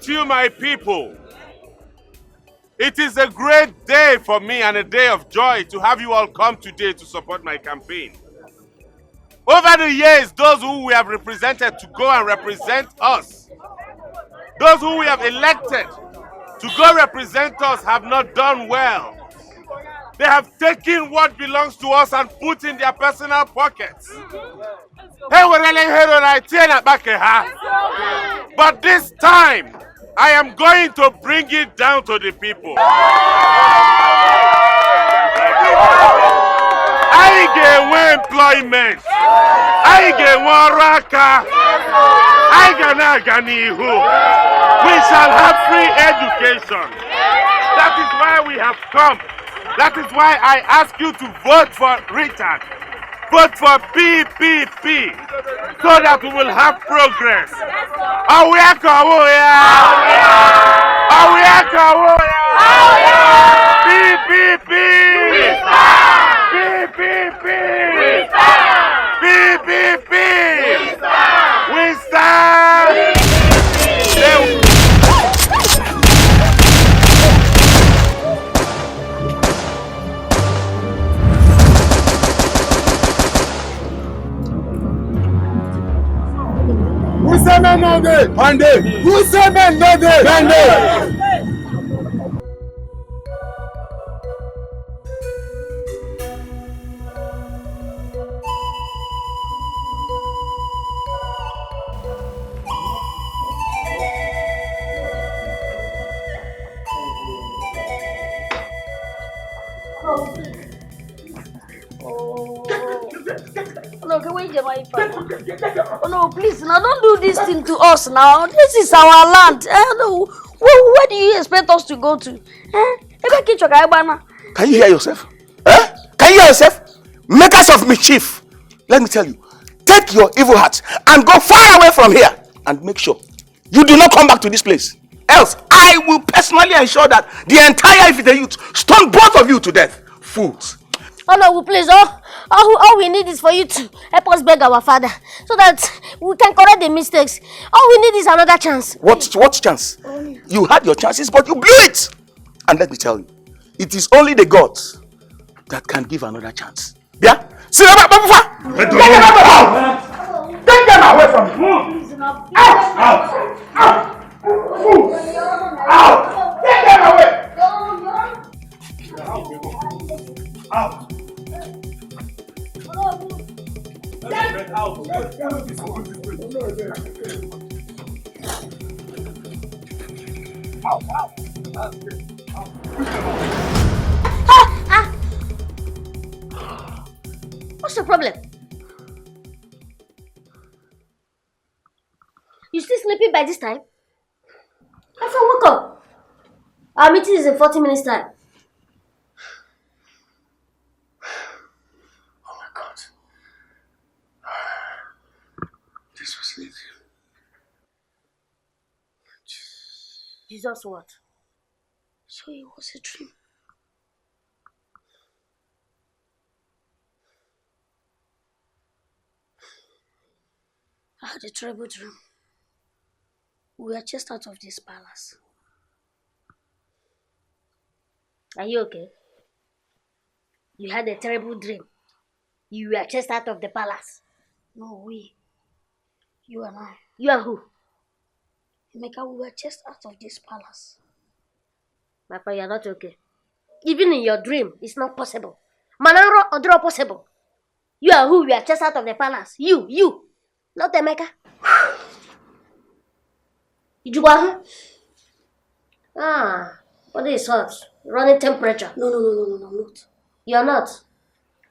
salute you, my people. It is a great day for me and a day of joy to have you all come today to support my campaign. Over the years, those who we have represented to go and represent us, those who we have elected to go represent us have not done well. They have taken what belongs to us and put in their personal pockets. But this time, I am going to bring it down to the people. I get employment. I get raka. I get we shall have free education. That is why we have come. That is why I ask you to vote for Richard. Vote for PPP so that we will have progress. PPP! PPP! We stand! Who say men no dey? Monday. Who say men no dey? Monday. Oh no, please, now don't do this thing to us now. This is our land. No. Where do you expect us to go to? Can you hear yourself? Can you hear yourself? Makers of mischief. Let me tell you, take your evil hearts and go far away from here and make sure you do not come back to this place. Else, I will personally ensure that the entire Ifite youth stone both of you to death. Fools. Oh no, please, all we need is for you to help us beg our father so that we can correct the mistakes. All we need is another chance. What chance? You had your chances, but you blew it. And let me tell you, it is only the gods that can give another chance. Yeah? See them out! Take them away from me! Out! Out! Take them away! Out! What's the problem? You still sleeping by this time? I said, wake up. Our meeting is in 40 minutes time. Jesus, what? So it was a dream. I had a terrible dream. We were just out of this palace. Are you okay? You had a terrible dream. You were just out of the palace. No, we. You and I. You and who? Emeka, we were just out of this palace. My friend, you're not okay. Even in your dream, it's not possible. Manaro or draw possible. You are who? We are just out of the palace. You. Not Emeka. Did you want her? Body is hot. Running temperature. No, I'm not. You're not?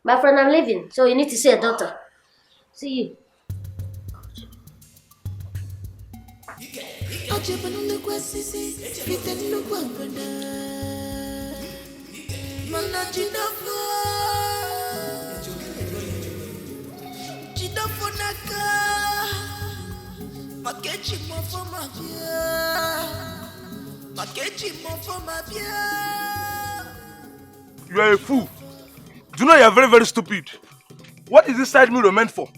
My friend, I'm leaving, so you need to see a doctor. See you. You are a fool. Do you know you are very, very stupid? What is this side mirror meant for?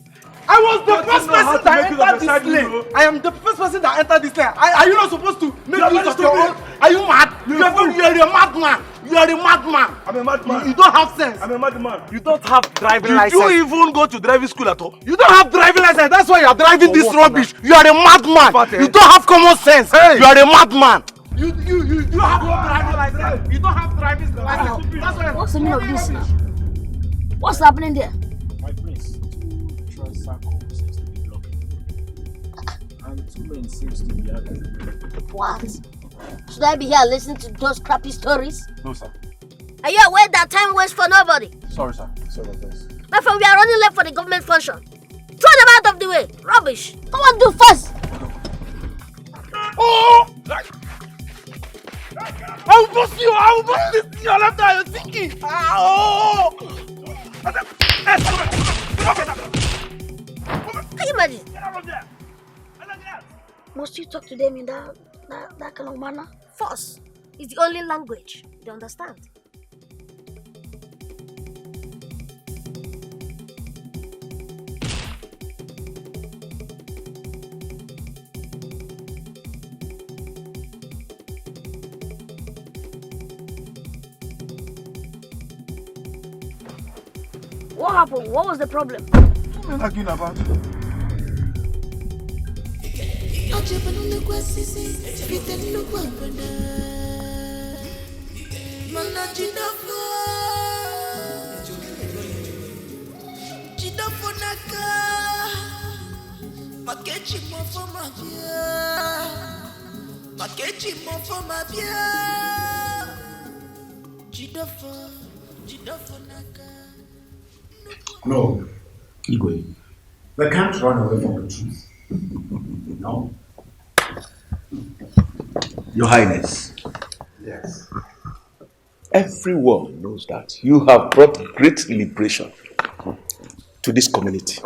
I was the first person that entered this lane. I am the first person that entered this lane. Are you not supposed to make use of your own? Are you mad? You are a madman. You are a madman. I'm a madman. You don't have sense. I'm a madman. You don't have driving license. Did you even go to driving school at all? You don't have driving license. That's why you are driving this rubbish. You are a madman. You don't have common sense. You are a madman. You have no driving license. You don't have driving license. That's why. What's the meaning of this now? What's happening there? My prince, two tricycle seems to be blocking. And two men seems to be having. What? Should I be here listening to those crappy stories? No, sir. Are you aware that time waits for nobody? Sorry, sir. Sorry about this. My friend, we are running late for the government function. Throw them out of the way. Rubbish. Come on, do fast. Oh! I will bust you! I will bust this to your left eye! You're thinking! Oh! Can you imagine? Must you talk to them in that kind of manner? Force is the only language they understand. What happened? What was the problem? What are you talking about? No, Igwe, they can't run away from the truth. No. Your Highness. Yes. Everyone knows that you have brought great liberation to this community.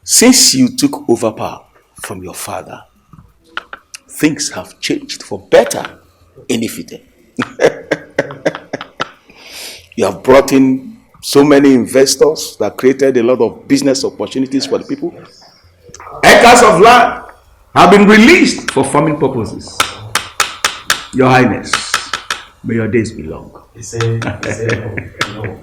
Since you took over power from your father, things have changed for better in Ifite. You have brought in so many investors that created a lot of business opportunities for the people. Acres of land have been released for farming purposes. Your Highness, may your days be long. He said no.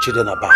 Children are back.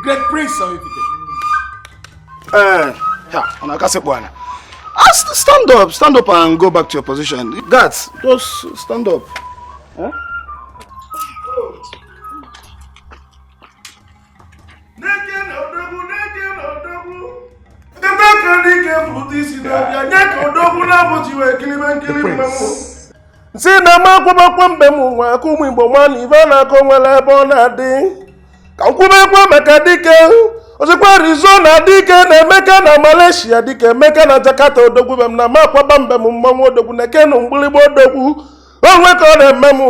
great prince of Ifite. Stand up and go back to your position. Guards, just stand up. Huh? Si na makwụkwọ mbe m nwa aka ụmụ Igbo nwa na ife na-akọ nwere ebe ọ na-adị ka nkwụbekwa maka Dike ozikwa Arizona Dike na Emeka na Malaysia Dike Emeka na Jakarta odogwu be m na makwaba mbe m mmanwụ odogwu na kenu mgbịlịgba odogwu onwe ka ọ na-eme m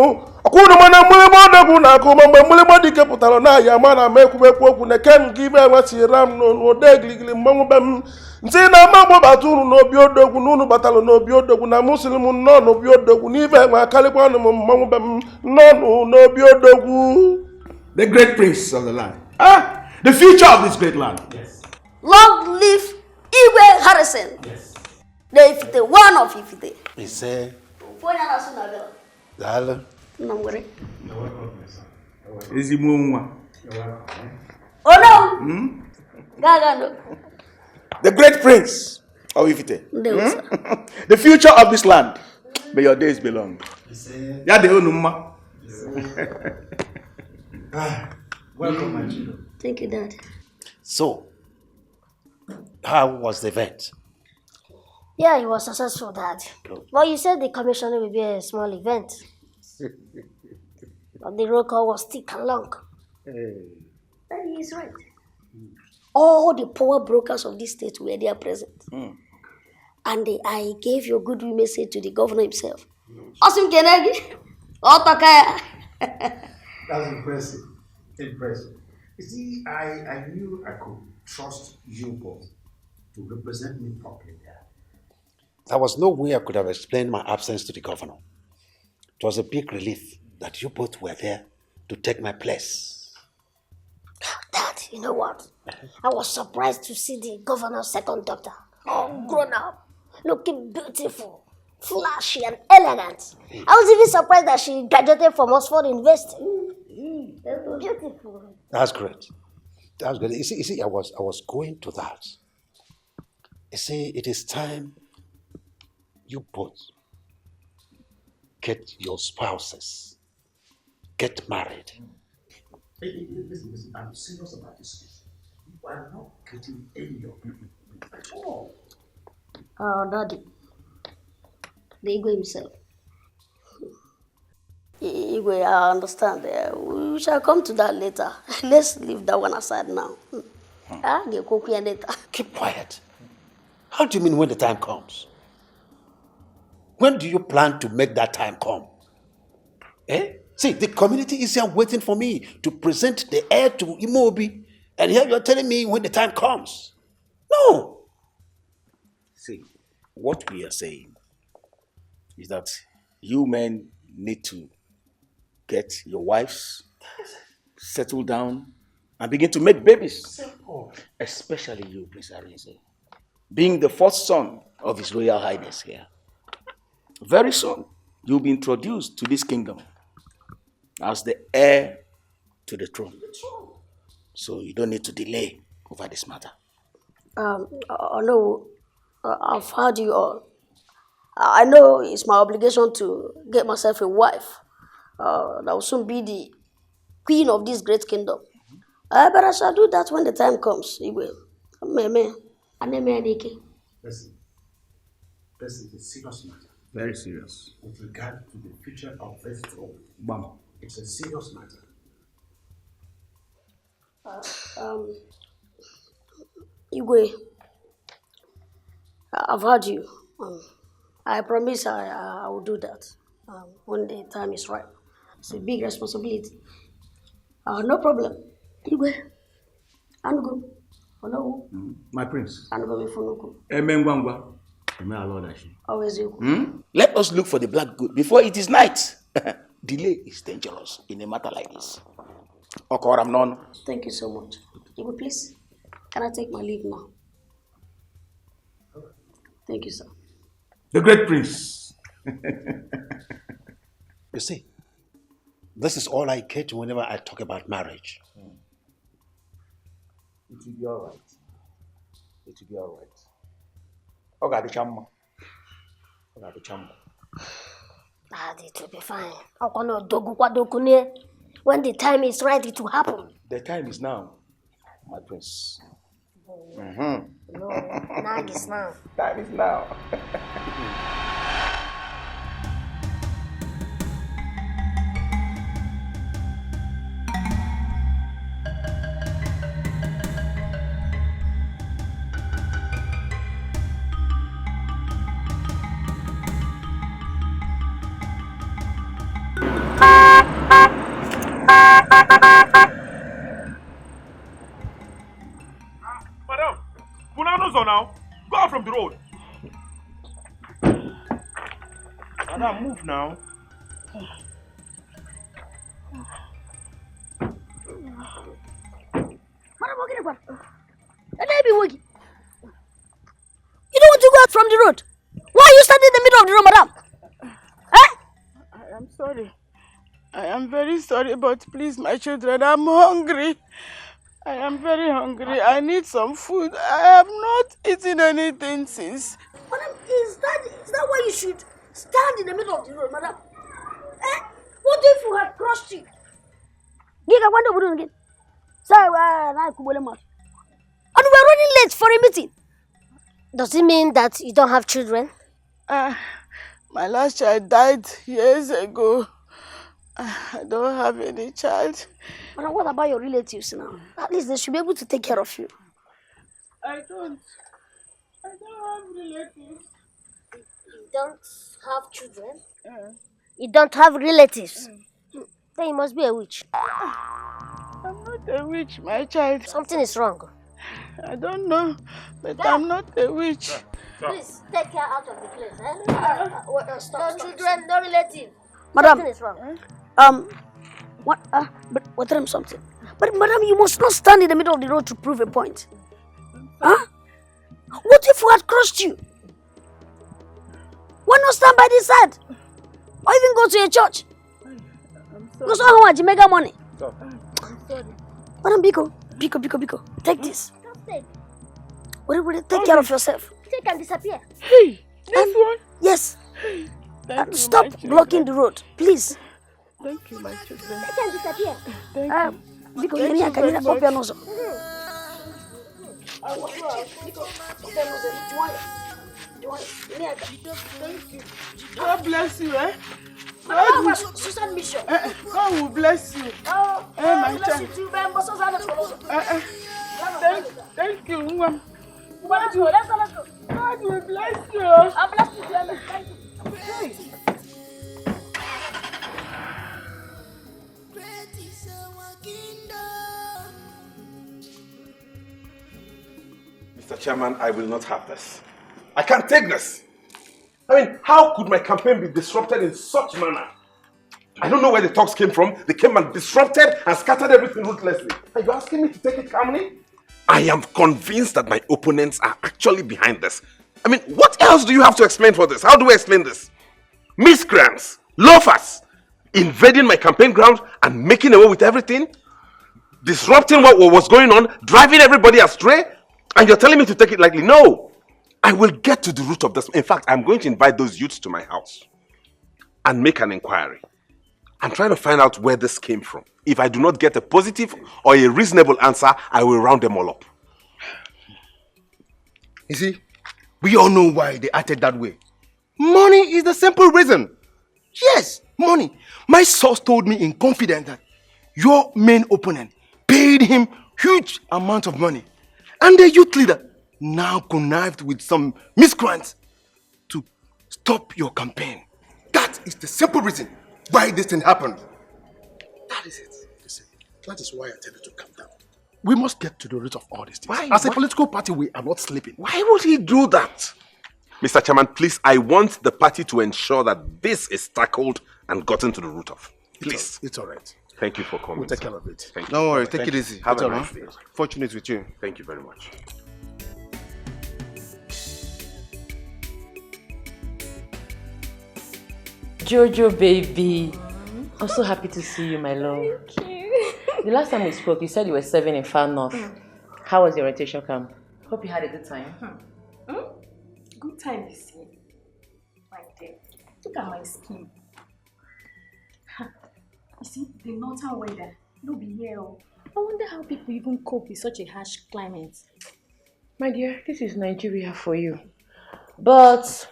ọkwụrụ m na mgbịlịgba odogwu na-akụ ma mgbe mgbịlịgba Dike pụtara na ya ma na ama ekwubekwu okwu na kenu gị ibe enwesịra m n'onu ode giligili mmanwụ be m ntị na ama gbabata unu n'obi odogwu na unu batara n'obi odogwu na muslim nọ n'obi odogwu n'ife enwe akarịkwa ọnụ m mmanwụ be m nọ n'obi odogwu. The great prince of the land. The future of this great land. Yes. Long live Igwe Harrison. Yes. The Ifite, one of Ifite. Ise. Onye na-asụ na bịa. Daalụ. Nna m were. You're welcome, my son. You're welcome. Ezigbo nwa. You're welcome. Oh no! Gaga no. The great prince of Ifite. Ndewo sir. The future of this land. May your days be long. Ya de onu mma. Welcome, my children. Thank you, Dad. So, how was the event? Yeah, it was successful, Dad. Well, you said the commissioning will be a small event. But the roll call was thick and long. And he's right. All the power brokers of this state were there present. And I gave your goodwill message to the governor himself. Awesome, Kenegi. Otokaya. That's impressive. Impressive. You see, I knew I could trust you both to represent me properly there. There was no way I could have explained my absence to the governor. It was a big relief that you both were there to take my place. Dad, you know what? I was surprised to see the governor's second daughter, all grown up, looking beautiful, flashy, and elegant. I was even surprised that she graduated from Oxford University. Beautiful. That's great. That's great. You see, I was going to that. You see, it is time you both get your spouses, get married. Hey, listen, I'm serious about this. You are not getting any of you at all. Daddy, the Igwe himself. Igwe, I understand. We shall come to that later. Let's leave that one aside now. Keep quiet. How do you mean when the time comes? When do you plan to make that time come? Eh? See, the community is here waiting for me to present the heir to Imobi, and here you're telling me when the time comes. No. See, what we are saying is that you men need to get your wives, settle down, and begin to make babies. Simple. Especially you, Prince Arinze, being the first son of His Royal Highness here. Very soon, you'll be introduced to this kingdom as the heir to the throne. So you don't need to delay over this matter. No, I've heard you all. I know it's my obligation to get myself a wife that will soon be the queen of this great kingdom. But I shall do that when the time comes. It will. Listen, this is a serious matter. Very serious. With regard to the future of this throne. Bam. It's a serious matter. Igwe, I've heard you. I promise I will do that when the time is right. It's a big responsibility. No problem. Igwe, Anugo, Ono. My prince. Anugo Mifunuku. Emengwangwa. Always you. Let us look for the black goat before it is night. Delay is dangerous in a matter like this. Okoram. Thank you so much. Igwe, please, can I take my leave now? Thank you, sir. The great prince. You see, this is all I get whenever I talk about marriage. will be alright. It will be alright. Okay, the chamber. Okay, the chamber. Daddy, it will be fine. When the time is right, it will happen. The time is now, my prince. No, now is now. Time is now. Madam, Punanos are now. Go out from the road. Madam, move now. Madam, walking about. And I be walking. You don't want to go out from the road. Why are you standing in the middle of the road, madam? I am sorry. I am very sorry, but please, my children, I'm hungry. I am very hungry. I need some food. I have not eaten anything since. Madam, is that why you should stand in the middle of the road, madam? What if you had crossed you? Giga, what do we do again? And we're running late for a meeting. Does it mean that you don't have children? My last child died years ago. I don't have any child. Madam, what about your relatives now? At least they should be able to take care of you. I don't have relatives. You don't have children? You don't have relatives? Then you must be a witch. I'm not a witch, my child. Something is wrong. I don't know, but I'm not a witch. Please, take her out of the place. No children, no relatives. Madam, something is wrong. But tell him something. But madam, you must not stand in the middle of the road to prove a point. Huh? What if we had crossed you? Why not stand by this side? Or even go to a church? Go so how much you make our money? I'm sorry. Madam, Biko, take this. Take care of yourself. Take and disappear. Hey, this one? Yes. Thank you, stop blocking the road, please. Thank you, my children. Take and disappear. Thank you. Biko, Thank you very much. Thank you. God bless you, eh? God will bless you. My child. Thank you. God will bless you. I'll bless you. Thank you. Hey. Mr. Chairman, I will not have this. I can't take this. I mean, how could my campaign be disrupted in such manner? I don't know where the talks came from. They came and disrupted and scattered everything ruthlessly. Are you asking me to take it calmly? I am convinced that my opponents are actually behind this. I mean, what else do you have to explain for this? How do we explain this? Miscreants, loafers, invading my campaign ground and making away with everything, disrupting what was going on, driving everybody astray, and you're telling me to take it lightly? No! I will get to the root of this. In fact, I'm going to invite those youths to my house and make an inquiry. I'm trying to find out where this came from. If I do not get a positive or a reasonable answer, I will round them all up. You see, we all know why they acted that way. Money is the simple reason. Yes, money. My source told me in confidence that your main opponent paid him huge amount of money. And the youth leader now connived with some miscreants to stop your campaign. That is the simple reason why this thing happened. That is it. Listen, that is why I tell you to calm down. We must get to the root of all these things. As a political party, we are not sleeping. Why would he do that? Mr. Chairman, please, I want the party to ensure that this is tackled and gotten to the root of. Please. It's all right. Thank you for coming. We'll take care of it. Thank you. Don't worry, take it easy. Have a nice day. Fortunate with you. Thank you very much. Jojo, baby. I'm so happy to see you, my love. Thank you. The last time we spoke, you said you were serving in Far North. How was your rotation camp? Hope you had a good time. Good time, you see. Right there. Look at my skin. You see, the northern weather. No be here. I wonder how people even cope with such a harsh climate. My dear, this is Nigeria for you. But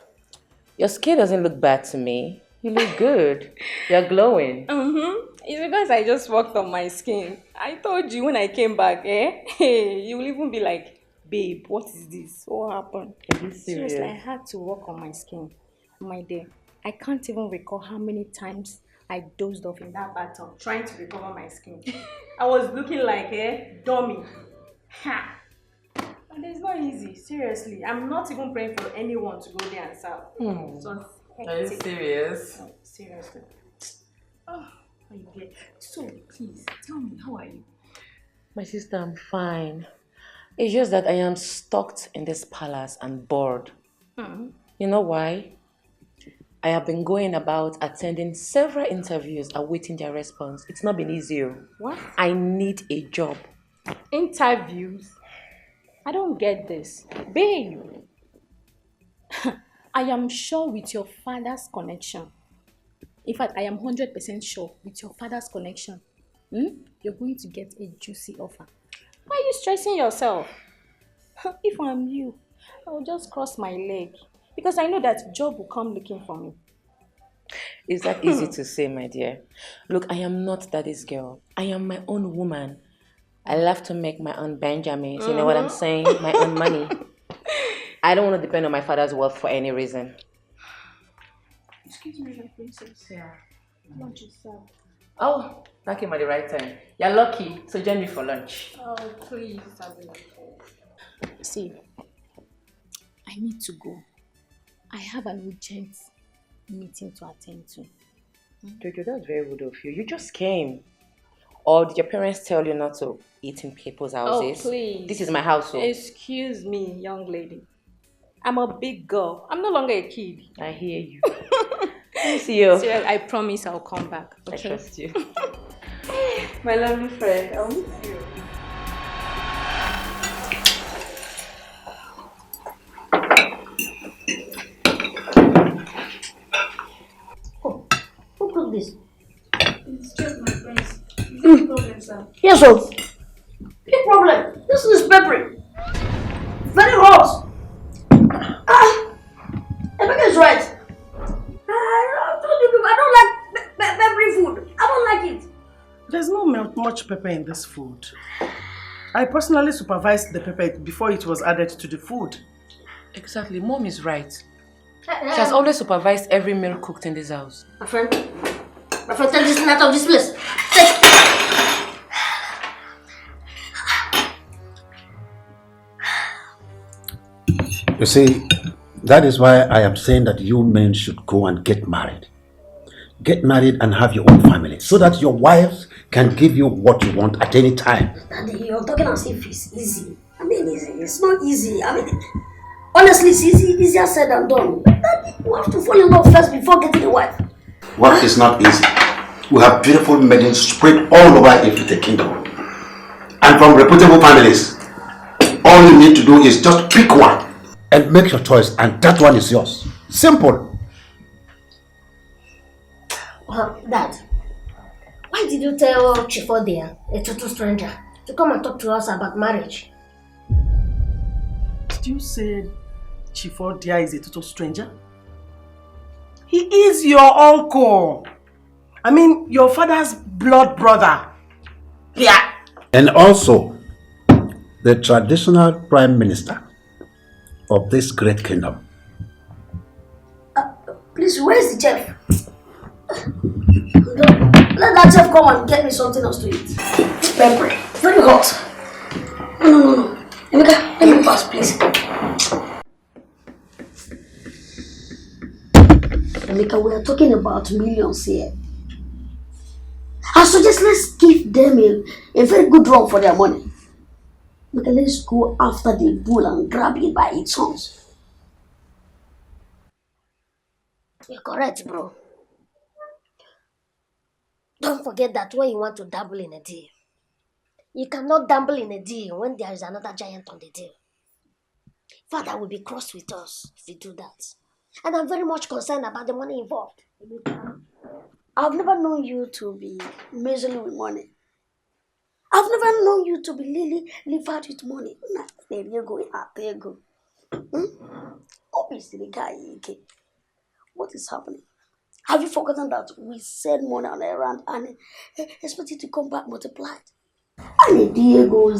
your skin doesn't look bad to me. You look good. You're glowing. It's because I just worked on my skin. I told you when I came back, you will even be like, babe, what is this? What happened? Are you serious? Seriously, I had to work on my skin. My dear, I can't even recall how many times I dozed off in that bathtub trying to recover my skin. I was looking like a dummy. Ha! And it's not easy, seriously. I'm not even praying for anyone to go there and serve. So Are you serious? No, seriously. Oh, my dear. So, please, tell me, how are you? My sister, I'm fine. It's just that I am stuck in this palace and bored. You know why? I have been going about attending several interviews awaiting their response. It's not been easy. What? I need a job. Interviews? I don't get this. Babe, I am sure with your father's connection. In fact, I am 100% sure with your father's connection. You're going to get a juicy offer. Why are you stressing yourself? If I'm you, I will just cross my leg. Because I know that job will come looking for me. Is that easy to say, my dear? Look, I am not daddy's girl. I am my own woman. I love to make my own Benjamins. You know what I'm saying? My own money. I don't want to depend on my father's wealth for any reason. Excuse me, my princess. Yeah. Lunch is served. Oh, that came at the right time. You're lucky. So join me for lunch. Oh, please. See, I need to go. I have an urgent meeting to attend to. Jojo, that's very rude of you. You just came. Or did your parents tell you not to eat in people's houses? Oh, please. This is my household. Excuse me, young lady. I'm a big girl. I'm no longer a kid. I hear you. I see you. Seriously, I promise I'll come back. Okay? I trust you. My lovely friend, I'll miss you. Oh, who cooked this? It's just my friends. No problem, sir. Yes, sir. Big problem. This is peppery. Very hot. Emeka is right. I told you, I don't like peppery food. I don't like it. There's no much pepper in this food. I personally supervised the pepper before it was added to the food. Exactly. Mom is right. She has always supervised every meal cooked in this house. My friend, take this thing out of this place. You see, that is why I am saying that you men should go and get married. Get married and have your own family so that your wife can give you what you want at any time. Daddy, you're talking as if it's easy. I mean, it's not easy. I mean, honestly, it's easier said than done. Daddy, you have to fall in love first before getting a wife. Work is not easy. We have beautiful maidens spread all over the kingdom. And from reputable families. All you need to do is just pick one and make your choice, and that one is yours. Simple. Well, Dad, why did you tell Chifodia, a total stranger, to come and talk to us about marriage? Did you say Chifodia is a total stranger? He is your uncle. I mean, your father's blood brother. Yeah. And also, the traditional prime minister of this great kingdom. Please, where is the chef? Let that chef come and get me something else to eat. Pepper, very hot. No. Emeka, let me pass, please. Emeka, we are talking about millions here. I suggest let's give them a very good run for their money. Emeka, let's go after the bull and grab it by its horns. You're correct, bro. Don't forget that when you want to dabble in a deal, You cannot gamble in a deal when there is another giant on the deal. Father will be cross with us if we do that. And I'm very much concerned about the money involved. I've never known you to be measuring with money. I've never known you to be live out with money. There you go, there you go. Obviously, the guy, what is happening? Have you forgotten that we send money on errand and expect it to come back multiplied? And Diego, you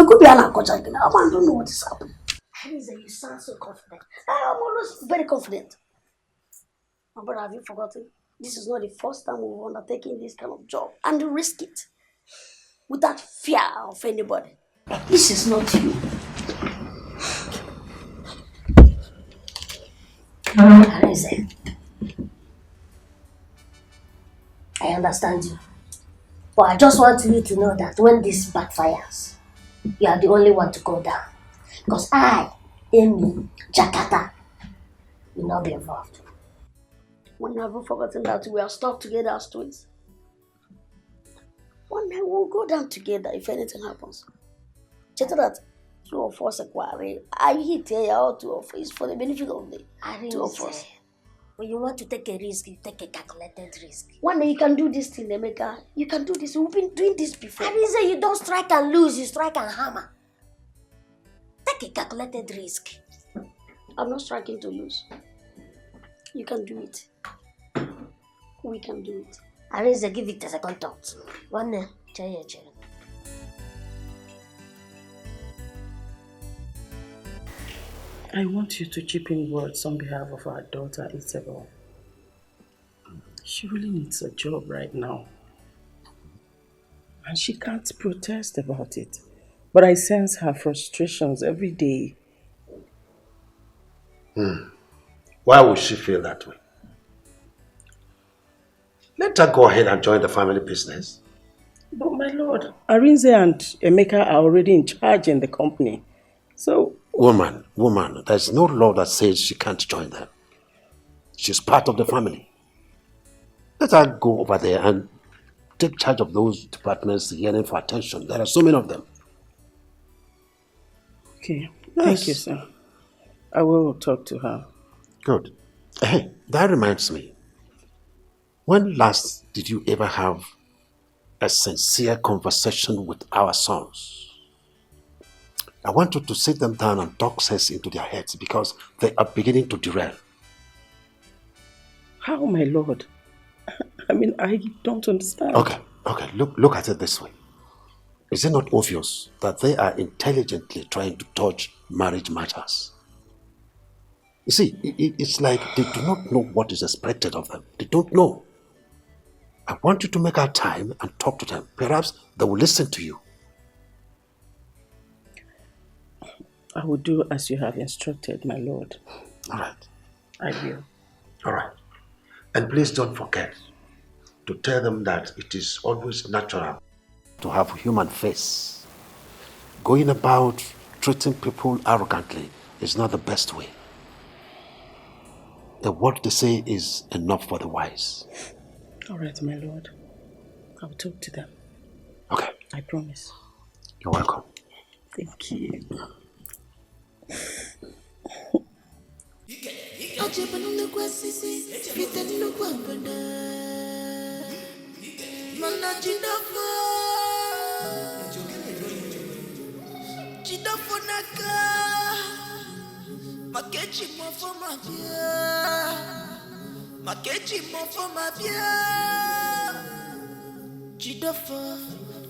could be an uncle. I don't know what is happening. Hariza, you sound so confident. I'm always very confident. But have you forgotten? This is not the first time we've undertaken this kind of job and risk it without fear of anybody. This is not you. Hariza, I understand you. But I just want you to know that when this backfires, you are the only one to go down. Because I, Amy, Jakarta, will not be involved. When have you forgotten that we are stuck together as twins? One day we'll go down together if anything happens. Just that two of us acquire. I hit here all two of us for the benefit of the two of us. When you want to take a risk, you take a calculated risk. One day you can do this thing, Emeka. You can do this. We've been doing this before. I didn't say you don't strike and lose, you strike and hammer. Take a calculated risk. I'm not striking to lose. You can do it. We can do it. Arinze, give it a second thought. One name, chair. I want you to chip in words on behalf of our daughter, Isabel. She really needs a job right now. And she can't protest about it. But I sense her frustrations every day. Why would she feel that way? Let her go ahead and join the family business. But my lord, Arinze and Emeka are already in charge in the company. So... Woman, there's no law that says she can't join them. She's part of the family. Let her go over there and take charge of those departments yearning for attention. There are so many of them. Okay, Yes. Thank you, sir. I will talk to her. Good. Hey, that reminds me. When last did you ever have a sincere conversation with our sons? I want you to sit them down and talk sense into their heads because they are beginning to derail. How, my lord? I mean, I don't understand. Okay. Look at it this way. Is it not obvious that they are intelligently trying to dodge marriage matters? You see, it's like they do not know what is expected of them. They don't know. I want you to make our time and talk to them. Perhaps they will listen to you. I will do as you have instructed, my lord. All right. I will. All right. And please don't forget to tell them that it is always natural to have a human face. Going about treating people arrogantly is not the best way. What they say is enough for the wise. All right, my lord. I'll talk to them. Okay. I promise. You're welcome. Thank you.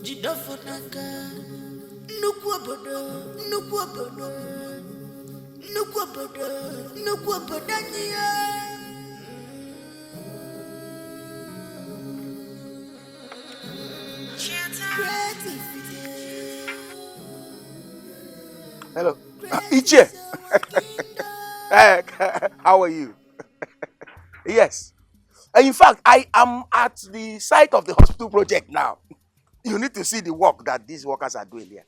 Jidofo naka nnukwu obodo anyị ya. Hello. Iche. How are you? Yes. In fact, I am at the site of the hospital project now. You need to see the work that these workers are doing here.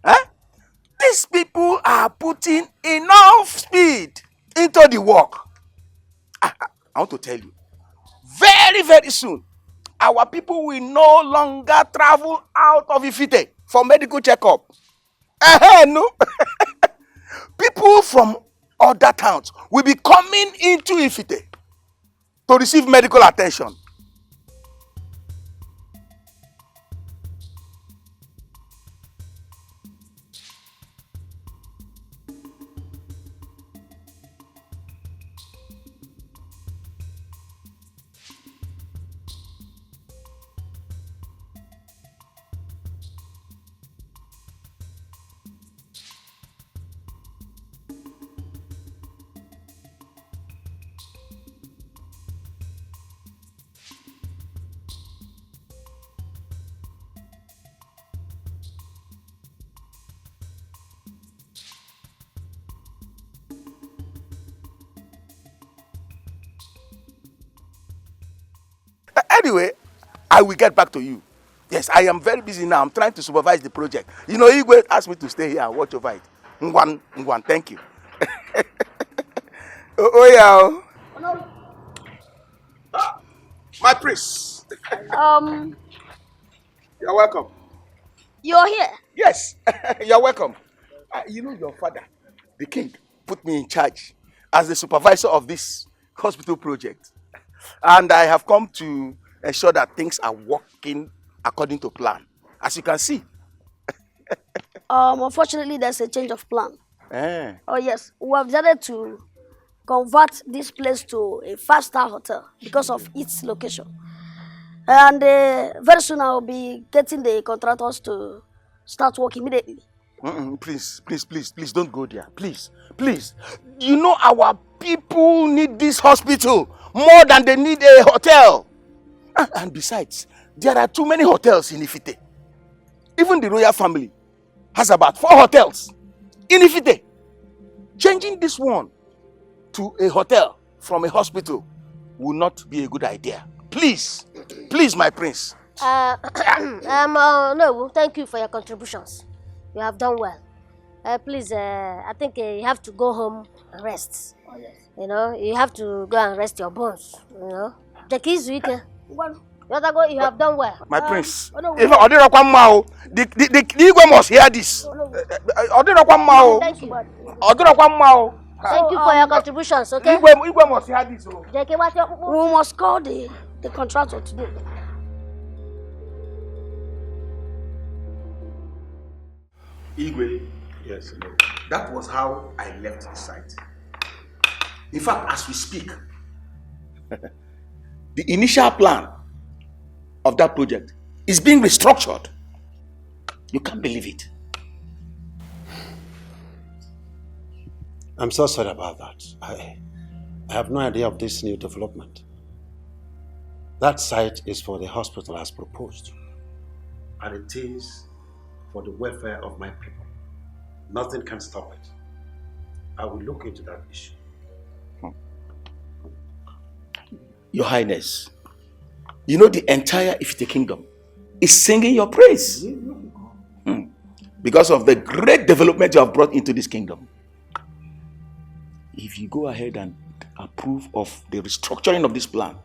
Huh? These people are putting enough speed into the work. I want to tell you, very, very soon, our people will no longer travel out of Ifite for medical checkup. No. People from other towns will be coming into Ifite to receive medical attention. Anyway, I will get back to you. Yes, I am very busy now. I'm trying to supervise the project. You know, Igwe asked me to stay here and watch over it. Ngwan, thank you. Yeah. My priest. You're welcome. You're here? Yes, you're welcome. You know, your father, the king, put me in charge as the supervisor of this hospital project. And I have come to ensure that things are working according to plan. As you can see. Unfortunately, there's a change of plan. Oh, yes. We have decided to convert this place to a 5-star hotel because of its location. And very soon I'll be getting the contractors to start work immediately. Please, don't go there. Please. You know our people need this hospital more than they need a hotel. And besides, there are too many hotels in Ifite. Even the royal family has about 4 hotels in Ifite. Changing this one to a hotel from a hospital will not be a good idea. Please, my prince. No, thank you for your contributions. You have done well. Please, I think you have to go home and rest. Oh, yes. You know, you have to go and rest your bones. You know, the keys weekend. You have done well. My prince. If I didn't come now, the Igwe must hear this. Thank you. Thank you for your contributions, okay? Igwe must hear this. We must call the contractor today. Igwe. Yes. That was how I left the site. In fact, as we speak, the initial plan of that project is being restructured. You can't believe it. I'm so sorry about that. I have no idea of this new development. That site is for the hospital as proposed. And it is for the welfare of my people. Nothing can stop it. I will look into that issue. Your Highness, you know the entire Ifite kingdom is singing your praise. Because of the great development you have brought into this kingdom. If you go ahead and approve of the restructuring of this plan,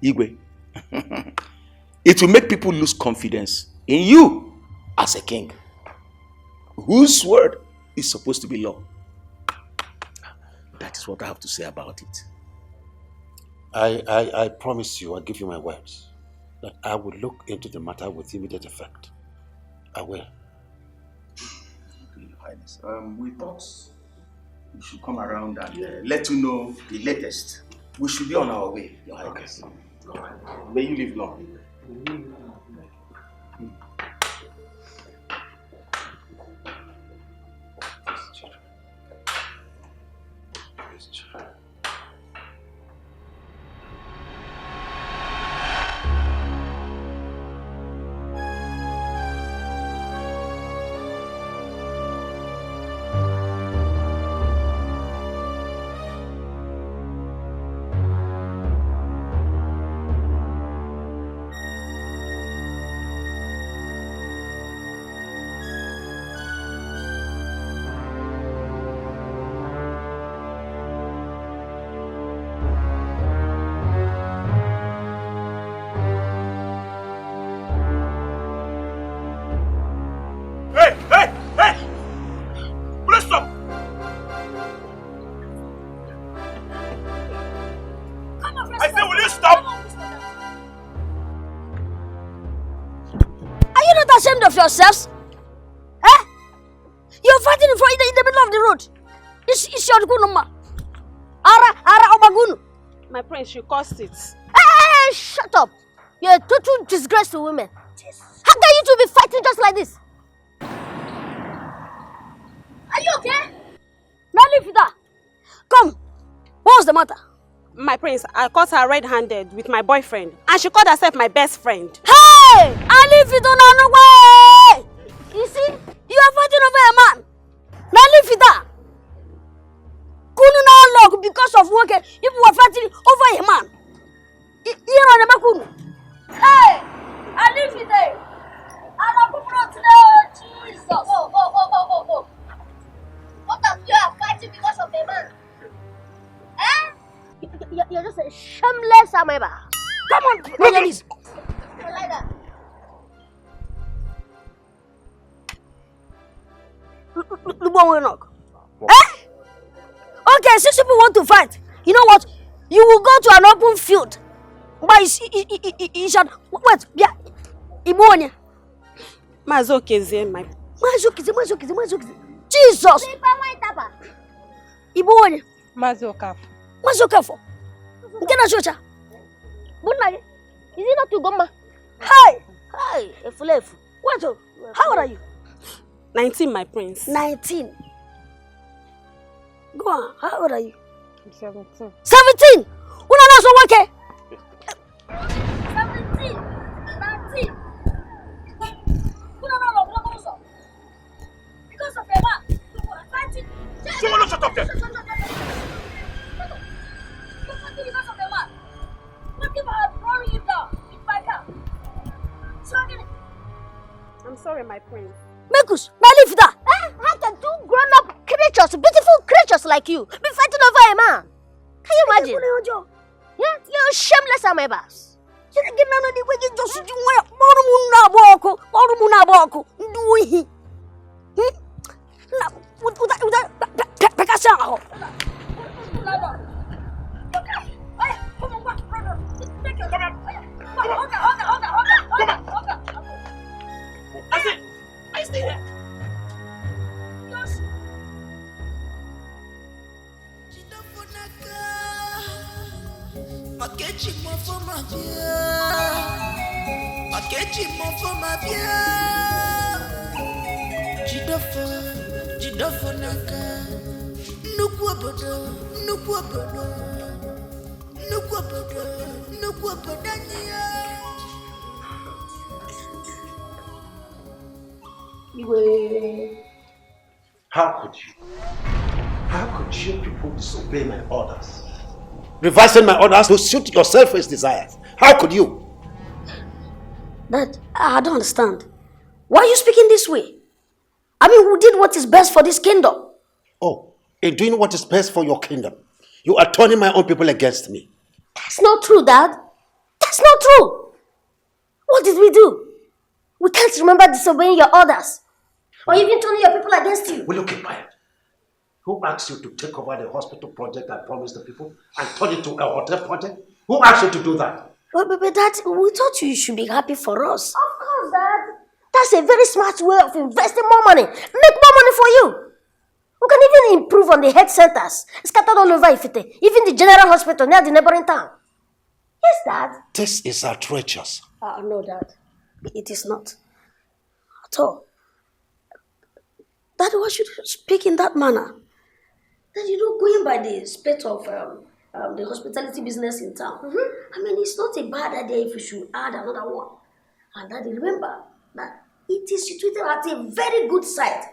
Igwe, it will make people lose confidence in you as a king, whose word is supposed to be law. That is what I have to say about it. I promise you, I give you my words, that I will look into the matter with immediate effect. I will. Your Highness, we thought we should come around and let you know the latest. We should be on our way, Your Highness. Okay. May you live long. ashamed of yourselves? Eh? You're fighting in the middle of the road. It's your gunuma. Ara obagunu. My prince, you caused it. Hey, shut up. You're a total disgrace to women. How can you two be fighting just like this? Are you okay? Now leave it there. Come. What's the matter? My prince, I caught her red-handed with my boyfriend, and she called herself my best friend. Hey! I leave it on the way! You see? You are fighting over a man. Now leave it there. Kunu na lock because of work. You were fighting over a man. Here on the Makunu. Hey! I leave it there. I'm not going to Jesus. Oh. What of you are fighting because of a man? Eh? You're just a shameless ameba. Come on, on your knees. Like that. Look, knock. Eh? Okay, since people want to fight, you know what? You will go to an open field. But you should wait. Yeah. Ibuonya. Mazokeze, my. Mazokeze. Jesus. Ibuonya. Mazokaf. Mazokafo. Ngena chocha. Bunage. Is it not to Goma? Hi, Efulefu. What? How old are you? 19, my prince. 19. Go on. How old are you? 17. 17. Una so okay. 17. 19. Una no. Because of a man. Fighting. Someone shut up there. You're fighting because of a man. What if I had thrown you down with my car? I'm sorry, my prince. Mekus, now leave that. How can two grown-up creatures, beautiful creatures like you, be fighting over a man? Can you imagine? Yeah, you're shameless amebas. You don't get none of the way you just do it. I stay here. Makechi mo for ma bien. Makechi mo for ma bien. Jidofo naka. Nuku obodo nia. How could you people disobey my orders? Reversing my orders to suit your selfish desires. How could you? Dad, I don't understand. Why are you speaking this way? I mean, who did what is best for this kingdom? Oh, in doing what is best for your kingdom, you are turning my own people against me. That's not true, Dad. That's not true. What did we do? We can't remember disobeying your orders. Or even turning your people against you. Will you keep quiet? Who asked you to take over the hospital project I promised the people and turn it to a hotel project? Who asked you to do that? But Dad, we thought you should be happy for us. Of course, Dad. That's a very smart way of investing more money. Make more money for you. We can even improve on the health centers scattered all over Ifite, even the general hospital near the neighboring town. Yes, Dad. This is outrageous. No, Dad. It is not. At all. Dad, why should you speak in that manner? That you don't go in by the spate of the hospitality business in town. I mean, it's not a bad idea if you should add another one. And Daddy, remember that it is situated at a very good site,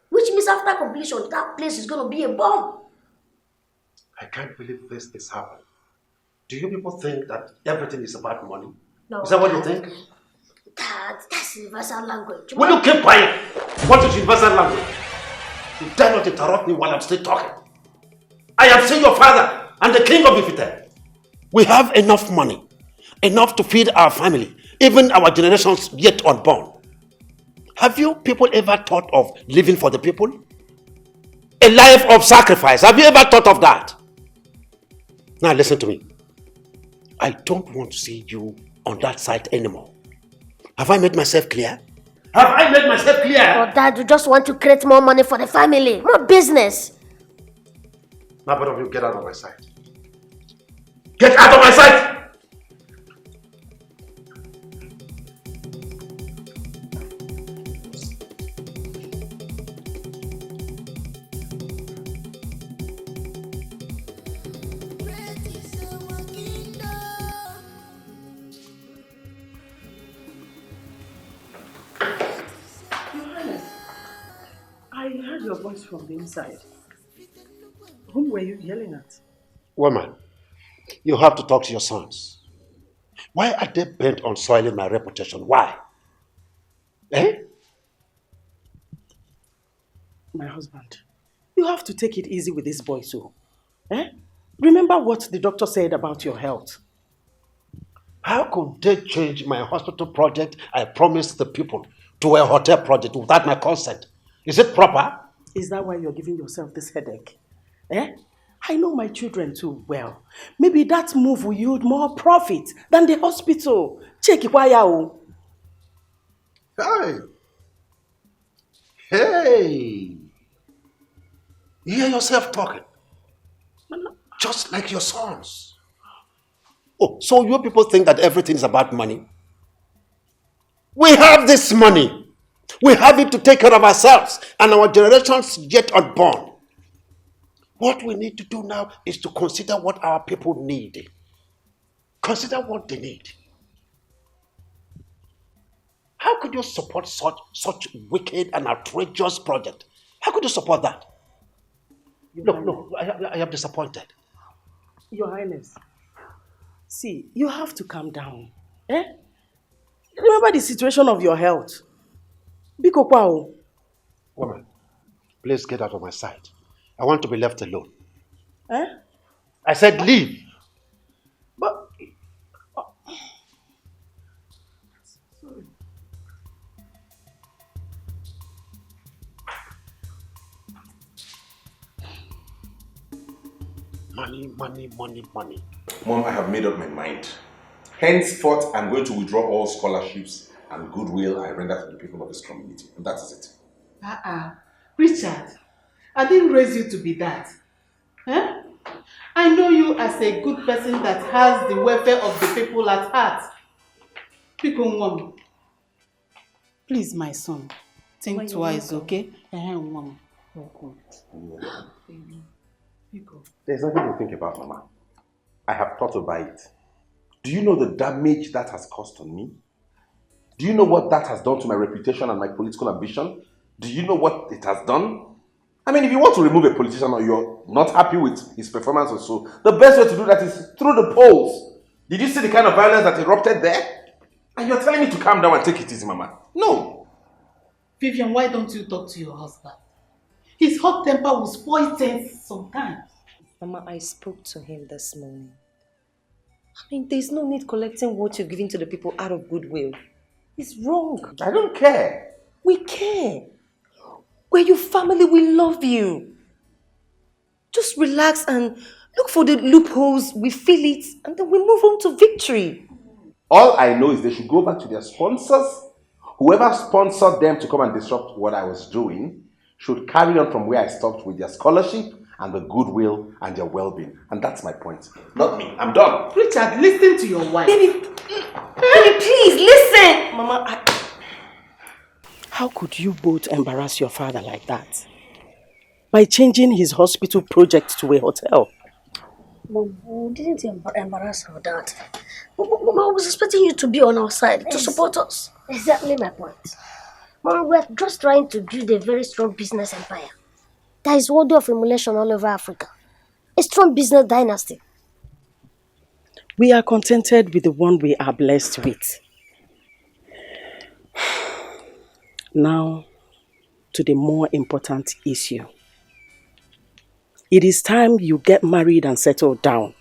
which means after completion, that place is going to be a bomb. I can't believe this is happening. Do you people think that everything is about money? No. Is that what you think? Dad, that's universal language. Will you keep quiet? What is universal language? You dare not interrupt me while I'm still talking. I am still your father and the king of Ifite. We have enough money, enough to feed our family, even our generations yet unborn. Have you people ever thought of living for the people? A life of sacrifice. Have you ever thought of that? Now listen to me. I don't want to see you on that side anymore. Have I made myself clear? Have I made myself clear? Or Dad, you just want to create more money for the family, more business. Now both of you get out of my sight. Get out of my sight! I heard your voice from the inside. Whom were you yelling at? Woman, you have to talk to your sons. Why are they bent on soiling my reputation? Why? Eh? My husband, you have to take it easy with this boy too. Eh? Remember what the doctor said about your health. How could they change my hospital project I promised the people to a hotel project without my consent? Is it proper? Is that why you're giving yourself this headache? Eh? I know my children too well. Maybe that move will yield more profit than the hospital. Check it, why you? Hey! Hey! You hear yourself talking. Just like your sons. Oh, so you people think that everything is about money? We have this money. We have it to take care of ourselves and our generations yet unborn. What we need to do now is to consider what our people need. Consider what they need. How could you support such wicked and outrageous project? How could you support that? Look, I am disappointed. Your Highness, see, you have to calm down. Eh? Remember the situation of your health. Biko kwao. Woman, please get out of my sight. I want to be left alone. Eh? I said leave. But... Money, money, money, money. Mom, I have made up my mind. Henceforth, I'm going to withdraw all scholarships and goodwill I render to the people of this community. And that is it. Richard, I didn't raise you to be that. Huh? I know you as a good person that has the welfare of the people at heart. Please, my son, think twice, okay? There's nothing to think about, Mama. I have thought about it. Do you know the damage that has caused on me? Do you know what that has done to my reputation and my political ambition? Do you know what it has done? I mean, if you want to remove a politician or you're not happy with his performance or so, the best way to do that is through the polls. Did you see the kind of violence that erupted there? And you're telling me to calm down and take it easy, Mama. No. Vivian, why don't you talk to your husband? His hot temper will spoil things sometimes. Mama, I spoke to him this morning. I mean, there's no need collecting what you've given to the people out of goodwill. It's wrong. I don't care. We care. We're your family, we love you. Just relax and look for the loopholes, we fill it, and then we move on to victory. All I know is they should go back to their sponsors. Whoever sponsored them to come and disrupt what I was doing should carry on from where I stopped with their scholarship and the goodwill and their well-being. And that's my point. Not me. I'm done. Richard, listen to your wife. Baby, please, listen. Mama, How could you both embarrass your father like that? By changing his hospital project to a hotel. Mom, we didn't embarrass our dad. Mom, I was expecting you to be on our side, to support us. Exactly my point. Mom, we're just trying to build a very strong business empire that is worthy of emulation all over Africa. A strong business dynasty. We are contented with the one we are blessed with. Now, to the more important issue. It is time you get married and settle down.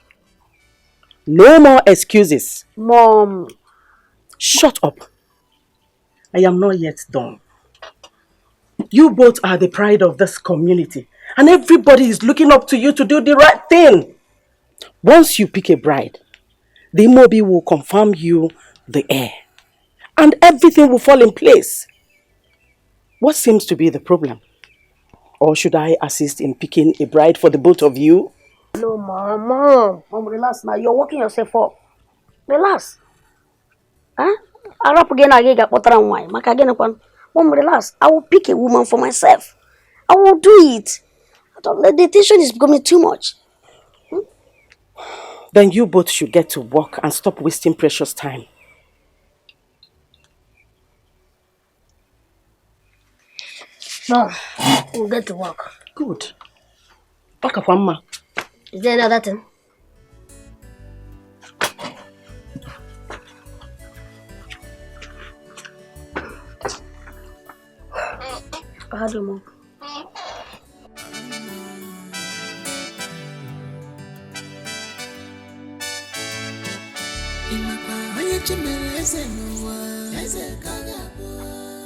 No more excuses. Mom. Shut up. I am not yet done. You both are the pride of this community, and everybody is looking up to you to do the right thing. Once you pick a bride, the Mobi will confirm you the heir, and everything will fall in place. What seems to be the problem? Or should I assist in picking a bride for the both of you? No, Mom, relax now. You're working yourself up. Relax. Huh? I'll up again. I get water and wine. Mom, relax. I will pick a woman for myself. I will do it. The tension is becoming too much. Then you both should get to work and stop wasting precious time. Mom, we'll get to work. Good. Back up, Mama. Is there another thing? How do you move?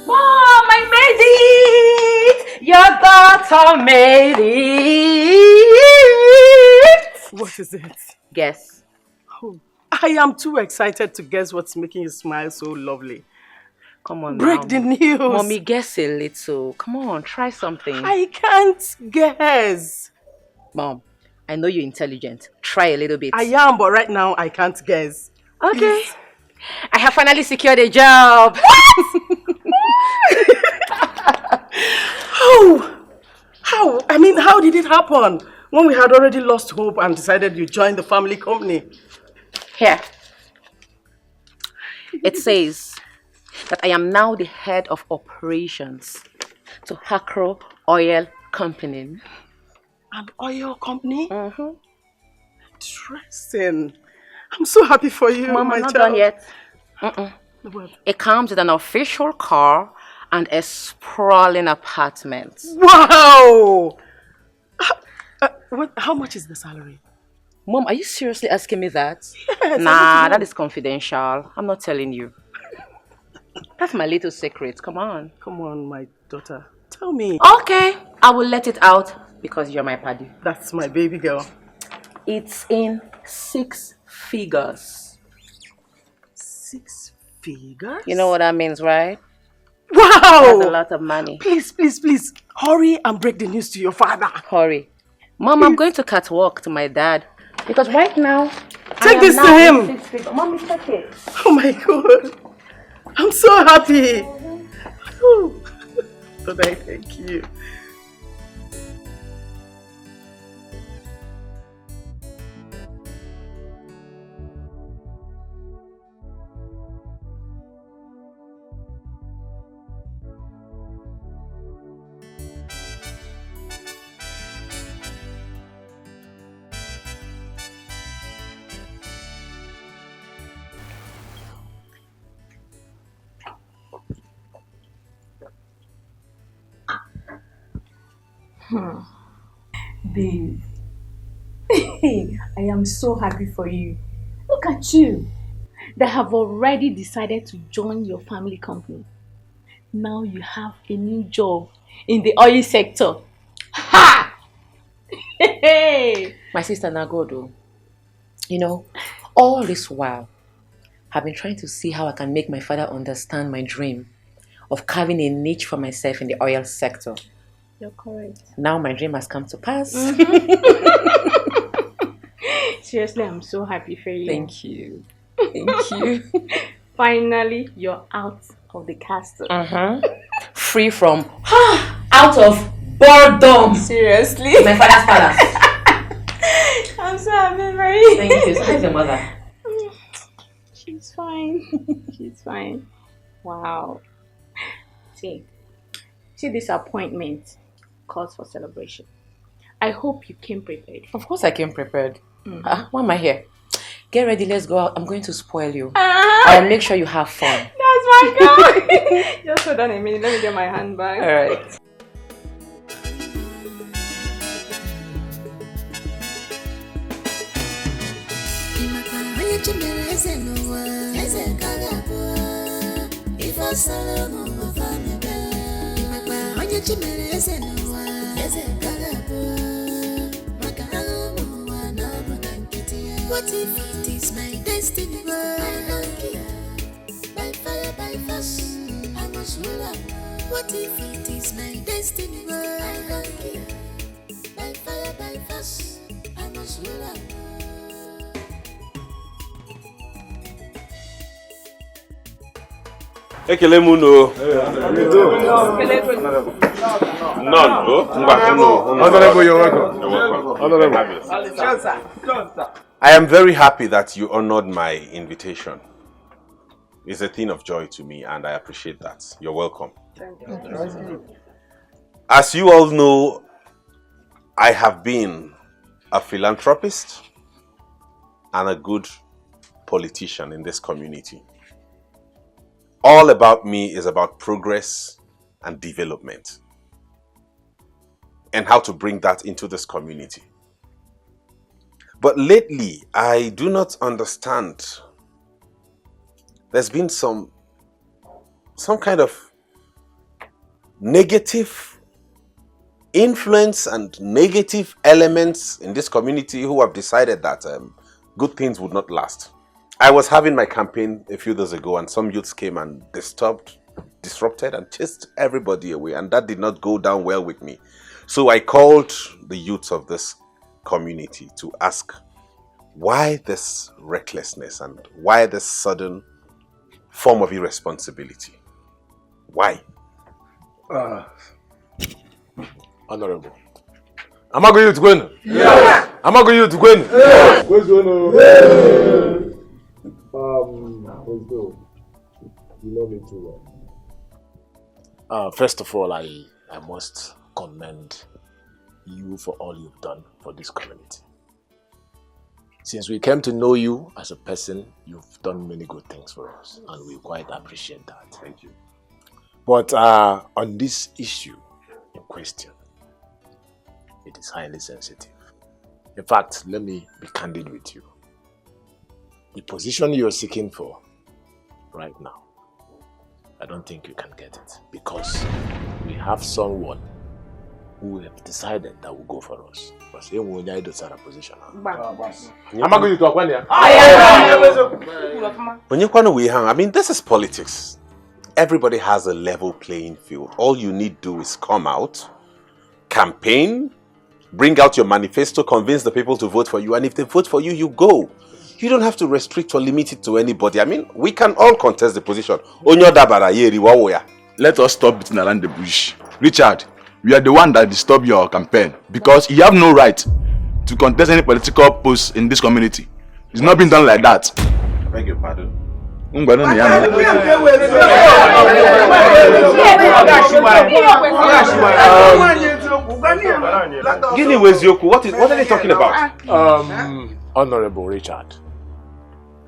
Mom, I made it! Your daughter made it! What is it? Guess. Oh, I am too excited to guess what's making you smile so lovely. Come on, break the news. Mommy, guess a little. Come on, try something. I can't guess. Mom, I know you're intelligent. Try a little bit. I am, but right now I can't guess. Okay. Please. I have finally secured a job. How? I mean, how did it happen? When we had already lost hope and decided you joined the family company. Here. It says that I am now the head of operations to Hakro Oil Company. An oil company? Mm-hmm. Interesting. I'm so happy for you, Mom, my I'm not child. done yet. It comes with an official car and a sprawling apartment. Wow! How much is the salary? Mom, are you seriously asking me that? Yes. Nah, that is confidential. I'm not telling you. That's my little secret. Come on. Come on, my daughter. Tell me. Okay, I will let it out because you're my paddy. That's my baby girl. It's in 6 figures. 6 figures? You know what that means, right? Wow! That's a lot of money. Please, please, please, hurry and break the news to your father. Hurry. Mom, I'm going to catwalk to my dad because right now... Take this to him. Mommy, take it. Oh my God. I'm so happy. But I thank you. Babe, I am so happy for you. Look at you. They have already decided to join your family company. Now you have a new job in the oil sector. Ha! My sister Nagodo, you know, all this while, I've been trying to see how I can make my father understand my dream of carving a niche for myself in the oil sector. You're correct. Now my dream has come to pass. Seriously, I'm so happy for you. Thank you. Thank you. Finally, you're out of the castle. Free from out of boredom. Seriously? My father's palace. I'm so happy for you. Thank you. So how's your mother? She's fine. She's fine. Wow. See this appointment calls for celebration. I hope you came prepared. Of course I came prepared. Why am I here? Get ready, let's go out. I'm going to spoil you. I'll make sure you have fun. That's my girl. Just hold on a minute. Let me get my handbag. All right. What if it is my destiny? By fire, by force, I must rule on. What if it is Ekele muno. None, Honorable, you're welcome. Honorable. I am very happy that you honored my invitation. It's a thing of joy to me and I appreciate that. You're welcome. As you all know, I have been a philanthropist and a good politician in this community. All about me is about progress and development and how to bring that into this community. But lately, I do not understand. There's been some kind of negative influence and negative elements in this community who have decided that good things would not last. I was having my campaign a few days ago and some youths came and disrupted and chased everybody away, and that did not go down well with me. So I called the youths of this community to ask why this recklessness and why this sudden form of irresponsibility. Why? Honorable. Am I going to win? Yeah. Am I going to win? Yeah. You know me too well. First of all, I must commend you for all you've done for this community. Since we came to know you as a person, you've done many good things for us, and we quite appreciate that. Thank you. But on this issue in question, it is highly sensitive. In fact, let me be candid with you. The position you're seeking for right now, I don't think you can get it, because we have someone who have decided that will go for us. Because he will need to position. I mean, this is politics. Everybody has a level playing field. All you need to do is come out, campaign, bring out your manifesto, convince the people to vote for you, and if they vote for you, you go. You don't have to restrict or limit it to anybody. I mean, we can all contest the position. Let us stop beating around the bush. Richard, we are the one that disturbed your campaign because you have no right to contest any political post in this community. It's not been done like that. I beg your pardon. What are they talking about? Honorable Richard,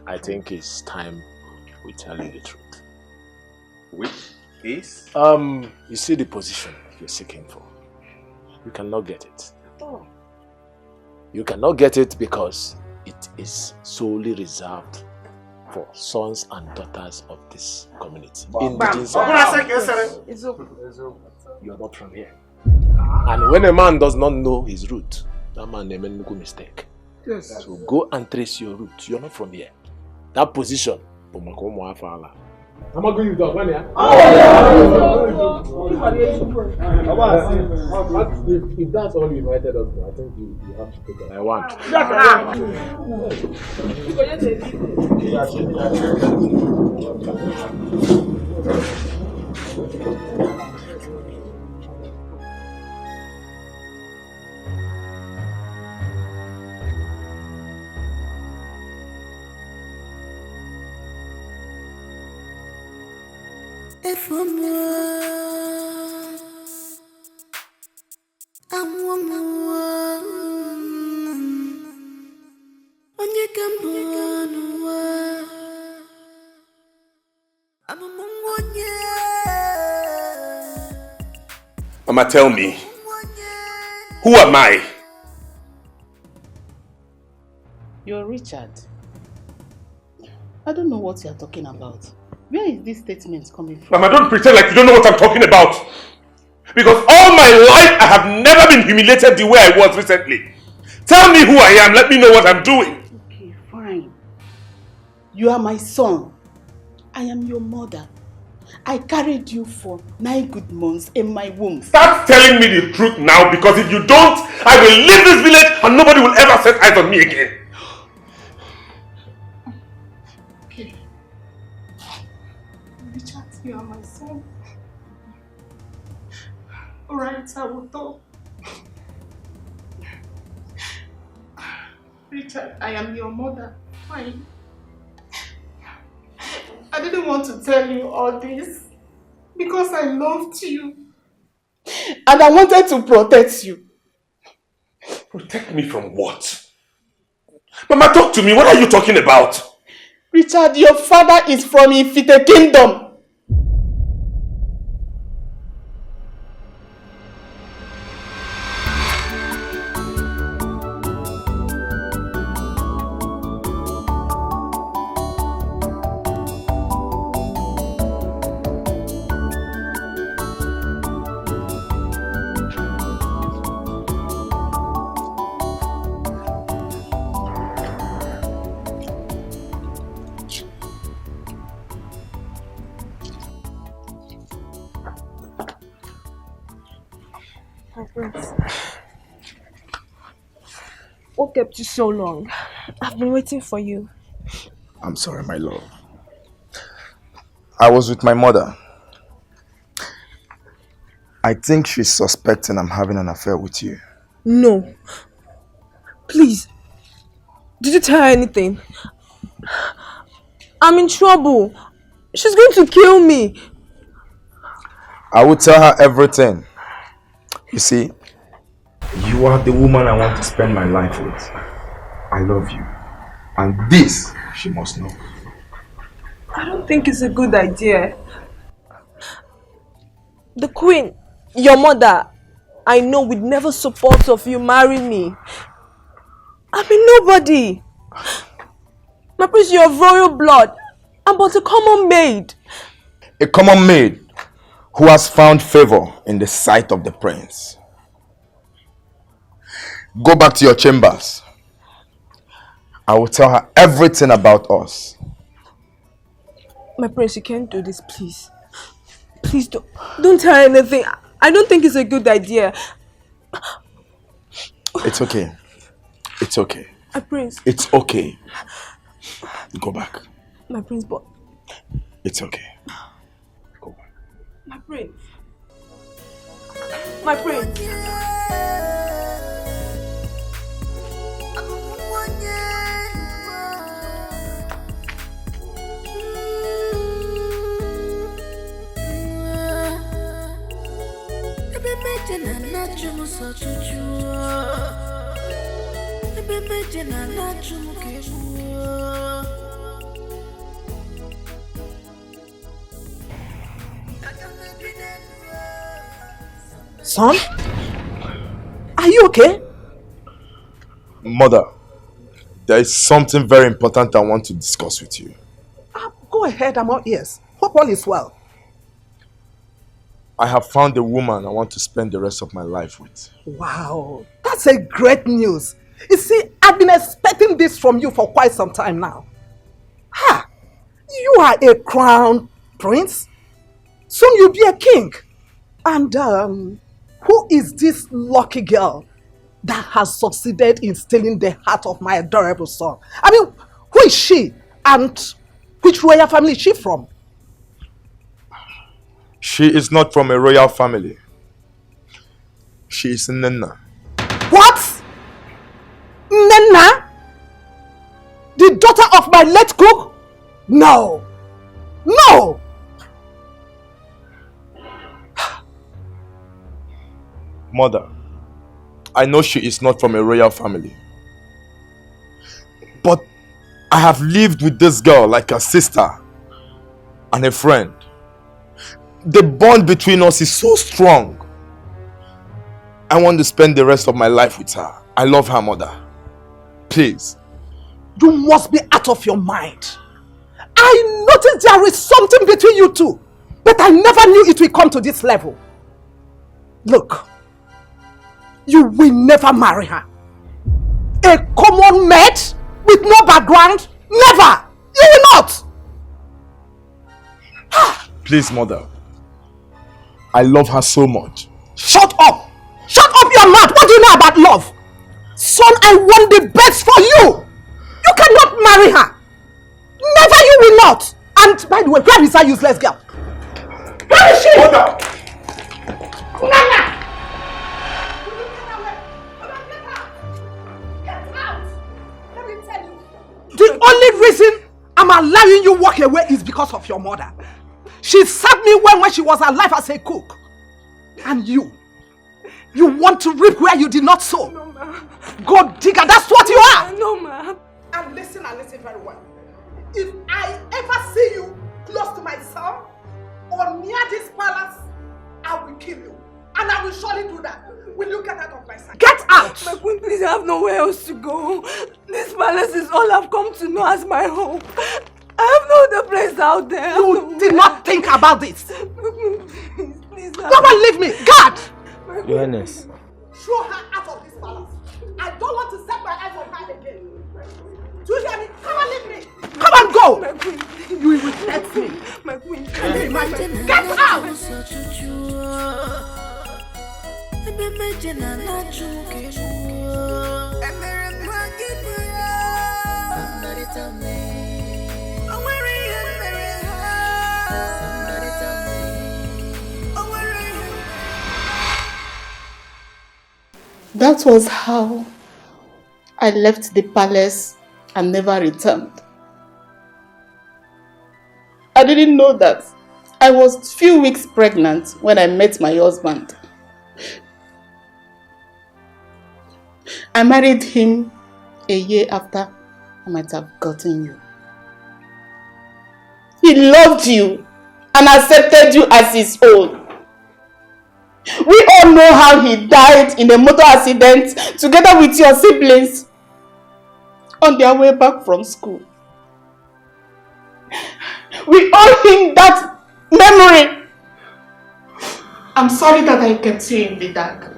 I think it's time we tell you the truth. Which is? You see the position you're seeking for. You cannot get it. You cannot get it because it is solely reserved for sons and daughters of this community. Indigenous. You're not from here. And when a man does not know his root, that man may make a mistake. Yes. So go and trace your root. You're not from here. That position, I'm not going to do If that's all you invited us to, I think you have to take it. I want. Mama, tell me, who am I? You're Richard. I don't know what you're talking about. Where is this statement coming from? Mama, don't pretend like you don't know what I'm talking about. Because all my life I have never been humiliated the way I was recently. Tell me who I am, let me know what I'm doing. Okay, fine. You are my son. I am your mother. I carried you for 9 good months in my womb. Start telling me the truth now, because if you don't, I will leave this village and nobody will ever set eyes on me again. Okay. Richard, you are my son. Alright, I will talk. Richard, I am your mother. Fine. I didn't want to tell you all this because I loved you. And I wanted to protect you. Protect me from what? Mama, talk to me. What are you talking about? Richard, your father is from Ifite Kingdom. What kept you so long? I've been waiting for you. I'm sorry, my love. I was with my mother. I think she's suspecting I'm having an affair with you. No. Please. Did you tell her anything? I'm in trouble. She's going to kill me. I will tell her everything. You see, you are the woman I want to spend my life with. I love you. And this, she must know. I don't think it's a good idea. The queen, your mother, I know would never support of you marrying me. I mean nobody. My prince, you're of royal blood. I'm but a common maid. A common maid who has found favor in the sight of the prince. Go back to your chambers. I will tell her everything about us. My prince, you can't do this, please. Please don't tell her anything. I don't think it's a good idea. It's okay. It's okay. My prince. It's okay. Go back. My prince, but... It's okay. Go back. My prince. My prince. Son? Are you okay? Mother, there is something very important I want to discuss with you. Go ahead, I'm all ears. Hope all is well. I have found a woman I want to spend the rest of my life with. Wow, that's a great news. You see, I've been expecting this from you for quite some time now. Ha! You are a crown prince. Soon you'll be a king. And who is this lucky girl that has succeeded in stealing the heart of my adorable son? I mean, who is she? And which royal family is she from? She is not from a royal family. She is Nena. What? Nena? The daughter of my late cook? No. No! Mother, I know she is not from a royal family. But I have lived with this girl like a sister and a friend. The bond between us is so strong. I want to spend the rest of my life with her. I love her, Mother. Please. You must be out of your mind. I noticed there is something between you two, but I never knew it will come to this level. Look, you will never marry her. A common maid with no background? Never! You will not! Please, Mother. I love her so much. Shut up! Shut up your mouth! What do you know about love? Son, I want the best for you! You cannot marry her! Never, you will not! And by the way, where is that useless girl? Order! Nana! The only reason I'm allowing you walk away is because of your mother. She served me well when she was alive as a cook. And you want to reap where you did not sow. No, ma'am. Go digger, that's what you are. No, ma'am. And listen very well. If I ever see you close to my son or near this palace, I will kill you. And I will surely do that. Will you get out of my sight? Get out! My queen, please, I have nowhere else to go. This palace is all I've come to know as my home. I have no other place out there. You did not think about this. Please, Come on, leave me. God! Your Highness. Throw her out of this palace. I don't want to set my eyes on her again. Do you hear me? Come on, leave me. Come on, go. My queen, you will let me. My queen, get out. Somebody tell me. Somebody tell me. That was how I left the palace and never returned. I didn't know that I was few weeks pregnant when I met my husband. I married him a year after I might have gotten you. He loved you and accepted you as his own. We all know how he died in a motor accident together with your siblings on their way back from school. We owe him that memory. I'm sorry that I kept you in the dark.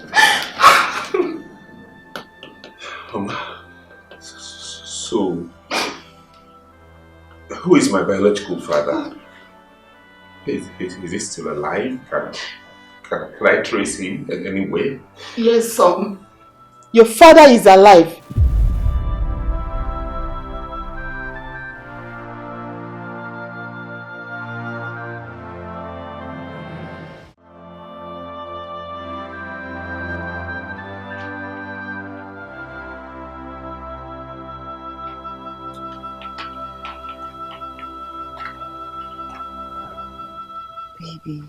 So, who is my biological father? Is he still alive? Can I trace him in any way? Yes, son. Your father is alive. Baby.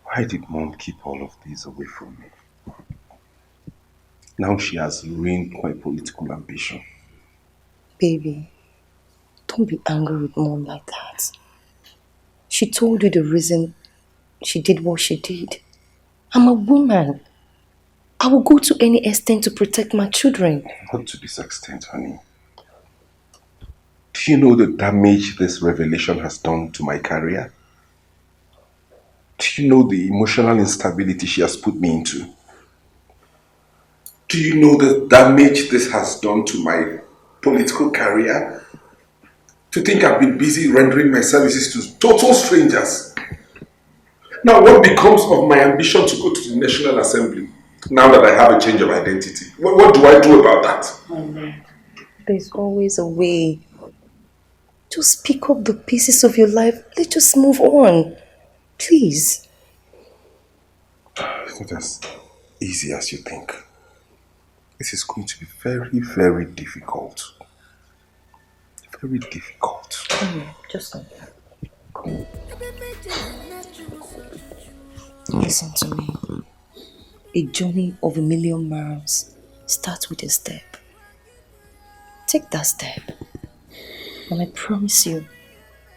Why did Mom keep all of this away from me? Now she has ruined my political ambition. Baby, don't be angry with Mom like that. She told you the reason she did what she did. I'm a woman. I will go to any extent to protect my children. Not to this extent, honey. Do you know the damage this revelation has done to my career? Do you know the emotional instability she has put me into? Do you know the damage this has done to my political career? To think I've been busy rendering my services to total strangers. Now what becomes of my ambition to go to the National Assembly now that I have a change of identity? What do I do about that? There's always a way. Just pick up the pieces of your life. Let's just move on. Please. It's not as easy as you think. This is going to be very, very difficult. Very difficult. Just come. Listen to me. A journey of 1,000,000 miles starts with a step. Take that step. And I promise you,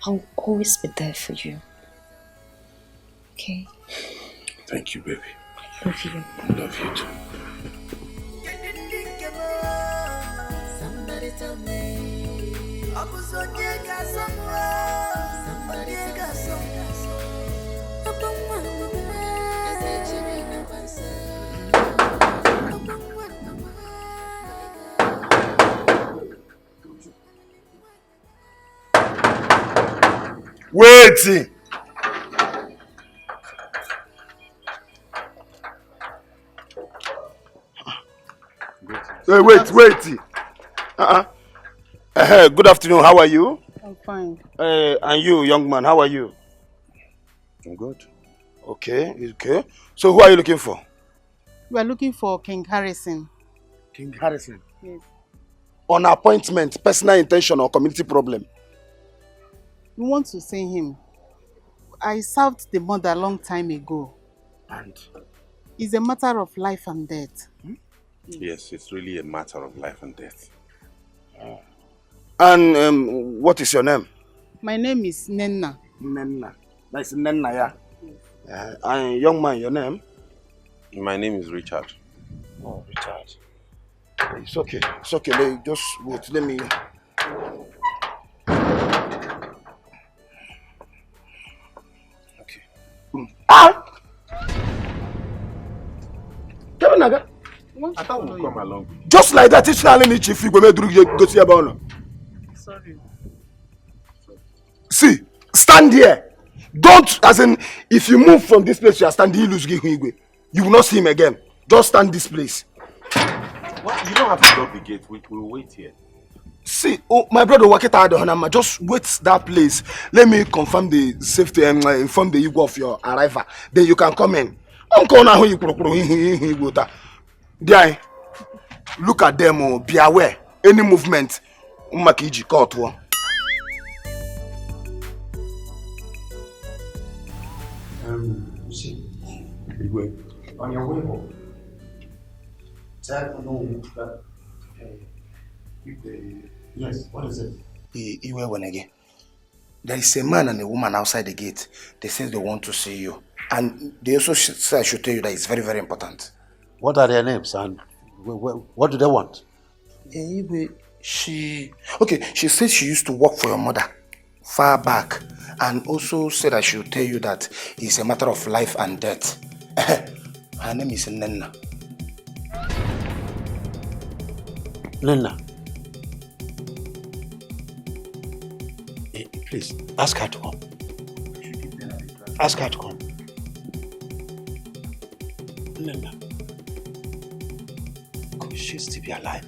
I'll always be there for you. Okay? Thank you, baby. I love you. I love you too. Somebody tell me. Somebody tell Waiting. Hey, wait. Good afternoon. How are you? I'm fine. And you, young man, how are you? I'm good. Okay, okay. So who are you looking for? We are looking for King Harrison. King Harrison? Yes. On appointment, personal intention or community problem? We want to see him. I served the mother a long time ago. And? It's a matter of life and death. Yes, it's really a matter of life and death. And what is your name? My name is Nenna. Nenna. That's Nenna, yeah? Yes. And young man, your name? My name is Richard. Oh, Richard. It's okay. It's okay. Just wait. Let me... Okay. Ah! Naga. I thought we'll come along. Just like that, it's not any chief. Go see about. Sorry. See, stand here. Don't, as in, if you move from this place, you are standing, you will not see him again. Just stand this place. What? You don't have to lock the gate. We'll wait here. See, oh, my brother, just wait that place. Let me confirm the safety and inform the Igbo of your arrival. Then you can come in. There, look at them. Be aware. Any movement, See, on your way home, tell no that. Yes, what is it? There is a man and a woman outside the gate. They say they want to see you. And they also say I should tell you that it's very, very important. What are their names and what do they want? She said she used to work for your mother far back. And also said I should tell you that it's a matter of life and death. Her name is Nenna. Nenna. Please, ask her to come. Ask her to come. Nenna. Could she still be alive?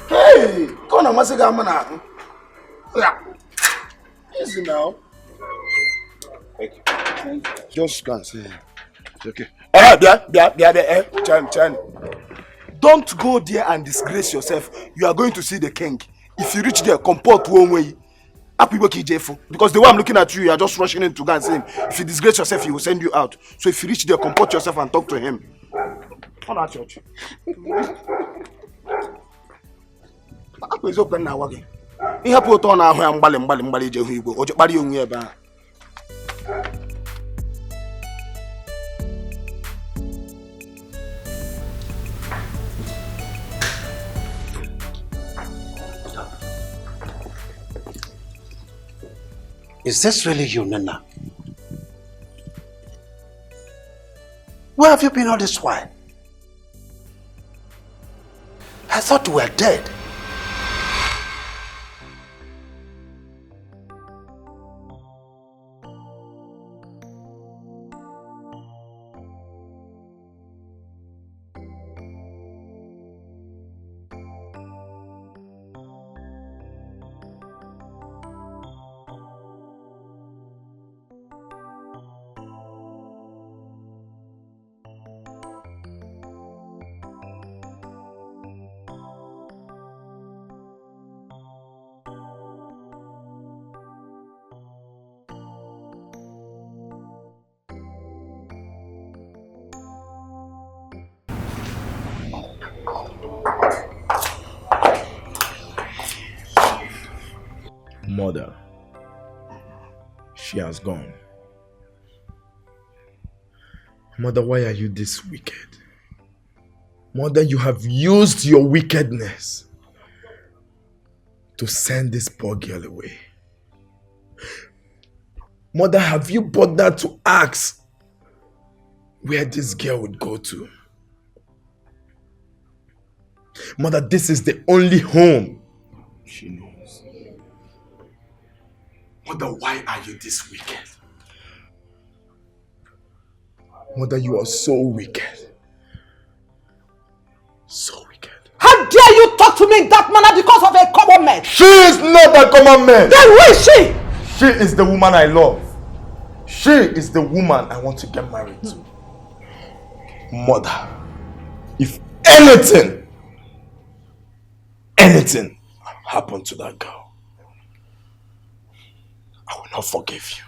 Hey! Come on, what's the Yeah. Easy now. Thank you. Just go and say it's okay. Chan. Don't go there and disgrace yourself. You are going to see the king. If you reach there, comport one way. Because the way I'm looking at you, you are just rushing in to go and see him. If you disgrace yourself, he will send you out. So if you reach there, comport yourself and talk to him. Come on, church. Ihe pụ ụtọ na ahụ ya mgbalị ije hụ Igbo, o je kpari onwe ebe a. Is this really you, Nana? Where have you been all this while? I thought you were dead. Mother, she has gone. Mother, why are you this wicked? Mother, you have used your wickedness to send this poor girl away. Mother, have you bothered to ask where this girl would go to? Mother, this is the only home she knows. Mother, why are you this wicked? Mother, you are so wicked. So wicked. How dare you talk to me in that manner because of a common man? She is not a common man. Then who is she? She is the woman I love. She is the woman I want to get married to. Mother, if anything happened to that girl, I will not forgive you.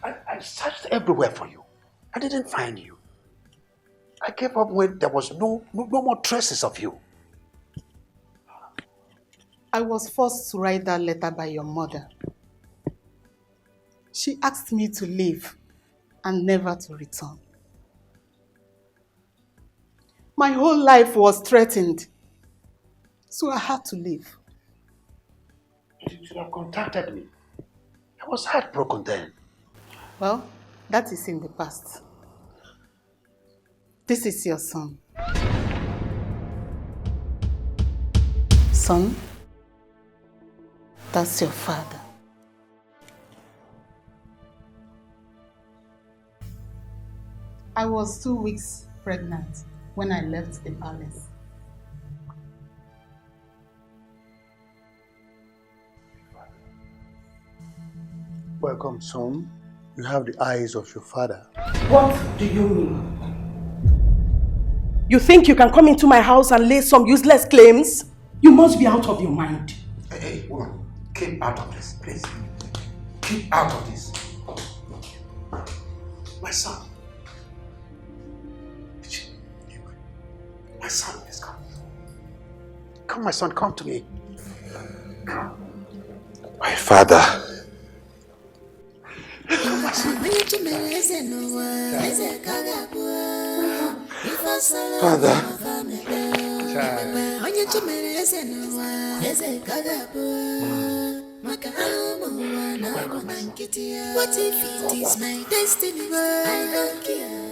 I searched everywhere for you. I didn't find you. I gave up when there was no more traces of you. I was forced to write that letter by your mother. She asked me to leave and never to return. My whole life was threatened, so I had to leave. You should have contacted me. I was heartbroken then. Well, that is in the past. This is your son. Son, that's your father. I was 2 weeks pregnant when I left the palace. Welcome, son. You have the eyes of your father. What do you mean? You think you can come into my house and lay some useless claims? You must be out of your mind. Hey, woman, keep out of this, please. Keep out of this. My son. My son, please come. Come, my son, come to me. My father. Father. What if it is my destiny? I don't care.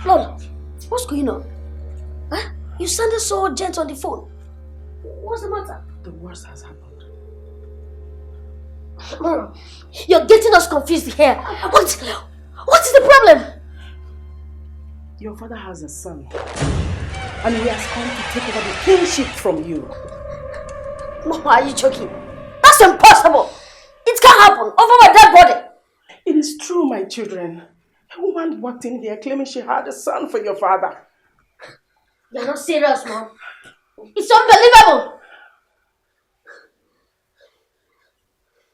Lord, what's going on? Huh? You sounded so gentle on the phone. What's the matter? The worst has happened. Mom, you're getting us confused here. What is the problem? Your father has a son. And he has come to take over the kingship from you. Mom, are you joking? That's impossible. It can't happen over my dead body. It is true, my children. A woman walked in here claiming she had a son for your father. You're not serious, Mom. It's unbelievable.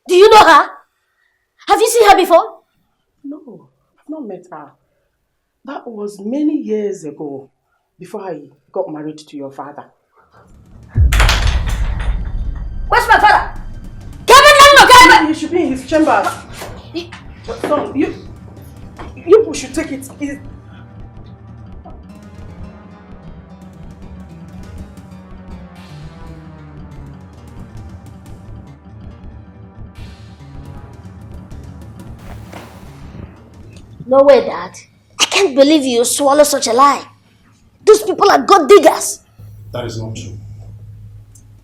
Do you know her? Have you seen her before? No, I've not met her. That was many years ago, before I got married to your father. Where's my father? Kevin! He should be in his chambers. Son, you should take it easy. No way, Dad. I can't believe you swallow such a lie. Those people are god diggers. That is not true.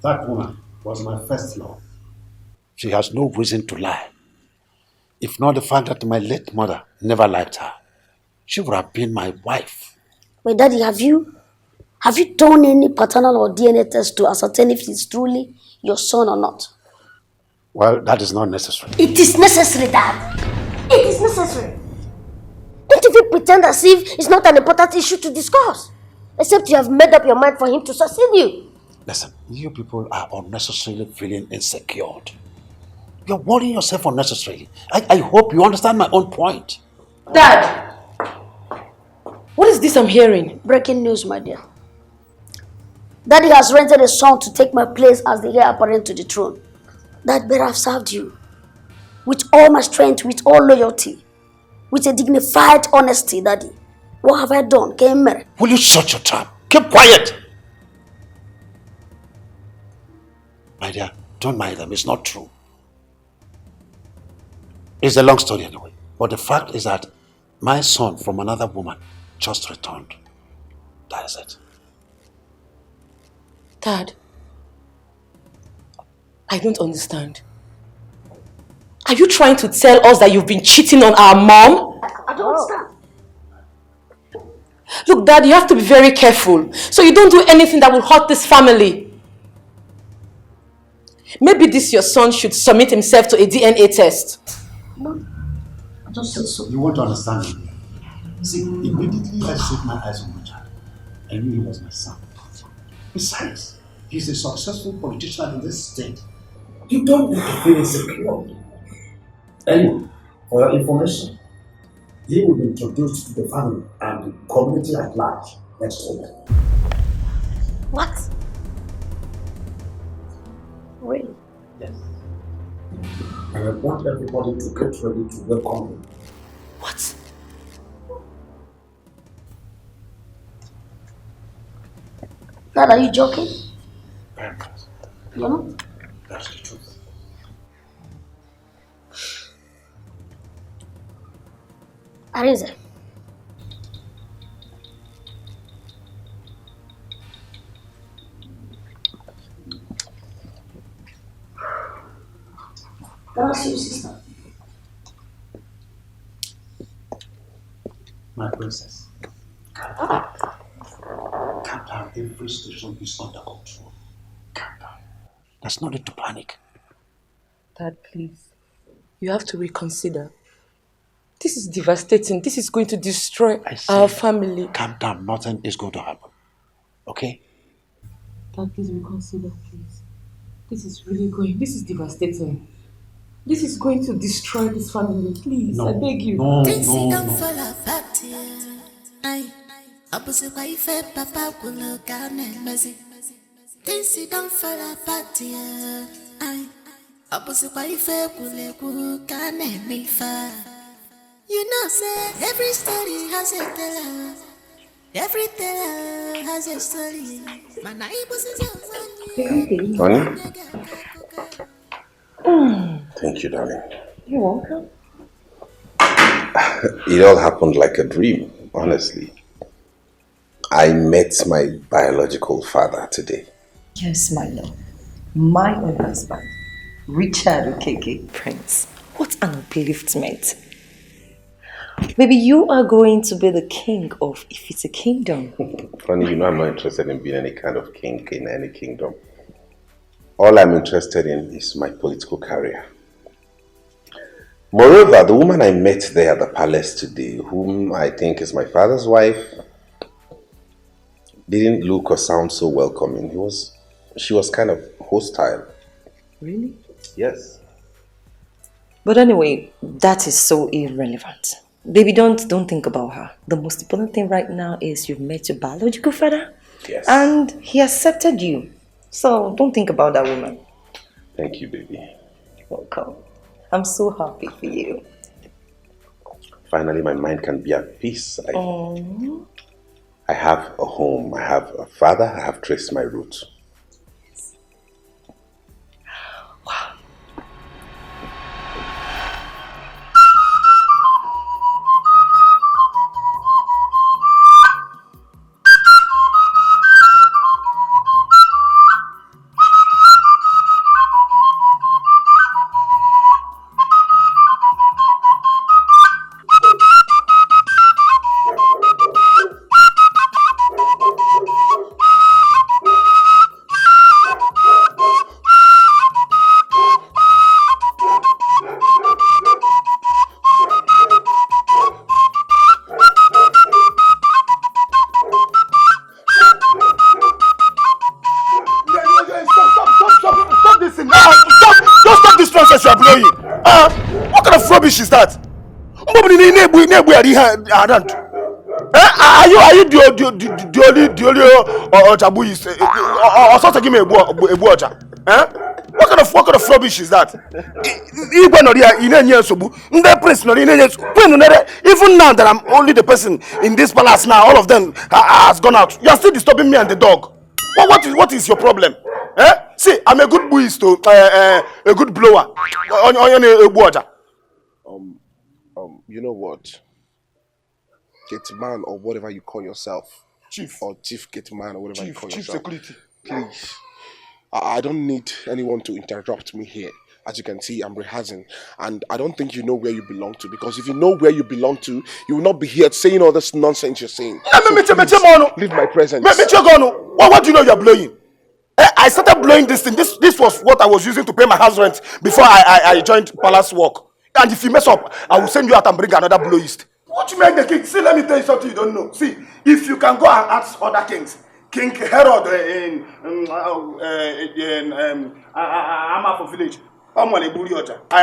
That woman was my first love. She has no reason to lie. If not the fact that my late mother never liked her, she would have been my wife. But Daddy, have you done any paternal or DNA test to ascertain if he's truly your son or not? Well, that is not necessary. It is necessary, Dad. It is necessary. Don't even pretend as if it's not an important issue to discuss. Except you have made up your mind for him to succeed you. Listen, you people are unnecessarily feeling insecure. You're worrying yourself unnecessarily. I hope you understand my own point. Dad! What is this I'm hearing? Breaking news, my dear. Daddy has rented a son to take my place as the heir apparent to the throne. That better have served you. With all my strength, with all loyalty. With a dignified honesty, Daddy. What have I done? Will you shut your trap? Keep quiet! My dear, don't mind them. It's not true. It's a long story anyway. But the fact is that my son from another woman just returned. That is it. Dad, I don't understand. Are you trying to tell us that you've been cheating on our mom? I don't understand. Look, Dad, you have to be very careful so you don't do anything that will hurt this family. Maybe this your son should submit himself to a DNA test. No, I just said so. You won't understand me. See, immediately I set my eyes on my child. I knew he was my son. Besides, he's a successful politician in this state. You don't need to feel insecure. Anyway, for your information, he will be introduced to the family and the community at large next week. What? Really? Yes. And I want everybody to get ready to welcome him. What? Dad, are you joking? I'm not. You're not? That's the truth. Arinze. Can I see you, sister? My princess, calm down. Calm down. Every station is under control. Calm down. There's no need to panic. Dad, please. You have to reconsider. This is devastating. This is going to destroy our family. Calm down. Nothing is going to happen. Okay? Dad, please reconsider, please. This is devastating. This is going to destroy this family. Please, I beg you. No. Opposite wife, papa will look out and messy. Things don't fall apart, yeah. Opposite wife will look out and me far. You know, say every story has a teller. Every teller has a story. My neighbors is Honey? Thank you, darling. You're welcome. It all happened like a dream, honestly. I met my biological father today. Yes, my love. My own husband, Richard Okeke. Prince, what an upliftment. Maybe you are going to be the king of Ifite Kingdom. Funny, you know I'm not interested in being any kind of king in any kingdom. All I'm interested in is my political career. Moreover, the woman I met there at the palace today, whom I think is my father's wife, didn't look or sound so welcoming. She was kind of hostile. Really? Yes. But anyway, that is so irrelevant. Baby, don't think about her. The most important thing right now is you've met your biological father. Yes. And he accepted you. So don't think about that woman. Thank you, baby. Welcome. I'm so happy for you. Finally, my mind can be at peace. I have a home, I have a father, I have traced my roots. Wow. What kind of rubbish is that? Are you the only Ojabu is or something? Give me a water. What kind of rubbish is that? Even now that I'm only the person in this palace now, all of them has gone out. You are still disturbing me and the dog. What is your problem? See, I'm a good buist, a good blower. You know what? Gate man or whatever you call yourself. Chief. Or chief gate man or whatever you call Chief yourself. security. Please. I don't need anyone to interrupt me here. As you can see, I'm rehearsing. And I don't think you know where you belong to. Because if you know where you belong to, you will not be here saying all this nonsense you're saying. Leave my presence. What do you know you're blowing? I started blowing this thing. This was what I was using to pay my house rent before I joined Palace work. And if you mess up, I will send you out and bring another blowist. What you make the king? See, let me tell you something you don't know. See, if you can go and ask other kings, King Herod in Amafo village, I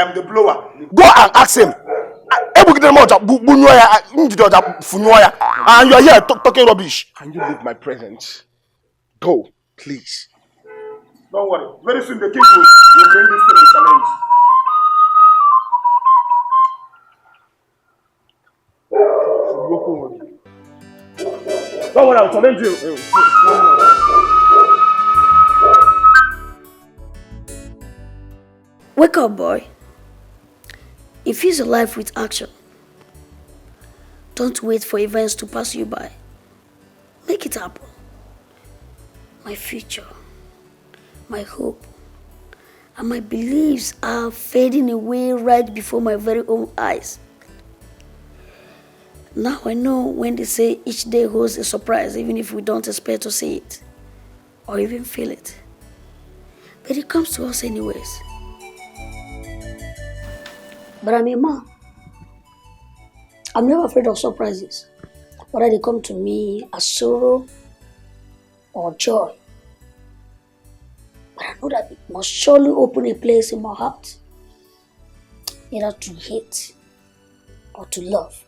am the blower. Go and ask him. And you are here talking rubbish. Can you leave my presence? Go, please. Don't worry. Very soon the king will bring this to a challenge. Don't worry, I'll challenge you. Wake up, boy. Infuse your life with action. Don't wait for events to pass you by. Make it happen. My future, my hope, and my beliefs are fading away right before my very own eyes. Now I know when they say each day holds a surprise, even if we don't expect to see it or even feel it. But it comes to us anyways. But I'm a man. I'm never afraid of surprises, whether they come to me as sorrow or joy. But I know that it must surely open a place in my heart, either to hate or to love.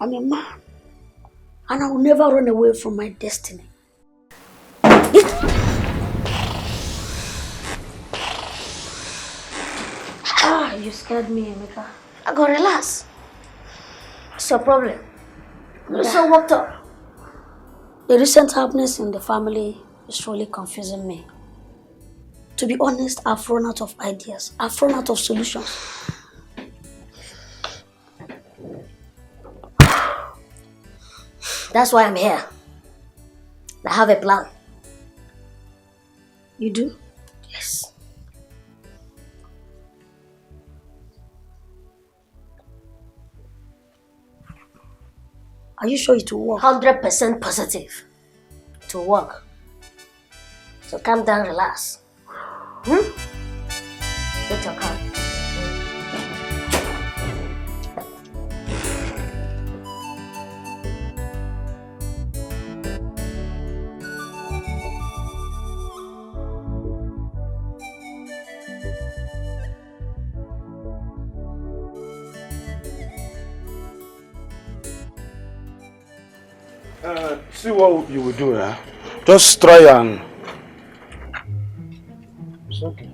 I'm a man, and I will never run away from my destiny. You scared me, Emeka. I got relax. What's your problem? You're so worked up. The recent happenings in the family is really confusing me. To be honest, I've run out of ideas. I've run out of solutions. That's why I'm here. I have a plan. You do? Yes. Are you sure it will work? 100% positive. It will work. So calm down, relax. Get your car. See what you will do, eh? Just try and... It's okay.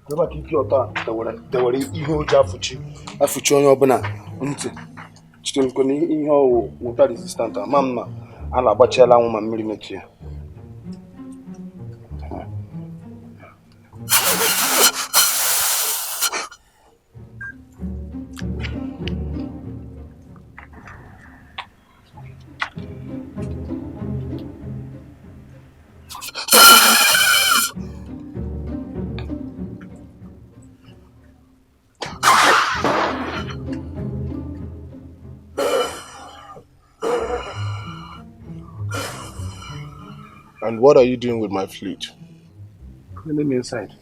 Never keep your thought. There were evil Jafuchi. Afuchi on your banana. Still going in your water resistant. Mamma, and a bachelor woman millimeter. And what are you doing with my flute? Let me inside.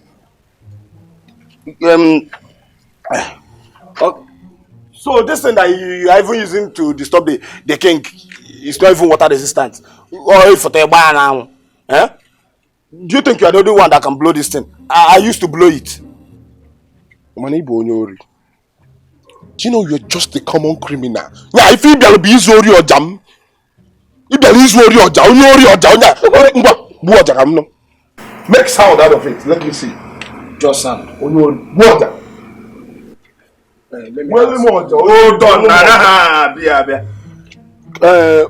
So this thing that you are even using to disturb the king is not even water resistant. Or for the bar now. Eh? Do you think you are the only one that can blow this thing? I used to blow it. Do you know you're just a common criminal? Yeah, if you be easy or jam. If there is worry or down, make sound out of it. Let me see. Just sound. Water. Hold on.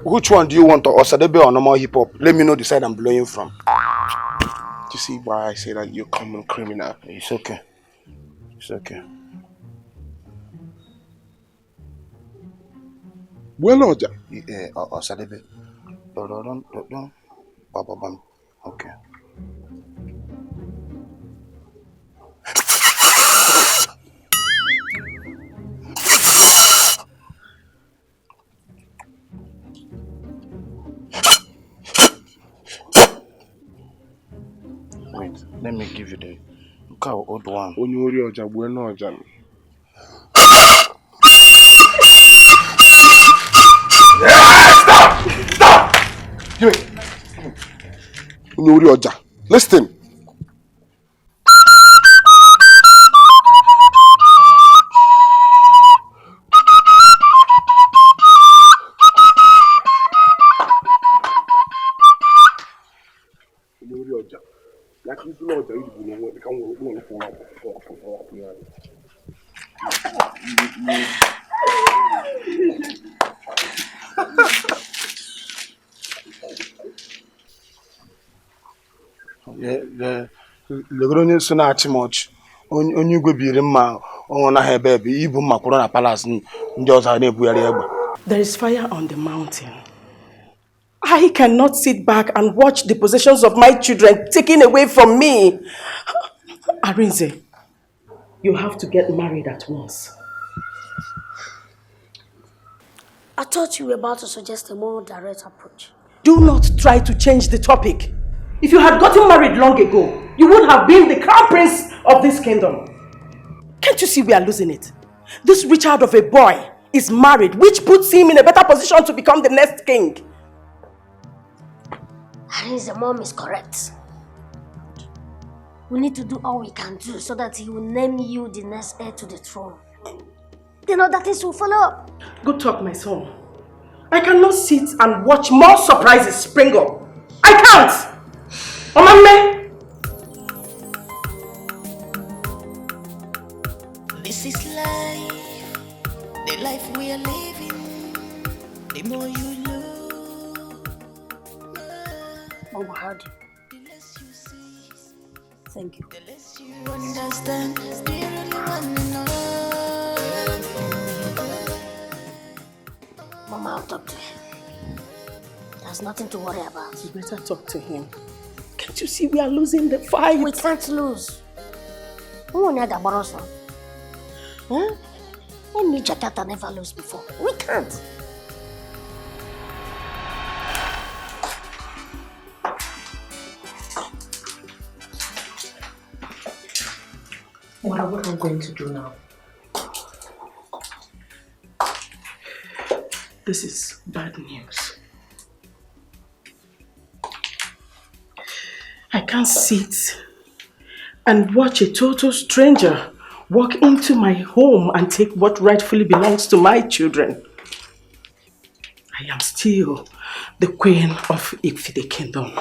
Which one do you want? Osadebe or normal hip hop? Let me know the side I'm blowing from. You see why I say that you're a common criminal? It's okay. It's okay. Bueno, Oja. Osadebe. Okay. Wait, let me give you the old one. Onyori Oja, bueno Oja. Stop! Give me. Onyori Oja, listen. Onyori Oja. Like this Lord, you will know what Legoro onye so na-achị m ọchị onye igwe biri mma ọnwụ na ha ebe ibu mma kwụrụ na palace ndị ọzọ na-ebugharị egbe. There is fire on the mountain. I cannot sit back and watch the possessions of my children taken away from me. Arinze, you have to get married at once. I thought you were about to suggest a more direct approach. Do not try to change the topic. If you had gotten married long ago, you would have been the crown prince of this kingdom. Can't you see we are losing it? This Richard of a boy is married, which puts him in a better position to become the next king. Arinze, mom is correct. We need to do all we can do so that he will name you the next heir to the throne. Then other things will follow. Good talk, my son. I cannot sit and watch more surprises spring up. I can't! Omame! This is life, the life we are living. The more you know, Mama, how do Thank you. the less you understand. Do you really want to know? Mama, I'll talk to him. There's nothing to worry about. You better talk to him. Can't you see we are losing the fight? We can't lose. Who will never borrow some? Huh? Any Jakarta never lose before. We can't. What are we going to do now? This is bad news. I can't sit and watch a total stranger walk into my home and take what rightfully belongs to my children. I am still the queen of the kingdom.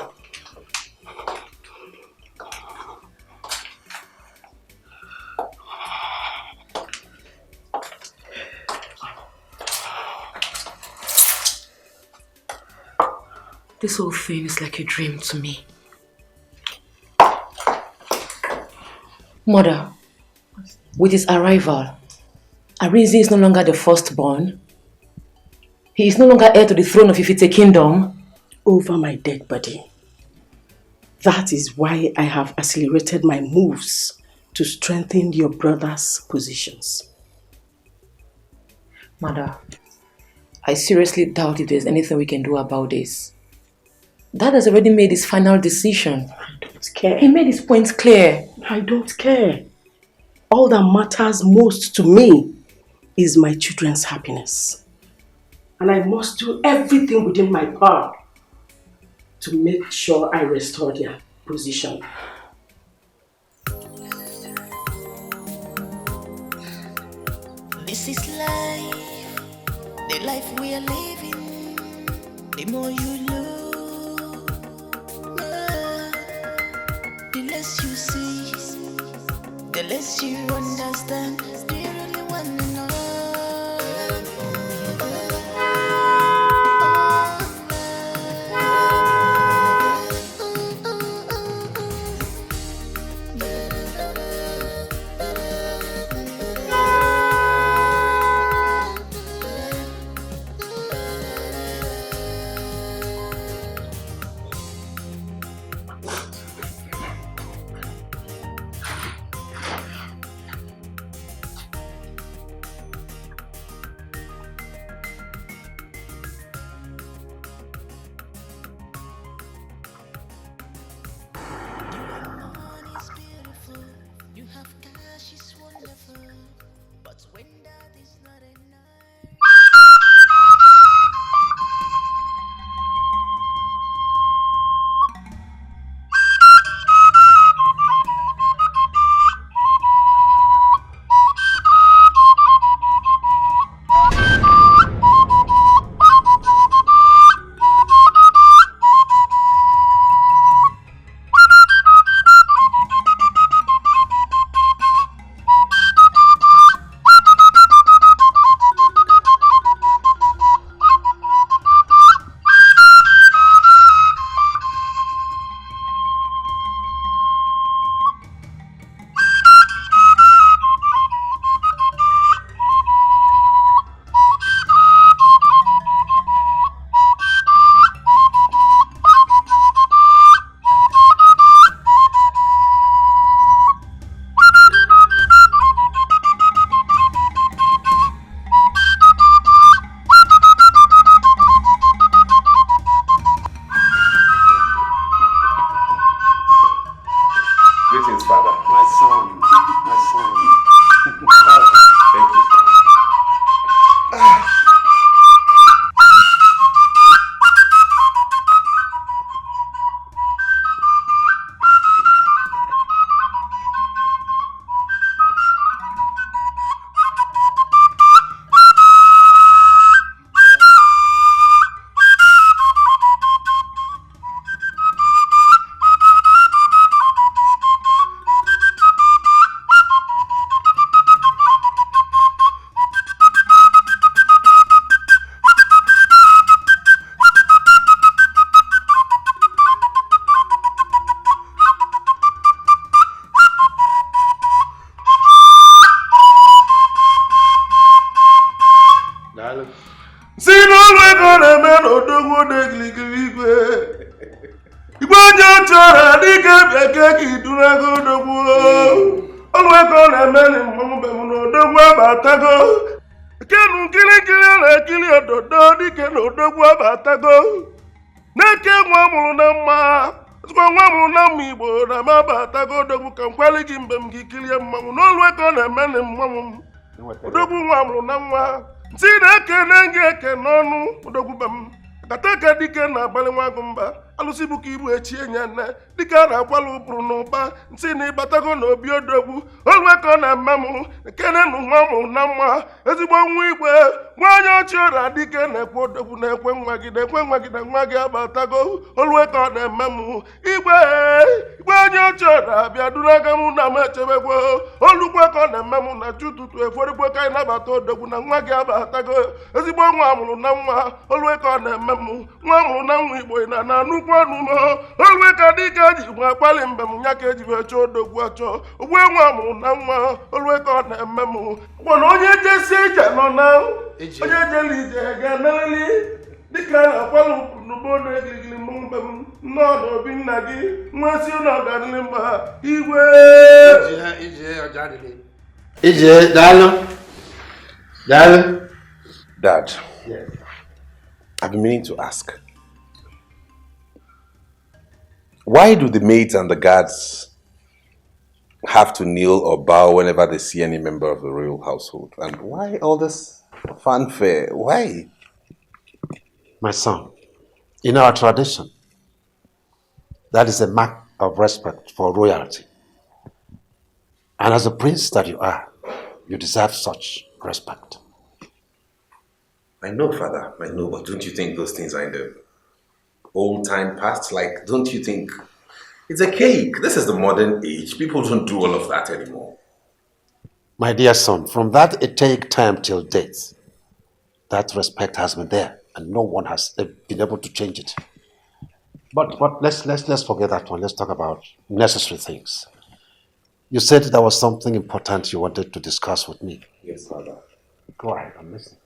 This whole thing is like a dream to me. Mother, with his arrival, Arinze is no longer the firstborn. He is no longer heir to the throne of Ifite kingdom. Over my dead body. That is why I have accelerated my moves to strengthen your brother's positions. Mother, I seriously doubt if there's anything we can do about this. Dad has already made his final decision. I don't care. He made his points clear. I don't care. All that matters most to me is my children's happiness. And I must do everything within my power to make sure I restore their position. This is life, the life we are living. The more you know, the less you see, the less you understand. Do you really want to know? Igbojo chora Dikeh beke Kidunago Dogwo. Olweko na meni mmombe muno Dogwo abatago. Kenu kili na kili ododo Dikeh no Dogwo abatago. Neke nwa mụrụ na mma. Nwa mụrụ na mma Igbo na mabatago Dogwo ka nkwali gị mgbe m gị kilie mmanwụ n'olweko na meni mmombe. Odogwu nwa mụrụ na nwa. Nti na-ekene gị eke n'ọnụ Odogwu be m. Kataka Dikeh na-agbalị nwa agụmba. Alụsị bụ ka ibu echi enyanne Dikeh na-akwala ụbụrụ n'ụba nsị na ịbatago n'obi Odogwu olweko na mmemụ kenenu nwa mụrụ na mma ezigbo nwa igwe nwa onye ochie ọra Dikeh na-ekwe Odogwu na-ekwe nwa gị na nwa gị abatago olweko na mmemụ igwe onye ochie ọra bịa dunaga mụ na m echebegwo olukweko na mmemụ na chututu eforigbo ka anyị nabata Odogwu na nwa gị abatago ezigbo nwa mụrụ na nwa olweko na mmemụ nwa mụrụ na nwa Igbo na nnukwu ọnụmọ olweko Dikeh ji nwa akpali mbe m nya ka eji chọọ Odogwu achọ ogbu nwa mụrụ na nwa olweko na mmemụ gbọna onye jesi ije nọ na onye jeli ije ga-emerili Dikeh na-akwala n'ugbo na egirigiri mụ mbe m nnọọ na obi nna gị nwesi ụlọ ọganili mba igwe Ije, Dalo. Dad, I've been meaning to ask. Why do the maids and the guards have to kneel or bow whenever they see any member of the royal household? And why all this fanfare? Why? My son, in our tradition, that is a mark of respect for royalty. And as a prince that you are, you deserve such respect. I know, Father, I know, but don't you think those things are in the old time past? Like, don't you think it's a cake? This is the modern age. People don't do all of that anymore. My dear son, from that archaic time till date, that respect has been there, and no one has been able to change it. But let's forget that one. Let's talk about necessary things. You said there was something important you wanted to discuss with me. Yes, Father. Go ahead, I'm listening.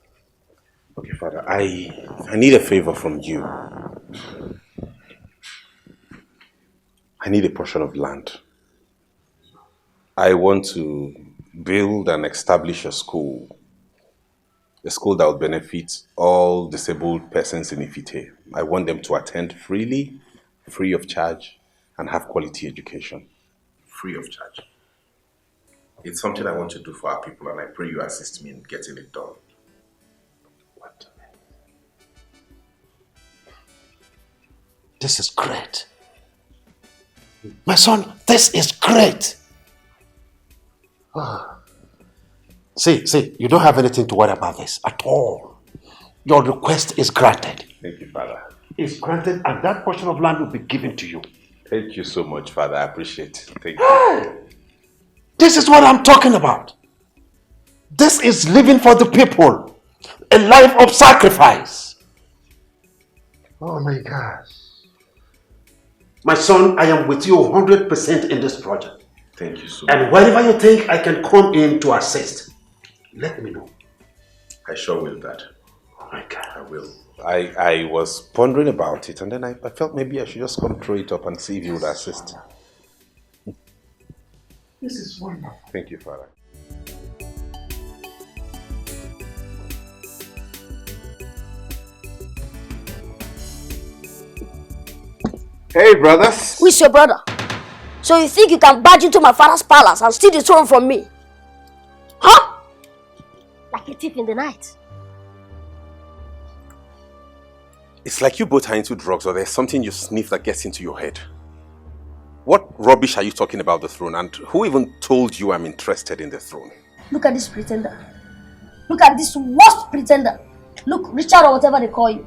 Okay, Father, I need a favor from you. I need a portion of land. I want to build and establish a school that will benefit all disabled persons in Ifite. I want them to attend freely, free of charge, and have quality education. Free of charge. It's something I want to do for our people, and I pray you assist me in getting it done. This is great. My son, this is great. See, you don't have anything to worry about this at all. Your request is granted. Thank you, Father. It's granted, and that portion of land will be given to you. Thank you so much, Father. I appreciate it. Thank you. This is what I'm talking about. This is living for the people. A life of sacrifice. Oh my gosh. My son, I am with you 100% in this project. Thank you so much. And whenever you think I can come in to assist, let me know. I sure will, Dad. Oh my God. I will. I was pondering about it, and then I felt maybe I should just come throw it up and see if you would assist. This is wonderful. Thank you, Father. Hey, brothers. Who is your brother? So you think you can barge into my father's palace and steal the throne from me? Huh? Like a thief in the night. It's like you both are into drugs, or there's something you sniff that gets into your head. What rubbish are you talking about the throne, and who even told you I'm interested in the throne? Look at this pretender. Look at this worst pretender. Look, Richard or whatever they call you.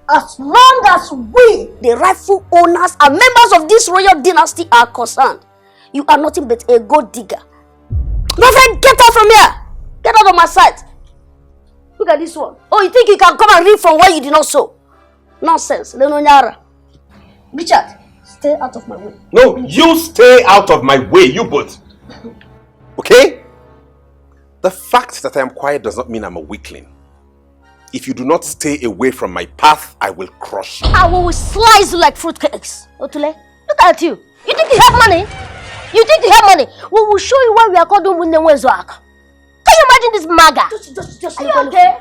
As long as we, the rightful owners and members of this royal dynasty are concerned, you are nothing but a gold digger. My friend, get out from here. Get out of my sight. Look at this one. Oh, you think you can come and reap from where you did not sow? Nonsense. Lenonyara. Richard, stay out of my way. No, you stay out of my way, you both. Okay? The fact that I am quiet does not mean I'm a weakling. If you do not stay away from my path, I will crush you. I will slice you like fruitcakes. Otule, look at you. You think you have money? You think you have money? We will show you why we are called Umwenzwak. Can you imagine this maga? Just are you okay?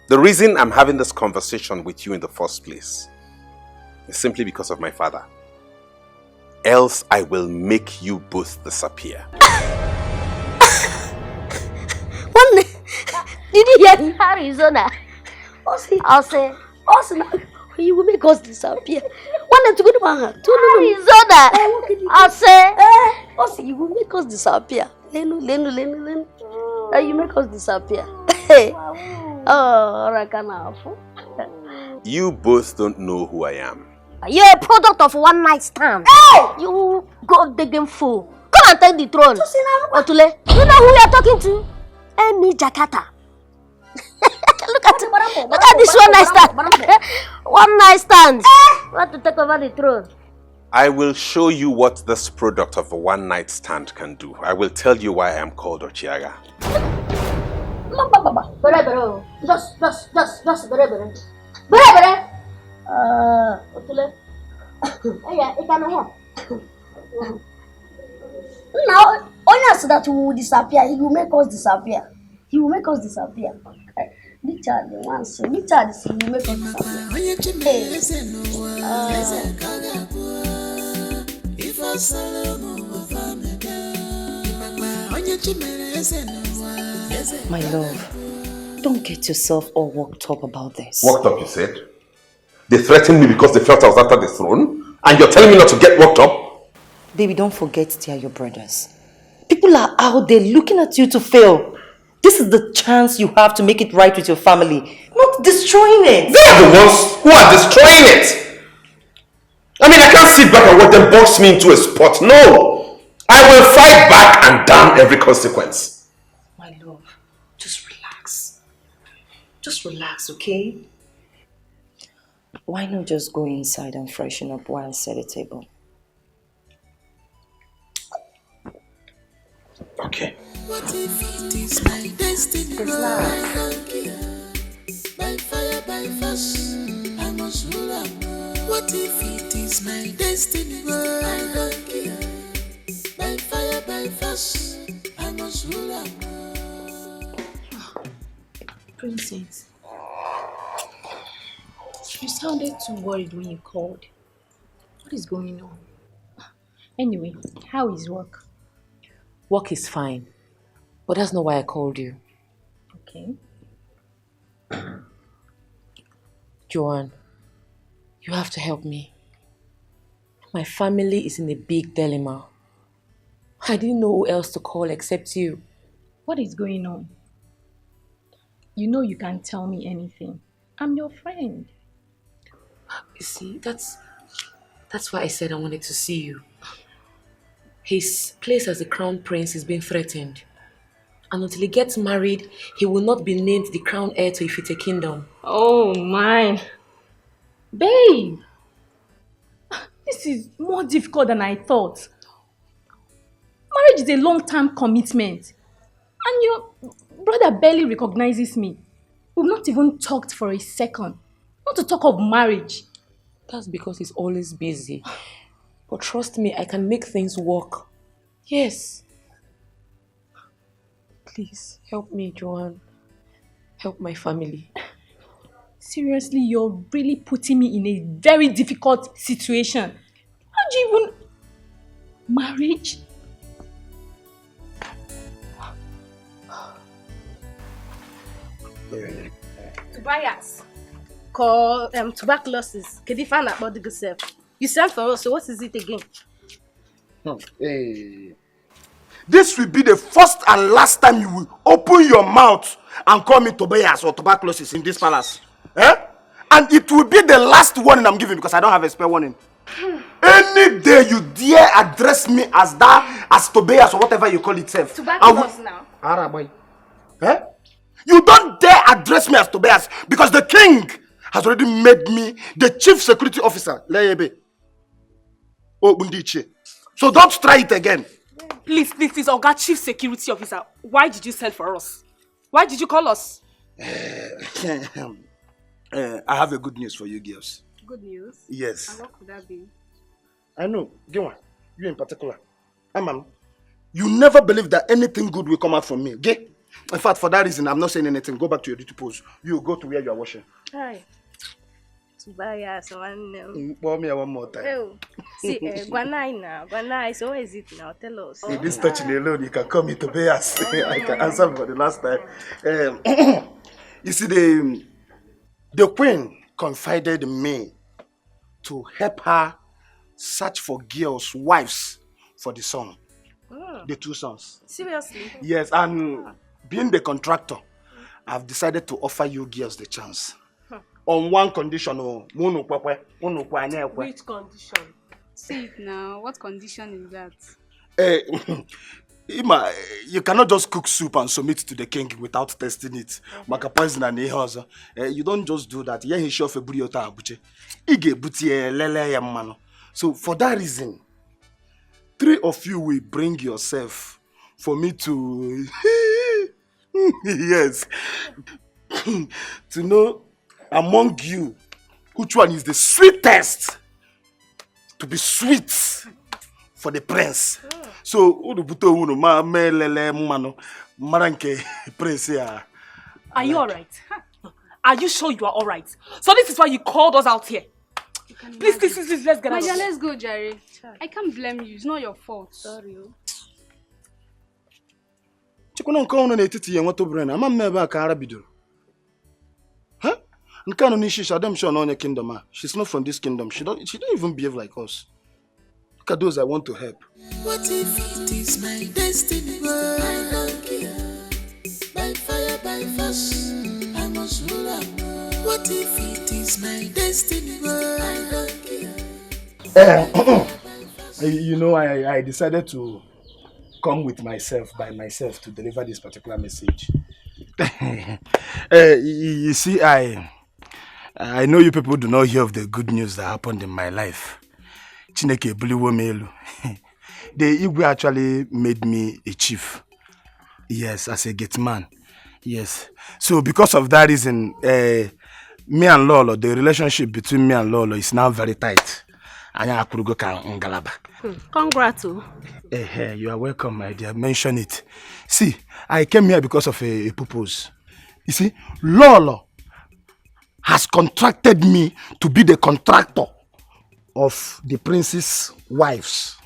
The reason I'm having this conversation with you in the first place is simply because of my father. Else I will make you both disappear. Did you hear in Arizona? I'll say, you will make us disappear. One to go to Arizona. I'll say, you will make us disappear. Lenu. You make us disappear. You both don't know who I am. You're a product of one night stand. You go digging fool. Come and take the throne. Otule, you know who you are talking to? Emi Jakarta. Look at this one night stand. One night stand. Want to take over the throne? I will show you what this product of a one night stand can do. I will tell you why I am called Ochiaga. Just Otule. Yeah, it cannot help. Now, only so that we will disappear, he will make us disappear. He will make us disappear. Richard, the one say, Richard, he will make us disappear. My love, don't get yourself all worked up about this. Worked up, you said? They threatened me because they felt I was after the throne, and you're telling me not to get worked up? Baby, don't forget they are your brothers. People are out there looking at you to fail. This is the chance you have to make it right with your family, not destroying it. They are the ones who are destroying it. I mean, I can't sit back and watch them box me into a spot. No! I will fight back and damn every consequence. My love, just relax. Just relax, okay? Why not just go inside and freshen up while I set the table? Okay. What if it is my destiny? By fire, by force, I must rule on. What if it is my destiny? I don't care. By fire, by force, I must rule on. Princess, you sounded too worried when you called. What is going on? Anyway, how is work? Work is fine, but that's not why I called you. Okay. Joanne, you have to help me. My family is in a big dilemma. I didn't know who else to call except you. What is going on? You know you can't tell me anything. I'm your friend. You see, that's why I said I wanted to see you. His place as the crown prince is being threatened. And until he gets married, he will not be named the crown heir to Ifite kingdom. Oh, mine. Babe! This is more difficult than I thought. Marriage is a long-term commitment. And your brother barely recognizes me. We've not even talked for a second. Not to talk of marriage. That's because he's always busy. But trust me, I can make things work. Yes. Please, help me, Joanne. Help my family. Seriously, you're really putting me in a very difficult situation. How do you even... Marriage? Tobias, call tuberculosis. Kedifan about the good self. You sent for us, so what is it again? Hey. This will be the first and last time you will open your mouth and call me Tobias or tuberculosis in this palace. Eh? And it will be the last warning I'm giving because I don't have a spare warning. Any day you dare address me as that, as Tobias or whatever you call itself. Tuberculosis now. Araboy. Eh? You don't dare address me as Tobias because the king has already made me the chief security officer. So don't try it again. Please, Oga Chief Security Officer, why did you send for us? Why did you call us? I have a good news for you girls. Good news? Yes. And what could that be? I know. Gwa, you in particular. Amam, you never believe that anything good will come out from me. Okay? In fact, for that reason, I'm not saying anything. Go back to your duty post. You go to where you are washing. Hi. To buy us one. Pour me one more time. Oh, see, Gwanai now. Gwanai, so where is it now? Tell us. In this touching alone, you can come into pay us. I can answer for the last time. You see, the queen confided in me to help her search for girls, wives for the son. The 2 sons. Seriously? Yes, and being the contractor, I've decided to offer you girls the chance. On one condition. Which condition? Say it now. What condition is that? Ima, you cannot just cook soup and submit to the king without testing it. Maka poison and you don't just do that. So for that reason, 3 of you will bring yourself for me to yes to know among you which one is the sweetest, to be sweet for the prince. So are you alright? Are you sure you are alright? So this is why you called us out here. Please, let's get out. Maja, let's go, Jerry. I can't blame you. It's not your fault. Sorry. She's not from this kingdom. She don't even behave like us. Look at those I want to help. What if it is my destiny? I don't care. By fire, by force, I must rule on. What if it is my destiny? I don't care. You know, I decided to come with myself, by myself, to deliver this particular message. You see, I know you people do not hear of the good news that happened in my life. Chineke buliwo melu. The Igwe actually made me a chief. Yes, as a gate man. Yes. So because of that reason, me and Lolo, the relationship between me and Lolo is now very tight. Congrats. You are welcome, my dear. Mention it. See, I came here because of a purpose. You see, Lolo has contracted me to be the contractor of the prince's wives.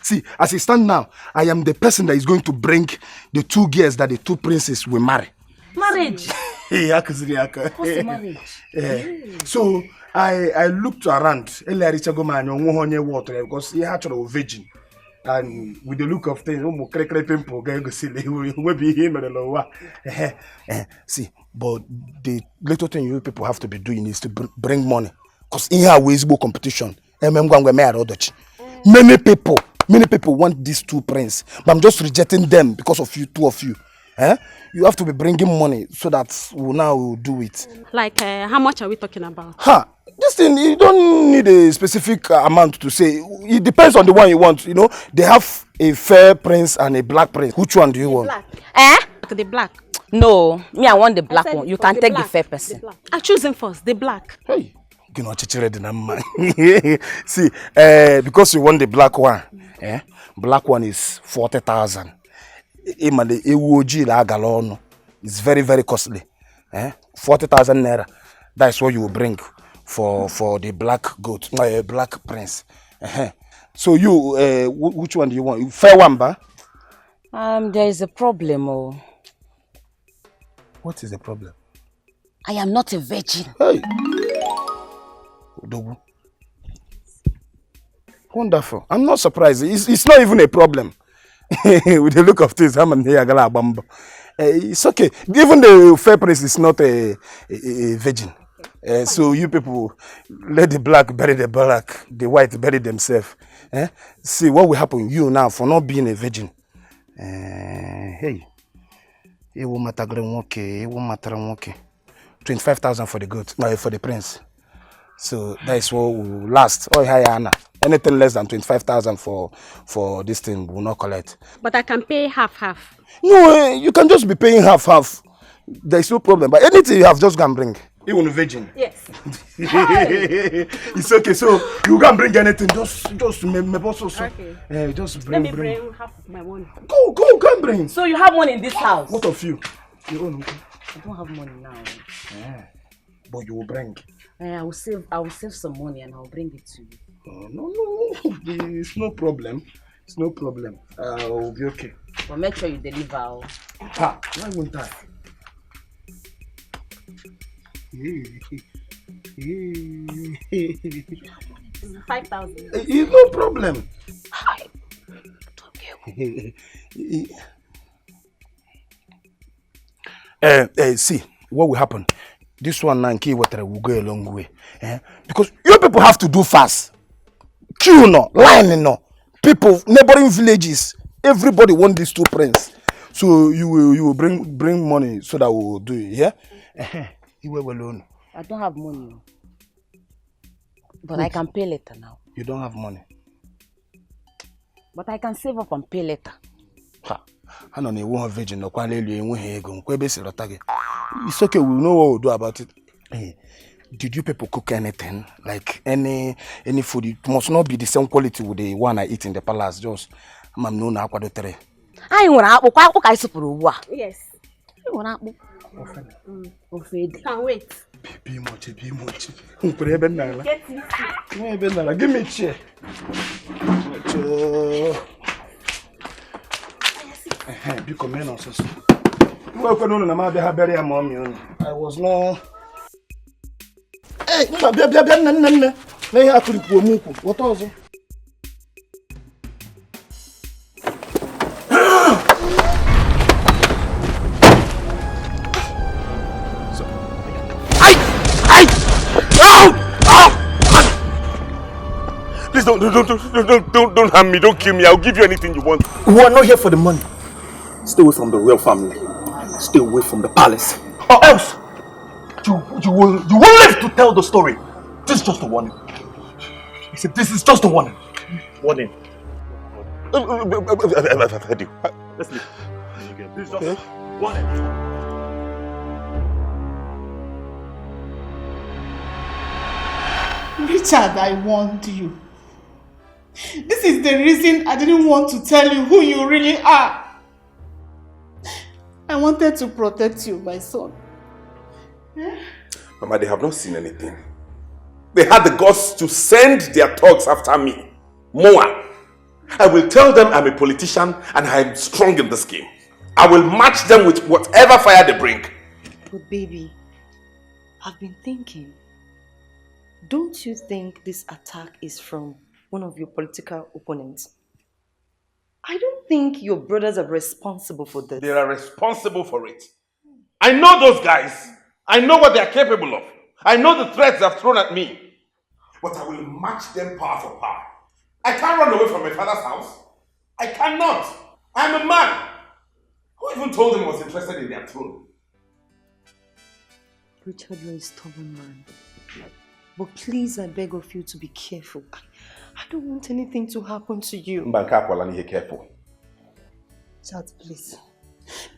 See, as it stands now, I am the person that is going to bring the 2 girls that the 2 princes will marry. Marriage? What's marriage? So I looked around because he had a virgin. And with the look of things, see, but the little thing you people have to be doing is to bring money. Because in here we is competition. Many people want these 2 princes, but I'm just rejecting them because of you, 2 of you. You have to be bringing money so that we'll do it. Like, how much are we talking about? This thing, you don't need a specific amount to say. It depends on the one you want. You know, they have a fair prince and a black prince. Which one do you want? The black. No, me, I want the black one. You can take the fair person. I choose him first, the black. Hey, see, because you want the black one, black one is 40,000. It's very, very costly. 40,000 naira. That's what you will bring for the black goat, black prince. So you, which one do you want? Fair one, ba? There is a problem. What is the problem? I am not a virgin. Hey. Odogu. Wonderful. I'm not surprised. It's not even a problem. With the look of things, it's okay. Even the fair prince is not a virgin. So you people, let the black bury the black, the white bury themselves. See what will happen you now for not being a virgin. Hey, it will matter. It will matter. 25,000 for the goat, for the prince. So that is what will last. Oh, hi, Anna. Anything less than 25,000 for this thing will not collect. But I can pay half. No, you can just be paying half. There's no problem. But anything you have, just go and bring. Even a virgin. Yes. It's okay. So you can bring anything. Just me boss also. Okay. Just bring. Let me bring half of my money. Go and bring. So you have money in this house? What of you? You own. I don't have money now. But you will bring. I will save some money and I'll bring it to you. Oh, no. It's no problem. It's no problem. I'll be okay. But make sure you deliver. Why won't I? 5,000. It's no problem. See, what will happen? This one now, water will go a long way. Because you people have to do fast. Queue no, line no. People, neighboring villages, everybody want these two prints. So you will bring money so that we will do it, yeah? You were alone. I don't have money. But I can pay later now. You don't have money. But I can save up and pay later. I don't know virgin no It's okay, we know what we'll do about it. Hey, did you people cook anything? Like any food? It must not be the same quality with the one I eat in the palace. Just I'm no na aqua dotere. I want to yes. I want to can't wait. Be much. Give me a chair. I was no. Hey, what was it? Please don't harm me, don't kill me. I'll give you anything you want. We are not here for the money. Stay away from the royal family. Stay away from the palace. Or else you will live to tell the story. This is just a warning. I said this is just a warning. Warning. I've heard you. Let's leave. This is just a warning. Richard, I warned you. This is the reason I didn't want to tell you who you really are. I wanted to protect you, my son. Mama, they have not seen anything. They had the guts to send their thugs after me. Moa. I will tell them I'm a politician and I'm strong in this game. I will match them with whatever fire they bring. But baby, I've been thinking. Don't you think this attack is from one of your political opponents? I don't think your brothers are responsible for this. They are responsible for it. I know those guys. I know what they are capable of. I know the threats they have thrown at me. But I will match them power for power. I can't run away from my father's house. I cannot. I'm a man. Who even told them I was interested in their throne? Richard, you're a stubborn man. But please, I beg of you to be careful. I don't want anything to happen to you. Be careful. Richard, please.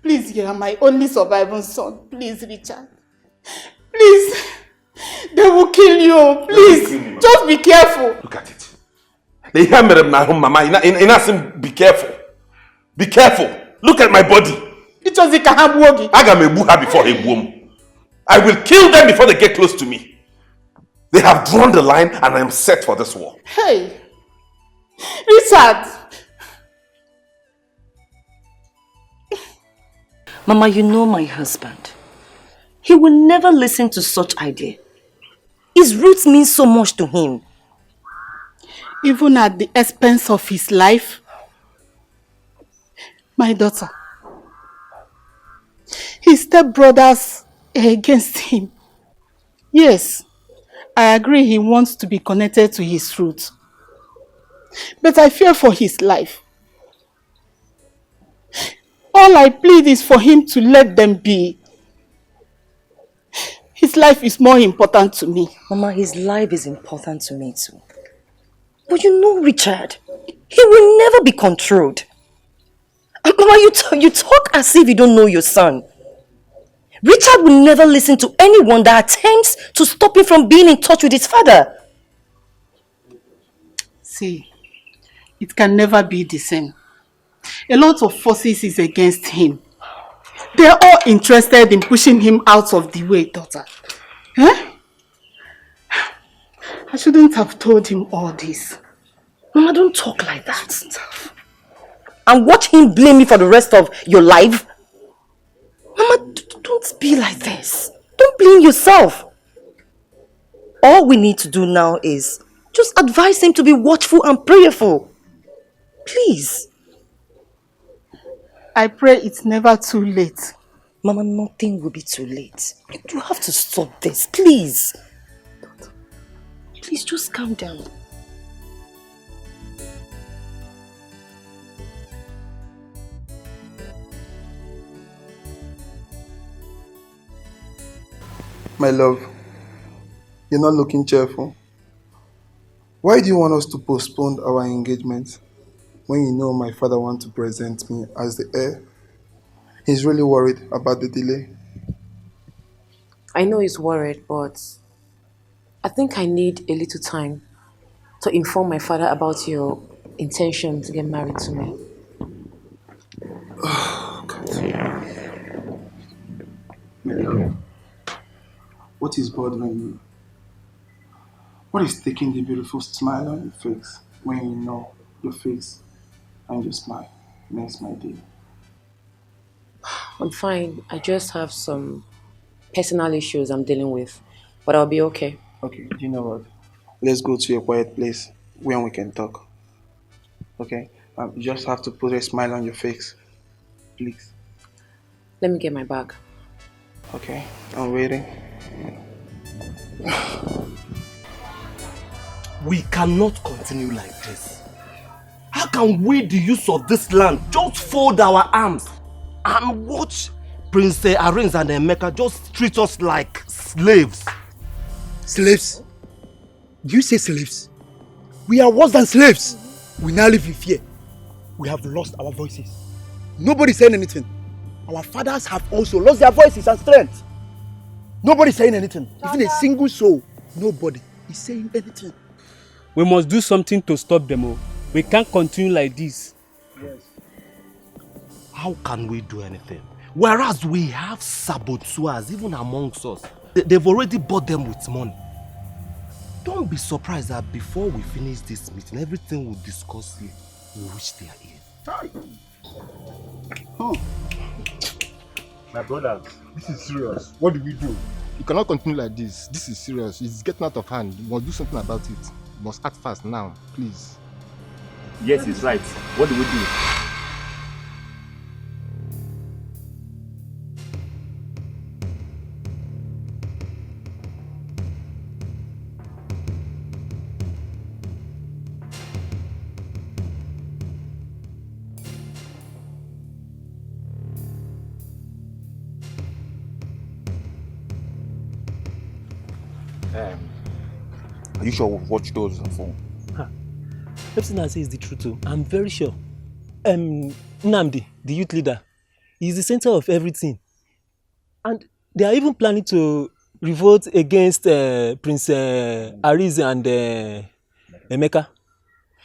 Please, you are my only surviving son. Please, Richard. Please. They will kill you. Please. Kill me, just be careful. Look at it. They hear me, Mama. Be careful. Be careful. Look at my body. I got me buha before a womb. I will kill them before they get close to me. They have drawn the line and I am set for this war. Hey. Richard. Mama, you know my husband. He will never listen to such idea. His roots mean so much to him. Even at the expense of his life. My daughter. His stepbrothers are against him. Yes, I agree he wants to be connected to his roots. But I fear for his life. All I plead is for him to let them be. His life is more important to me. Mama, his life is important to me too. But you know, Richard, he will never be controlled. Mama, you talk as if you don't know your son. Richard will never listen to anyone that attempts to stop him from being in touch with his father. See, it can never be the same. A lot of forces is against him. They're all interested in pushing him out of the way, daughter. Eh? I shouldn't have told him all this. Mama, don't talk like that. And watch him blame me for the rest of your life. Mama, don't be like this. Don't blame yourself. All we need to do now is just advise him to be watchful and prayerful. Please. I pray it's never too late. Mama, nothing will be too late. You have to stop this, please. Please, just calm down. My love, you're not looking cheerful. Why do you want us to postpone our engagement when you know my father wants to present me as the heir? He's really worried about the delay. I know he's worried, but I think I need a little time to inform my father about your intention to get married to me. Oh, God. My love, what is bothering you? What is taking the beautiful smile on your face when you know your face and your smile makes my day? I'm fine. I just have some personal issues I'm dealing with, but I'll be okay. Okay, do you know what? Let's go to a quiet place where we can talk. Okay? You just have to put a smile on your face. Please. Let me get my bag. Okay, I'm waiting. We cannot continue like this. How can we, the use of this land, just fold our arms and watch Prince Arins and Emeka just treat us like slaves? Slaves? Do you say slaves? We are worse than slaves. We now live in fear. We have lost our voices. Nobody saying anything. Our fathers have also lost their voices and strength. Nobody saying anything. Even a single soul. Nobody is saying anything. We must do something to stop them all. We can't continue like this. Yes. How can we do anything? Whereas we have saboteurs even amongst us. They've already bought them with money. Don't be surprised that before we finish this meeting, everything we'll discuss here will reach their ears. Oh. My brothers, this is serious. What do we do? You cannot continue like this. This is serious. It's getting out of hand. You must do something about it. You must act fast now, please. Yes, he's right. What do we do? Are you sure we've watched those on phone? Everything I say is the truth too. I'm very sure. Nnamdi, the youth leader, is the center of everything. And they are even planning to revolt against Prince Aris and Emeka.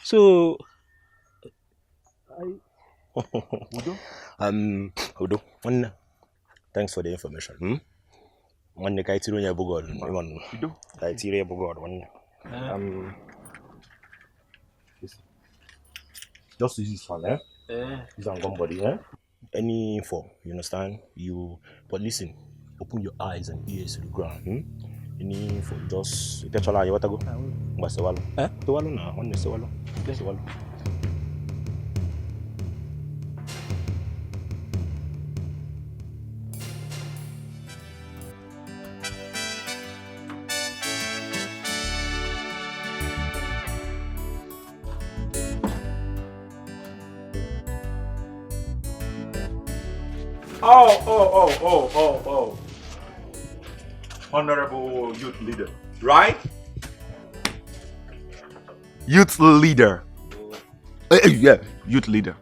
So, Udo, thanks for the information. Just use this one, eh? This one gun body, eh? Any info, you understand? But listen, open your eyes and ears to the ground. Any info, just tetchala you watago. Mbasewalo. Eh? Tewalo na, one sewalo. Sewalo. Oh. Honorable youth leader, right? Youth leader. Yeah, youth leader.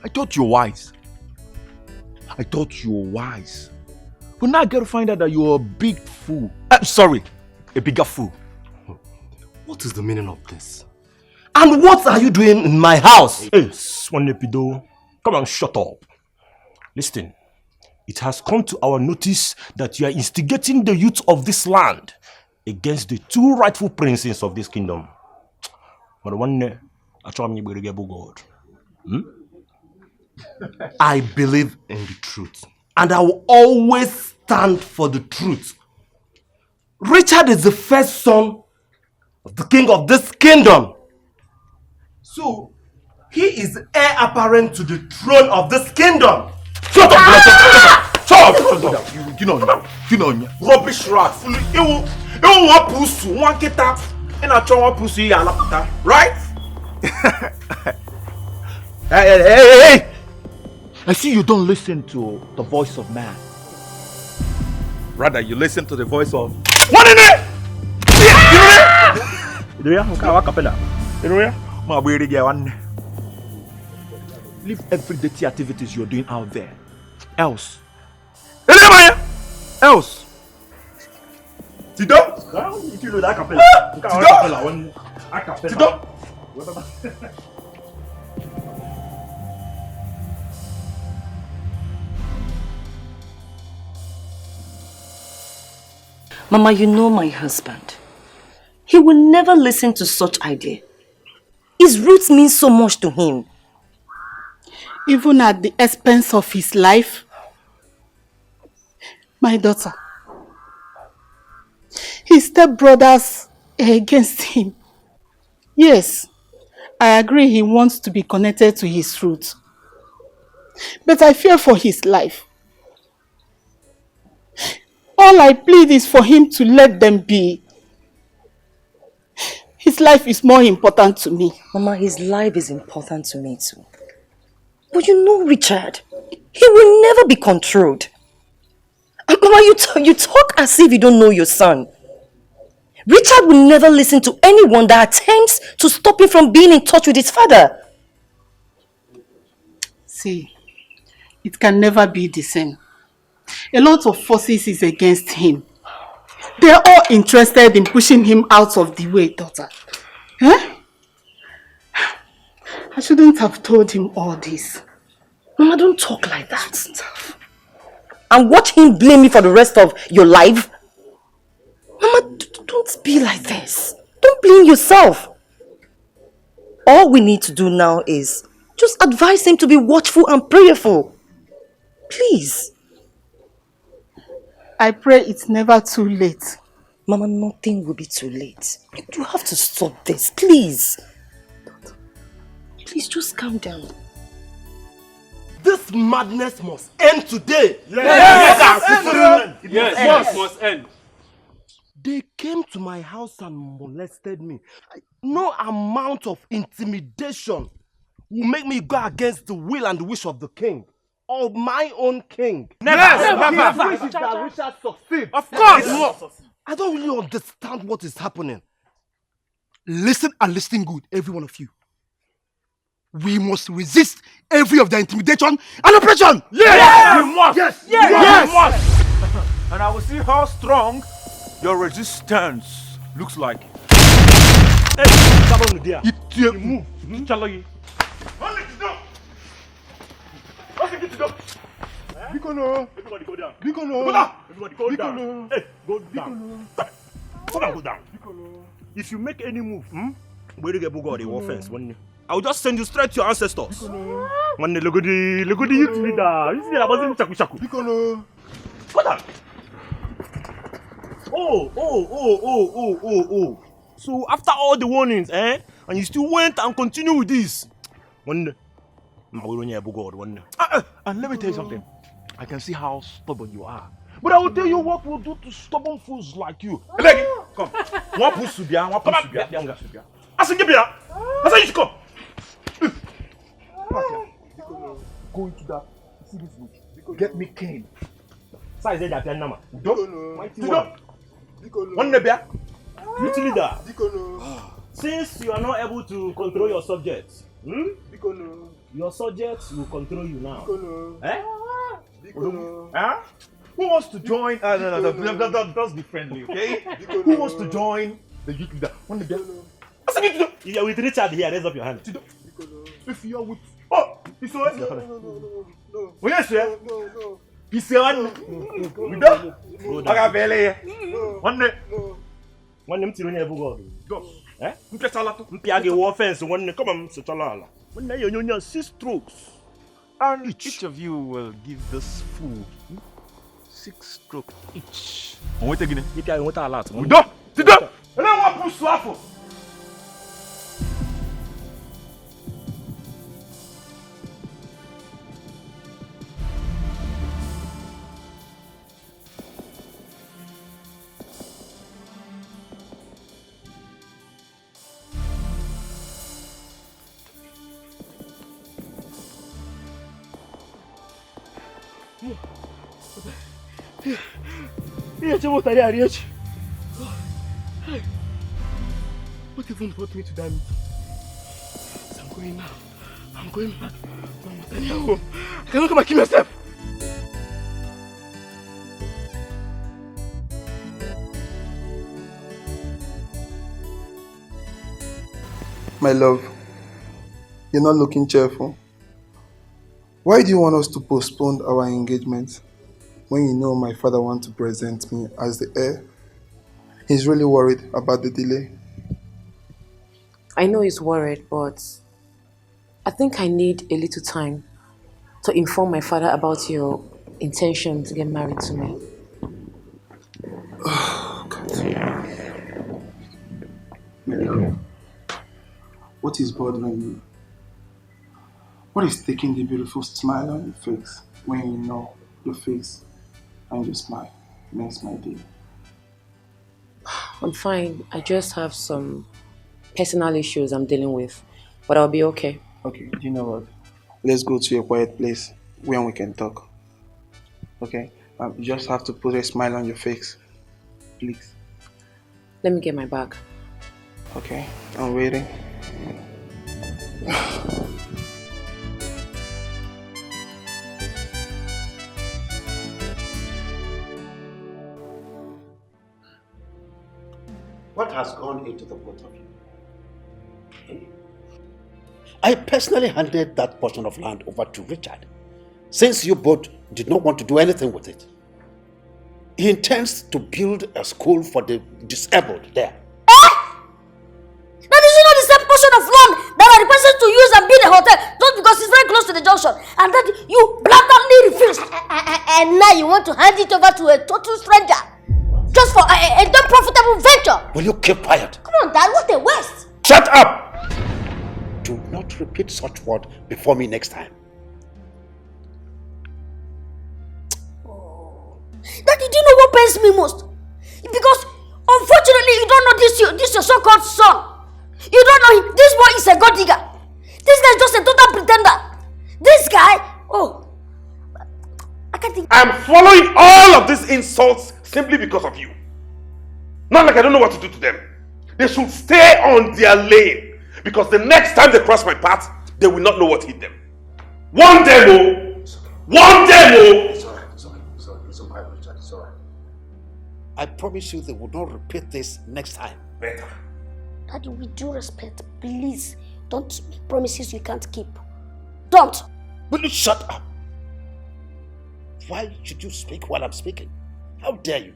I thought you were wise. But now I gotta find out that you're a big fool. Sorry, a bigger fool. What is the meaning of this? And what are you doing in my house? Hey, Swanepido, come on, shut up. Listen, it has come to our notice that you are instigating the youth of this land against the two rightful princes of this kingdom. But one day, God. I believe in the truth, and I will always stand for the truth. Richard is the first son of the king of this kingdom. So, he is heir apparent to the throne of this kingdom. Shut up! Shut up! You know, rubbish rat. You want pussy, one get up, and I try one pussy, right? Hey! I see you don't listen to the voice of man. Rather, you listen to the voice of... What in it? Leave every dirty activities you're doing out there. Else. Tido? Mama, you know my husband. He will never listen to such idea. His roots mean so much to him. Even at the expense of his life. My daughter. His stepbrothers are against him. Yes, I agree he wants to be connected to his roots. But I fear for his life. All I plead is for him to let them be. His life is more important to me. Mama, his life is important to me too. But you know Richard, he will never be controlled. Mama, you talk as if you don't know your son. Richard will never listen to anyone that attempts to stop him from being in touch with his father. See, it can never be the same. A lot of forces is against him. They are all interested in pushing him out of the way, daughter. Eh? I shouldn't have told him all this. Mama, don't talk like that. And watch him blame me for the rest of your life. Mama, don't be like this. Don't blame yourself. All we need to do now is just advise him to be watchful and prayerful. Please. I pray it's never too late. Mama, nothing will be too late. You have to stop this, please. Please, just calm down. This madness must end today. Yes, it must end. They came to my house and molested me. No amount of intimidation will make me go against the will and the wish of the king. Of my own king. Never. His wish is that Richard succeed. Of course. I don't really understand what is happening. Listen and listen good, every one of you. We must resist every of the intimidation and oppression. Yes! We must! Yes! We must! And I will see how strong your resistance looks like. Hey, come on, dear. You move. Everybody go down. Everybody go down. Hey, go down. Go down. If you make any move, where do you get the offense? I will just send you straight to your ancestors. One look at the youth leader. You see that wasn't chaku. Go down. Oh. So after all the warnings, and you still went and continue with this. And let me tell you something. I can see how stubborn you are. But I will tell you what we'll do to stubborn fools like you. Hey, come. One push to be one push to be. I said, you come. Go into that. See this route. Get me cane. Size that number. Mighty one. One nebia. Youth leader. Since you are not able to control your subjects, your subjects will control you now. Eh? Huh? Who wants to join? Let's be friendly, okay? Who wants to join the youth leader? If you are with Richard here, raise up your hand. If you are with... Oh! He's so... No. Yes, sir. He's one. We don't. I got belly. One day. One name to never go. Go. Eh? Mpiage war fence. One come on, Sachalala. One day you 6 strokes. And each of you will give this fool 6 strokes each. Wait again. You can want a lot. We don't. Sit down. I don't want to push swap. What even brought me to that meeting? I'm going now. I'm going back. I'm home. I cannot come and kill myself. My love, you're not looking cheerful. Why do you want us to postpone our engagement when you know my father wants to present me as the heir? He's really worried about the delay. I know he's worried, but I think I need a little time to inform my father about your intention to get married to me. Oh, God. My love, what is bothering you? What is taking the beautiful smile on your face when you know your face and your smile makes my day? I'm fine. I just have some personal issues I'm dealing with, but I'll be okay. Okay, you know what? Let's go to a quiet place where we can talk. Okay? You just have to put a smile on your face. Please. Let me get my bag. Okay, I'm waiting. What has gone into the both of you? I personally handed that portion of land over to Richard, since you both did not want to do anything with it. He intends to build a school for the disabled there. Now, this is not the same portion of land that I requested to use and build a hotel just because it's very close to the junction, and that you blatantly refused. And now you want to hand it over to a total stranger just for a non-profitable venture. Will you keep quiet? Come on, Dad, what a waste. Shut up! Do not repeat such word before me next time. Daddy, do you know what pains me most? Because unfortunately you don't know this your so-called son. You don't know him. This boy is a god digger. This guy is just a total pretender. This guy, I can't think. I'm swallowing all of these insults simply because of you. Not like I don't know what to do to them. They should stay on their lane, because the next time they cross my path, they will not know what hit them. One demo! One demo! It's alright, it's alright, Richard, it's alright. I promise you they will not repeat this next time. Better. Daddy, with due respect, please don't make promises you can't keep. Don't! Will you shut up? Why should you speak while I'm speaking? How dare you?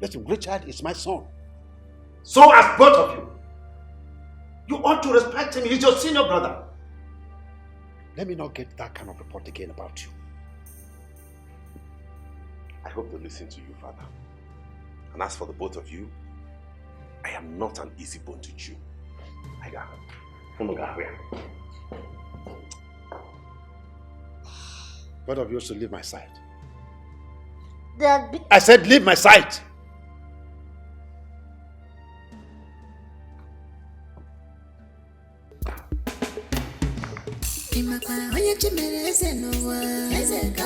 Listen, Richard is my son. So as both of you. You ought to respect him. He's your senior brother. Let me not get that kind of report again about you. I hope they listen to you, Father. And as for the both of you, I am not an easy bone to chew. Both of you should leave my side. Dad, I said leave my sight. Onye chimere eze n'ụwa, eze ka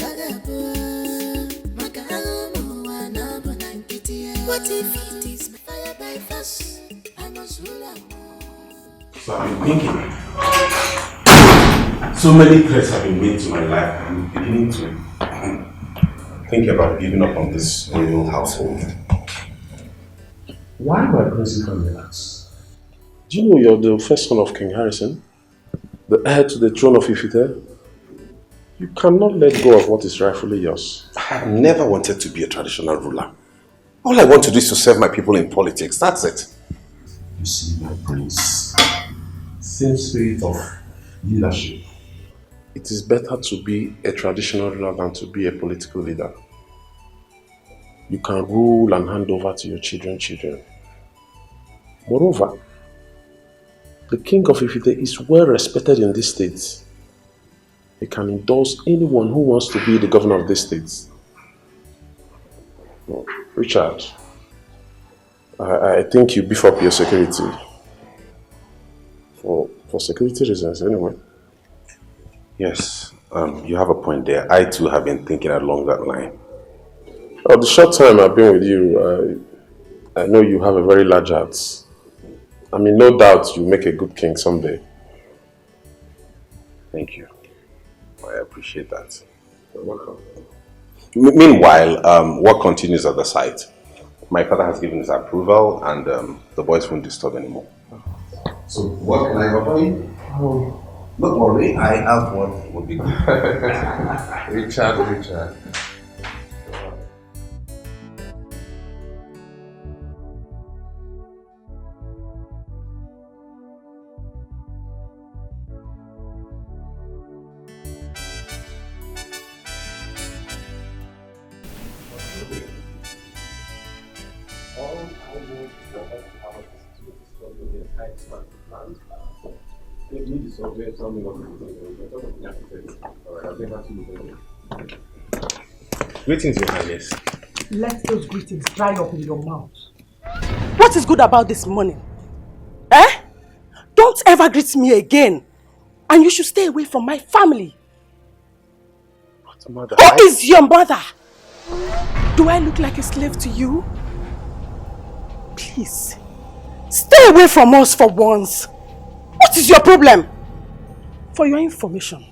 ọ ga-abụ. what if it is fire by force? I must rule out. So I've been thinking. So many threats have been made to my life. I'm beginning to think about giving up on this royal household. Why my principal relax? Do you know you're the first son of King Harrison? The heir to the throne of Ifite? You cannot let go of what is rightfully yours. I have never wanted to be a traditional ruler. All I want to do is to serve my people in politics. That's it. You see, my prince, same spirit of leadership. It is better to be a traditional ruler than to be a political leader. You can rule and hand over to your children. Moreover, the king of Ifite is well respected in this state. He can endorse anyone who wants to be the governor of this state. Richard, I think you beef up your security. For security reasons anyway. Yes, you have a point there. I too have been thinking along that line. The short time I've been with you, I know you have a very large heart. I mean, no doubt you'll make a good king someday. Thank you. I appreciate that. You're welcome. Meanwhile, work continues at the site. My father has given his approval and the boys won't disturb anymore. So, what can I offer you? Oh. Don't worry, I have what would be good. Richard. Greetings, Your Highness. Let those greetings dry up in your mouth. What is good about this morning? Eh? Don't ever greet me again. And you should stay away from my family. What mother? Who is your mother? Do I look like a slave to you? Please, stay away from us for once. What is your problem? For your information,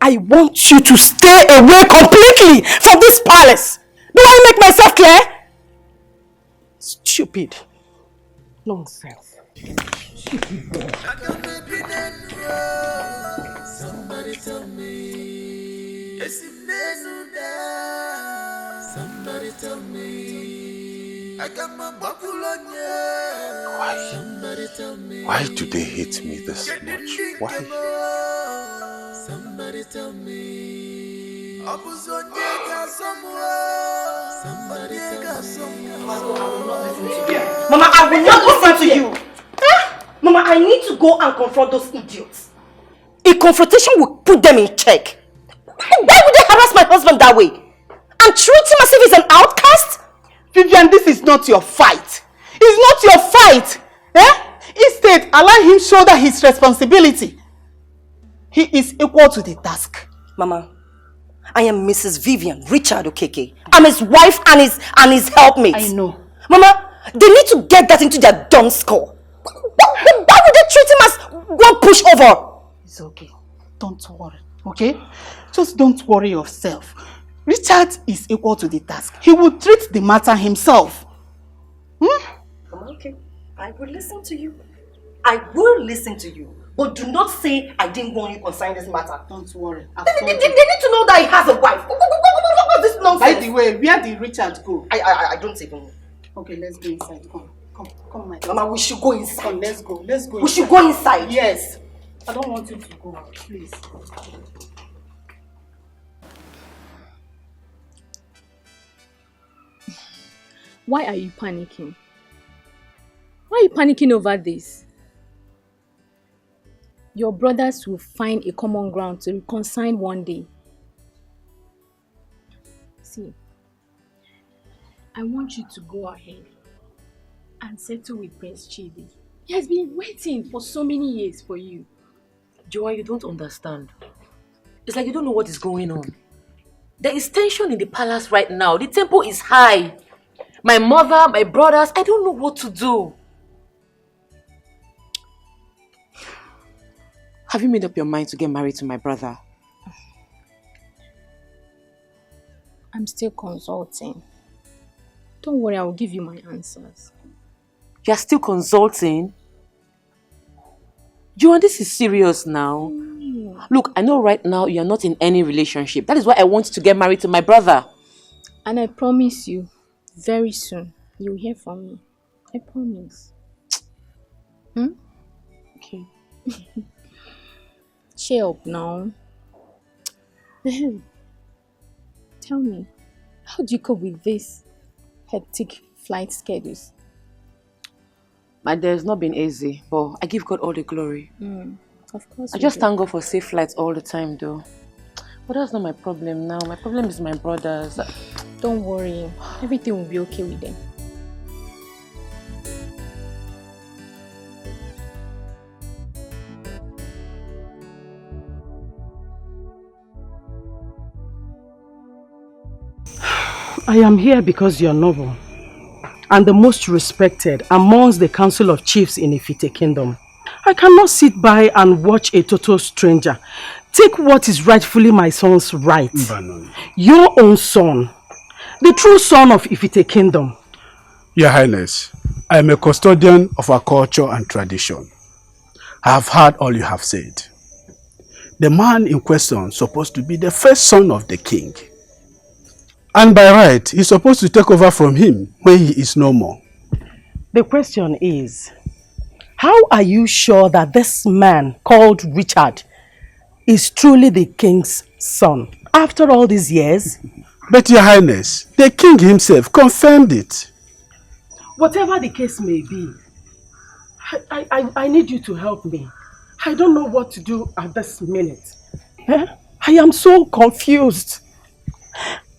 I want you to stay away completely from this palace. Do I make myself clear? Stupid. Nonsense. Stupid boy. Somebody tell me. Somebody tell me. I got my buckle on you. Why? Somebody tell me. Why do they hate me this much? Why? Somebody tell me. Somebody tell me. Mama, I will not listen to you. Mama, I need to go and confront those idiots. A confrontation will put them in check. Why would they harass my husband that way? And treat him as if he's an outcast? Vivian, this is not your fight. It's not your fight. Instead, allow him shoulder his responsibility. He is equal to the task. Mama, I am Mrs. Vivian Richard Okeke. I'm his wife and his helpmate. I know. Mama, they need to get that into their dumb skull. Why would they treat him as one pushover? It's okay. Don't worry, okay? Just don't worry yourself. Richard is equal to the task. He will treat the matter himself. Okay, I will listen to you. I will listen to you. But do not say I didn't warn you concerning this matter. Don't worry. They need to know that he has a wife. What's this nonsense? By the way, where did Richard go? I don't even know. Okay, let's go inside. Come, my Mama, we should go inside. Come, let's go. We should go inside. Yes. I don't want you to go out, please. Why are you panicking? Why are you panicking over this? Your brothers will find a common ground to reconcile one day. See, I want you to go ahead and settle with Prince Chidi. He has been waiting for so many years for you. Joa, you don't understand. It's like you don't know what is going on. There is tension in the palace right now. The tempo is high. My mother, my brothers, I don't know what to do. Have you made up your mind to get married to my brother? I'm still consulting. Don't worry, I will give you my answers. You're still consulting? Joanne, this is serious now. Look, I know right now you're not in any relationship. That is why I want you to get married to my brother. And I promise you, very soon, you'll hear from me. I promise. Okay. Cheer up now. Tell me, how do you cope with this hectic flight schedules? My day has not been easy, but I give God all the glory. Of course. I just thank God for safe flights all the time though. But that's not my problem now. My problem is my brothers. Don't worry. Everything will be okay with them. I am here because you are noble and the most respected amongst the council of chiefs in Ifite Kingdom. I cannot sit by and watch a total stranger take what is rightfully my son's right. Your own son, the true son of Ifite Kingdom. Your Highness, I am a custodian of our culture and tradition. I have heard all you have said. The man in question is supposed to be the first son of the king. And by right, he's supposed to take over from him when he is no more. The question is, how are you sure that this man called Richard is truly the king's son after all these years? But Your Highness, the king himself confirmed it. Whatever the case may be, I need you to help me. I don't know what to do at this minute. I am so confused.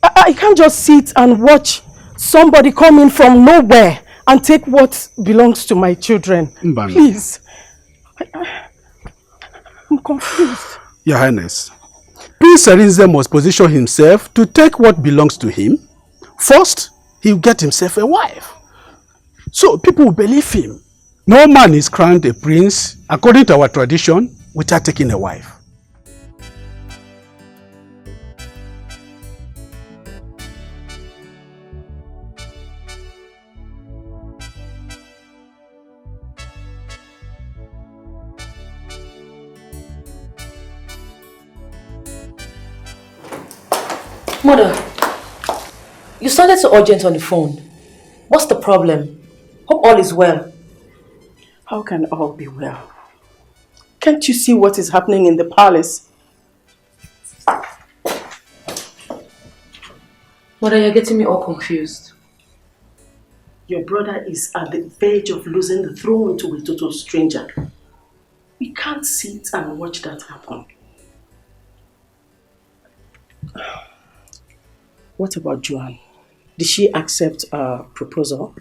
I can't just sit and watch somebody come in from nowhere and take what belongs to my children. Please. I'm confused. Your Highness, Prince Arinze must position himself to take what belongs to him. First, he'll get himself a wife. So people will believe him. No man is crowned a prince, according to our tradition, without taking a wife. Mother, you sounded so urgent on the phone. What's the problem? Hope all is well. How can all be well? Can't you see what is happening in the palace? Mother, you're getting me all confused. Your brother is at the verge of losing the throne to a total stranger. We can't sit and watch that happen. What about Joanne? Did she accept our proposal?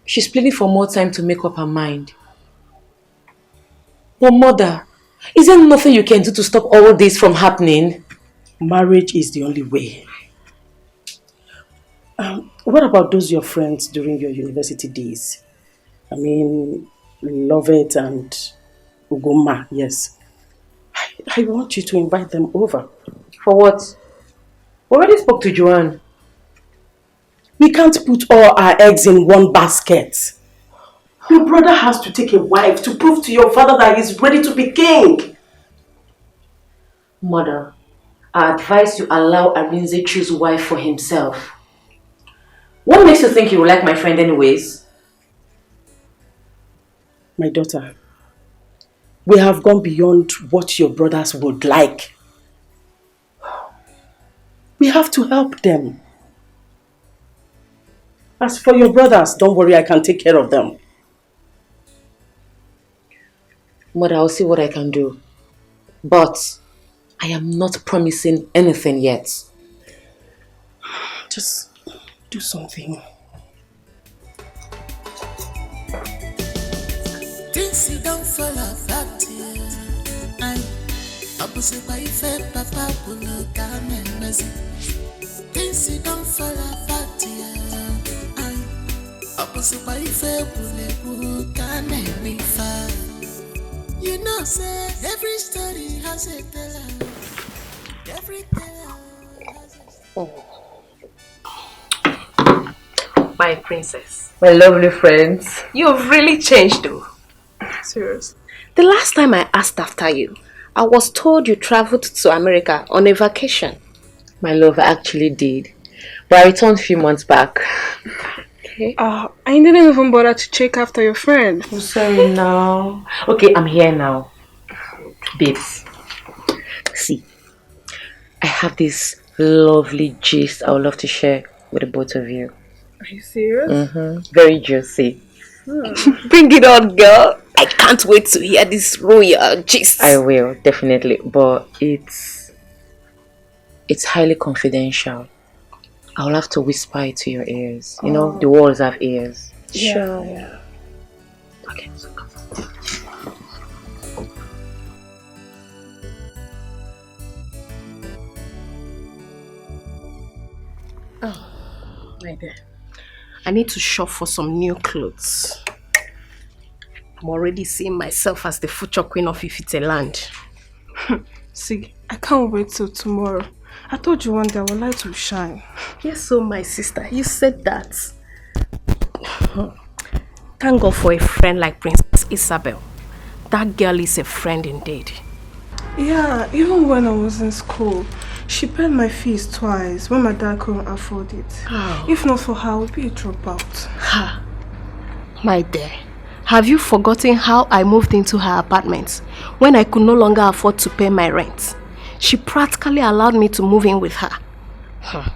She's pleading for more time to make up her mind. But Mother, is there nothing you can do to stop all this from happening? Marriage is the only way. What about those your friends during your university days? I mean, Lovett and Ugoma, yes. I want you to invite them over. For what? We already spoke to Joanne. We can't put all our eggs in one basket. Your brother has to take a wife to prove to your father that he's ready to be king. Mother, I advise you allow Arinze choose wife for himself. What makes you think he will like my friend anyways? My daughter, we have gone beyond what your brothers would like. We have to help them. As for your brothers, don't worry, I can take care of them. Mother, I'll see what I can do. But I am not promising anything yet. Just do something. Things don't fall apart here. I was a wife, papa will look at me. Things don't fall apart. You know, say every story has a teller. Every teller has a story. My princess. My lovely friends. You've really changed though. Serious? The last time I asked after you, I was told you traveled to America on a vacation. My love, I actually did. But I returned a few months back. Okay. I didn't even bother to check after your friend. I'm sorry now. Okay, I'm here now. Babes, see, I have this lovely gist I would love to share with the both of you. Are you serious? Very juicy. Bring it on, girl. I can't wait to hear this royal gist. I will, definitely. But it's highly confidential. I'll have to whisper it to your ears. You know, the walls have ears. Sure. Yeah. Okay, so come. Oh, my dear. I need to shop for some new clothes. I'm already seeing myself as the future queen of Ifite land. See, I can't wait till tomorrow. I told you one day I would like to shine. Yes, so my sister, you said that. Thank God for a friend like Princess Isabel. That girl is a friend indeed. Yeah, even when I was in school, she paid my fees twice when my dad couldn't afford it. Oh. If not for her, I would be a dropout. Ha! My dear, have you forgotten how I moved into her apartment when I could no longer afford to pay my rent? She practically allowed me to move in with her.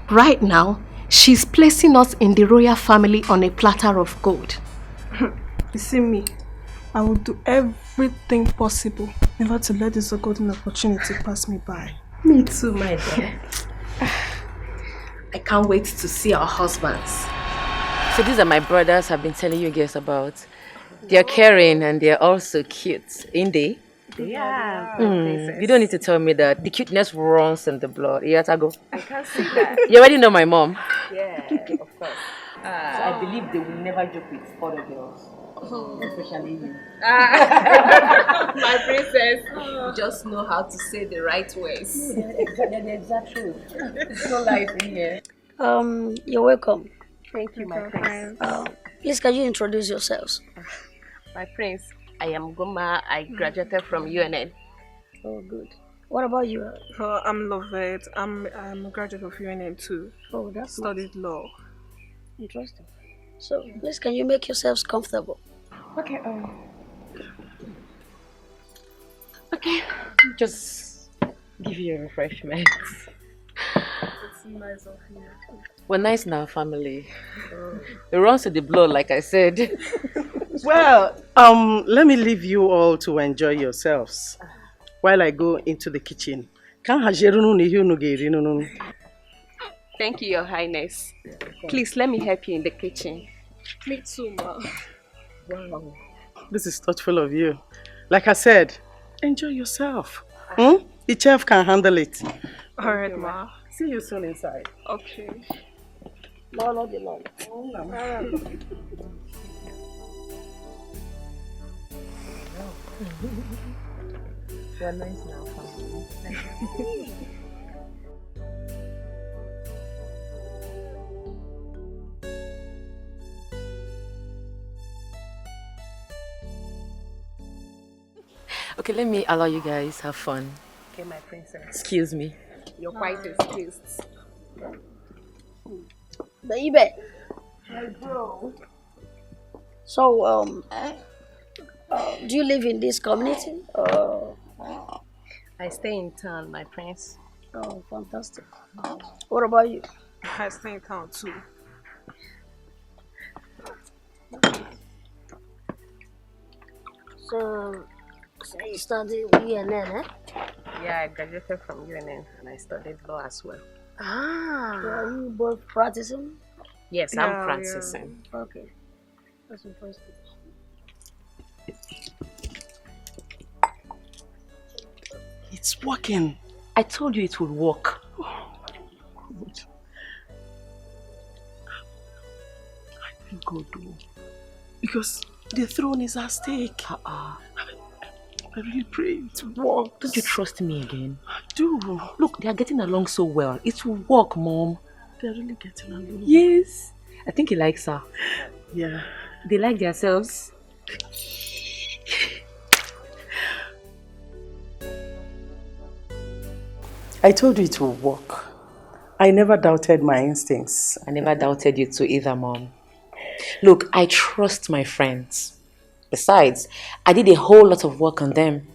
Right now, she's placing us in the royal family on a platter of gold. You see me, I will do everything possible never to let this golden opportunity pass me by. Me too, my dear. I can't wait to see our husbands. So these are my brothers I've been telling you guys about. They're caring and they're also cute, ain't they? Yeah. You don't need to tell me that. The cuteness runs in the blood. Go. I can't see that. You already know my mom. Yeah, of course. So I believe they will never joke with other girls. Especially you. My princess. You just know how to say the right words. They're the exact truth. It's no life in here. You're welcome. Thank you, my prince. Please, can you introduce yourselves? My prince, I am Goma. I graduated from UNN. Oh, good. What about you? I'm Lovette. I'm a graduate of UNN too. Oh, that's studied law. Interesting. So, please, can you make yourselves comfortable? Okay. Okay. Just give you a refreshment. It's nice of you. We're nice in our family. It runs to the blood, like I said. Well, let me leave you all to enjoy yourselves while I go into the kitchen. Thank you, Your Highness. Please let me help you in the kitchen. Me too, ma. Wow. This is thoughtful of you. Like I said, enjoy yourself. The chef can handle it. All right, ma. See you soon inside. Okay. No, not the long. We're nice now, family. Okay, let me allow you guys have fun. Okay, my princess. Excuse me. You're quite excused. Baby. My bro. So, do you live in this community? I stay in town, my prince. Oh, fantastic. What about you? I stay in town too. So you studied UNN, eh? Yeah, I graduated from UNN and I studied law as well. Ah. So are you both practicing? Yes, I'm practicing. Yeah. Okay. That's interesting. It's working. I told you it would work. Good. God, though. Because the throne is at stake. I really pray it works. Don't you trust me again? I do. Look, they are getting along so well. It will work, Mom. They're really getting along. Yes. I think he likes her. Yeah. They like themselves. I told you it will work. I never doubted my instincts. I never doubted you too either, Mom. Look, I trust my friends. Besides, I did a whole lot of work on them.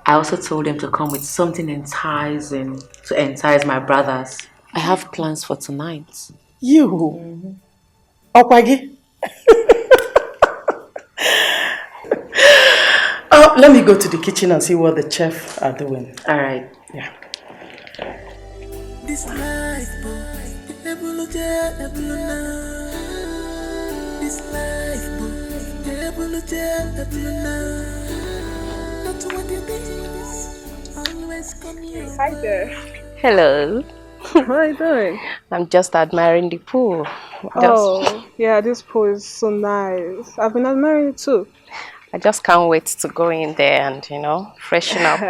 I also told them to come with something enticing to entice my brothers. I have plans for tonight. You? Okwagi? Oh, let me go to the kitchen and see what the chefs are doing. Alright. Yeah. This life, this life, not what you always come here. Hi there. Hello. What are you doing? I'm just admiring the pool. Oh, yeah, this pool is so nice. I've been admiring it too. I just can't wait to go in there and, freshen up.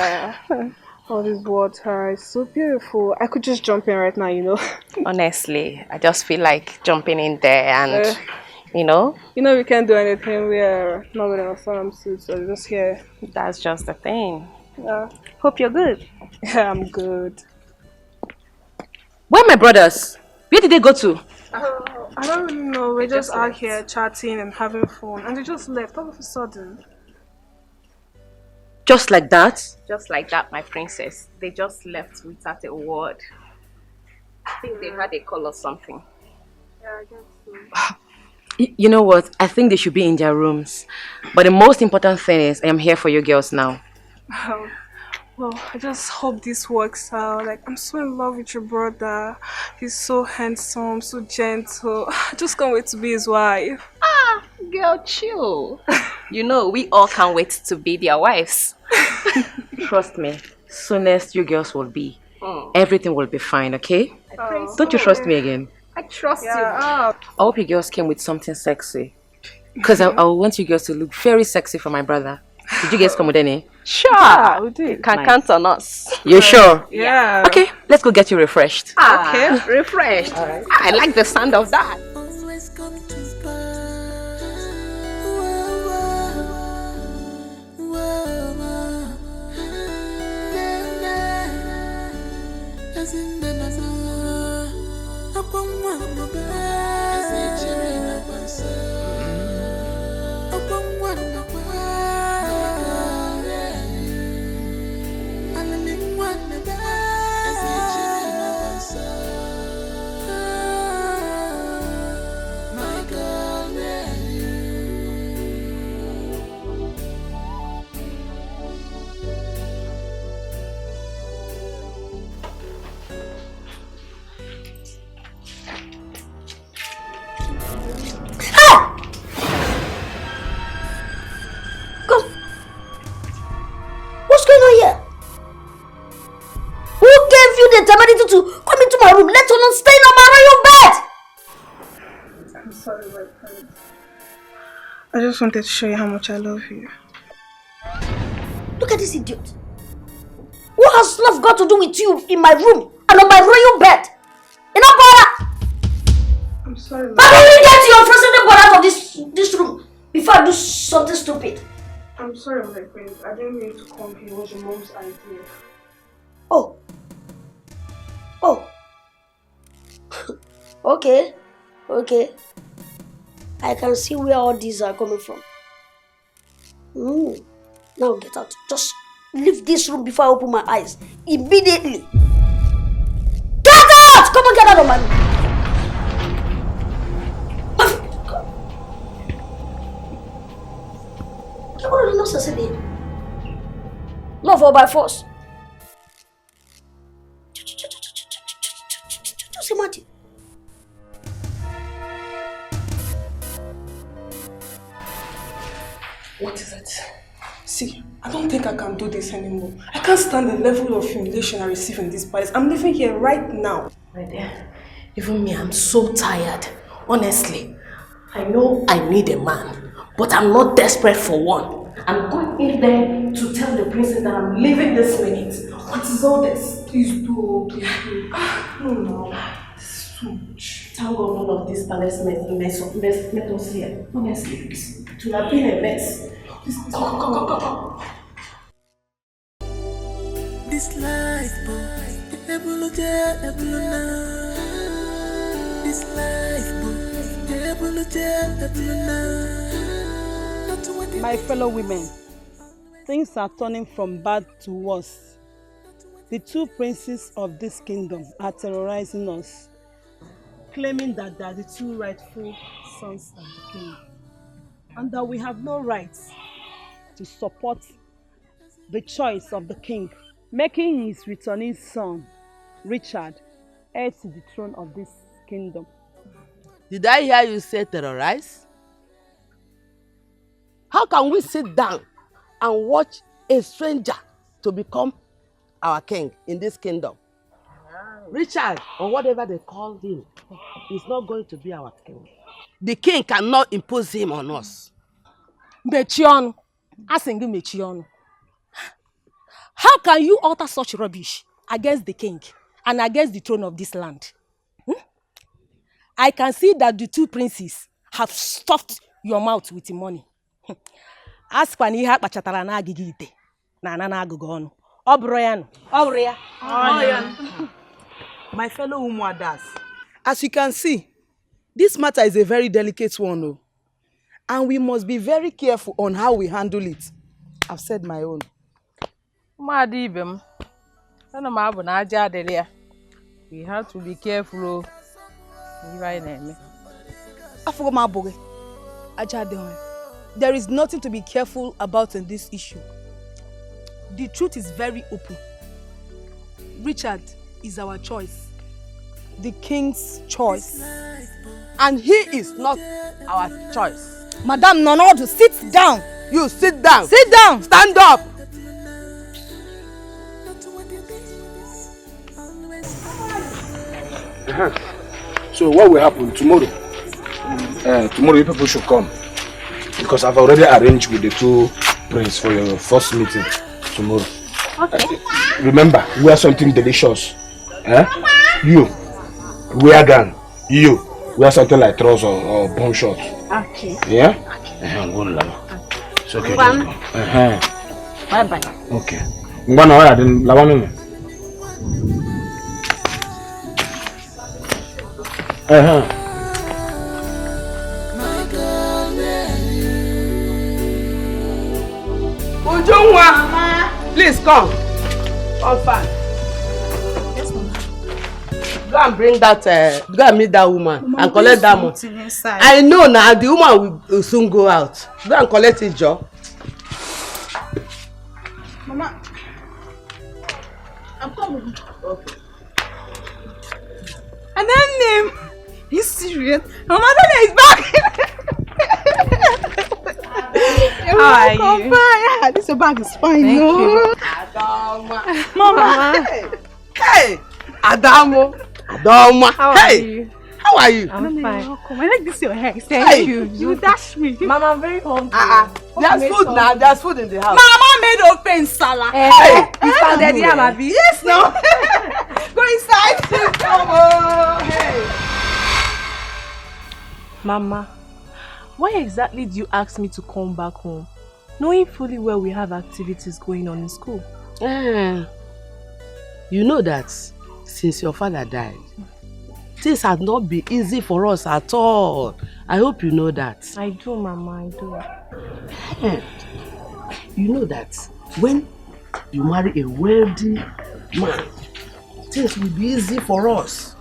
All this water is so beautiful. I could just jump in right now, Honestly, I just feel like jumping in there and, we can't do anything. We are not wearing our swimsuits, so we're just here. That's just the thing. Yeah. Hope you're good. Yeah, I'm good. Where are my brothers? Where did they go to? I don't really know. We're just out here chatting and having fun, and they just left all of a sudden. Just like that? Just like that, my princess. They just left without a word. I think they had a call or something. Yeah, I guess so. You know what? I think they should be in their rooms. But the most important thing is I am here for you girls now. Well, I just hope this works out. Like, I'm so in love with your brother. He's so handsome, so gentle. I just can't wait to be his wife. Ah, girl, chill. We all can't wait to be their wives. Trust me, soonest you girls will be. Everything will be fine, okay? Don't you trust me again? I trust you. I hope you girls came with something sexy. Because I want you girls to look very sexy for my brother. Did you guys come with any? Sure. Yeah, we did. You can count on us. You sure? Yeah. Okay, let's go get you refreshed. Okay, refreshed. Right. I like the sound of that. To come into my room, let alone stay in my royal bed. I'm sorry, my friend. I just wanted to show you how much I love you. Look at this idiot. What has love got to do with you in my room and on my royal bed? You know, Bora? I'm sorry. How do you get your frustrated Bora out of this room before I do something stupid? I'm sorry, my friend. I didn't mean to come here. It was your mom's idea. Oh. Okay. I can see where all these are coming from. Now get out. Just leave this room before I open my eyes. Immediately. Get out! Come on, get out of my room. What are the nonsense in? Love or by force? Just imagine. What is it? See, I don't think I can do this anymore. I can't stand the level of humiliation I receive in this palace. I'm living here right now. My dear, even me, I'm so tired Honestly, I know I need a man, but I'm not desperate for one. I'm going in there to tell the princess that I'm leaving this minute. What is all this? Please do. No. It's too much. Thank God none of this palace met us here. Honestly, it would have been a mess. Please, go. This life, this life, My fellow women, things are turning from bad to worse. The two princes of this kingdom are terrorizing us, claiming that they are the two rightful sons of the king, and that we have no rights to support the choice of the king, making his returning son, Richard, heir to the throne of this kingdom. Did I hear you say terrorize? How can we sit down and watch a stranger to become our king in this kingdom? Richard, or whatever they call him, is not going to be our king. The king cannot impose him on us. Mechionu, asking you Mechionu. How can you utter such rubbish against the king and against the throne of this land? I can see that the two princes have stuffed your mouth with money. Ask when he had bachatara na agigite na na agugo onu. Obroyan. My fellow Umuadas, as you can see, this matter is a very delicate one, and we must be very careful on how we handle it. I've said my own. We have to be careful. There is nothing to be careful about in this issue. The truth is very open. Richard is our choice. The king's choice. And he is not our choice. Madam Nonodu, sit down. You sit down. Sit down. Stand up. So what will happen tomorrow? Tomorrow you people should come, because I've already arranged with the two princes for your first meeting tomorrow. Okay. Remember, wear something delicious. You wear gun. You wear something like trousers or bone shorts. Okay. Yeah? I'm going to It's okay. Just go. Bye bye. Okay. I'm going to then Lawan. Ujungwa, please come. Come fast. Yes, Mama. Go and bring that, go and meet that woman. Mama, and collect that money. I know now, the woman will soon go out. Go and collect it, Joe. Mama, I'm coming. Okay. And then name. You serious? Mama, then is back. How are you? Yeah, this bag is fine. Thank you. Adama. Mama. Hey, Adamo. Adama. How hey. are you? How are you? I'm fine. Welcome. I like this your hair. Thank you. You dash me. Mama, I'm very hungry. There's food now. There's food in the house. Mama made open salad. Hey, you found that Yamabi? Yes, no. Go inside. Come on. Hey. Mama, why exactly do you ask me to come back home, knowing fully well we have activities going on in school? You know that since your father died, things have not been easy for us at all. I hope you know that. I do, Mama, I do. You know that when you marry a wealthy man, things will be easy for us.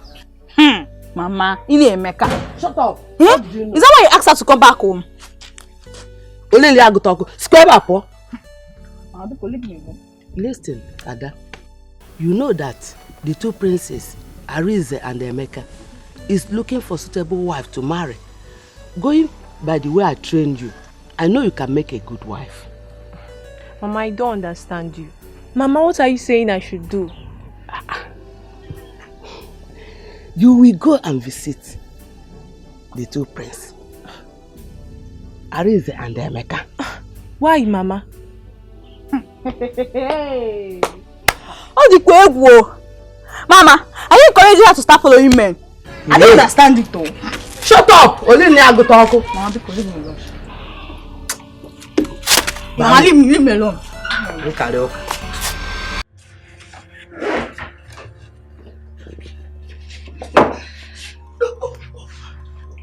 Mama, Ini Emeka. Shut up. Is that why you asked her to come back home? Square up. Listen, Ada. You know that the two princes, Arize and Emeka, is looking for a suitable wife to marry. Going by the way I trained you, I know you can make a good wife. Mama, I don't understand you. Mama, what are you saying I should do? You will go and visit the two princes, Arinze and Emeka. Why, Mama? Hey. Oh, the Kwegwo. Mama, are you encouraging her to start following men? I don't understand it though. Shut up! Only I go talk. Mama, leave me alone. Mama, leave me alone.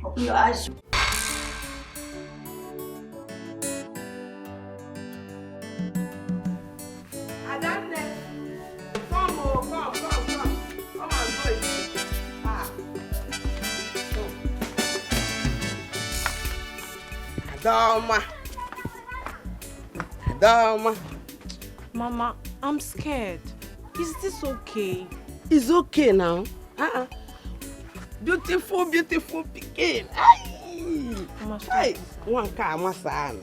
Open your eyes. Dama. Mama, I'm scared. Is this okay? It's okay now. Beautiful pikin. Hey, one car, masan.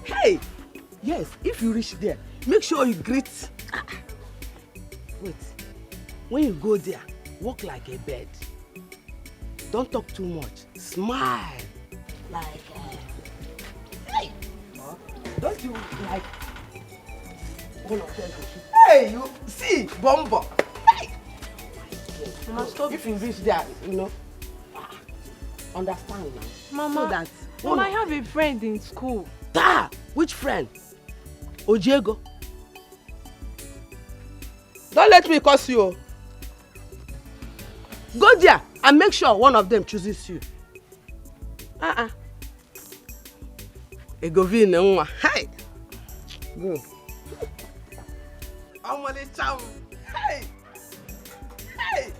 Hey, yes. If you reach there, make sure you greet. Wait. When you go there, walk like a bird. Don't talk too much. Smile like. Hey. Don't you like one of them? Hey, you see, Bombo. Hey. Mama, stop. If you reach there, you know, understand now. Mama, so that Mama, I have a friend in school. Which friend? Ojego. Don't let me curse you. Go there and make sure one of them chooses you. Egovin nwa. Hey. Go. Amole cham. Hey. Hey.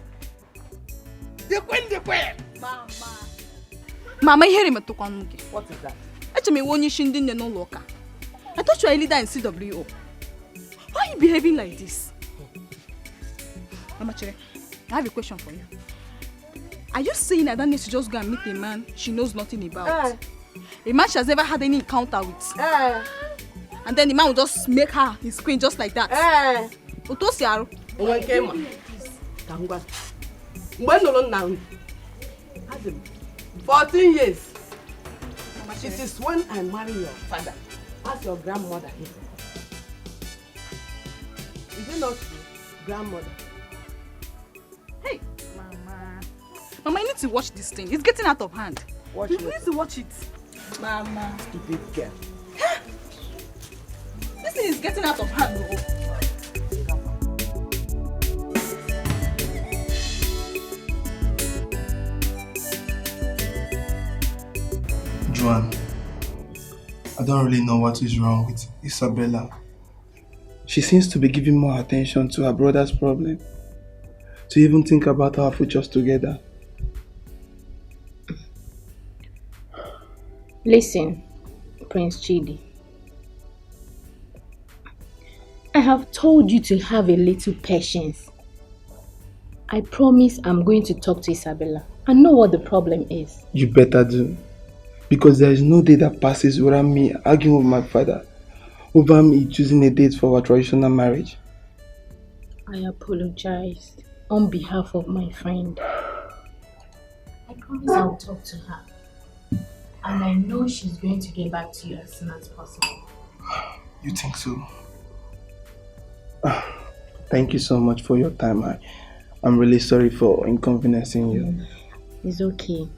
The queen. Mama, hear him at Tokanuki. What is that? Actually, when you shindin no loca. I thought you were a leader in CWO. Why are you behaving like this? Mama Chere, I have a question for you. Are you saying that need to just go and meet a man she knows nothing about? A man she has never had any encounter with? And then the man will just make her his queen just like that? Utosiaro. 14 years. It is when I marry your father. Ask your grandmother here. Is it not true? Grandmother. Hey, Mama, you need to watch this thing. It's getting out of hand. You need to watch it. Mama. Stupid girl. This thing is getting out of hand. Joanne, I don't really know what is wrong with Isabella. She seems to be giving more attention to her brother's problem, to even think about our futures together. Listen, Prince Chidi. I have told you to have a little patience. I promise I'm going to talk to Isabella and know what the problem is. You better do. Because there is no day that passes without me arguing with my father over me choosing a date for our traditional marriage. I apologize on behalf of my friend. I promise I'll talk to her. And I know she's going to get back to you as soon as possible. You think so? Thank you so much for your time. I'm really sorry for inconveniencing you. It's okay.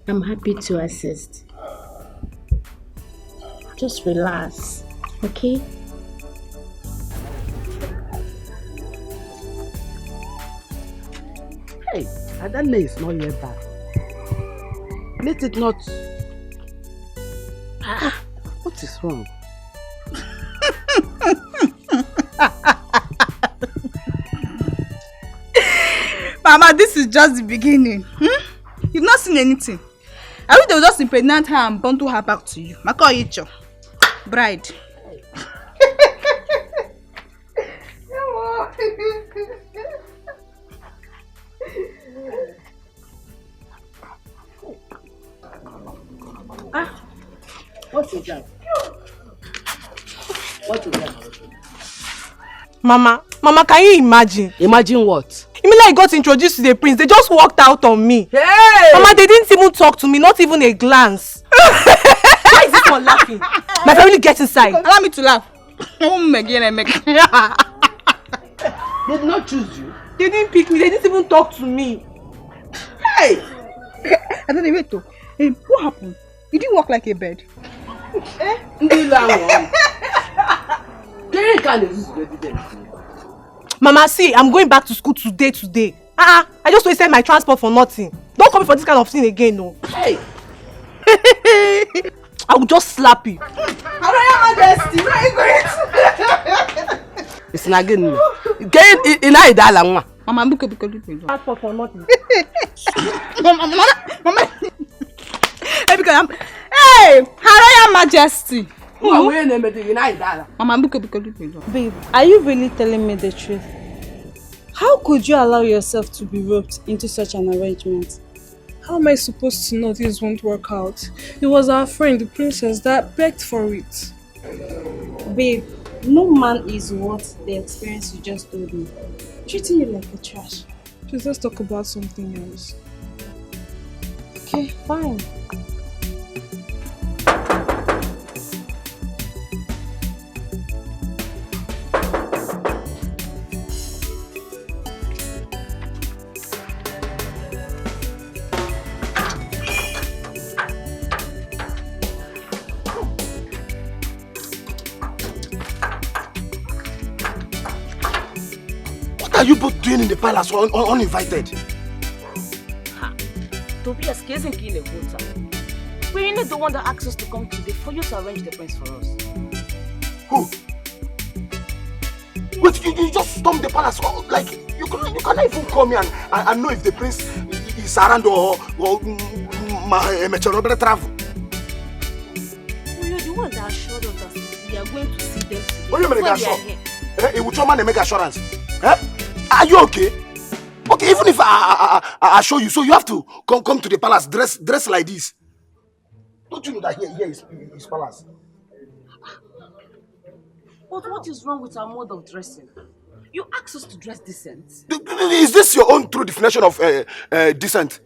I'm happy to assist. Just relax, okay? Hey, Adana is not yet back. Let it not. What is wrong? Mama, this is just the beginning. You've not seen anything. I wish they would just impregnate her and bundle her back to you. Mako Icho. Bride. What is that? What is that? Mama, can you imagine? Imagine what? You mean I got introduced to the prince, they just walked out on me. Hey! Mama, they didn't even talk to me, not even a glance. Why is this one laughing? My family get inside. Allow me to laugh. They did not choose you. They didn't pick me, they didn't even talk to me. Hey! I don't even know. Hey, what happened? You didn't walk like a bird. Mama, see, I'm going back to school today. I just wasted my transport for nothing. Don't come for this kind of thing again, no. Hey! I will just slap you. Majesty, it's not good. Get in a dollar. Mama, look at the transport for nothing. Mama. Hey, Royal Majesty. Mama, look at the Babe, are you really telling me the truth? How could you allow yourself to be roped into such an arrangement? How am I supposed to know this won't work out? It was our friend, the princess, that begged for it. Babe, no man is worth the experience you just told me. Treating you like a trash. Please, let's talk about something else. Okay, fine. What are you both doing in the palace uninvited? Tobias isn't killing a voter. We really don't want the access to come today for you to arrange the prince for us. Who? Wait, you just stormed the palace like you cannot even call me and know if the prince is around or my meteorological travel. Well, you're the one that assured us that we are going to see them today. What do you mean assurance? It will show man make assurance. Are you okay? Okay, even if I show you, so you have to come to the palace dress like this. Don't you know that here is palace? But what is wrong with our mode of dressing? You asked us to dress decent. Is this your own true definition of decent?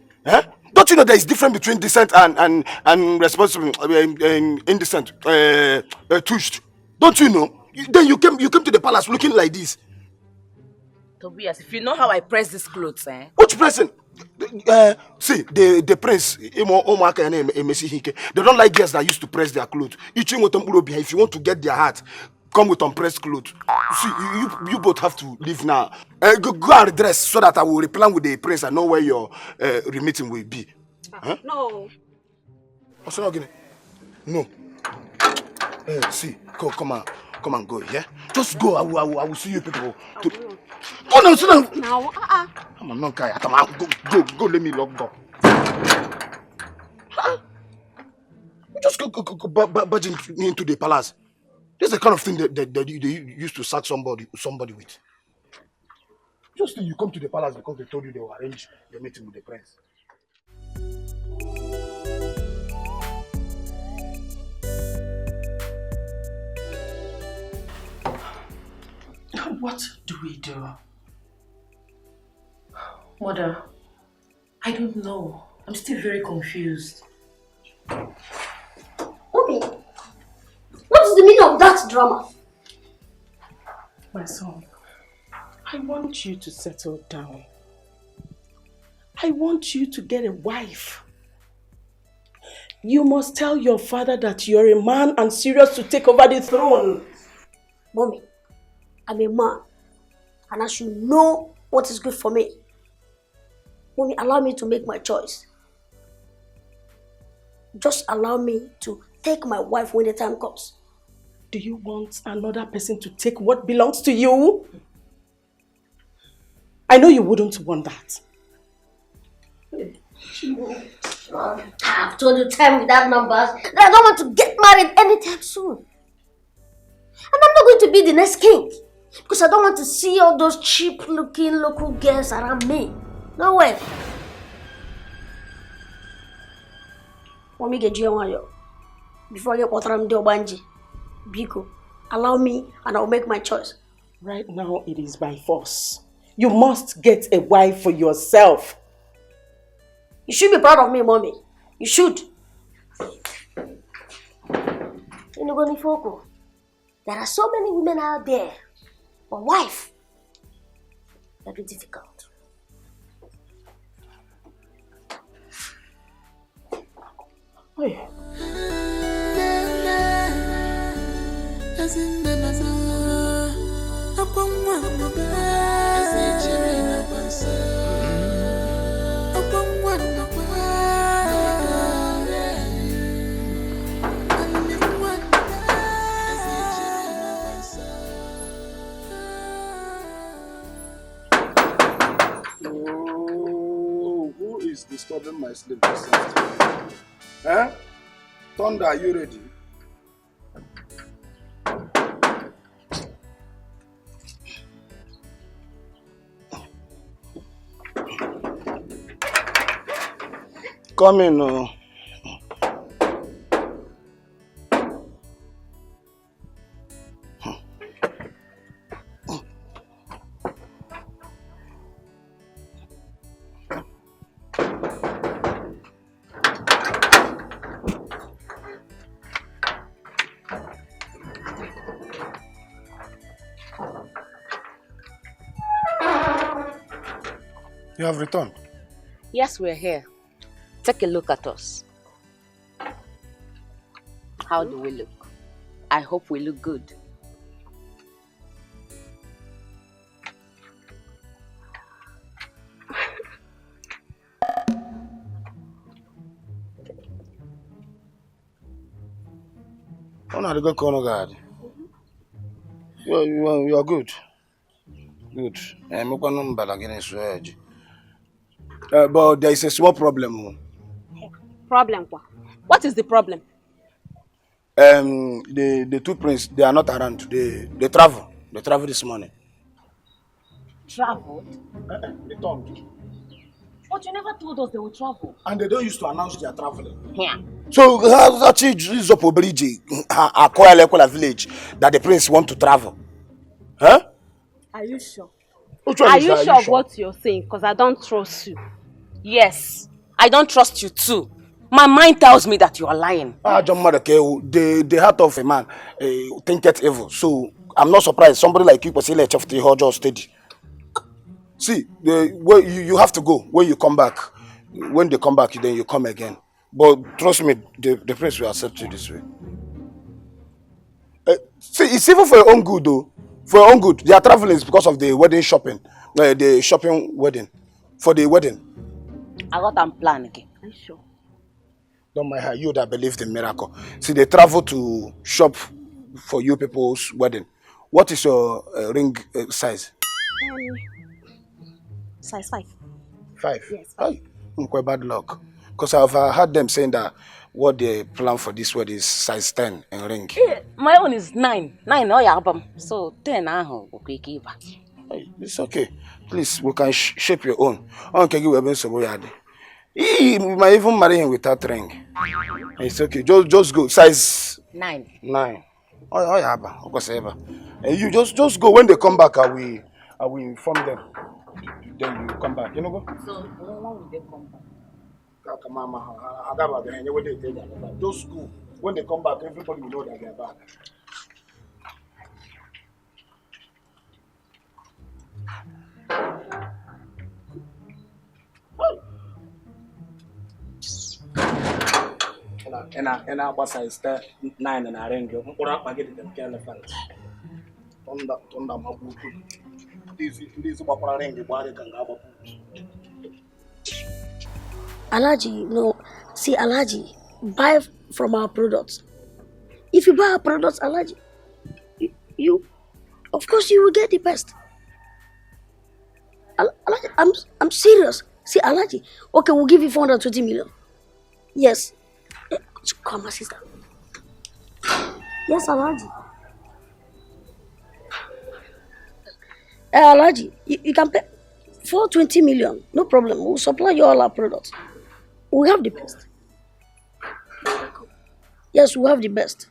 Don't you know there is difference between decent and responsible, indecent, touched? Don't you know? Then you came to the palace looking like this. Tobias, if you know how I press these clothes, Which pressing? See, the prince, they don't like girls that used to press their clothes. If you want to get their heart, come with unpressed clothes. See, you both have to leave now. Go and dress so that I will replan with the prince and know where your meeting will be. Huh? No. What's not getting? No. See, come and go, yeah? Just go. I will see you people. Oh no, sit down. Now, I'm not guy. Go. Let me lock door. Just go budge into the palace. This is the kind of thing that they used to sack somebody with. Just you come to the palace because they told you they will arrange the meeting with the prince. What do we do? Mother, I don't know. I'm still very confused. Mommy, what is the meaning of that drama? My son, I want you to settle down. I want you to get a wife. You must tell your father that you're a man and serious to take over the throne. Mommy, I'm a man and I should know what is good for me. Mommy, allow me to make my choice. Just allow me to take my wife when the time comes. Do you want another person to take what belongs to you? I know you wouldn't want that. I've told you time without numbers that I don't want to get married anytime soon. And I'm not going to be the next king. Because I don't want to see all those cheap looking local girls around me. No way. Mommy get you before I get what I'm doing, Banji. Biko, allow me and I'll make my choice. Right now it is by force. You must get a wife for yourself. You should be proud of me, mommy. You should. There are so many women out there, but wife, that'd be difficult. Hey. Who is disturbing my sleep this afternoon? Eh? Thunder, are you ready? Come in. You have returned? Yes, we're here. Take a look at us. How do we look? I hope we look good. You are good. Good. But there is a small problem. Problem? What is the problem? The two princes, they are not around. They travel. They travel this morning. Traveled? They told. But you never told us they would travel. And they don't used to announce they are traveling. Yeah. So actually, this is village that the prince want to travel. Huh? Are you sure? Are you sure of what you're saying? Because I don't trust you. Yes, I don't trust you too. My mind tells me that you are lying. The heart of a man thinketh evil. So I'm not surprised. Somebody like you, just steady. See, you have to go. When you come back, when they come back, then you come again. But trust me, the prince will accept you this way. See, it's even for your own good, though. For your own good. They are traveling because of the wedding shopping. The shopping wedding. For the wedding. I got a plan again. Are you sure? Don't mind her, you that believe in miracle. See, they travel to shop for you people's wedding. What is your ring size? Size 5. 5? Yes. 5. Quite bad luck. Because I've heard them saying that what they plan for this wedding is size 10 in ring. My own is 9. 9, oh yeah, so 10 It's okay. Please, we can shape your own. Okay, you might even marry him without ring. It's okay. Just go. Size 9. 9. Oh yeah, and you just go. When they come back, I will inform them. Then you come back. You know go? So when will they come back? Just go. When they come back, everybody will know that they are back. And I was size 9 and I ring you. What up? I get them elephant. Tonda mabutu. This bakura ring the body can go. Alaji, no. See, Alaji, buy from our products. If you buy our products, Alaji, you of course, you will get the best. Alaji, I'm serious. See, Alaji, okay, we'll give you 420 million. Yes. Come, my sister. Yes, Alaji. Alaji, you can pay 420 million. No problem. We'll supply you all our products. We have the best. Yes, we have the best.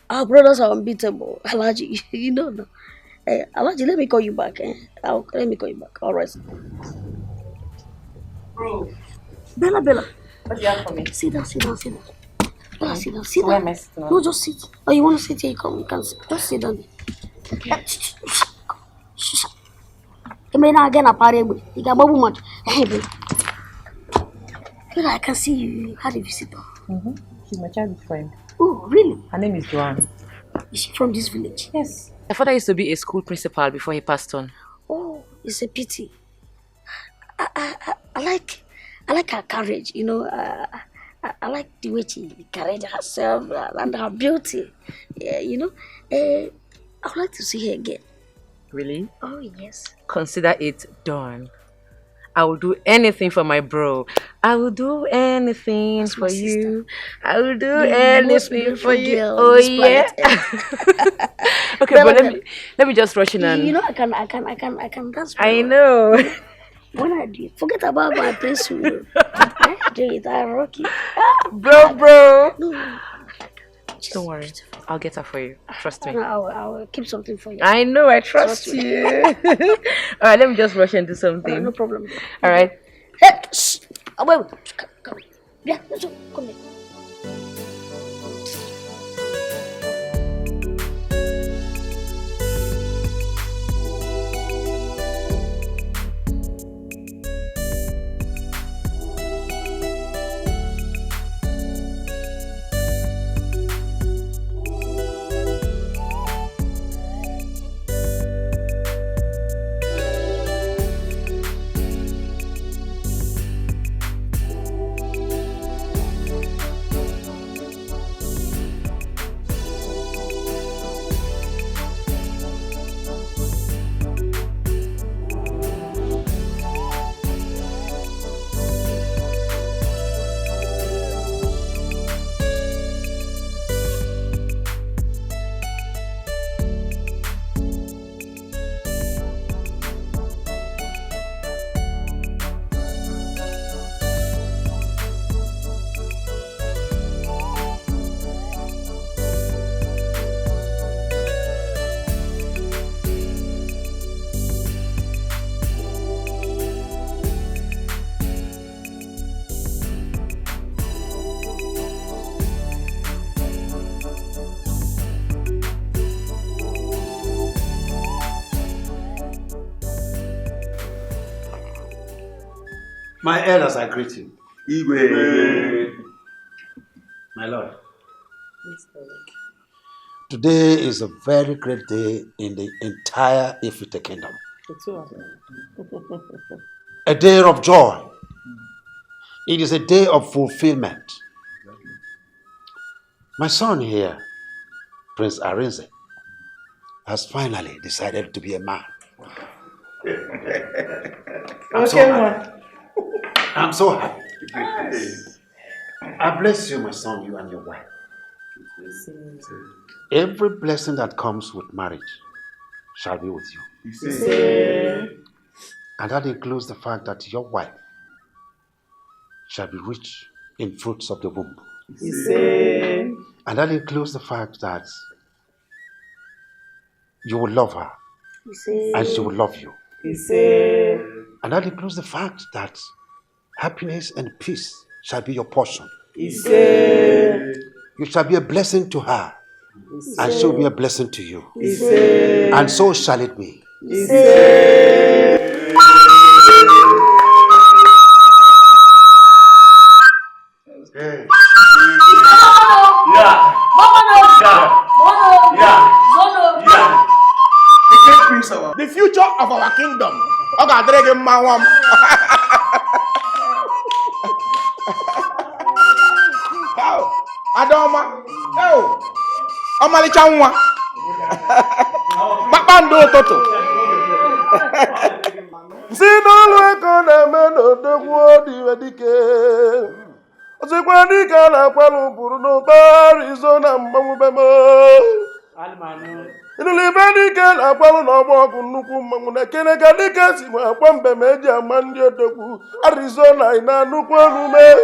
Our products are unbeatable. Alaji, you know. Alaji, let me call you back. Let me call you back. All right. Bro. Bella. What do you have for me? Sit down. Bella, sit down. Where am I sitting? No, just sit. Oh, you want to sit here? You can sit. Just sit down. Okay. You may not again a party. You got bubble much. Hey, babe. I can see you had a visitor. She's my childhood friend. Oh, really? Her name is Joanne. Is she from this village? Yes. My father used to be a school principal before he passed on. Oh, it's a pity. I like her courage, you know. I like the way she carried herself and her beauty. Yeah, you know. I would like to see her again. Really? Oh, yes. Consider it done. I will do anything for my bro. I will do anything for you. I will do anything for you. Oh yeah. Okay, but let me just rush in and. You know, I can dance. I know. When I do it, forget about my place with you. Do it, I rock it. Bro. No. Don't worry. I'll get her for you. Trust me. I will keep something for you. I know, I trust you. Alright, let me just rush and do something. No problem. Alright. Hey, shh. Wait. Come. Yeah, let's go. Come here. My elders, I greet you. Igwe. My lord. Today is a very great day in the entire Ifite kingdom. A day of joy. It is a day of fulfillment. My son here, Prince Arinze, has finally decided to be a man. I'm so happy. I bless you, my son, you and your wife. Every blessing that comes with marriage shall be with you. And that includes the fact that your wife shall be rich in fruits of the womb. And that includes the fact that you will love her and she will love you. And that includes the fact that happiness and peace shall be your portion. You shall be a blessing to her, and she will be a blessing to you. And so shall it be. The future of our kingdom. Adoma, Omali Chanwa, Papando Toto. Sinolwe kona meno dogwo diwe dike. Osikwa dike na kwalu buru no Arizona mmanwu bemo. Inule dike na kwalu no bogu nnukwu mmanwu na kene ka dike si ma kwambe meji ama ndị odogwu Arizona ina nnukwu onume.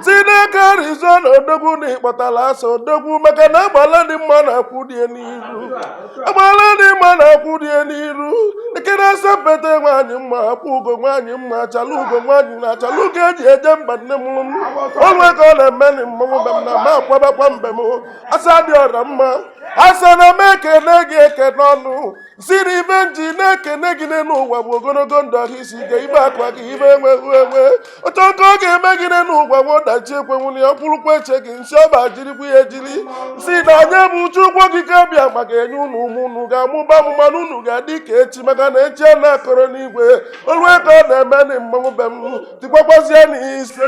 Zineke Arizona odogwu na ịkpọtala asa odogwu maka na agbala dị mma na-akwụ dị n'iru. Agbala dị mma na-akwụ dị n'iru. Ekene asapete nwaanyị mma akwụ ugo nwaanyị mma achala ugo nwaanyị na achala ugo eji eje mba nne m. Onwe ka ọ na-eme ni mmanwụ be m na ma akwabakwa mbe m. Asa dị ọra mma. Asa na m ekene gị ekene ọnụ. Siri ibe nji na-ekene gị n'ụwa bụ ogologo ndụ ahụ isi ike ibe akwa gị ibe enwe. Otu oke ọ ga-eme gị n'ụwa nwa ọdachi ekwenwuli ya kwurukwa eche gị nsị ọba jirikwa ya ejiri. Si na anya bụ uchu ụgwọ gị ka bịa maka enye unu ụmụ unu ga-amụba amụma na unu ga-adị ka echi maka na echi a na-akọrọ n'igwe. Olue ka ọ na-eme na mmanwụ be m tikwakwazie n'ise.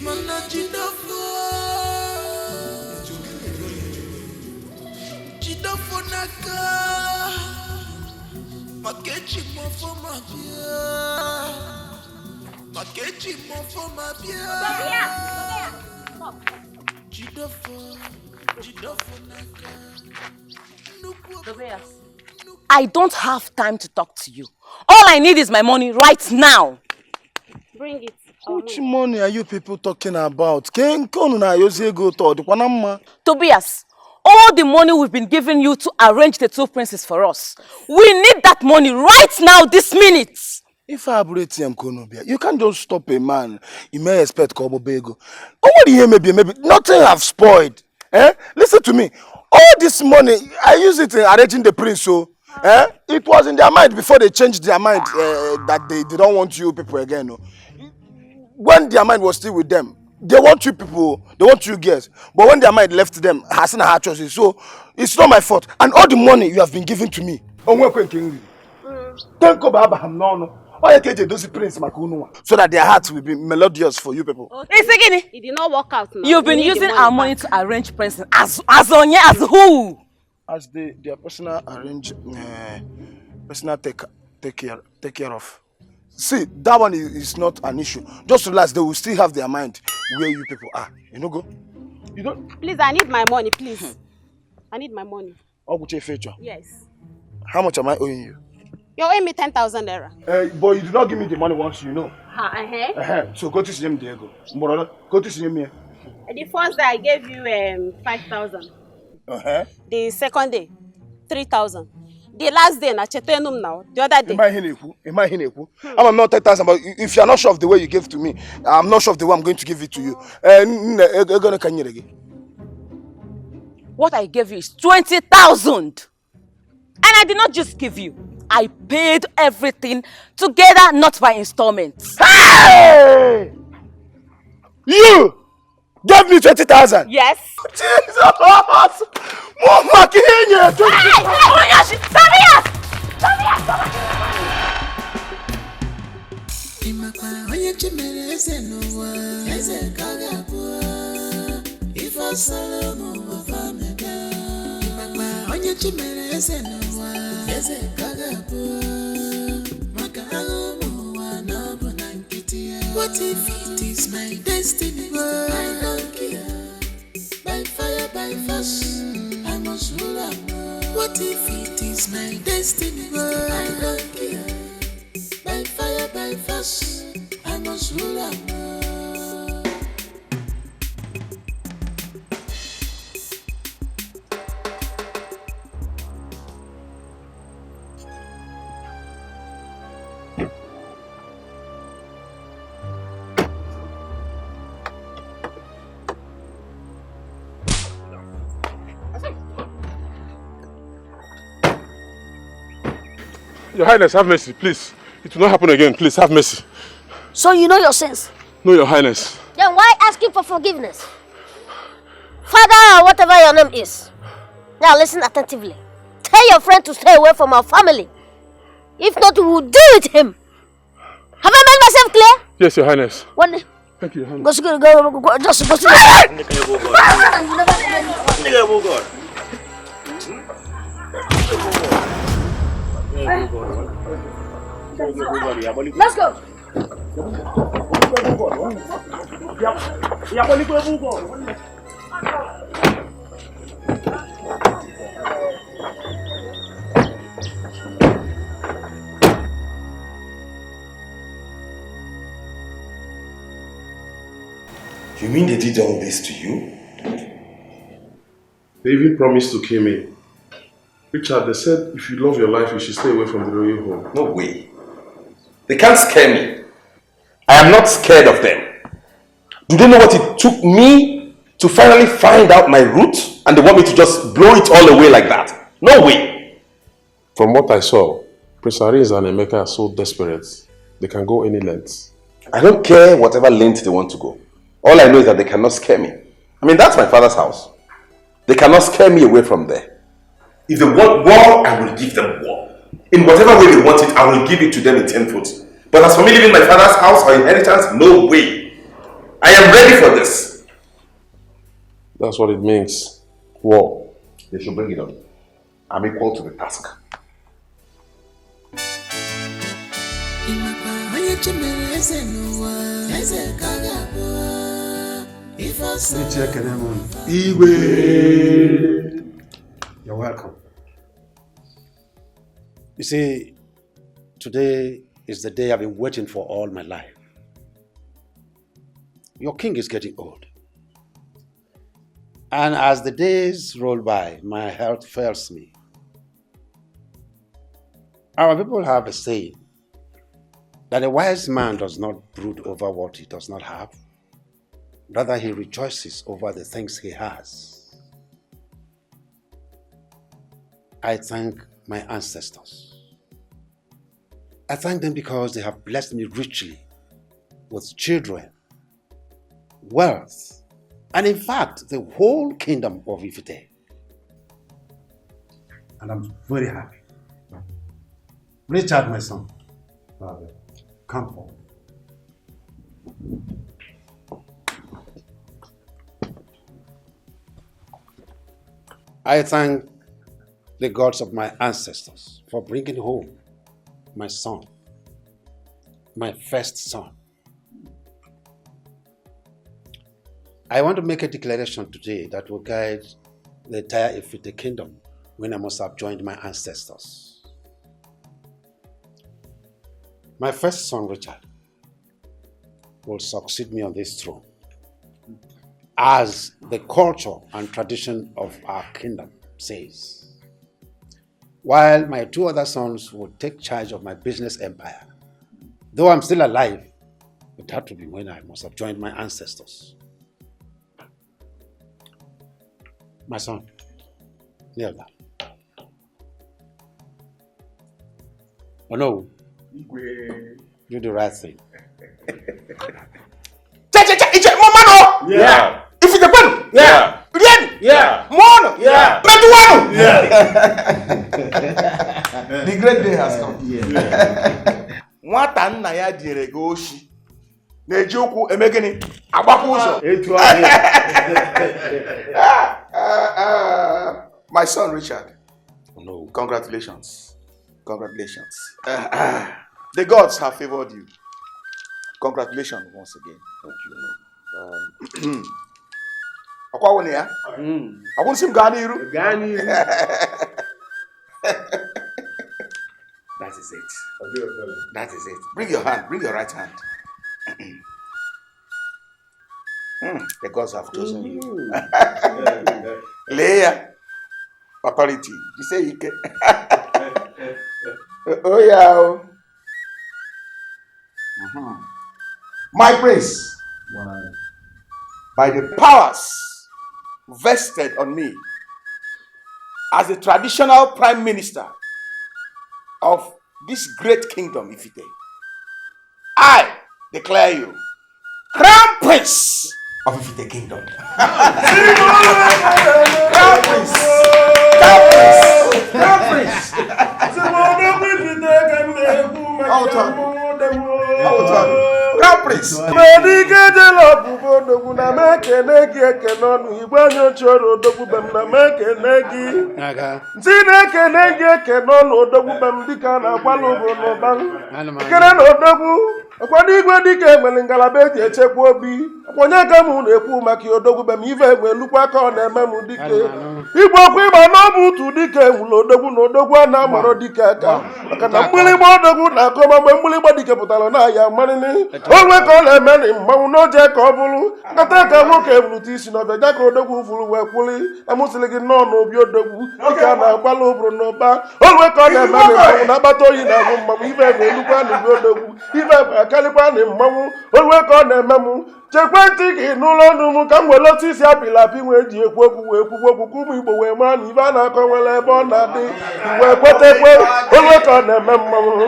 Mana Jidofo naka Makechi mofo mabia Makechi mofo mabia Jidofo naka I don't have time to talk to you. All I need is my money right now. Bring it. Which money are you people talking about? Tobias, all the money we've been giving you to arrange the two princes for us. We need that money right now, this minute. If I operate him, you can't just stop a man. You may expect Kobo Bego. Oh, what do you maybe nothing have spoiled. Listen to me. All this money, I use it in arranging the prince. So, it was in their mind before they changed their mind that they don't want you people again. No? When their mind was still with them, they want you people, they want you girls. But when their mind left them, hasn't had choices. So it's not my fault. And all the money you have been giving to me. So that their hearts will be melodious for you people. Okay. It did not work out now. You've been using our money to arrange princes. As who? As their personal arrange, personal take care of. See, that one is not an issue. Just relax, they will still have their mind where you people are. You know, go. You don't. Please, I need my money, please. I need my money. Yes. How much am I owing you? You're owing me 10,000 naira. But you do not give me the money once you know. So go to see him, Diego. Go to see him here. The first day I gave you 5,000. The second day, 3,000. The last day, now. The other day. I'm not 10,000, but if you're not sure of the way you gave to me, I'm not sure of the way I'm going to give it to you. What I gave you is 20,000. And I did not just give you. I paid everything together, not by installments. Hey! You gave me 20,000? Yes. Jesus! What if it is my destiny? I don't care. By fire, by force, I must rule on. What if it is my destiny? I don't care. By fire, by force, I must rule on. Your Highness, have mercy, please. It will not happen again. Please, have mercy. So you know your sins? No, Your Highness. Then why asking for forgiveness? Father, whatever your name is. Now listen attentively. Tell your friend to stay away from our family. If not, we will deal with him. Have I made myself clear? Yes, Your Highness. One. Thank you, Your Highness. Go, just go. Let's go. You mean they did all this to you? They even promised to kill me. Richard, they said if you love your life, you should stay away from the royal home. No way. They can't scare me. I am not scared of them. Do they know what it took me to finally find out my route? And they want me to just blow it all away like that? No way. From what I saw, Prince Aris and Emeka are so desperate. They can go any length. I don't care whatever length they want to go. All I know is that they cannot scare me. I mean, that's my father's house. They cannot scare me away from there. If they want war, I will give them war. In whatever way they want it, I will give it to them in 10 foot. But as for me leaving my father's house or inheritance, no way. I am ready for this. That's what it means. War. They should bring it on. I'm equal to the task. You're welcome. You see, today is the day I've been waiting for all my life. Your king is getting old. And as the days roll by, my health fails me. Our people have a saying that a wise man does not brood over what he does not have. Rather, he rejoices over the things he has. I thank my ancestors. I thank them because they have blessed me richly with children, wealth, and in fact, the whole kingdom of Ifite. And I'm very happy. Richard, my son, come forward. I thank the gods of my ancestors for bringing home my son, my first son. I want to make a declaration today that will guide the entire Ifite kingdom when I must have joined my ancestors. My first son, Richard, will succeed me on this throne as the culture and tradition of our kingdom says, while my two other sons will take charge of my business empire. Though I'm still alive, but that will be when I must have joined my ancestors. My son, kneel down. Oh no, do the right thing. Yeah. If it's a pen. Yeah. Yeah. Mono. Yeah. Metuano. Yeah. The great day has come. Nwata nna ya diere gị oshi. Na-eji ụkwụ eme gịnị? Agbapụ ụzọ. My son Richard. No. Congratulations. Congratulations. The gods have favored you. Congratulations once again. Thank you. Akwa wone ya? Abun sim gaa n'iru. That is it. That is it. Bring your hand. Bring your right hand. The gods have chosen you. Leia. Authority. You say you can. Oh yeah. My prince. By the powers vested on me as the traditional prime minister of this great kingdom, Ifite, I declare you Crown Prince of Ifite Kingdom. Crown Prince. Crown Prince. Crown Prince. Crown Prince. Akwado igwe Dikeh nwere ngalaba eji echekwa obi. Onye ka m na-ekwu maka odogwu be m ife enwe lukwa ka ọ na-eme m Dikeh. Igwe okwu ịgba n'ọbụ utu Dikeh nwụrụ odogwu na odogwu a na-amara Dikeh aka. Maka na mgbịrịgba odogwu na-akọma mgbe mgbịrịgba Dikeh pụtara na ya marịnị. Onwe ka ọ na-eme na mmanwụ n'oje ka ọ bụrụ. Nkata ka nwoke ebulute isi n'ọbịa ja ka odogwu furu wee kwụli. Amụsịrị gị nnọọ n'obi odogwu. Dike a na-agbala ụbụrụ n'ụba. Onwe ka ọ na-eme na mmanwụ na-akpata oyi na-agụ mmanwụ ife enwe elukwa n'ubi odogwu. Ife akarịkwa na mmanwụ. Onwe ka ọ na-eme m. Chekwa ntị gị n'ụlọ ọnụ m ka m were osisi apịlapi wee ji ekwu okwu wee kwugwu okwu ka ụmụ Igbo wee mara na ife a na-akọ nwere ebe ọ na-adị wee kwetekwe onwe ka ọ na-eme mmanwụ.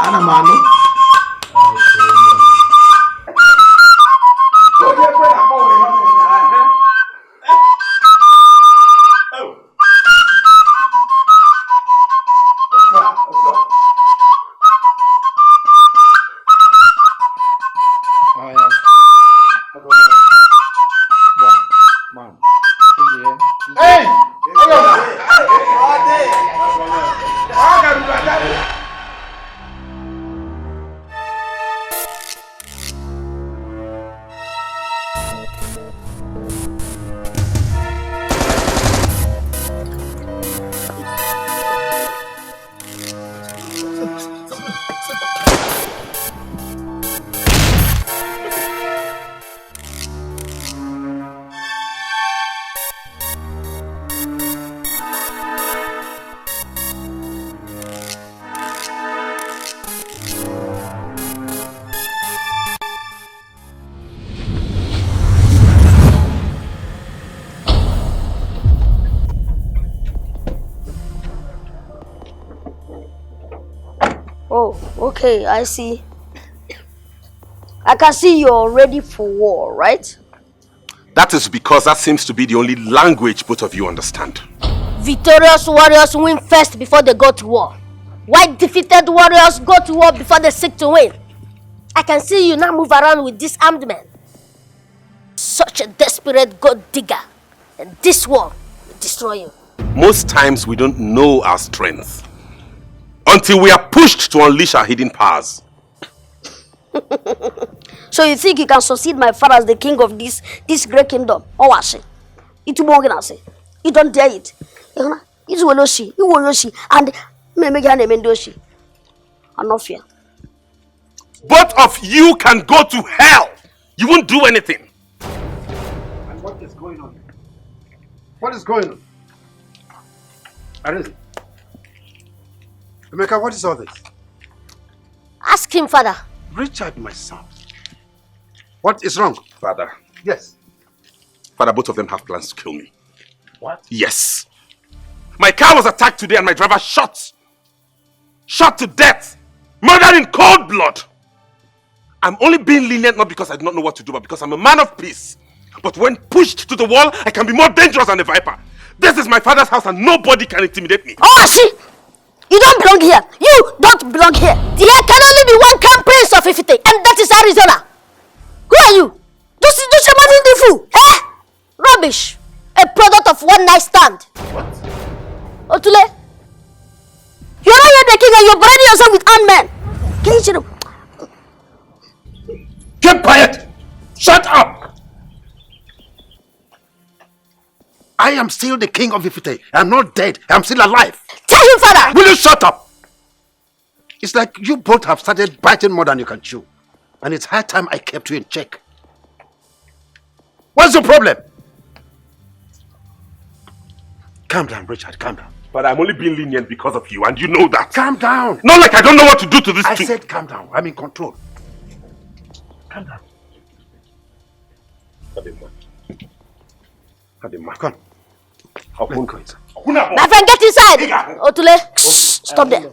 Ana m anụ. Oh, okay, I see. I can see you're ready for war, right? That is because that seems to be the only language both of you understand. Victorious warriors win first before they go to war. While defeated warriors go to war before they seek to win. I can see you now move around with this armed men. Such a desperate gold digger. And this war will destroy you. Most times we don't know our strength until we are pushed to unleash our hidden powers. So you think you can succeed my father as the king of this great kingdom? Oh, I say. It's more than I say. You don't dare it. It's Woloshi. You Woloshi. And Memegane Mendoshi. I'm not fear. Both of you can go to hell. You won't do anything. And what is going on? What is going on? Arinze. Emeka, what is all this? Ask him, father. Richard, my son. What is wrong? Father. Yes. Father, both of them have plans to kill me. What? Yes. My car was attacked today and my driver shot. Shot to death. Murdered in cold blood. I'm only being lenient not because I do not know what to do, but because I'm a man of peace. But when pushed to the wall, I can be more dangerous than a viper. This is my father's house and nobody can intimidate me. Oh, see! You don't belong here. You don't belong here. There can only be one crown prince of Ifite, and that is Arizona. Who are you? Don't you imagine the fool? Eh? Rubbish. A product of one night stand. What? Otule, you're not yet the king and you're burning yourself with armed men. Keep quiet! Shut up! I am still the king of Ifite. I'm not dead. I'm still alive. Tell him, father! Will you shut up? It's like you both have started biting more than you can chew. And it's high time I kept you in check. What's the problem? Calm down, Richard. Calm down. But I'm only being lenient because of you, and you know that. Calm down. Not like I don't know what to do to this I too. said calm down. I'm in control. Calm down. Come. My friend, get inside! Otule, stop there.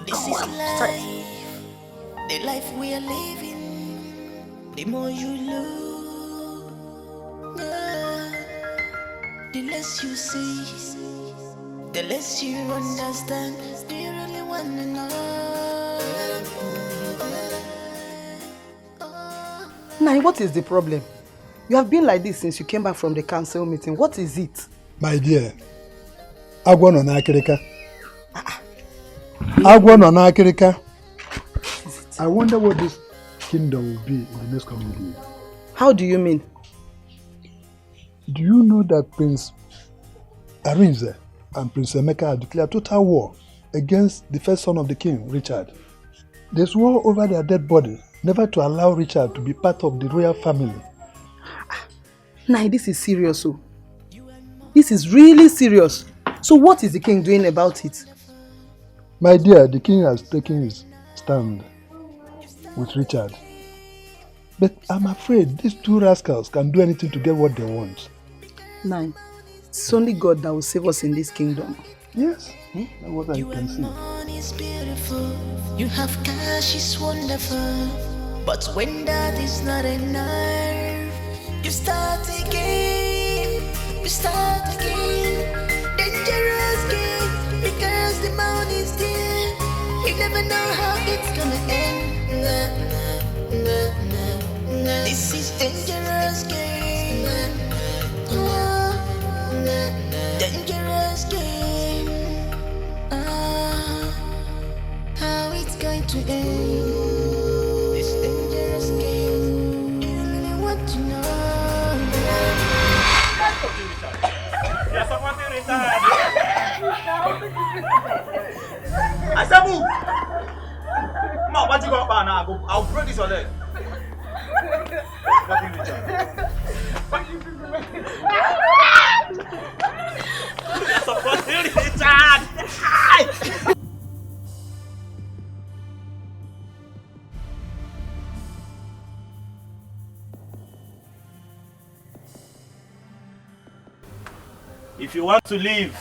This is life, the life we are living. The more you look, the less you see, the less you understand. Do you really want to know? Nai, what is the problem? You have been like this since you came back from the council meeting. What is it? My dear, agwa no na akirika. Agwa no na akirika. I wonder what this kingdom will be in the next coming year. How do you mean? Do you know that Prince Arinze and Prince Emeka have declared total war against the first son of the king, Richard? They swore over their dead body never to allow Richard to be part of the royal family. Nai, this is serious. Oh. This is really serious. So what is the king doing about it? My dear, the king has taken his stand with Richard. But I'm afraid these two rascals can do anything to get what they want. Nai, it's only God that will save us in this kingdom. Yes, that's what I can see. Is beautiful. You have cash is wonderful. But when that is not enough, you start again. You start again. Dangerous game. Because the money's there. You never know how it's gonna end. This is dangerous game. Dangerous game. How it's going to end. This dangerous game. Do you really want to know? Asabu! Ma, what you got now? I'll break this on leg. If you want to leave,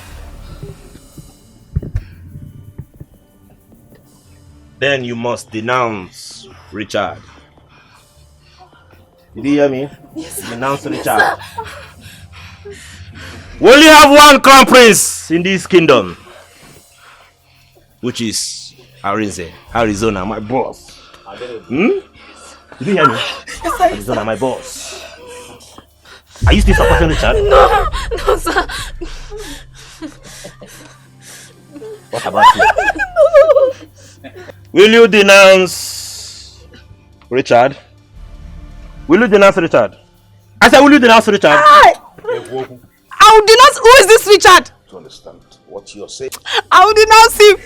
then you must denounce Richard. Did you hear me? Yes, sir. Denounce Richard. Yes, We only have one crown prince in this kingdom, which is Arizona, my boss. Did you hear me? Yes, sir. Arizona, my boss. Are you still supporting Richard? No, no, sir. What about you? Will you denounce Richard? Will you denounce Richard? I said, will you denounce Richard? I will denounce. Who is this Richard? To understand what you're saying. I will denounce him.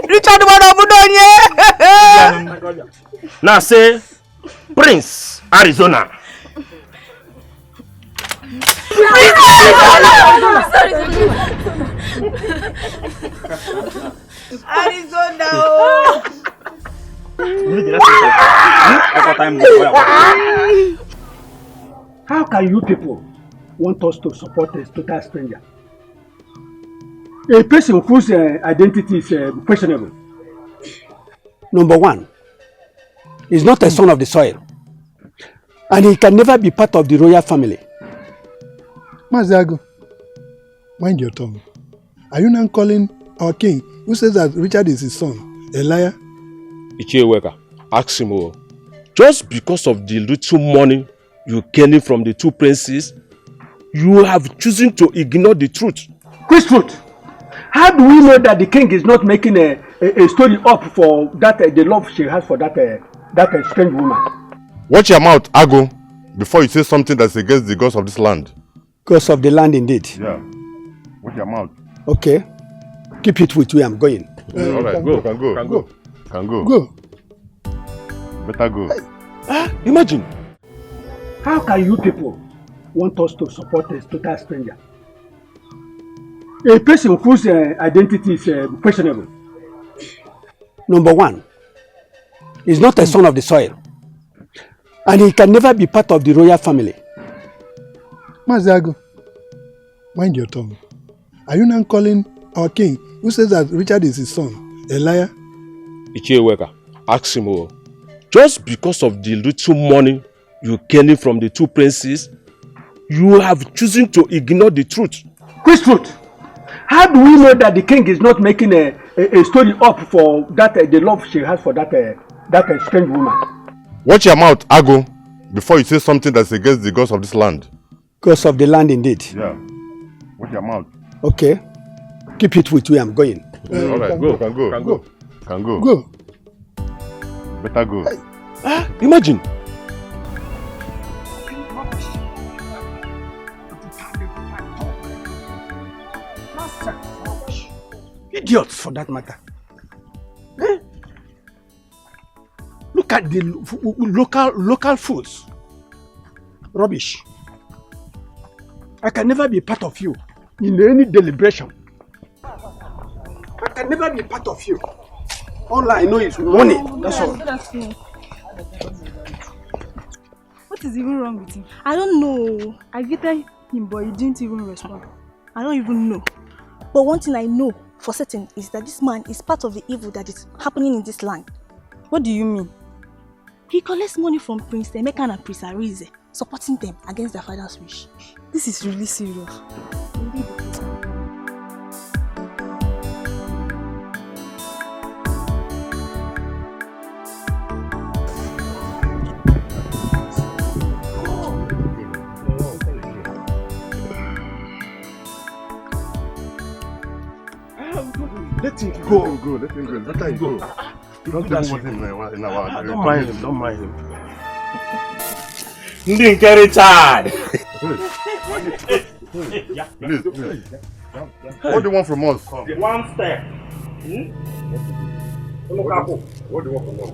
Richard Wadabudonye. Now say, Prince Arizona. Arizona. How can you people want us to support a total stranger? A person whose identity is questionable. Number one, he's not a son of the soil. And he can never be part of the royal family. Maziago, mind your tongue. Are you now calling our king, who says that Richard is his son, a liar? Ichieweka, ask him, just because of the little money you gain from the two princes, you have chosen to ignore the truth. Which truth? How do we know that the king is not making a story up for that the love she has for that strange woman? Watch your mouth, Ago, before you say something that's against the gods of this land. Gods of the land, indeed. Yeah. Watch your mouth. Okay. Keep it with you. I'm going. All right, go. Can go. Can go. Go. Better go. Imagine. How can you people want us to support a total stranger? A person whose identity is questionable. Number one, he's not a son of the soil. And he can never be part of the royal family. Maziago, mind your tongue. Are you now calling our king, who says that Richard is his son, a liar? Ichieweka, ask him, just because of the little money you gain from the two princes, you have chosen to ignore the truth. Which truth? How do we know that the king is not making a story up for that the love she has for that strange woman? Watch your mouth, Ago, before you say something that's against the gods of this land. Gods of the land, indeed. Yeah. Watch your mouth. Okay. Keep it with where I'm going. All right, go. Can go. Can go. Can go. Go. Better go. Imagine. Idiots, for that matter. Eh? Look at the local foods. Rubbish. I can never be part of you in any deliberation. I can never be part of you. All I know is money. That's all. What is even wrong with him? I don't know. I greeted him, but he didn't even respond. I don't even know. But one thing I know for certain is that this man is part of the evil that is happening in this land. What do you mean? He collects money from Prince Emeka and Prince Arinze, supporting them against their father's wish. This is really serious. Let him go. Let him go. Let him go. Don't Don't put him in our. Don't mind him. Don't mind him. Dikeh Richard. Please. What do you want from us? One step. What do you want from us?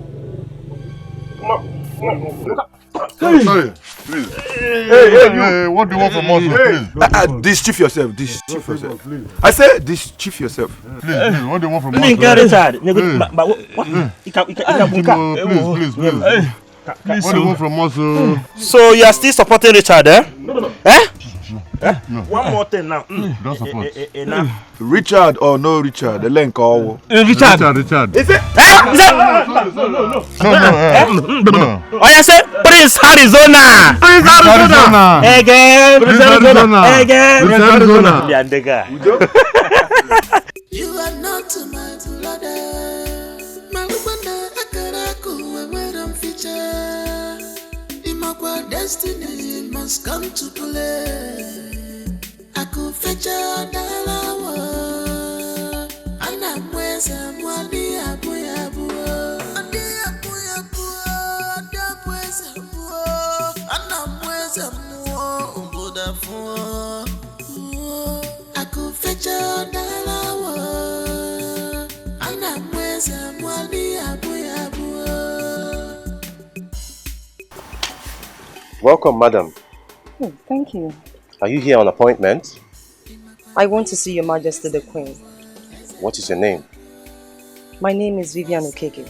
Hey. Sorry, please. Hey, what do you want from us, please? Dischief yourself. Dischief yourself. I say dischief yourself. Please, what do you want from us? Dikeh Richard. Please. What do you want from us? So you are still supporting Richard, eh? No. No. One more thing now. Don't support. Richard or no Richard, the link or Richard. Is it? No. Oh, I said Prince Arizona. Again. Prince Arizona. You are not my brother. My woman, Akaraku, where I'm feature. Imakwa destiny must come to play. I could fetch a dalawa. And I'm where someone I could fetch a dalawa. And I'm where someone Welcome, madam. Oh, thank you. Are you here on appointment? I want to see Your Majesty the Queen. What is your name? My name is Vivian Okeke.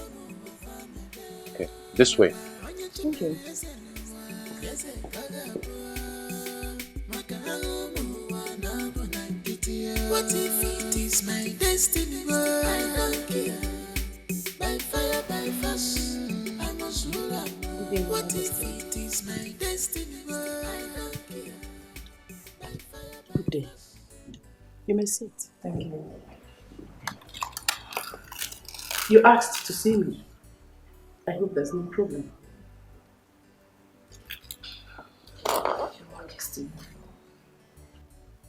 Okay, this way. Thank you. What if it is my destiny? I don't care. By fire, by force, I must rule on. What if it is my destiny? I don't care. Good day. You may sit. Thank you. You asked to see me. I hope there's no problem. Your Majesty,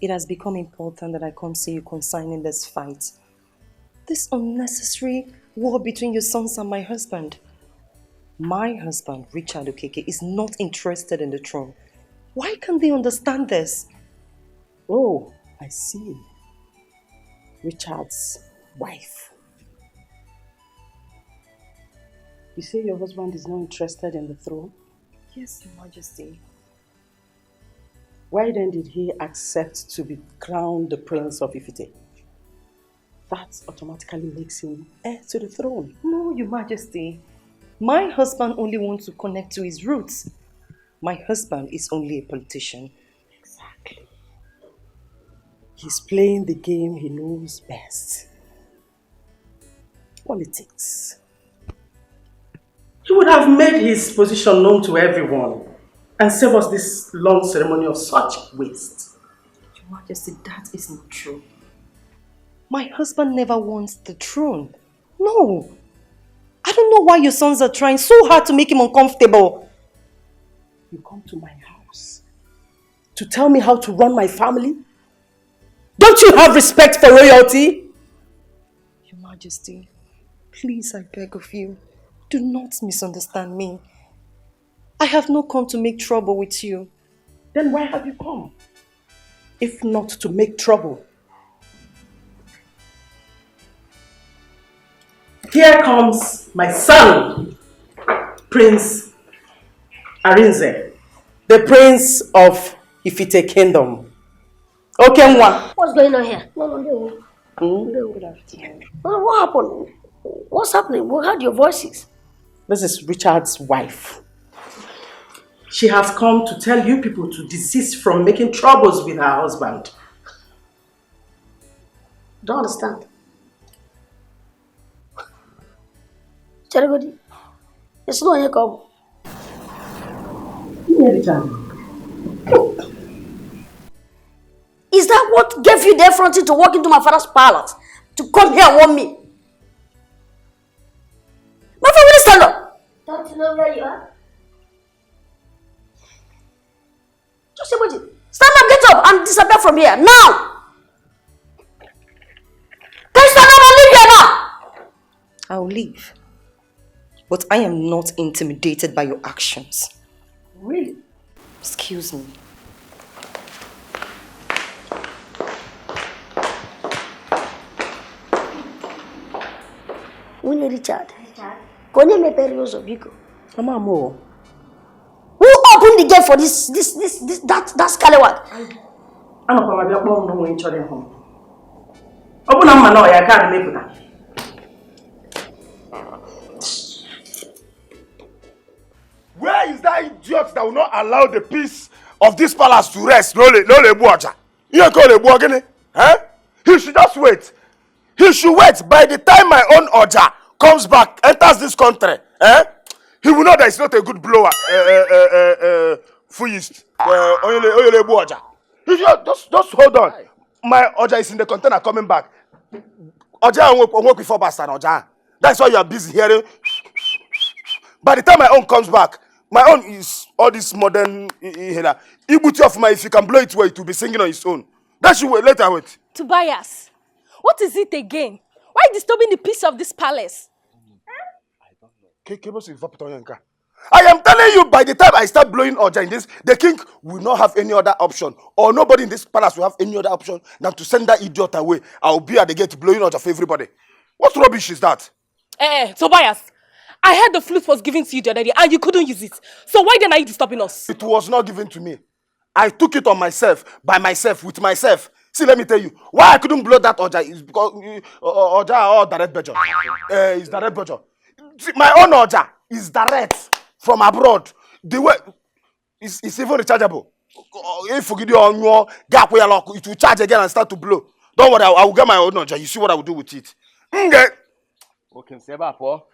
it has become important that I come see you concerning this fight. This unnecessary war between your sons and my husband. My husband, Richard Okeke, is not interested in the throne. Why can't they understand this? Oh, I see. Richard's wife. You say your husband is not interested in the throne? Yes, Your Majesty. Why then did he accept to be crowned the Prince of Ifite? That automatically makes him heir to the throne. No, Your Majesty. My husband only wants to connect to his roots. My husband is only a politician. Exactly. He's playing the game he knows best. Politics. He would have made his position known to everyone and save us this long ceremony of such waste. Your Majesty, that is not true. My husband never wants the throne. No. I don't know why your sons are trying so hard to make him uncomfortable. You come to my house to tell me how to run my family? Don't you have respect for royalty? Your Majesty, please, I beg of you, do not misunderstand me. I have not come to make trouble with you. Then why have you come? If not to make trouble. Here comes my son, Prince Arinze, the Prince of Ifite Kingdom. Okay, Mwa. What's going on here? No. Good afternoon. What happened? What's happening? We heard your voices. This is Richard's wife. She has come to tell you people to desist from making troubles with her husband. Don't understand. Charity, it's not your call. Is that what gave you the effrontery to walk into my father's palace? To come here and warn me? My friend, will you stand up? Don't you know where you are? Just imagine. Stand up, get up, and disappear from here. Now! Can you stand up and leave here now? I'll leave. But I am not intimidated by your actions. Really? Excuse me. Who Richard? Konye Meperioso Biko. Mama, who opened the gate for that scallywag? I don't know if I'm going to go home. Open up my door, I can't make that. Where is that idiot that will not allow the peace of this palace to rest? Lole Buaja. You call it Buagene? Eh? He should just wait. He should wait. By the time my own Oja comes back, enters this country, he will know that he's not a good blower. Fuyist. Oyele Buaja. Just hold on. My Oja is in the container coming back. Oja won't work before Bastard Oja. That's why you are busy hearing. By the time my own comes back, my own is all this modern Ibuti of my, if you can blow it well, it will be singing on its own. That should wait, later wait. Tobias, what is it again? Why disturbing the peace of this palace? I am telling you, by the time I start blowing Oja in this, the king will not have any other option, or nobody in this palace will have any other option than to send that idiot away. I will be at the gate blowing Oja for everybody. What rubbish is that? Tobias, I heard the flute was given to you the other day and you couldn't use it. So why then are you disturbing us? It was not given to me. I took it on myself, by myself, with myself. See, let me tell you, why I couldn't blow that Oja is because Oja or direct budget. It's direct budget. My own Oja is direct from abroad. The way it's even rechargeable. If you get on your gap where it will charge again and start to blow. Don't worry, I will get my own Oja. You see what I will do with it. Okay. Okay, Seba, po.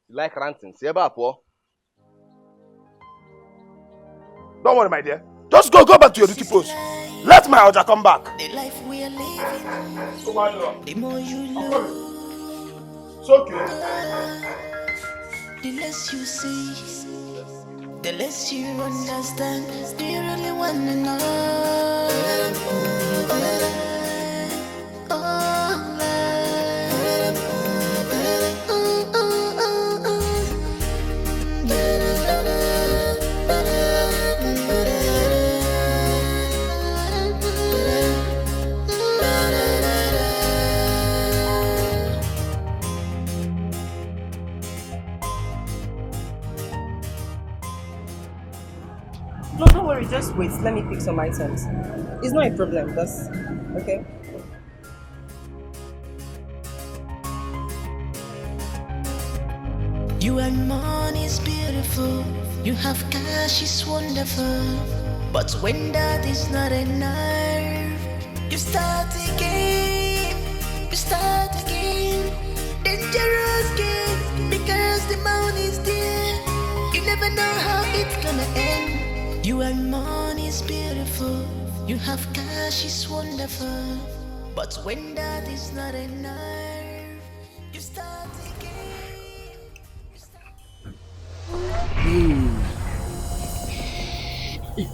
You like ranting, Seba, po. Don't worry, my dear. Just go back to your duty post. Let my Oja come back. The life we are living, the more you lose. It's okay. The less you see, the less you understand. Do you really want to know? No, don't worry, just wait. Let me pick some items. It's not a problem, that's okay. You and money is beautiful. You have cash is wonderful. But when that is not enough, you start again. You start again. Dangerous game. Because the money is there. You never know how it's gonna end. You and money is beautiful. You have cash is wonderful. But when that is not enough, you start again.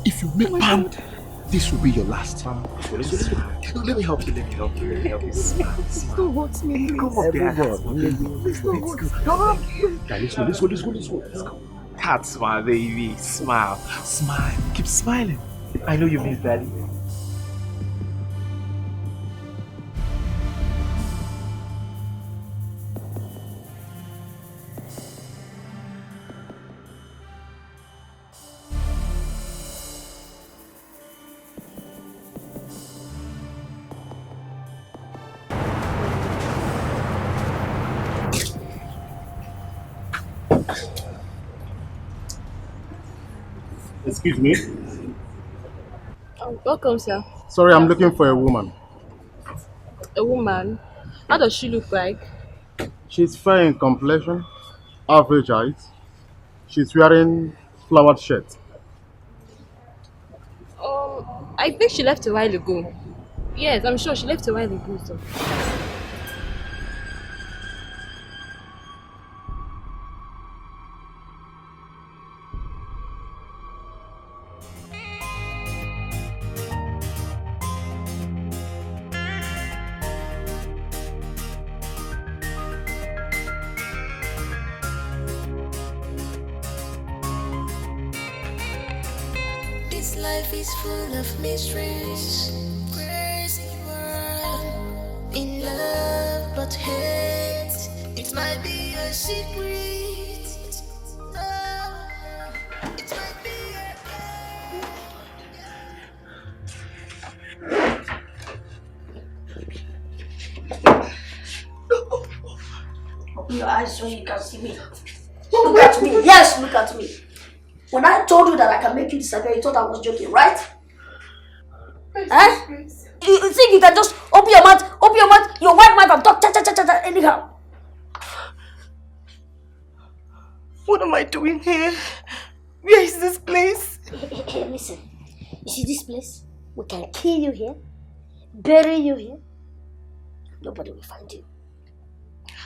If you make palm, this will be your last. Let me help you. Don't hurt me, please. Come up there. Please don't hurt me. Let's go. That's my baby. Smile. Keep smiling. I know you miss daddy. Excuse me. Welcome, sir. Sorry, I'm looking for a woman. A woman? How does she look like? She's fair in complexion, average height. She's wearing flowered shirt. I think she left a while ago. Yes, I'm sure she left a while ago, sir. This life is full of mysteries. Crazy world. In love but hate. It might be a secret. Oh, it might be Open your eyes so you can see me. Look at me. Yes, look at me. When I told you that I can make you disappear, you thought I was joking, right? Eh? You think you can just open your mouth, your white mouth and talk cha anyhow? What am I doing here? Where is this place? Hey, listen. You see this place? We can kill you here, bury you here. Nobody will find you.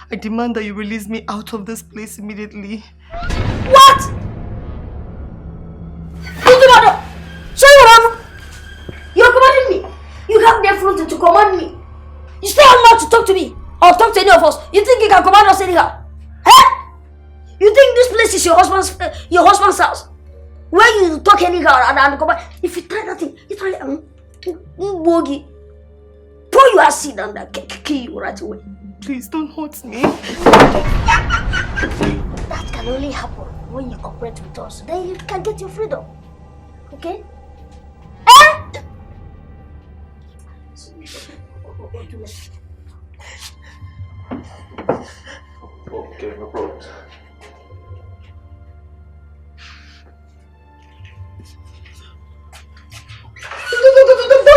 I demand that you release me out of this place immediately. What? Show you what? You're commanding me. You have the authority to command me. You still have not to talk to me or talk to any of us. You think you can command us anyhow? Huh? You think this place is your husband's house? Where you talk anyhow and command? If you try that thing, you try bogey. Pour your acid and kill you right away. Please don't hurt me. That can only happen when you cooperate with us. Then you can get your freedom. Okay? Okay, no problem.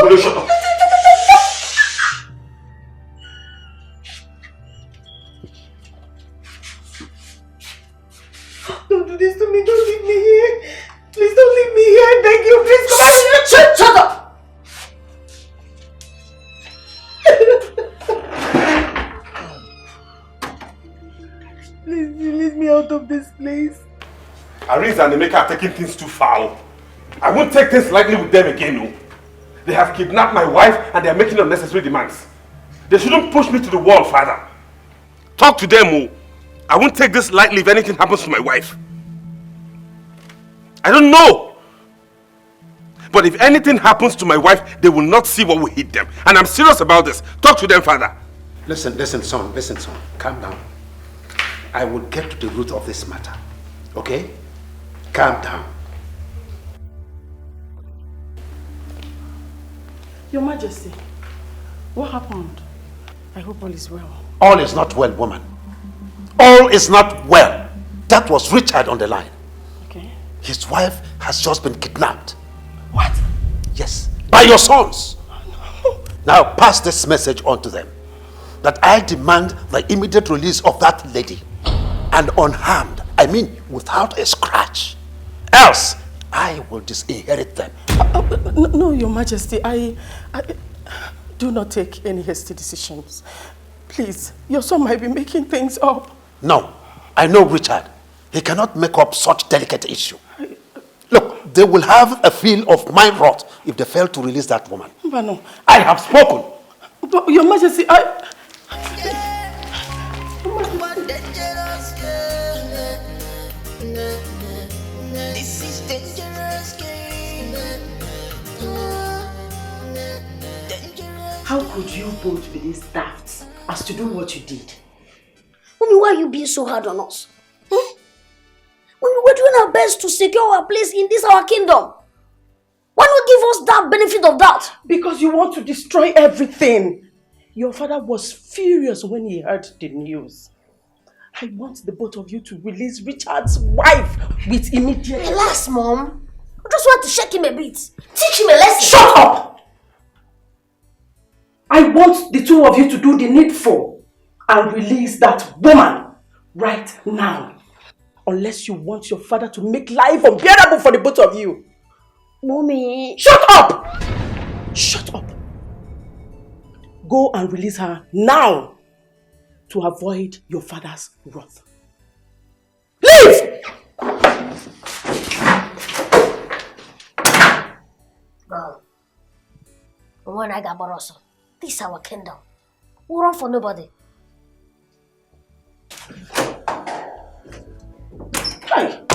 Will you shut up? Don't do this to me. Don't leave me here. Please don't leave me here. I beg you. Please come out. Shut up! Please release me out of this place. Aris and Emeka are taking things too foul. I won't take things lightly with them again, no. They have kidnapped my wife and they are making unnecessary demands. They shouldn't push me to the wall, father. Talk to them, oh. I won't take this lightly if anything happens to my wife. I don't know. But if anything happens to my wife, they will not see what will hit them. And I'm serious about this. Talk to them, father. Listen, son. Calm down. I will get to the root of this matter. Okay? Calm down. Your Majesty, what happened? I hope all is well. All is not well, woman. All is not well. That was Richard on the line. Okay. His wife has just been kidnapped. What? Yes, by your sons. No. Now pass this message on to them. That I demand the immediate release of that lady. And unharmed. I mean without a scratch. Else, I will disinherit them. No, Your Majesty, I do not take any hasty decisions. Please, your son might be making things up. No, I know Richard. He cannot make up such delicate issue. Look, they will have a feel of my wrath if they fail to release that woman. But no. I have spoken. But Your Majesty, This is dangerous game. How could you both be this daft as to do what you did? Mommy, why are you being so hard on us? Mommy, we're doing our best to secure our place in this our kingdom. Why not give us that benefit of that? Because you want to destroy everything. Your father was furious when he heard the news. I want the both of you to release Richard's wife with immediate... Relax, Mom. I just want to shake him a bit. Teach him a lesson. Shut up! I want the two of you to do the needful and release that woman right now. Unless you want your father to make life unbearable for the both of you. Mommy. Shut up! Shut up. Go and release her now to avoid your father's wrath. Leave! Bro, when I got Barosso, this is our kingdom. We run for nobody. Hey.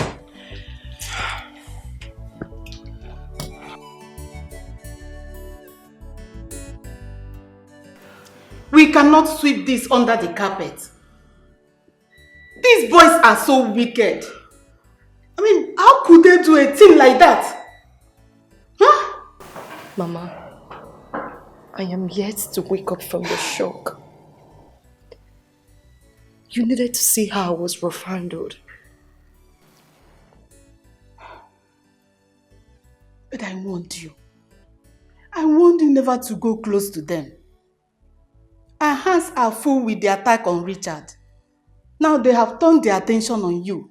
We cannot sweep this under the carpet. These boys are so wicked. I mean, how could they do a thing like that? Huh? Mama, I am yet to wake up from the shock. You needed to see how I was rough handled. But I warned you. I warned you never to go close to them. Our hands are full with the attack on Richard. Now they have turned their attention on you.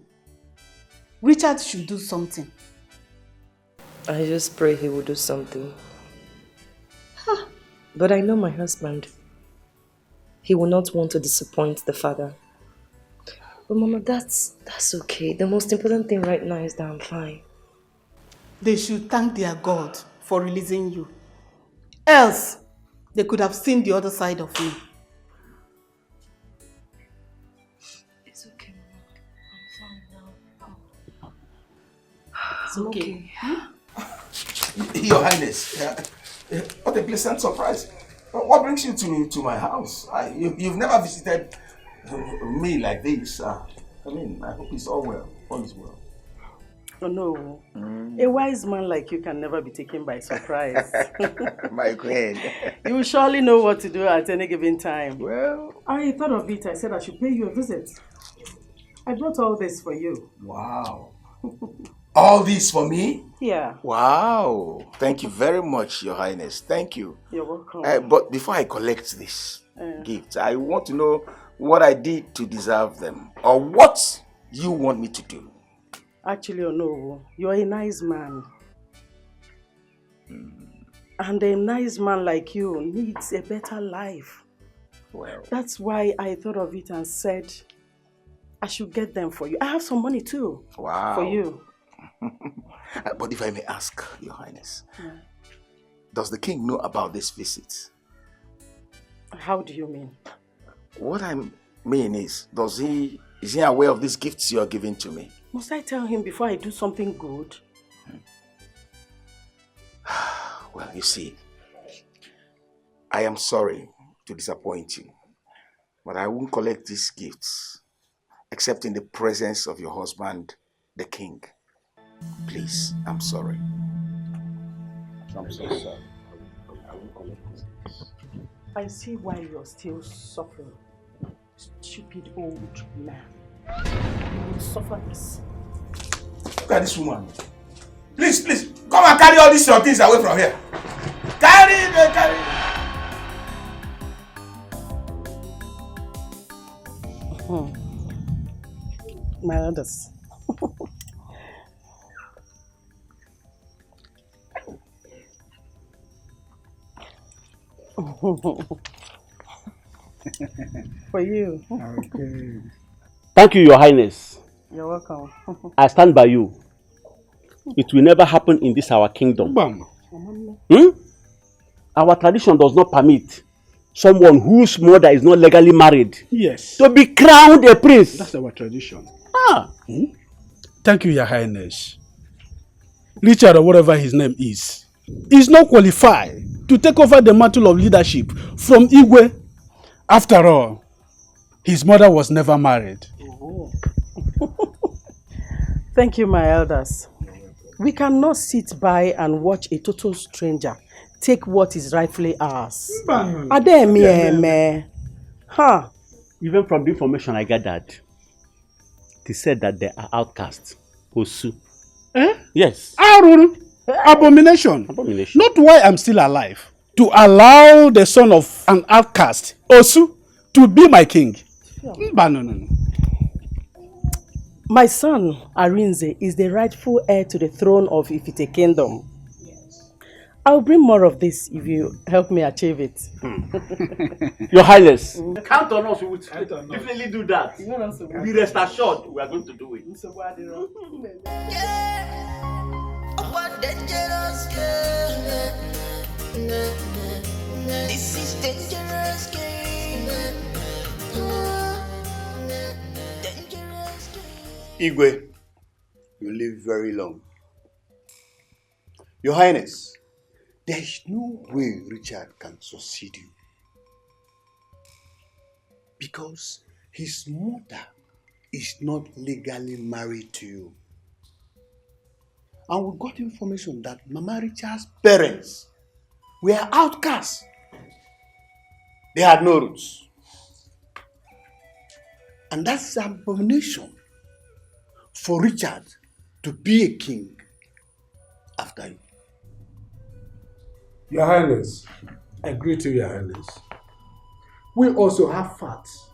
Richard should do something. I just pray he will do something. But I know my husband. He will not want to disappoint the father. But Mama, that's okay. The most important thing right now is that I'm fine. They should thank their God for releasing you. Else, they could have seen the other side of me. It's okay, Mama. I'm fine now. It's okay. Your Highness, what a pleasant surprise. What brings you to my house? You've never visited me like this. I hope it's all well. All is well. Oh no, a wise man like you can never be taken by surprise. My queen. You will surely know what to do at any given time. Well, I thought of it. I said I should pay you a visit. I brought all this for you. Wow. All this for me? Yeah. Wow. Thank you very much, Your Highness. Thank you. You're welcome. But before I collect this gift, I want to know what I did to deserve them, or what you want me to do. Actually, no, you're a nice man. And a nice man like you needs a better life. Well, that's why I thought of it and said I should get them for you. I have some money too. Wow. For you. But if I may ask, Your Highness, does the king know about this visit? How do you mean? What I mean is he aware of these gifts you are giving to me? Must I tell him before I do something good? Well, you see, I am sorry to disappoint you, but I won't collect these gifts except in the presence of your husband, the king. Please, I'm sorry. I'm so sorry. I won't collect these gifts. I see why you're still suffering. Stupid old man. You will suffer this. Look at this woman. Please, come and carry all these your things away from here. Carry it. My orders. For you. Okay. Thank you, Your Highness. You're welcome. I stand by you. It will never happen in this our kingdom. Our tradition does not permit someone whose mother is not legally married to be crowned a prince. That's our tradition. Ah. Thank you, Your Highness. Richard, or whatever his name is not qualified to take over the mantle of leadership from Igwe. After all, his mother was never married. Thank you, my elders. We cannot sit by and watch a total stranger take what is rightfully ours. Huh. Even from the information I gathered, they said that they are outcasts. Osu. Yes. Arun. Abomination. Not why I'm still alive. To allow the son of an outcast, Osu, to be my king. No. My son, Arinze, is the rightful heir to the throne of Ifite Kingdom. I'll bring more of this if you help me achieve it. Your Highness, count on us. We will definitely do that. Be rest assured we are going to do it. This is dangerous game. Dangerous game. Igwe, you live very long. Your Highness, there is no way Richard can succeed you. Because his mother is not legally married to you. And we got information that Mama Richard's parents were outcasts. They had no roots. And that's an abomination for Richard to be a king after you. Your Highness, I agree to Your Highness. We also have facts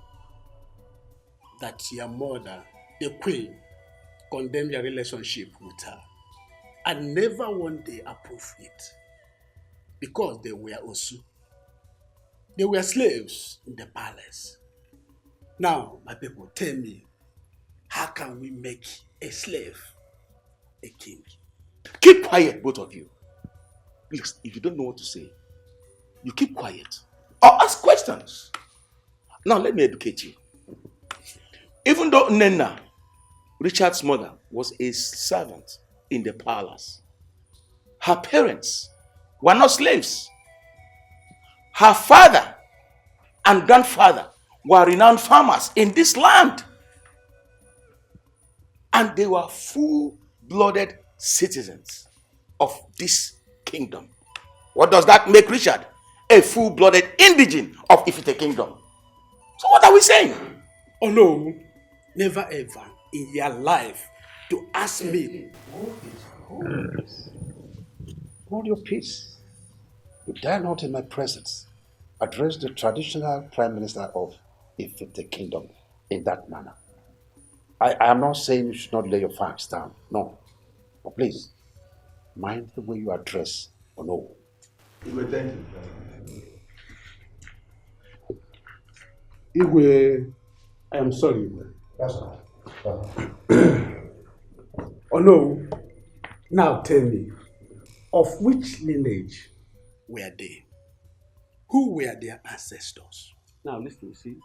that your mother, the queen, condemned your relationship with her and never one day approved it because they were Osu. They were slaves in the palace. Now, my people, tell me, how can we make a slave a king? Keep quiet, both of you. Please, if you don't know what to say, you keep quiet or ask questions. Now, let me educate you. Even though Nena, Richard's mother, was a servant in the palace, her parents were not slaves. Her father and grandfather were renowned farmers in this land. And they were full-blooded citizens of this kingdom. What does that make Richard? A full-blooded indigene of Ifite Kingdom. So what are we saying? Oh no, never ever in your life to ask me. Hold your peace. You dare not in my presence address the traditional prime minister of Ifite Kingdom in that manner. I am not saying you should not lay your facts down. No. But please, mind the way you address Ono. Igwe, thank you. Igwe, I am sorry, Igwe. That's all. Oh no. Now tell me, of which lineage were they? Who were their ancestors? Now listen, see.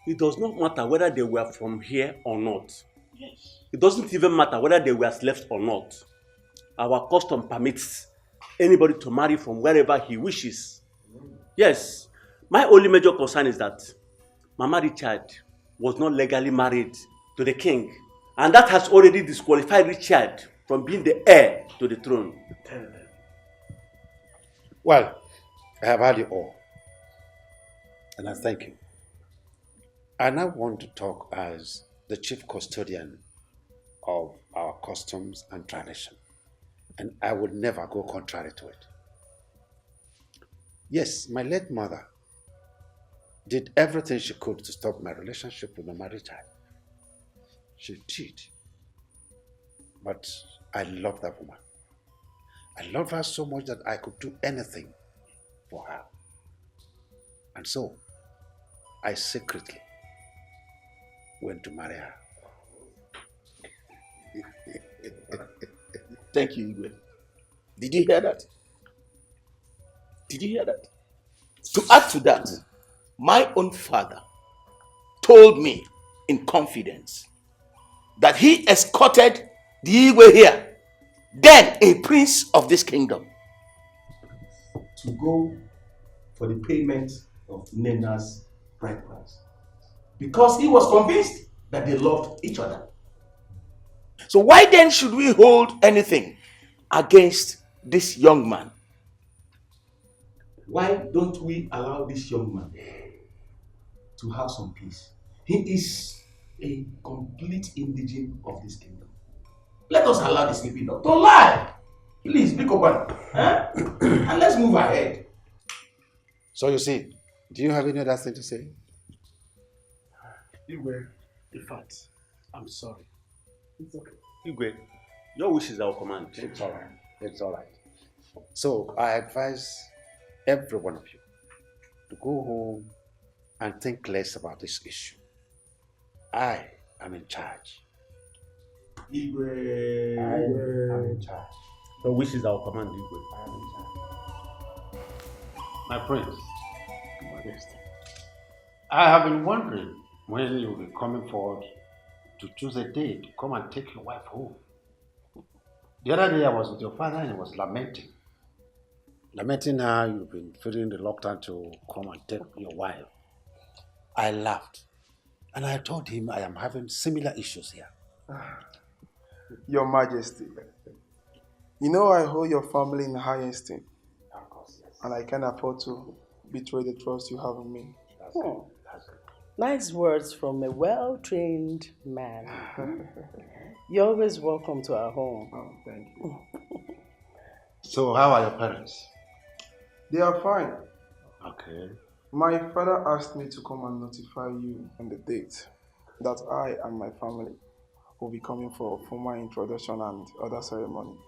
It does not matter whether they were from here or not. Yes. It doesn't even matter whether they were slaves or not. Our custom permits anybody to marry from wherever he wishes. Yes. My only major concern is that Mama Richard was not legally married to the king. And that has already disqualified Richard from being the heir to the throne. Well, I have heard you all. And I thank you. I now want to talk as the chief custodian of our customs and tradition. And I would never go contrary to it. Yes, my late mother did everything she could to stop my relationship with Mama Richard. She did. But I love that woman. I love her so much that I could do anything for her. And so, I secretly went to marry her. Thank you, Igwe. Did you hear that? Did you hear that? To add to that, my own father told me in confidence that he escorted the Igwe here, then a prince of this kingdom, to go for the payment of Nena's bride price. Because he was convinced that they loved each other. So why then should we hold anything against this young man? Why don't we allow this young man to have some peace? He is a complete indigene of this kingdom. Let us allow the sleeping dog. Don't lie! Please, pick up one. And let's move ahead. So you see, do you have any other thing to say? Igwe, in fact, I'm sorry. It's okay. Igwe, your wish is our command. It's all right. It's all right. So I advise every one of you to go home and think less about this issue. I am in charge. Igwe. I am in charge. Your wish is our command, Igwe. I am in charge. My prince, Majesty, I have been wondering when you will be coming forward to choose a day to come and take your wife home. The other day I was with your father and he was lamenting. Lamenting how you've been feeling reluctant to come and take your wife. I laughed and I told him I am having similar issues here. Your Majesty, you know I hold your family in high esteem. Of course, yes. And I can't afford to betray the trust you have in me. Nice words from a well-trained man. You're always welcome to our home. Oh, thank you. So how are your parents? They are fine. Okay. My father asked me to come and notify you on the date that I and my family will be coming for a formal introduction and other ceremony.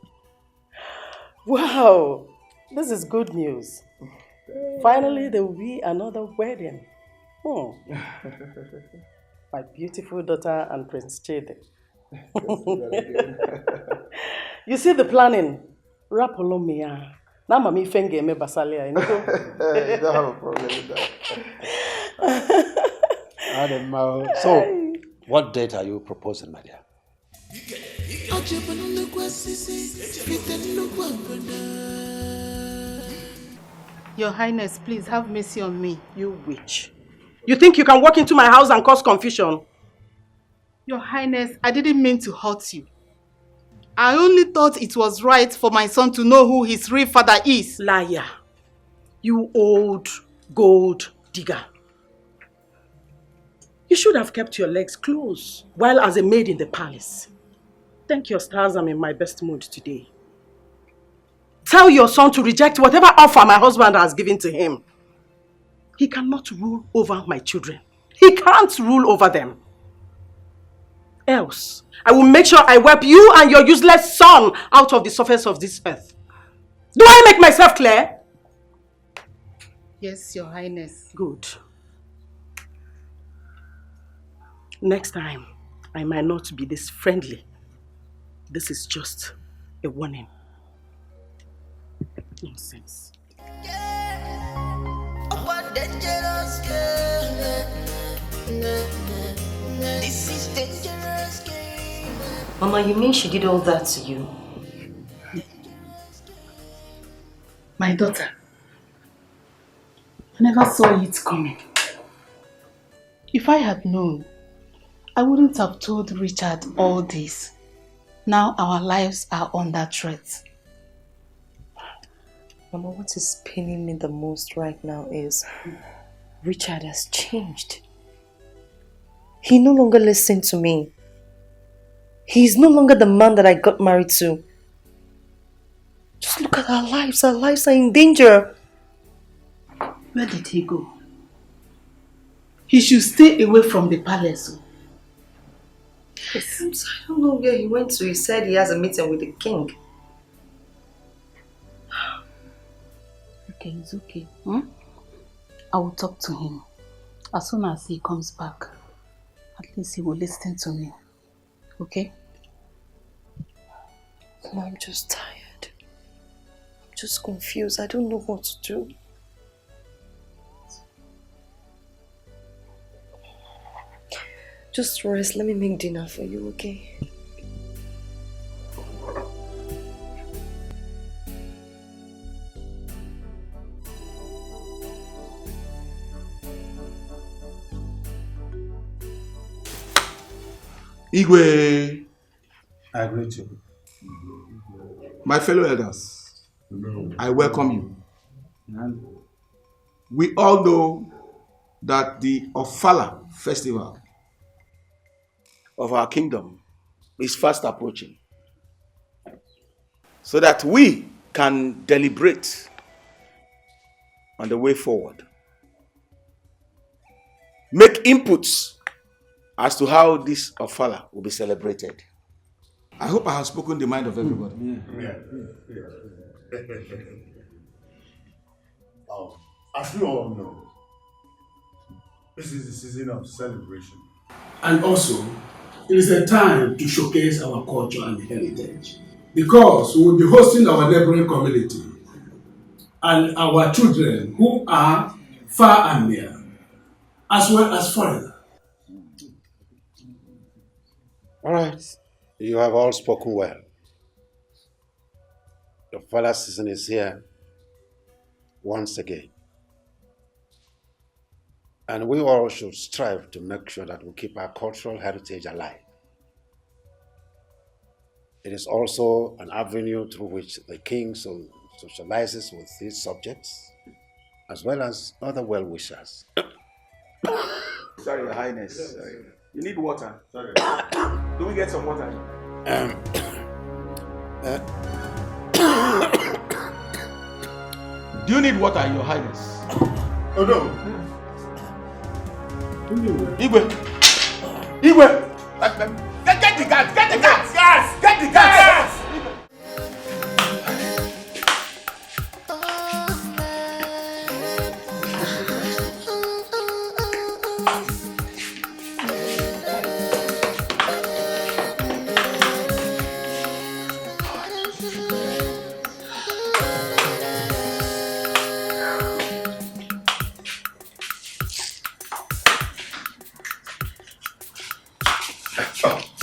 Wow, this is good news. Finally, there will be another wedding. My beautiful daughter and Prince Chede. You see the planning? Rapolomia. Now, Mami Fenge me basalia. You don't have a problem with that. So, what date are you proposing, my dear? Your Highness, please have mercy on me. You witch. You think you can walk into my house and cause confusion? Your Highness, I didn't mean to hurt you. I only thought it was right for my son to know who his real father is. Liar. You old gold digger. You should have kept your legs closed while as a maid in the palace. Thank your stars I'm in my best mood today. Tell your son to reject whatever offer my husband has given to him. He cannot rule over my children. He can't rule over them. Else, I will make sure I wipe you and your useless son out of the surface of this earth. Do I make myself clear? Yes, Your Highness. Good. Next time, I might not be this friendly. This is just a warning. Nonsense. Dangerous girl. This is dangerous game. Mama, you mean she did all that to you? My daughter, I never saw it coming. If I had known, I wouldn't have told Richard all this. Now our lives are under threat. Mama, what is paining me the most right now is Richard has changed. He no longer listens to me. He's no longer the man that I got married to. Just look at our lives. Our lives are in danger. Where did he go? He should stay away from the palace. Yes. I don't know where he went to. He said he has a meeting with the king. Okay, it's okay. I will talk to him. As soon as he comes back, at least he will listen to me. Okay? Mom, I'm just tired. I'm just confused. I don't know what to do. Just rest. Let me make dinner for you, okay? Igwe, I greet you. my fellow elders, I welcome you. We all know that the Ofala festival of our kingdom is fast approaching, so that we can deliberate on the way forward. Make inputs as to how this Ofala will be celebrated. I hope I have spoken the mind of everybody. As we all know, this is the season of celebration. And also, it is a time to showcase our culture and heritage. Because we will be hosting our neighboring community and our children who are far and near, as well as foreigners. All right, you have all spoken well. The Ofala season is here once again. And we all should strive to make sure that we keep our cultural heritage alive. It is also an avenue through which the king socializes with his subjects, as well as other well-wishers. Sorry, Your Highness. Sorry. You need water. Sorry. Do we get some water? Do you need water, Your Highness? Oh no. Igwe! Igwe! Get the gas! Get the gas! Gas! Get the gas!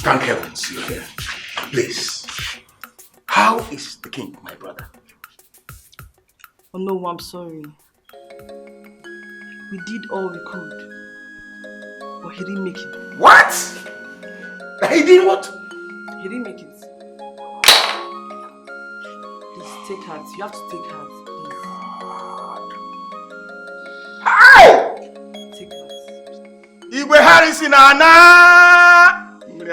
Thank heavens you're here. Please. How is the king, my brother? Oh no, I'm sorry. We did all we could, but he didn't make it. What? He did what? He didn't make it. Please take heart. You have to take heart. How? Take heart. Igwe Harrison Ana! Hey!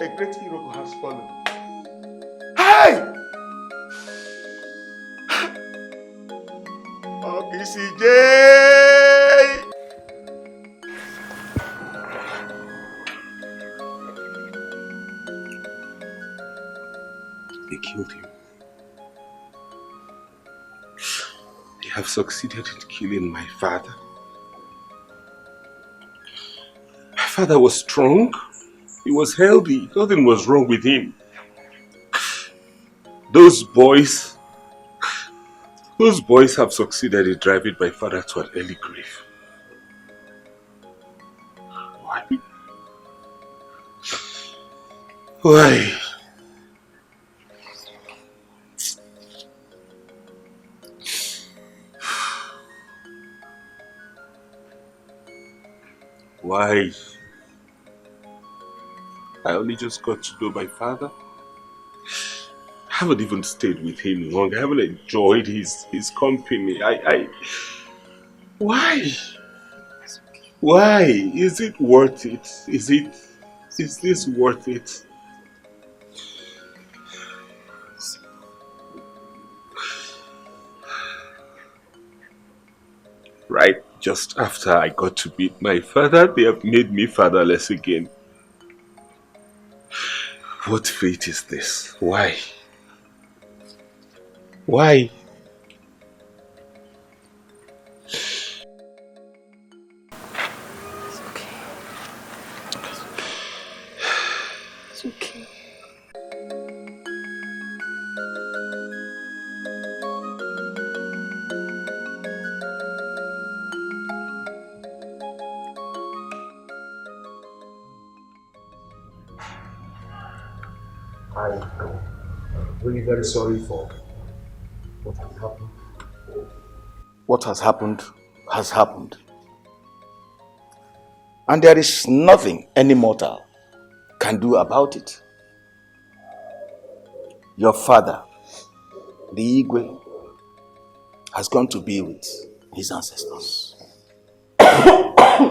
A great hero has fallen. Hey! Oh, BCJ! They killed him. They have succeeded in killing my father. My father was strong. He was healthy. Nothing was wrong with him. Those boys have succeeded in driving my father to an early grave. Why? Why? Why? I only just got to know my father. I haven't even stayed with him long. I haven't enjoyed his company. Why? Why? Is it worth it? Is this worth it? Right just after I got to meet my father, they have made me fatherless again. What fate is this? Why? Why? It's okay. I am really very sorry for what has happened. What has happened has happened. And there is nothing any mortal can do about it. Your father, the Igwe, has gone to be with his ancestors.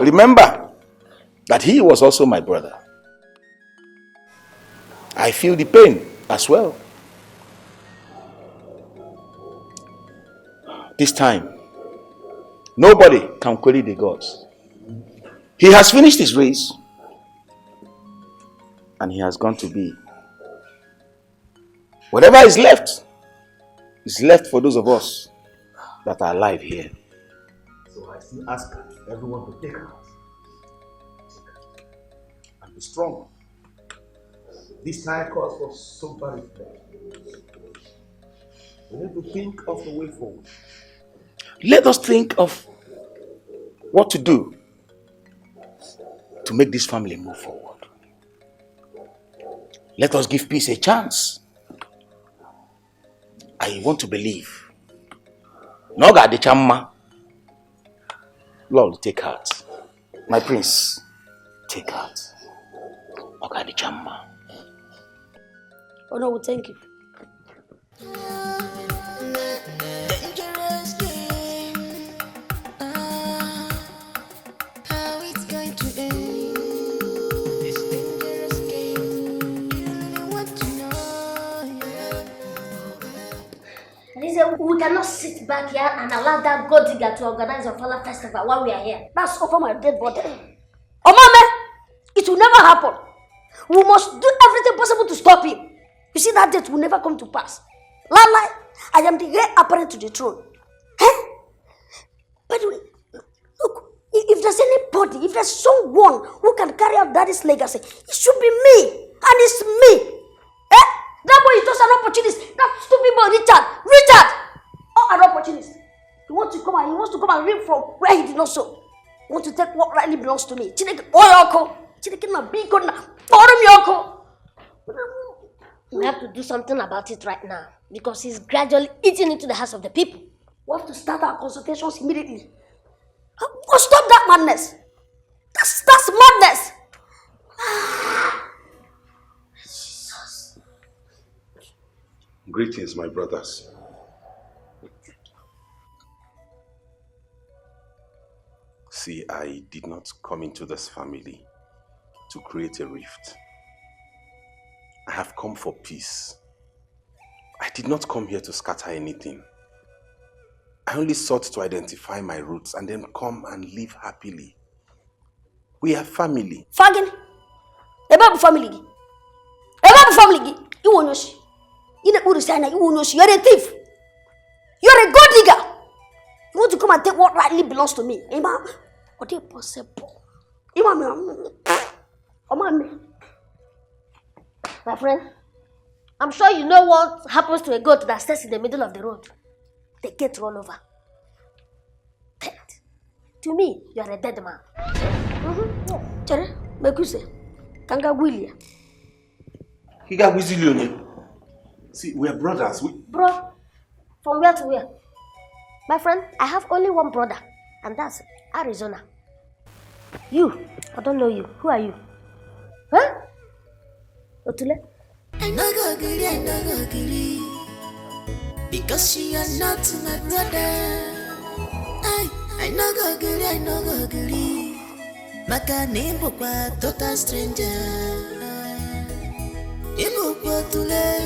Remember that he was also my brother. I feel the pain as well. This time, nobody can query the gods. He has finished his race and he has gone to be. Whatever is left for those of us that are alive here. So I still ask everyone to take heart and be strong. This time calls for sober reflection. We need to think of the way forward. Let us think of what to do to make this family move forward. Let us give peace a chance. I want to believe. Noga de Chamma. Lord, take heart. My prince, take heart. Noga de Chamma. Oh no, thank you. We cannot sit back here and allow that god digger to organize a Fala festival while we are here. That's over my dead body. Oh, mama, it will never happen. We must do everything possible to stop him. You see, that date will never come to pass. Lala, I am the heir apparent to the throne. Eh? By the way, look, if there's anybody, if there's someone who can carry out daddy's legacy, it should be me. And it's me. Eh? That boy is just an opportunist. That stupid boy, Richard! Oh, an opportunist. He wants to come and reap from where he did not sow. He wants to take what rightly belongs to me. We have to do something about it right now because he's gradually eating into the hearts of the people. We have to start our consultations immediately. Go stop that madness. That's madness. Jesus. Greetings, my brothers. See, I did not come into this family to create a rift. I have come for peace. I did not come here to scatter anything. I only sought to identify my roots and then come and live happily. We are family. Fagin, about family. About family. You won't know. You're a thief. You're a god digger. You want to come and take what rightly belongs to me. What is possible? My friend, I'm sure you know what happens to a goat that stays in the middle of the road. They get run over. Dead. To me, you are a dead man. Chere, Bekuse, Kanga William. Higa Wizilionia. See, we are brothers. Bro, from where to where? My friend, I have only one brother, and that's Arizona. You, I don't know you. Who are you? Huh? Otule? I no go agree, because you are not my brother. I no go agree. Maka nimbo kwa total stranger. Ibu kwa Otule,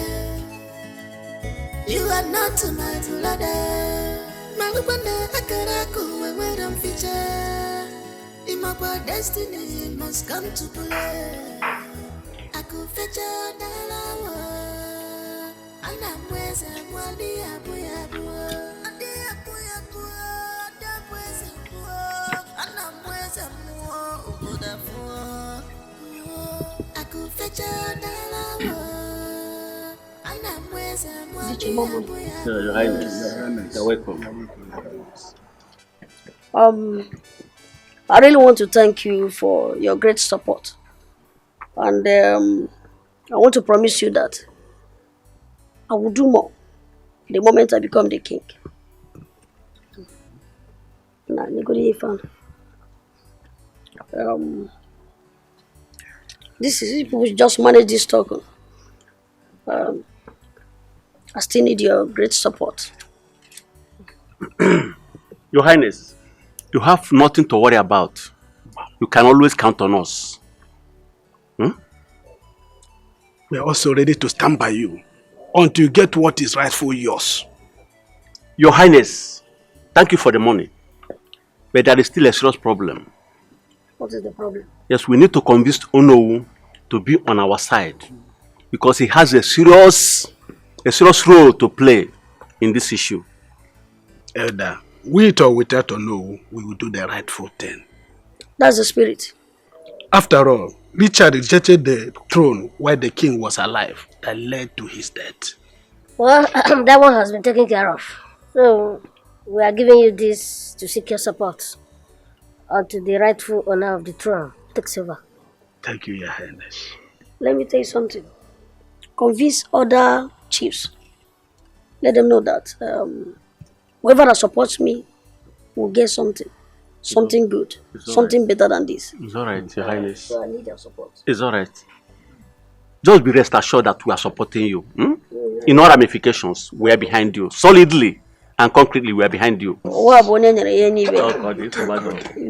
you are not my brother. Malubanda akaraku wewe mficha. Imakwa destiny must come to play. Aku fecha dalawa. Ana mweza mwali abu. Adi abu. Da mweza mwa. Ana mweza mwa. Ubuda mwa. Aku fecha dalawa. Ana mweza mwali abu. Your Highness, you're welcome. I really want to thank you for your great support. And I want to promise you that I will do more the moment I become the king. Nah, this is if we just manage this talk. I still need your great support. Your Highness, you have nothing to worry about. You can always count on us. We are also ready to stand by you until you get what is rightfully yours. Your Highness, thank you for the money. But there is still a serious problem. What is the problem? Yes, we need to convince Onowu to be on our side because he has a serious role to play in this issue. Elder, with or without Onowu, we will do the rightful thing. That's the spirit. After all, Richard rejected the throne while the king was alive. That led to his death. Well, that one has been taken care of. So, we are giving you this to seek your support until the rightful owner of the throne takes over. Thank you, Your Highness. Let me tell you something. Convince other chiefs. Let them know that whoever that supports me will get something. Something good. Something better than this. It's alright, Your Highness. So I need your support. It's alright. Just be rest assured that we are supporting you. In all ramifications, we are behind you. Solidly and concretely, we are behind you. If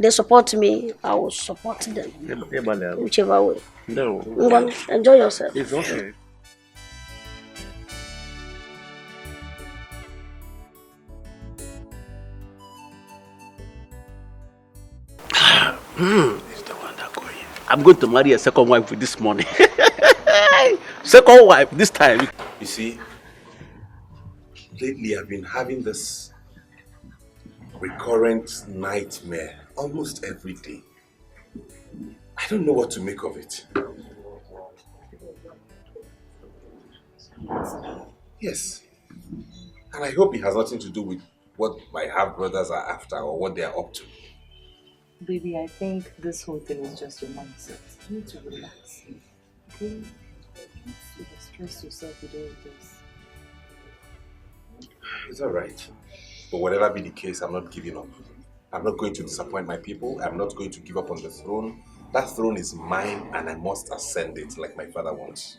they support me, I will support them. Whichever way. No. Enjoy yourself. It's okay. I'm going to marry a second wife with this money. Second wife, this time. You see, lately I've been having this recurrent nightmare almost every day. I don't know what to make of it. Yes. And I hope it has nothing to do with what my half-brothers are after or what they are up to. Baby, I think this whole thing is just your mindset. You need to relax. Okay? You don't stress yourself with all this. It's alright. But whatever be the case, I'm not giving up. I'm not going to disappoint my people. I'm not going to give up on the throne. That throne is mine and I must ascend it like my father wants.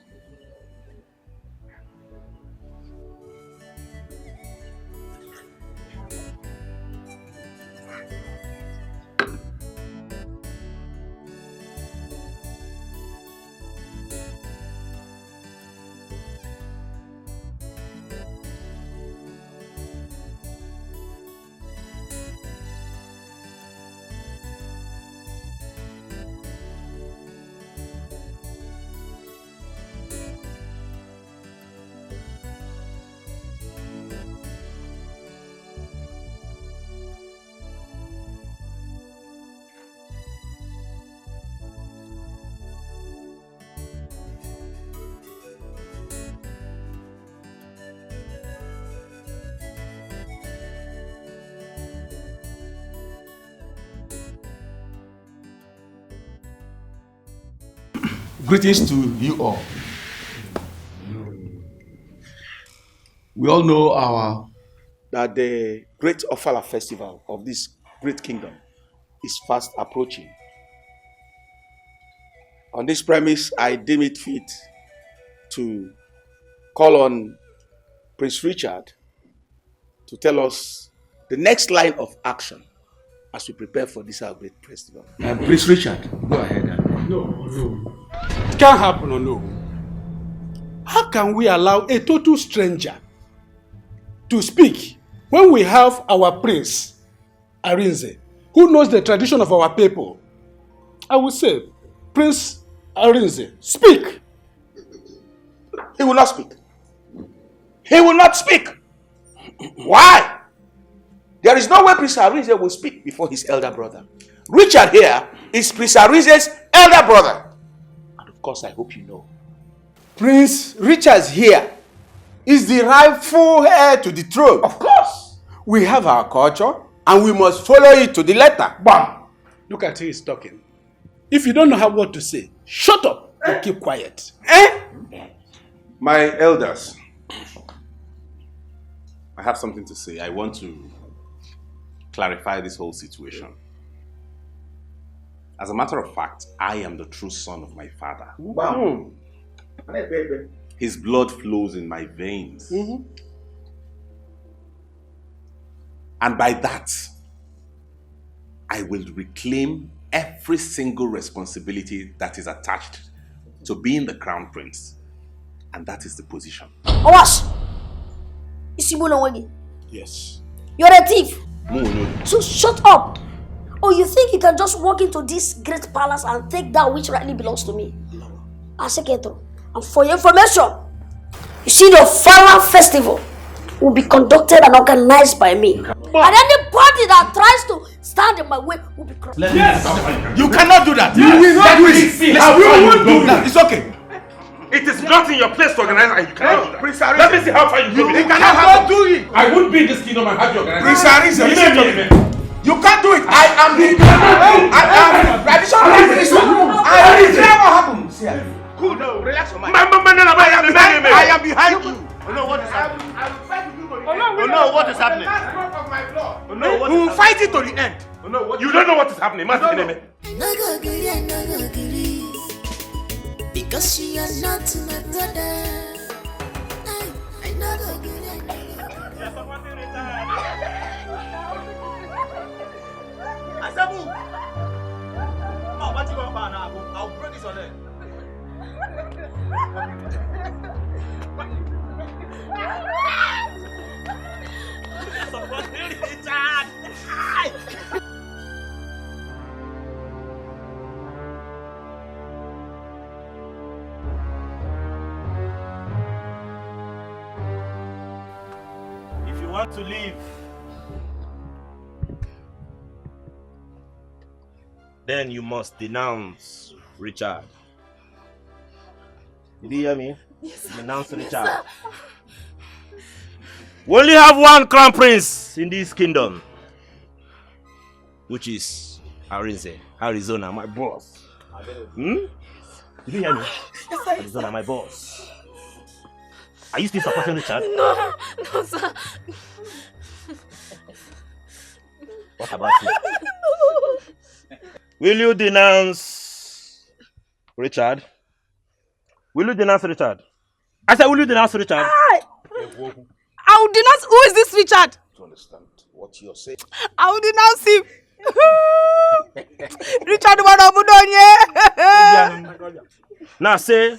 Greetings to you all. We all know that the great Ofala festival of this great kingdom is fast approaching. On this premise, I deem it fit to call on Prince Richard to tell us the next line of action as we prepare for this our great festival. Prince Richard, go ahead. No. It can't happen or no. How can we allow a total stranger to speak when we have our prince, Arinze, who knows the tradition of our people? I will say, Prince Arinze, speak. He will not speak. He will not speak. Why? There is no way Prince Arinze will speak before his elder brother. Richard here is Prince Arinze's elder brother. And of course, I hope you know. Prince Richard here is the rightful heir to the throne. Of course. We have our culture and we must follow it to the letter. Bam! Look at who is talking. If you don't know what to say, shut up and keep quiet. My elders, I have something to say. I want to clarify this whole situation. As a matter of fact, I am the true son of my father. Wow. His blood flows in my veins. And by that, I will reclaim every single responsibility that is attached to being the crown prince. And that is the position. Owas! Yes. You're a thief. No. So shut up. Oh, you think you can just walk into this great palace and take that which rightly belongs to me? No. And for your information, you see the Farah festival will be conducted and organized by me. And anybody that tries to stand in my way will be crushed. Yes! You cannot do that! You will not do it! You won't do that! It's okay. It is not in your place to organize and you cannot do that. Prince Let me see how far you go. You cannot do it! I wouldn't be in this kingdom and have you organize. Prince Arisa, listen to me. You can't do it! I am the traditional minister! I will tell what happens here. Cool down, relax your mind. I am behind you. Oh no, what is happening? I will fight with you to the end. Oh no, what is happening? Of my blood. Oh no, what is We will happening? fight it to the end. Oh no, you don't know what is happening. No go agree, because you are not my brother. I no go agree. Asabu! Oh, what you want now? I'll bring this on there. If you want to leave, then you must denounce Richard. Did you hear me? Yes, denounce Richard. Yes, we only have one crown prince in this kingdom, which is Arizona, my boss. Did you hear me? Yes, Arizona, my boss. Are you still supporting Richard? No, sir. What about you? Will you denounce Richard? Will you denounce Richard? I said, will you denounce Richard? I will denounce. Who is this Richard? To understand what you're saying. I will denounce him. Richard Wanabudonye. Now say,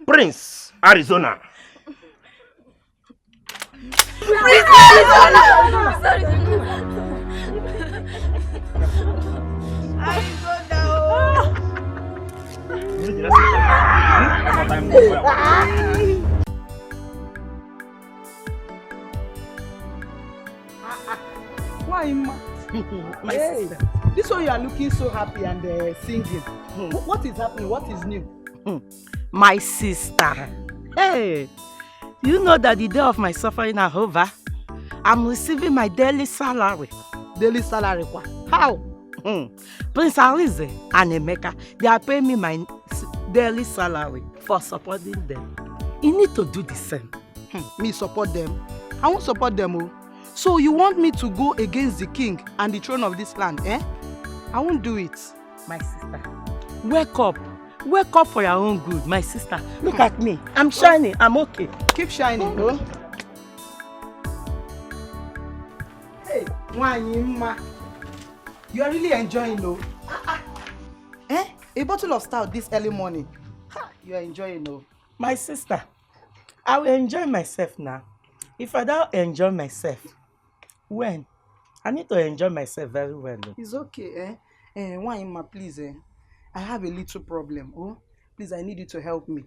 Prince Arizona. Prince Arizona. Why, ma? Hey, this one you are looking so happy and singing. What is happening? What is new? My sister. Hey, you know that the day of my suffering are over. I'm receiving my daily salary. Daily salary? What? How? Prince Alize and Emeka, they are paying me my daily salary for supporting them. You need to do the same. Me support them? I won't support them. Oh. So you want me to go against the king and the throne of this land, eh? I won't do it. My sister, wake up. Wake up for your own good, my sister. Look at me. I'm shining. I'm okay. Keep shining. Oh. Hey, Wanyima. You are really enjoying, though. Eh? A bottle of stout this early morning. You are enjoying, though. My sister, I will enjoy myself now. If I don't enjoy myself, when? I need to enjoy myself very well. Though. It's okay, eh? Wanyima, please, I have a little problem. Oh, please, I need you to help me.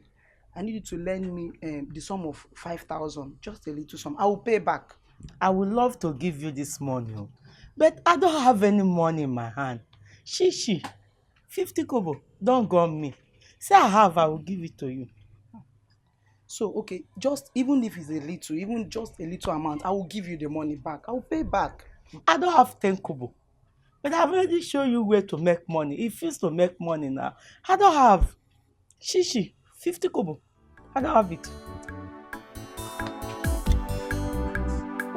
I need you to lend me the sum of 5,000. Just a little sum. I will pay back. I would love to give you this money. But I don't have any money in my hand. Shishi, 50 kobo, don't go on me. Say I have, I will give it to you. So, okay, just even if it's a little, even just a little amount, I will give you the money back. I will pay back. I don't have 10 kobo. But I've already shown you where to make money. If it's to make money now, I don't have. Shishi, 50 kobo. I don't have it.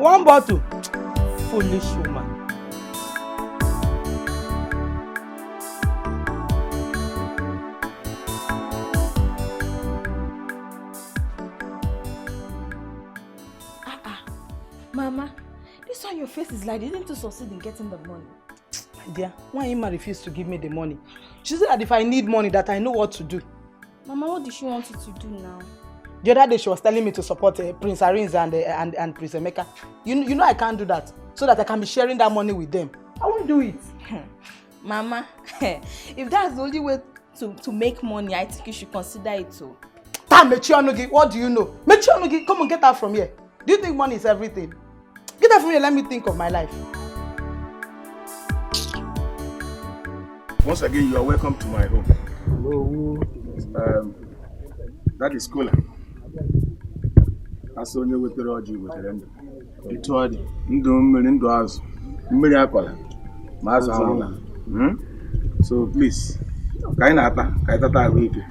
One bottle. Foolish woman. Mama, this one your face is like you didn't succeed in getting the money. My dear, why Ima refused to give me the money? She said that if I need money, that I know what to do. Mama, what did she want you to do now? The other day she was telling me to support Prince Arins and Prince Emeka. You know I can't do that, so that I can be sharing that money with them. I won't do it. Mama, if that's the only way to make money, I think you should consider it too. Mechianugi, what do you know? Mechianugi, come on, get out from here. Do you think money is everything? Get out from here, let me think of my life. Once again, you are welcome to my home. Hello. That is Kola. As only with the Roger with the end. It's what? Ndum azụ. Mmiri akwala. Ma azụ ahụla. So please, ka anyị na-ata, ka anyị tata ahụike.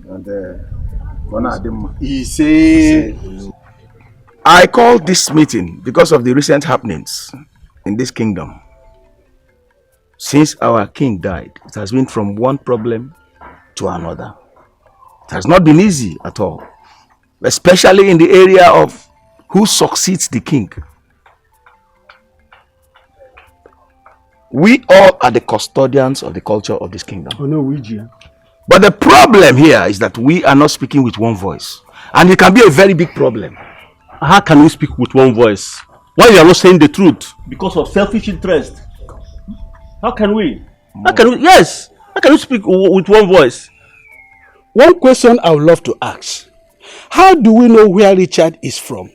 And ọ na-adị mma. I called this meeting because of the recent happenings in this kingdom. Since our king died, it has been from one problem to another. It has not been easy at all, especially in the area of who succeeds the king. We all are the custodians of the culture of this kingdom. Oh no, we. But the problem here is that we are not speaking with one voice. And it can be a very big problem. How can we speak with one voice? Why you are not saying the truth? Because of selfish interest. How can we? How can we? Yes. How can we speak with one voice? One question I would love to ask. How do we know where Richard is from?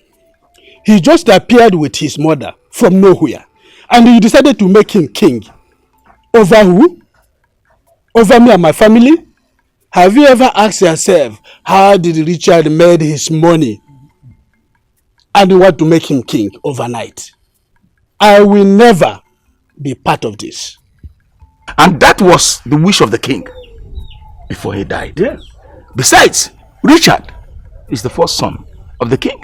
He just appeared with his mother from nowhere. And you decided to make him king. Over who? Over me and my family? Have you ever asked yourself, how did Richard made his money? And you want to make him king overnight? I will never be part of this. And that was the wish of the king before he died. Yes. Besides, Richard is the first son of the king.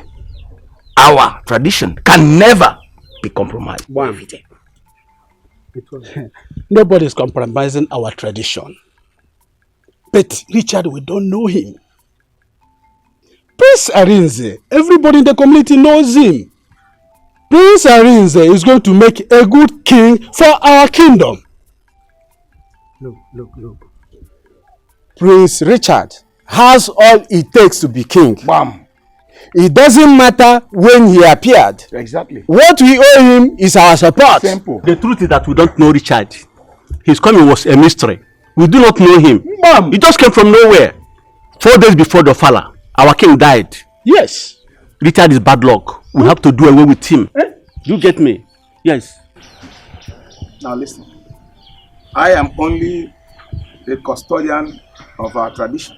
Our tradition can never be compromised. Nobody is compromising our tradition. But Richard, we don't know him. Prince Arinze, everybody in the community knows him. Prince Arinze is going to make a good king for our kingdom. Look. Prince Richard has all it takes to be king. Bam. It doesn't matter when he appeared. Exactly. What we owe him is our support. Simple. The truth is that we don't know Richard. His coming was a mystery. We do not know him. Bam. He just came from nowhere. 4 days before the Fala, our king died. Yes. Richard is bad luck. We have to do away with him. You get me? Yes. Now listen. I am only the custodian of our tradition.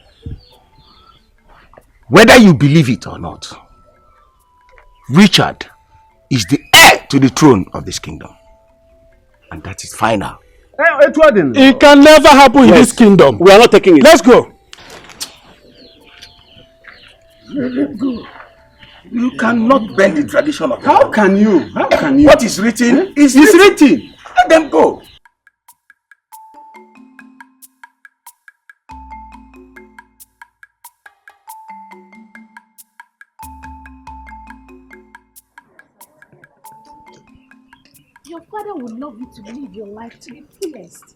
Whether you believe it or not, Richard is the heir to the throne of this kingdom. And that is final. It can never happen in this kingdom. We are not taking it. Let's go. Let go. You cannot bend the tradition of How can you? How can you? What is written is written. Let them go. Your father would love you to live your life to the fullest.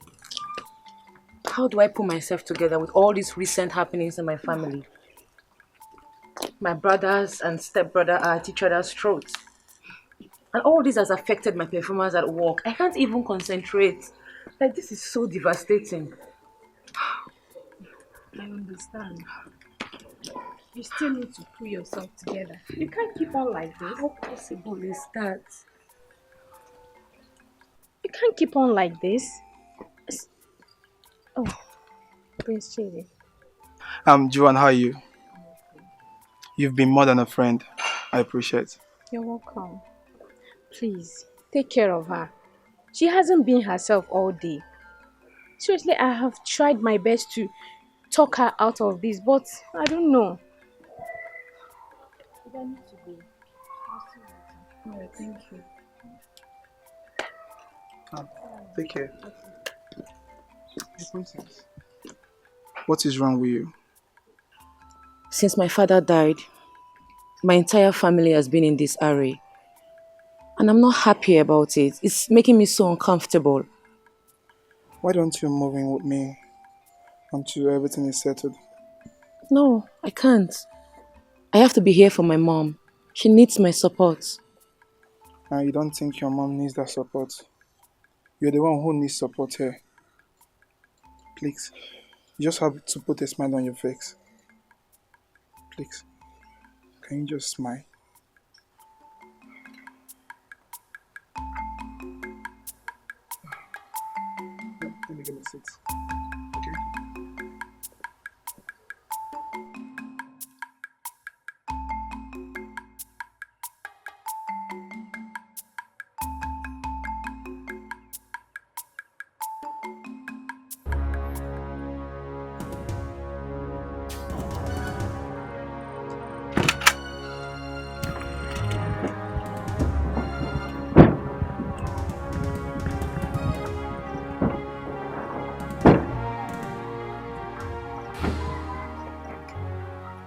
How do I put myself together with all these recent happenings in my family? My brothers and stepbrother are at each other's throats. And all this has affected my performance at work. I can't even concentrate. Like, this is so devastating. I understand. You still need to pull yourself together. You can't keep on like this. How possible is that? You can't keep on like this. Oh, Prince Chidi. Joan, how are you? You've been more than a friend. I appreciate. You're welcome. Please, take care of her. She hasn't been herself all day. Seriously, I have tried my best to talk her out of this, but I don't know. I need to be. Alright, thank you. Take care. Hey, Princess. What is wrong with you? Since my father died, my entire family has been in this array. And I'm not happy about it. It's making me so uncomfortable. Why don't you move in with me until everything is settled? No, I can't. I have to be here for my mom. She needs my support. And you don't think your mom needs that support? You're the one who needs support here. Please, you just have to put a smile on your face. Please, can you just smile? Let me get my seat. Okay?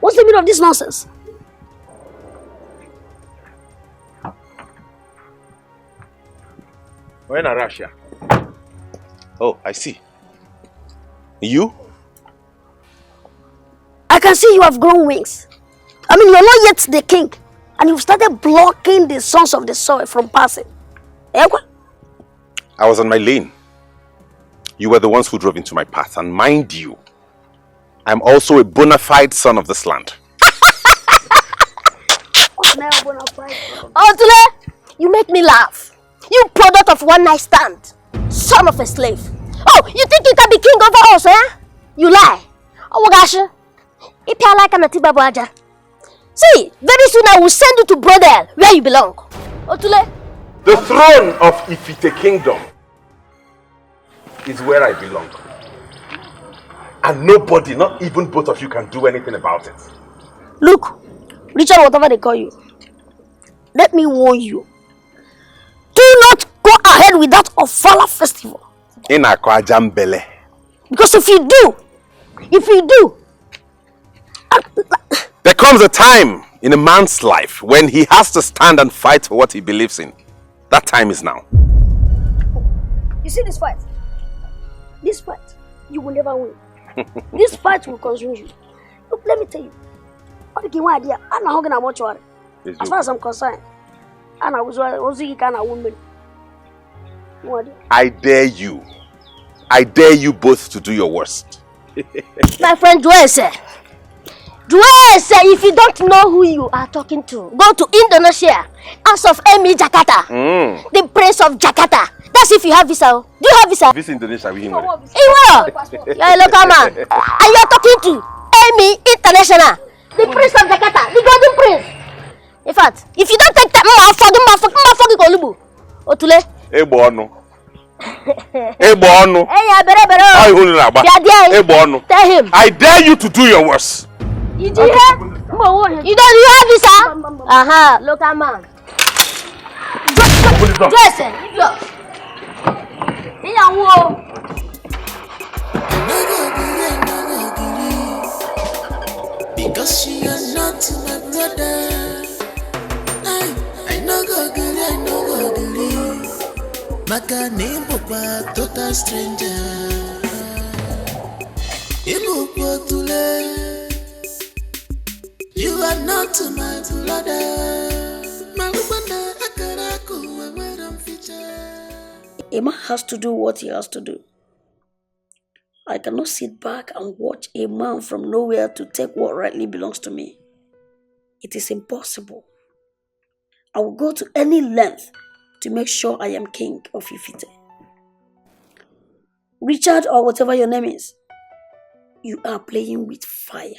What's the meaning of this nonsense? We're in Russia. Oh, I see. You? I can see you have grown wings. I mean, you're not yet the king. And you've started blocking the sons of the soil from passing. I was on my lane. You were the ones who drove into my path. And mind you, I'm also a bona fide son of this land. Oh, Tule, you make me laugh. You product of one night stand. Son of a slave. Oh, you think you can be king over us, eh? You lie. Oh, gosh. If you like an atiba. See, very soon I will send you to Brodel, where you belong. Oh, Tule. The throne of Ifite Kingdom is where I belong. And nobody, not even both of you, can do anything about it. Look, Richard, whatever they call you, let me warn you. Do not go ahead with that Ofala festival. In Akwajambele. Because if you do, there comes a time in a man's life when he has to stand and fight for what he believes in. That time is now. You see this fight? This fight, you will never win. This fight will consume you. Look, let me tell you. As far as I'm concerned, I dare you. I dare you both to do your worst. My friend Dwese, if you don't know who you are talking to, go to Indonesia. House of Emi Jakarta. The Prince of Jakarta. That's if you have visa. Do you have visa? Visa Indonesia. You're a local man. And you're talking to Emi International. The Prince of Jakarta. The Golden Prince. In fact, if you don't take that, Otule. Tell him. I dare you to do your worst. You do you have visa? Aha, local man. Because you are not my brother. I know go agree. Maka name papa total stranger. Ibu Tule. You are not my brother. A man has to do what he has to do. I cannot sit back and watch a man from nowhere to take what rightly belongs to me. It is impossible. I will go to any length to make sure I am king of Ifite. Richard, or whatever your name is, you are playing with fire.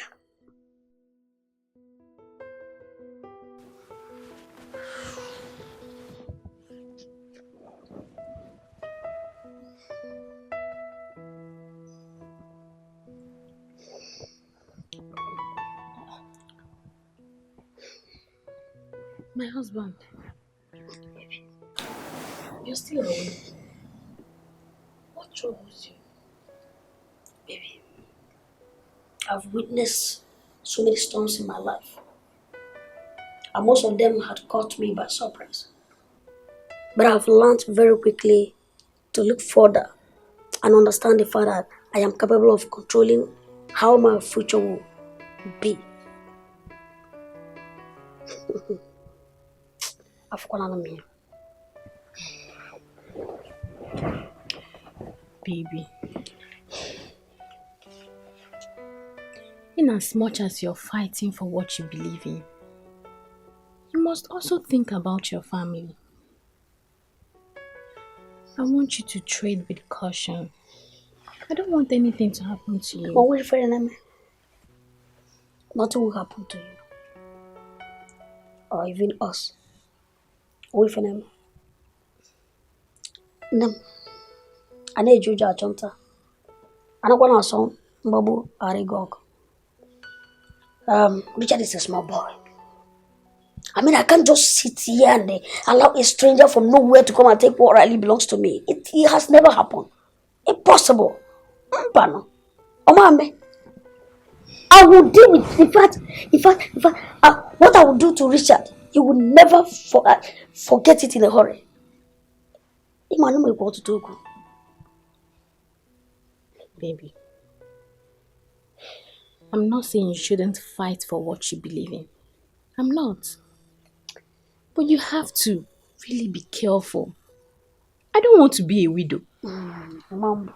My husband, You're still awake. What troubles you? Baby, I've witnessed so many storms in my life. And most of them had caught me by surprise. But I've learned very quickly to look further and understand the fact that I am capable of controlling how my future will be. I've called on me. Baby, in as much as you're fighting for what you believe in, you must also think about your family. I want you to trade with caution. I don't want anything to happen to you. But wait for an enemy. Nothing will happen to you. Or even us. Wait for an enemy. No. I need you to jump. I don't want to song Babu Arigog. Richard is a small boy. I mean, I can't just sit here and allow a stranger from nowhere to come and take what really belongs to me. It has never happened. Impossible. I will deal with in fact, what I will do to Richard, he will never forget it in a hurry. Baby, I'm not saying you shouldn't fight for what you believe in. I'm not. But you have to really be careful. I don't want to be a widow. Mom,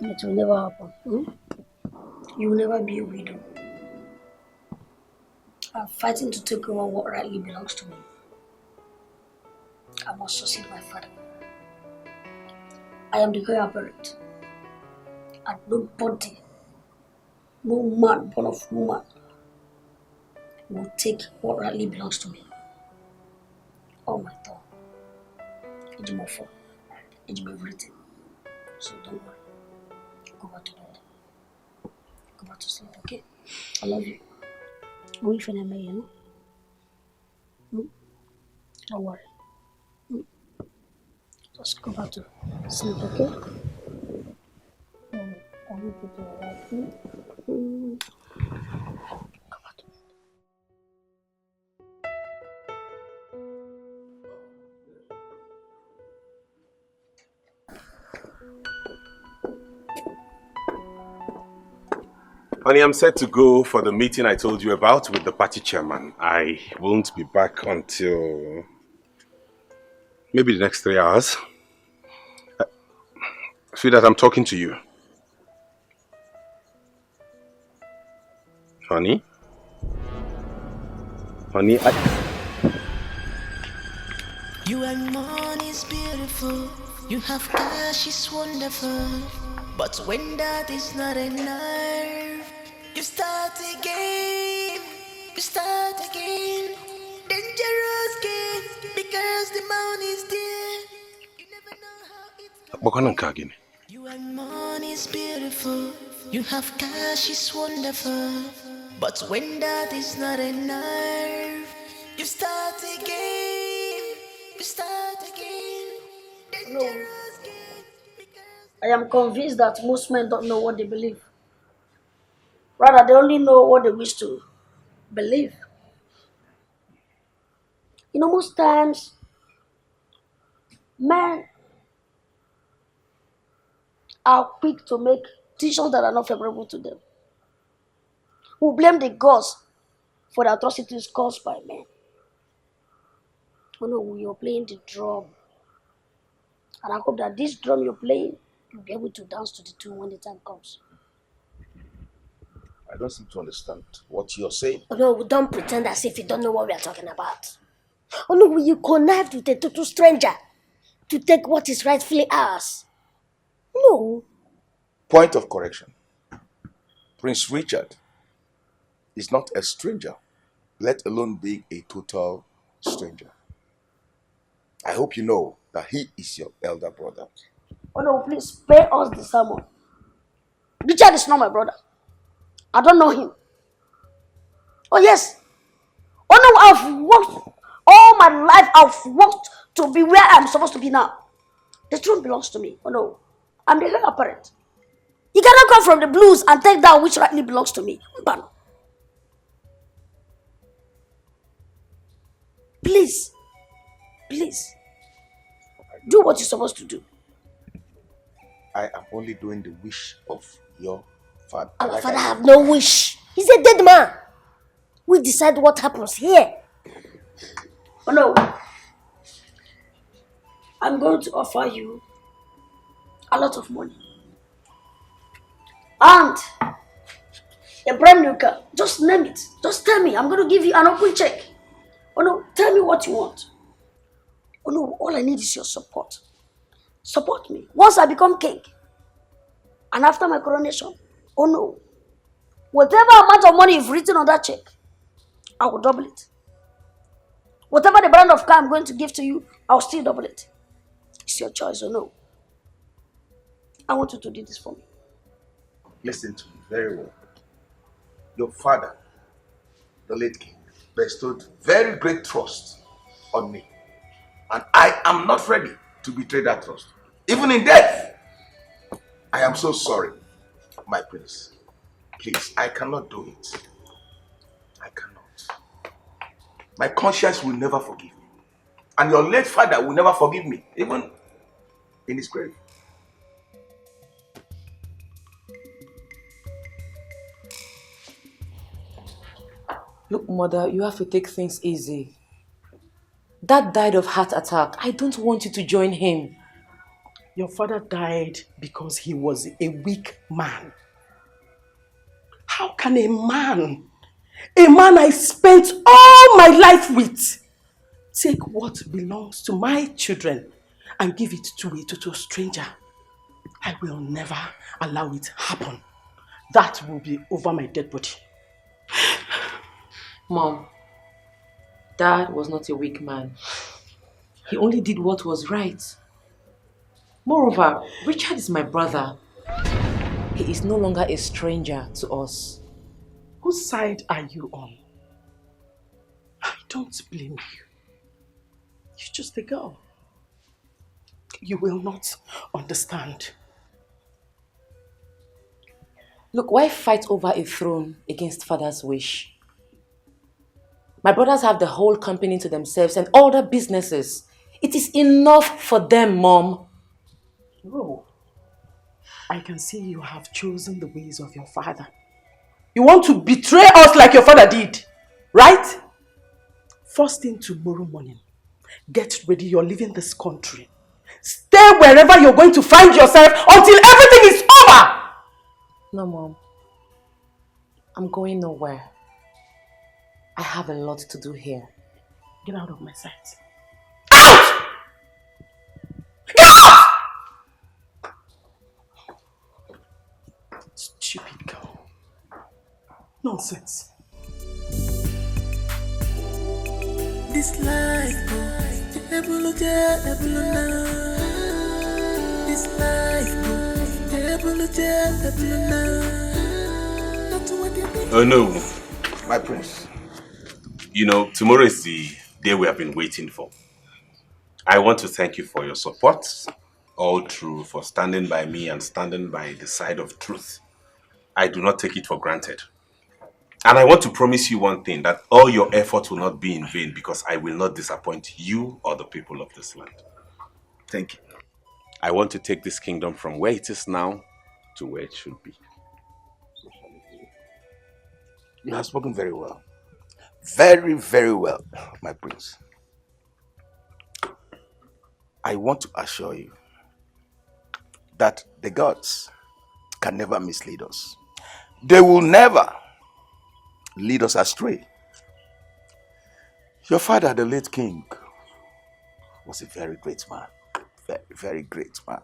it will never happen. You will never be a widow. I'm fighting to take over what rightly belongs to me. I must succeed my father. I am the heir apparent. And nobody, no man born of woman, will take what rightly belongs to me. Oh my God. It's my fault. It's my everything. So don't worry. Go back to bed. Go back to sleep, okay? I love you. Wait for them, you know? Don't worry. Just go back to sleep, okay? I need you to relax. Go back to bed. Honey, I'm set to go for the meeting I told you about with the party chairman. I won't be back until maybe the next 3 hours. Sweetheart, I'm talking to you. Honey? Honey, You and money is beautiful. You have cash is wonderful. But when that is not enough, you start again. You start again. Dangerous game. Because the money is there. You never know how it's. You and money is beautiful. You have cash is wonderful. But when that is not enough, you start again. You start again. Dangerous game. I am convinced that most men don't know what they believe. Rather, they only know what they wish to believe. You know, most times, men are quick to make decisions that are not favorable to them. Who blame the gods for the atrocities caused by men. Oh no, you're playing the drum. And I hope that this drum you're playing, you'll be able to dance to the tune when the time comes. I don't seem to understand what you're saying. Oh no, don't pretend as if you don't know what we are talking about. Oh no, will you connive with a total stranger to take what is rightfully ours? No. Point of correction. Prince Richard is not a stranger, let alone being a total stranger. I hope you know that he is your elder brother. Oh no, please spare us the sermon. Richard is not my brother. I don't know him. Oh yes. Oh no, I've worked all my life. I've worked to be where I'm supposed to be now. The throne belongs to me. Oh no, I'm the heir apparent. You cannot come from the blues and take that which rightly belongs to me. Mbano. Please, please, do what you're supposed to do. I am only doing the wish of your father. Our father have no wish. He's a dead man. We decide what happens here. Oh no. I'm going to offer you a lot of money. And a brand new car. Just name it. Just tell me. I'm going to give you an open check. Oh no, tell me what you want. Oh no, all I need is your support. Support me. Once I become king, and after my coronation, oh no, whatever amount of money you've written on that check, I will double it. Whatever the brand of car I'm going to give to you, I'll still double it. It's your choice or no. I want you to do this for me. Listen to me very well. Your father, the late king, bestowed very great trust on me. And I am not ready to betray that trust. Even in death. I am so sorry, my prince. Please, I cannot do it. I cannot. My conscience will never forgive me. And your late father will never forgive me, even in his grave. Look, mother, you have to take things easy. Dad died of heart attack. I don't want you to join him. Your father died because he was a weak man. How can a man I spent all my life with, take what belongs to my children and give it to a total stranger? I will never allow it happen. That will be over my dead body. Mom, Dad was not a weak man. He only did what was right. Moreover, Richard is my brother. He is no longer a stranger to us. Whose side are you on? I don't blame you. You're just a girl. You will not understand. Look, why fight over a throne against father's wish? My brothers have the whole company to themselves and all the businesses. It is enough for them, Mom. No. I can see you have chosen the ways of your father. You want to betray us like your father did, right? First thing tomorrow morning, get ready, you're leaving this country. Stay wherever you're going to find yourself until everything is over! No, Mom. I'm going nowhere. I have a lot to do here. Get out of my sight. Out! Get out! Stupid girl. Nonsense. This life, this life, Oh no, my prince. You know, tomorrow is the day we have been waiting for. I want to thank you for your support, all through, for standing by me and standing by the side of truth. I do not take it for granted. And I want to promise you one thing, that all your efforts will not be in vain, because I will not disappoint you or the people of this land. Thank you. I want to take this kingdom from where it is now to where it should be. You have spoken very well. Very, very well, my prince. I want to assure you that the gods can never mislead us. They will never lead us astray. Your father, the late king, was a very great man. Very, very great man.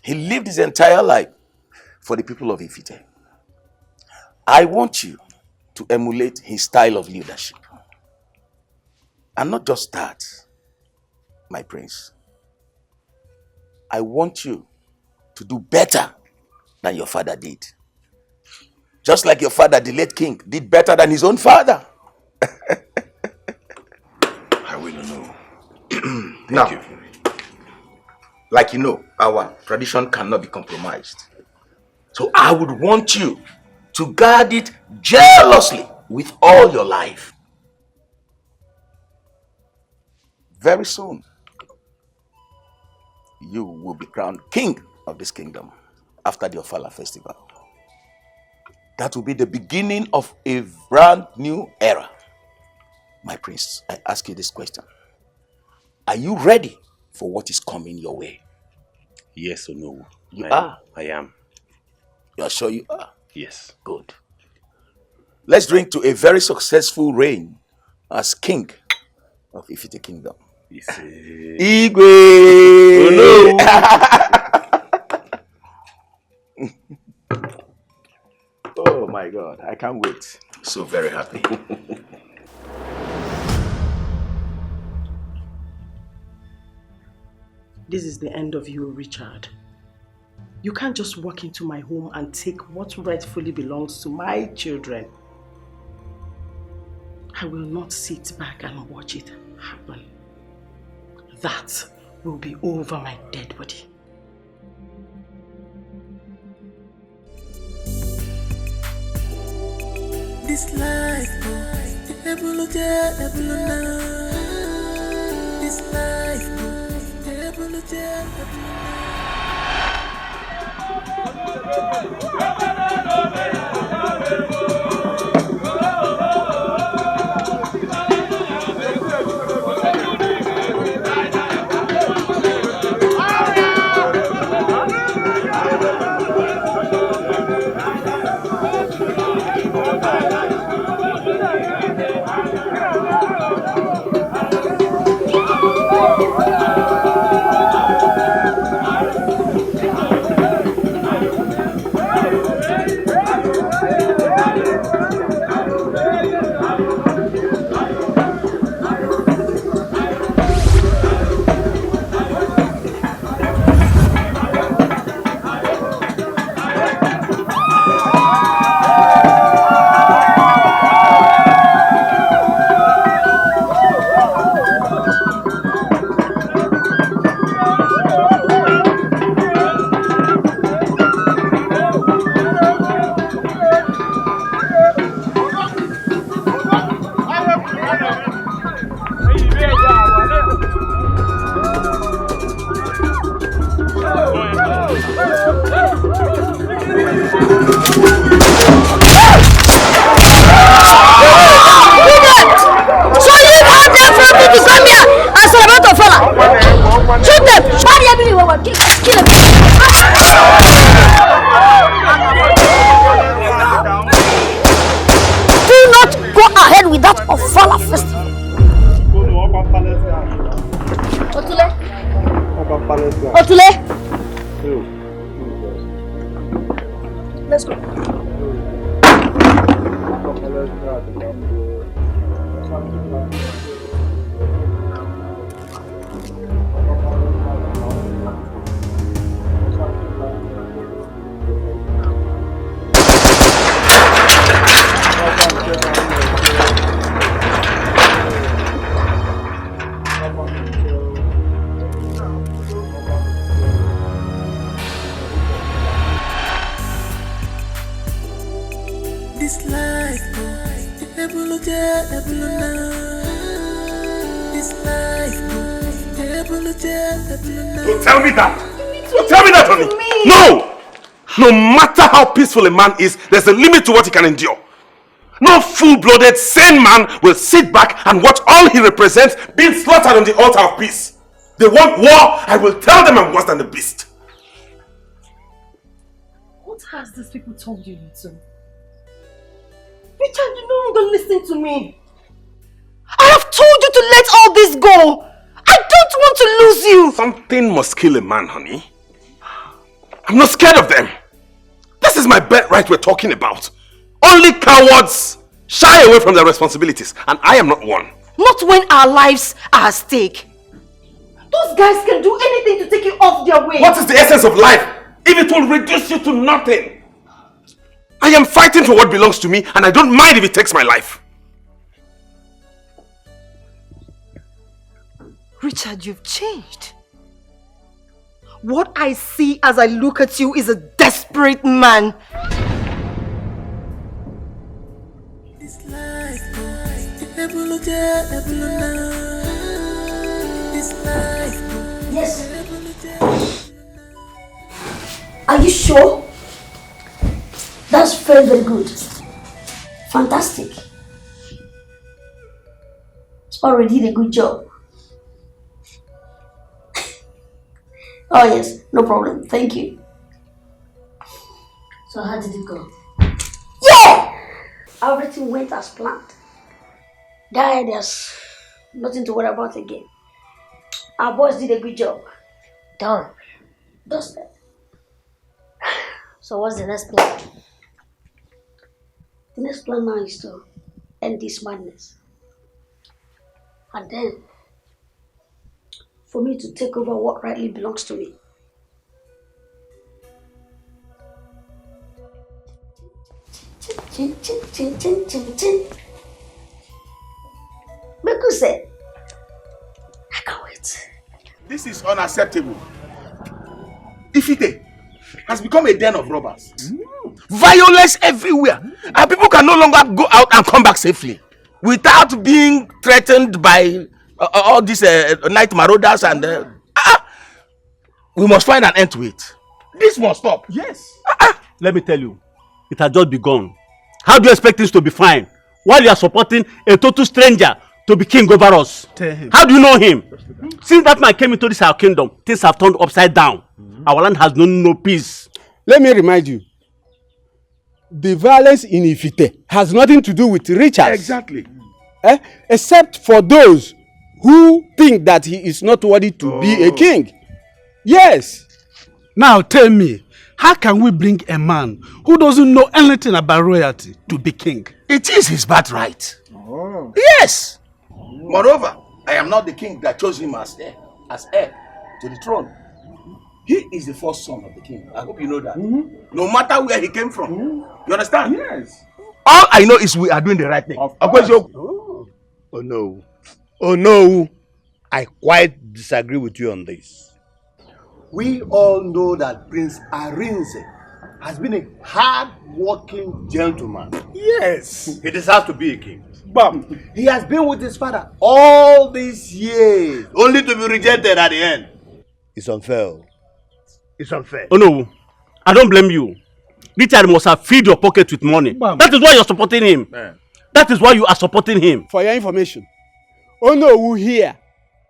He lived his entire life for the people of Ifite. I want you to emulate his style of leadership. And not just that, my prince. I want you to do better than your father did. Just like your father, the late king, did better than his own father. I will know. Now, like you know, our tradition cannot be compromised. So I would want you to guard it jealously with all your life. Very soon, you will be crowned king of this kingdom after the Ofala festival. That will be the beginning of a brand new era. My prince, I ask you this question. Are you ready for what is coming your way? Yes or no? You are. I am. You are sure you are? Yes. Good. Let's drink to a very successful reign as king of Ifite Kingdom. Igwe! Oh no! Oh my God, I can't wait. So very happy. This is the end of you, Richard. You can't just walk into my home and take what rightfully belongs to my children. I will not sit back and watch it happen. That will be over my dead body. This life, this life, Let's go. This life, Don't tell me that! Don't tell me that, honey! No! No matter how peaceful a man is, there's a limit to what he can endure. No full-blooded, sane man will sit back and watch all he represents being slaughtered on the altar of peace. They want war, I will tell them I'm worse than the beast. What has these people told you, Nito? Richard, you no longer listen to me. I have told you to let all this go. I don't want to lose you. Something must kill a man, honey. I'm not scared of them. This is my birthright we're talking about. Only cowards shy away from their responsibilities, and I am not one. Not when our lives are at stake. Those guys can do anything to take you off their way. What is the essence of life if it will reduce you to nothing? I am fighting for what belongs to me, and I don't mind if it takes my life. Richard, you've changed. What I see as I look at you is a desperate man. This life, Yes. Are you sure? That's very, very good. Fantastic. Sparrow did a good job. Oh yes, no problem. Thank you. So how did it go? Yeah! Everything went as planned. Guy, there's nothing to worry about again. Our boys did a good job. Done. Dusted. So what's the next plan? The next plan now is to end this madness. And then, for me to take over what rightly belongs to me. Chin, chin, chin, chin, chin, chin. Meku said, I can't wait. This is unacceptable. Ifite has become a den of robbers. Violence everywhere. And people can no longer go out and come back safely without being threatened by all these night marauders and we must find an end to it. This must stop. Yes. Let me tell you, it has just begun. How do you expect things to be fine while you are supporting a total stranger to be king over us? How do you know him? Since that man came into this our kingdom, things have turned upside down. Our land has known no peace. Let me remind you, the violence in Ifite has nothing to do with Richard. Exactly. Except for those who think that he is not worthy to be a king. Yes. Now tell me, how can we bring a man who doesn't know anything about royalty to be king? It is his birthright. Oh. Yes. Moreover, I am not the king that chose him as heir to the throne. He is the first son of the king. I hope you know that. No matter where he came from. You understand? Yes. All I know is we are doing the right thing. Oh no. Oh no. I quite disagree with you on this. We all know that Prince Arinze has been a hard-working gentleman. Yes. He deserves to be a king. But he has been with his father all these years, only to be rejected at the end. It's unfair. It's unfair. Oh no, I don't blame you. Richard must have filled your pocket with money. That is why you're supporting him. That is why you are supporting him. For your information, Onowu here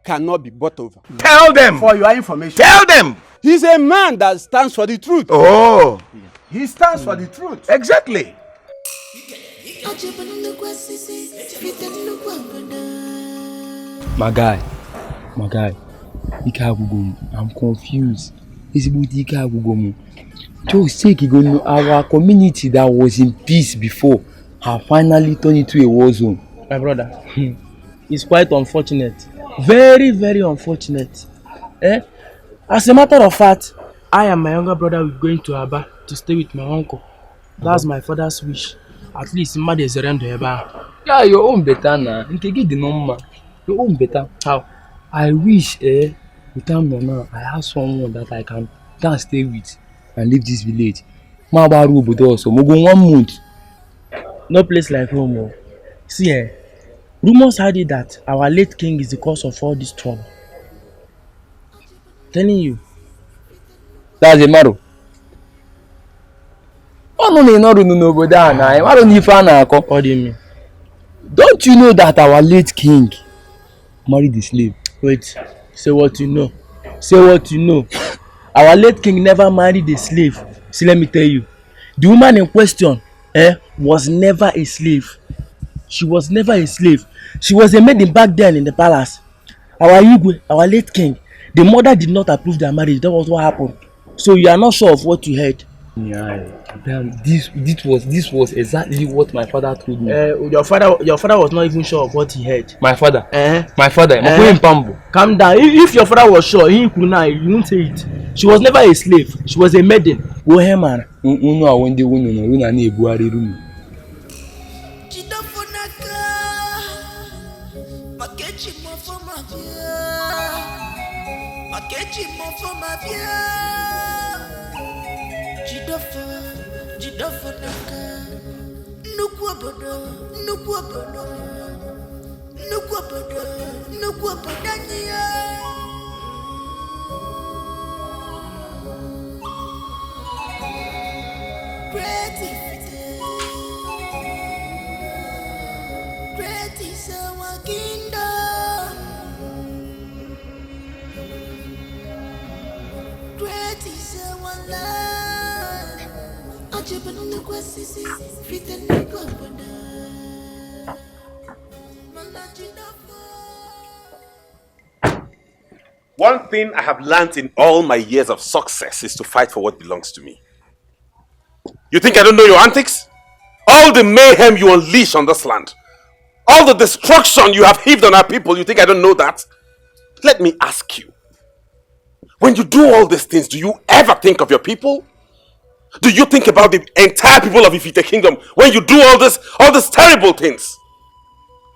cannot be bought over. Tell them. For your information. Tell them. He's a man that stands for the truth. Oh. He stands for the truth. Exactly. My guy, I'm confused. It's about Dikeh. Just take it, our community that was in peace before have finally turned into a war zone. My brother, it's quite unfortunate. Very, very unfortunate. As a matter of fact, I and my younger brother will going to Aba to stay with my uncle. That's my father's wish. At least Mad is around Aba. Yeah, your own better now. Your own better. How? I wish, without me now, I have someone that I can stay with and leave this village. Ma baru obodo also. Mo go 1 month. No place like home. See, rumors had it that our late king is the cause of all this trouble. Telling you. That's a matter. What do you mean? Don't you know that our late king married a slave? Wait, say what you know. Say what you know. Our late king never married a slave. See, let me tell you. The woman in question was never a slave. She was never a slave. She was a maiden back then in the palace. Our Igwe, our late king, the mother did not approve their marriage. That was what happened. So you are not sure of what you heard. Yeah, this was exactly what my father told me. Your father was not even sure of what he heard. My father. Calm down. If your father was sure, he could not. You won't say it. She was never a slave. She was a maiden. Woheman. Chimofo mafia. Jidofo naka. Nukwabodo. Nukwabodania. Great is our kingdom. Great is our land. Ajibanu kwasisi fitenu kwabona. One thing I have learned in all my years of success is to fight for what belongs to me. You think I don't know your antics? All the mayhem you unleash on this land, all the destruction you have heaped on our people, you think I don't know that? Let me ask you, when you do all these things, do you ever think of your people? Do you think about the entire people of Ifite Kingdom when you do all these terrible things?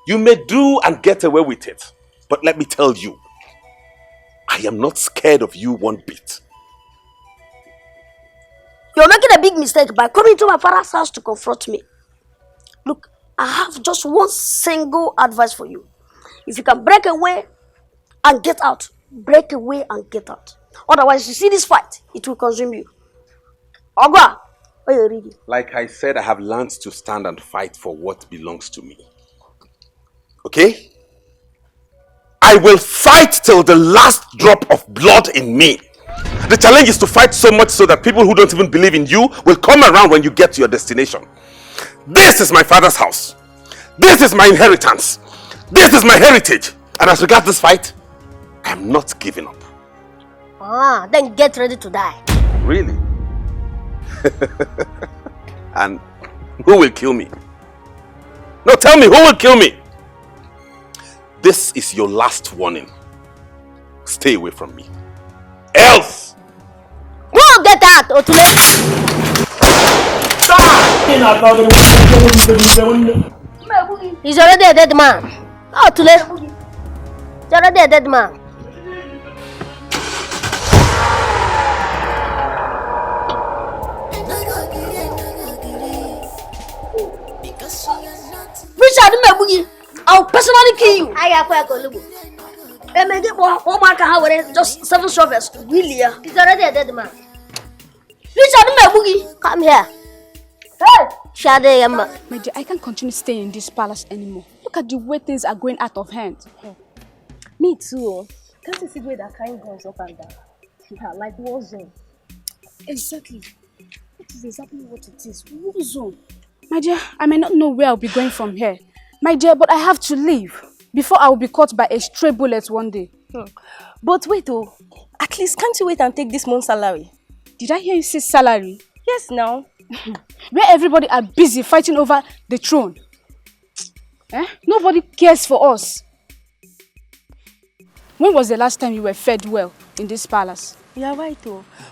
You may do and get away with it, but let me tell you, I am not scared of you one bit. You're making a big mistake by coming to my father's house to confront me. Look, I have just one single advice for you. If you can break away and get out, break away and get out. Otherwise, you see this fight, it will consume you. Ogwa, what are you reading? Like I said, I have learned to stand and fight for what belongs to me. Okay? I will fight till the last drop of blood in me. The challenge is to fight so much so that people who don't even believe in you will come around when you get to your destination. This is my father's house. This is my inheritance. This is my heritage. And as regards this fight, I am not giving up. Then get ready to die. Really? And who will kill me? No, tell me, who will kill me? This is your last warning. Stay away from me. Else! Go get out, Otule! He's already a dead man. Otule! He's already a dead man. Richard Mebugi, I'll personally kill you. I have a colubu. And make it more just 7 shovels. Really? He's already a dead man. Richard Mebugi, come here. Hey! Shade, my dear, I can't continue staying in this palace anymore. Look at the way things are going out of hand. Me too. Can't you see the way that kind guns up and down? Yeah, like war zone. Exactly. That is exactly what it is. War zone. My dear, I may not know where I'll be going from here. My dear, but I have to leave before I will be caught by a stray bullet one day. But wait, at least can't you wait and take this month's salary? Did I hear you say salary? Yes, now. Where everybody are busy fighting over the throne. Nobody cares for us. When was the last time you were fed well in this palace? You're right,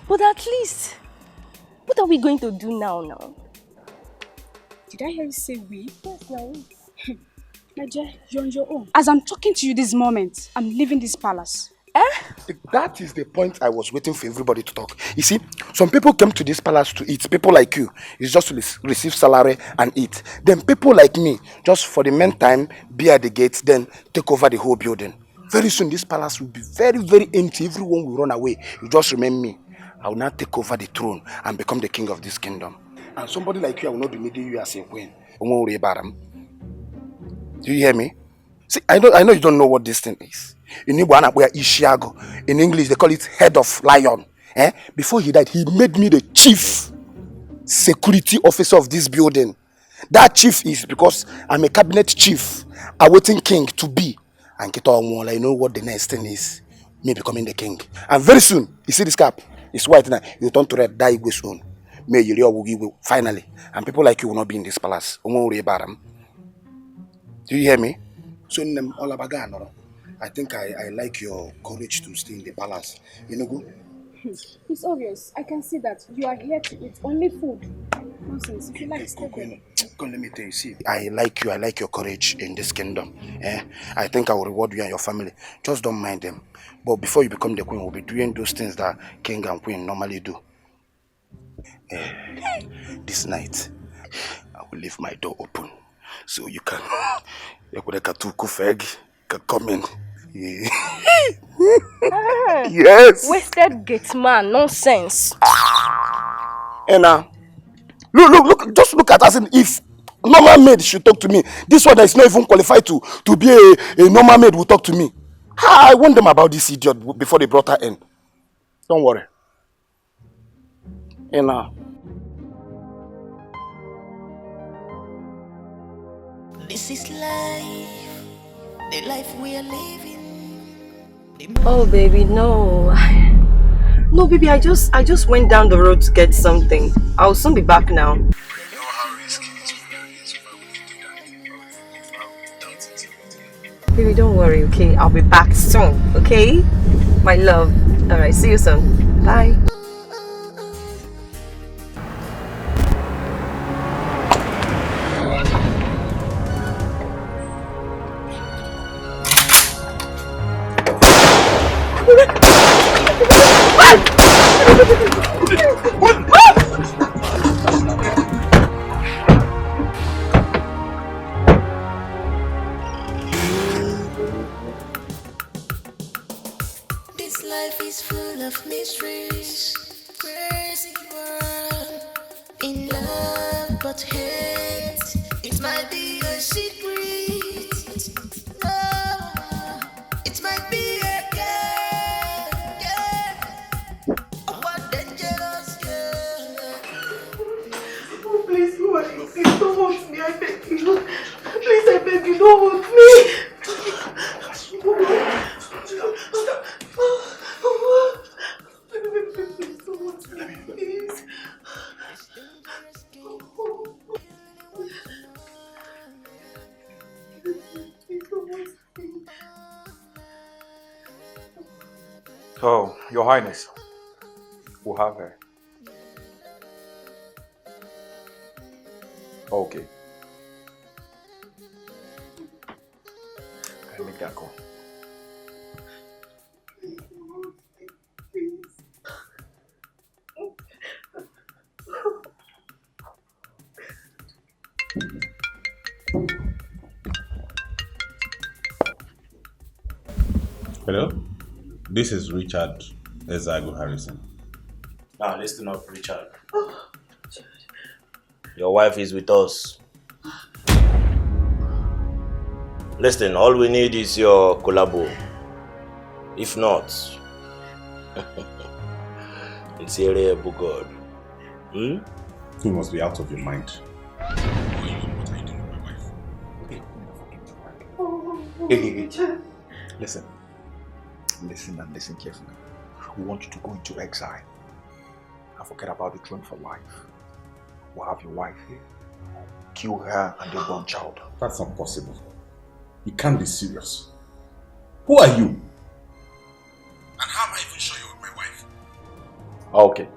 but at least, what are we going to do now? Did I hear you say we? Yes, now. My dear, you're on your own. As I'm talking to you this moment, I'm leaving this palace. That is the point I was waiting for everybody to talk. You see, some people came to this palace to eat. People like you, it's just to receive salary and eat. Then people like me, just for the meantime, be at the gates, then take over the whole building. Very soon, this palace will be very, very empty. Everyone will run away. You just remember me. I will now take over the throne and become the king of this kingdom. And somebody like you, I will not be needing you as a queen. Don't worry about him. Do you hear me? See, I know you don't know what this thing is. In Igbo, we are Ishiago. In English, they call it head of lion. Before he died, he made me the chief security officer of this building. That chief is because I'm a cabinet chief, awaiting king to be. And I know what the next thing is. Me becoming the king. And very soon, you see this cap? It's white now. You turn to red, die Igbo soon. May you finally. And people like you will not be in this palace. Don't worry about them. Do you hear me? So all about I think I like your courage to stay in the palace. You know, go? It's obvious. I can see that you are here to eat only food. Nonsense. If you like, stay there. Go, let me tell you. See, I like you. I like your courage in this kingdom. I think I will reward you and your family. Just don't mind them. But before you become the queen, we'll be doing those things that king and queen normally do. This night, I will leave my door open so you can come in. Yes. Wasted gate man, nonsense. And look, just look at us. If normal maid should talk to me, this one that is not even qualified to be a normal maid will talk to me. I warned them about this idiot before they brought her in. Don't worry. And This is life, the life we are living. Oh baby, no. No baby, I just went down the road to get something. I'll soon be back now. Baby, don't worry, okay? I'll be back soon, okay? My love. Alright, see you soon. Bye. This life is full of mysteries, crazy world. In love but hate, it might be a secret. Oh, it might be a game. What dangerous girl. Oh, please, who are you? Please don't hurt me, I beg you. Please, I beg you, don't hurt me. Oh, Your Highness, we'll have her. Okay. I'll make that call. Hello, this is Richard Ezago Harrison. Now listen up, Richard. Your wife is with us. Listen, all we need is your collabo. If not, it's a rare God. You must be out of your mind. Listen and listen carefully. We want you to go into exile and forget about the throne for life. We'll have your wife here, kill her and the born child. That's not possible. You can't be serious. Who are you? And how am I even sure you're with my wife? Okay.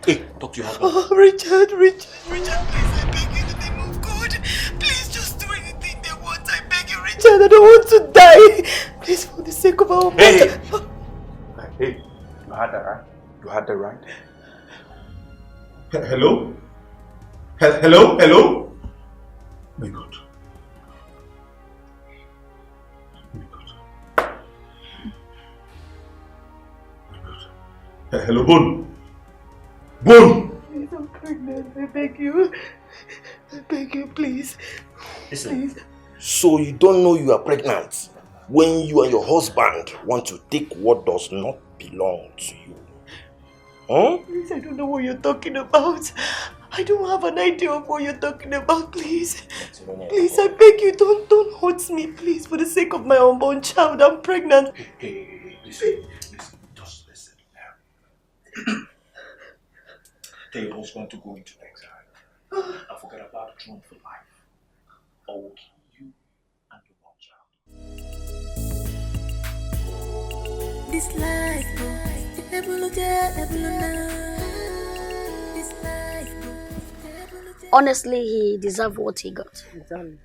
Hey, talk to your husband. Oh, Richard, please, I beg you in the name of God. Please just do anything they want. I beg you, Richard, I don't want to die. Please, for the sake of our mother. Hey, you had that right? You had that right? Hello? Hello? My God. Hello, Bone. Bone! Please, I'm pregnant. I beg you. Please. Listen. Please. So you don't know you are pregnant when you and your husband want to take what does not belong to you? Huh? Please, I don't know what you're talking about. I don't have an idea of what you're talking about, please. Please, I beg you, don't hurt me, please, for the sake of my unborn child. I'm pregnant. Hey, listen, just listen. Tell your husband to go into exile and forget about the throne for life. Or we'll kill you and your born child. This life, this life, honestly, he deserved what he got. Exactly.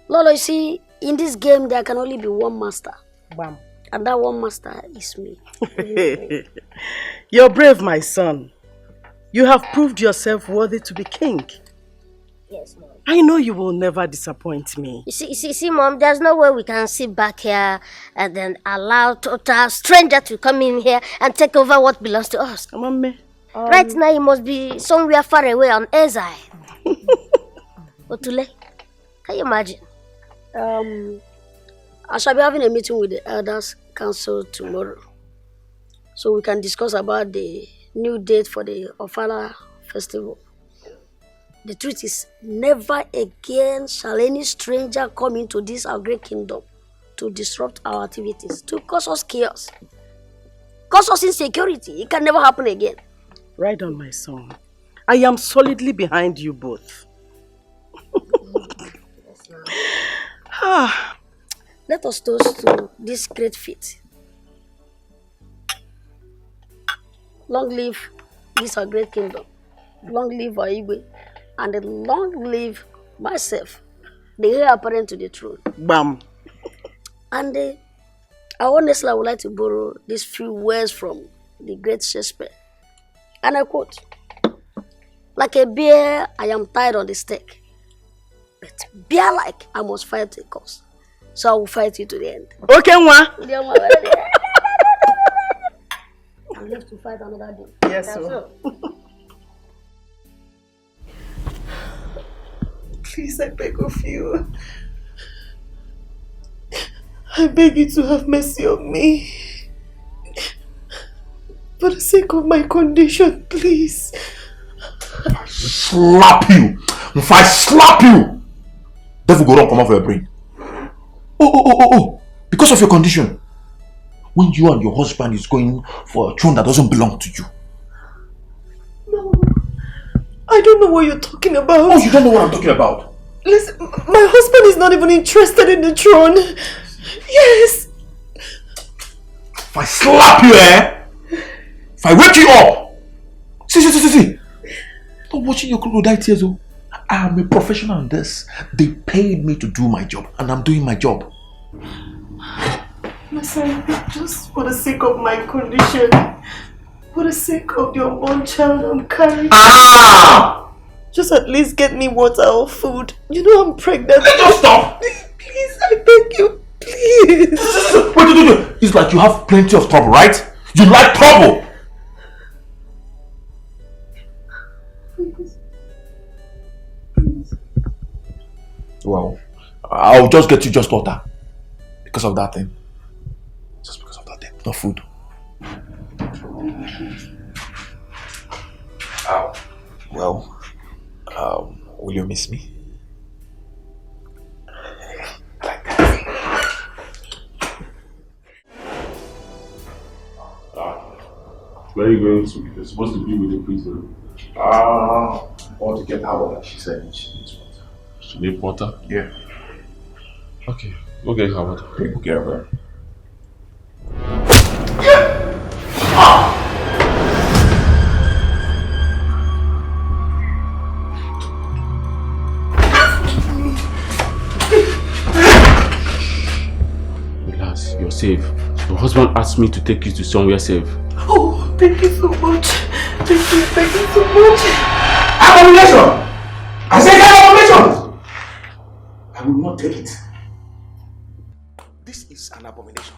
Lolo, you see, in this game, there can only be one master. Bam. And that one master is me. You're brave, my son. You have proved yourself worthy to be king. Yes, Mom. I know you will never disappoint me. You see, Mom, there's no way we can sit back here and then allow total stranger to come in here and take over what belongs to us. Right now, you must be somewhere far away on exile. Otule, can you imagine? I shall be having a meeting with the Elders Council tomorrow, so we can discuss about the new date for the Ofala festival. The truth is, never again shall any stranger come into this our great kingdom to disrupt our activities, to cause us chaos, cause us insecurity. It can never happen again. Right on, my son. I am solidly behind you both. Let us toast to this great feat. Long live this our great kingdom. Long live our Igwe. And long live myself, the heir apparent to the throne. Bam. And I honestly would like to borrow these few words from the great Shakespeare. And I quote, "Like a bear, I am tied on the stake. But bear-like, I must fight a cause. So I will fight you to the end." Okay, Nwa. I live to fight another day. Yes, sir. Please, I beg of you. I beg you to have mercy on me. For the sake of my condition, please. Slap you! If I slap you, devil go run come off your brain. Oh! Because of your condition. When you and your husband is going for a throne that doesn't belong to you. No. I don't know what you're talking about. Oh, you don't know what I'm talking about? Listen, my husband is not even interested in the throne. Yes. If I slap you, if I wake you up. See. Stop watching your crocodile tears, oh. I am a professional in this. They paid me to do my job, and I'm doing my job. Listen, just for the sake of my condition, for the sake of the unborn child I'm carrying, just at least get me water or food. You know I'm pregnant. Just stop! Please, I beg you, please. Wait. It's like you have plenty of trouble, right? You like trouble! Well, I'll just get you just water. Because of that thing. Just because of that thing. No food. Well, will you miss me? Where are you going to? You're supposed to be with the prisoner. I want to get her water. She said she needs water. She needs water? Yeah. Okay, go get her water. Okay, go get her. Relax, you're safe. Your husband asked me to take you to somewhere safe. Oh, thank you so much. Thank you so much. Abomination! I said abomination! I will not take it. This is an abomination.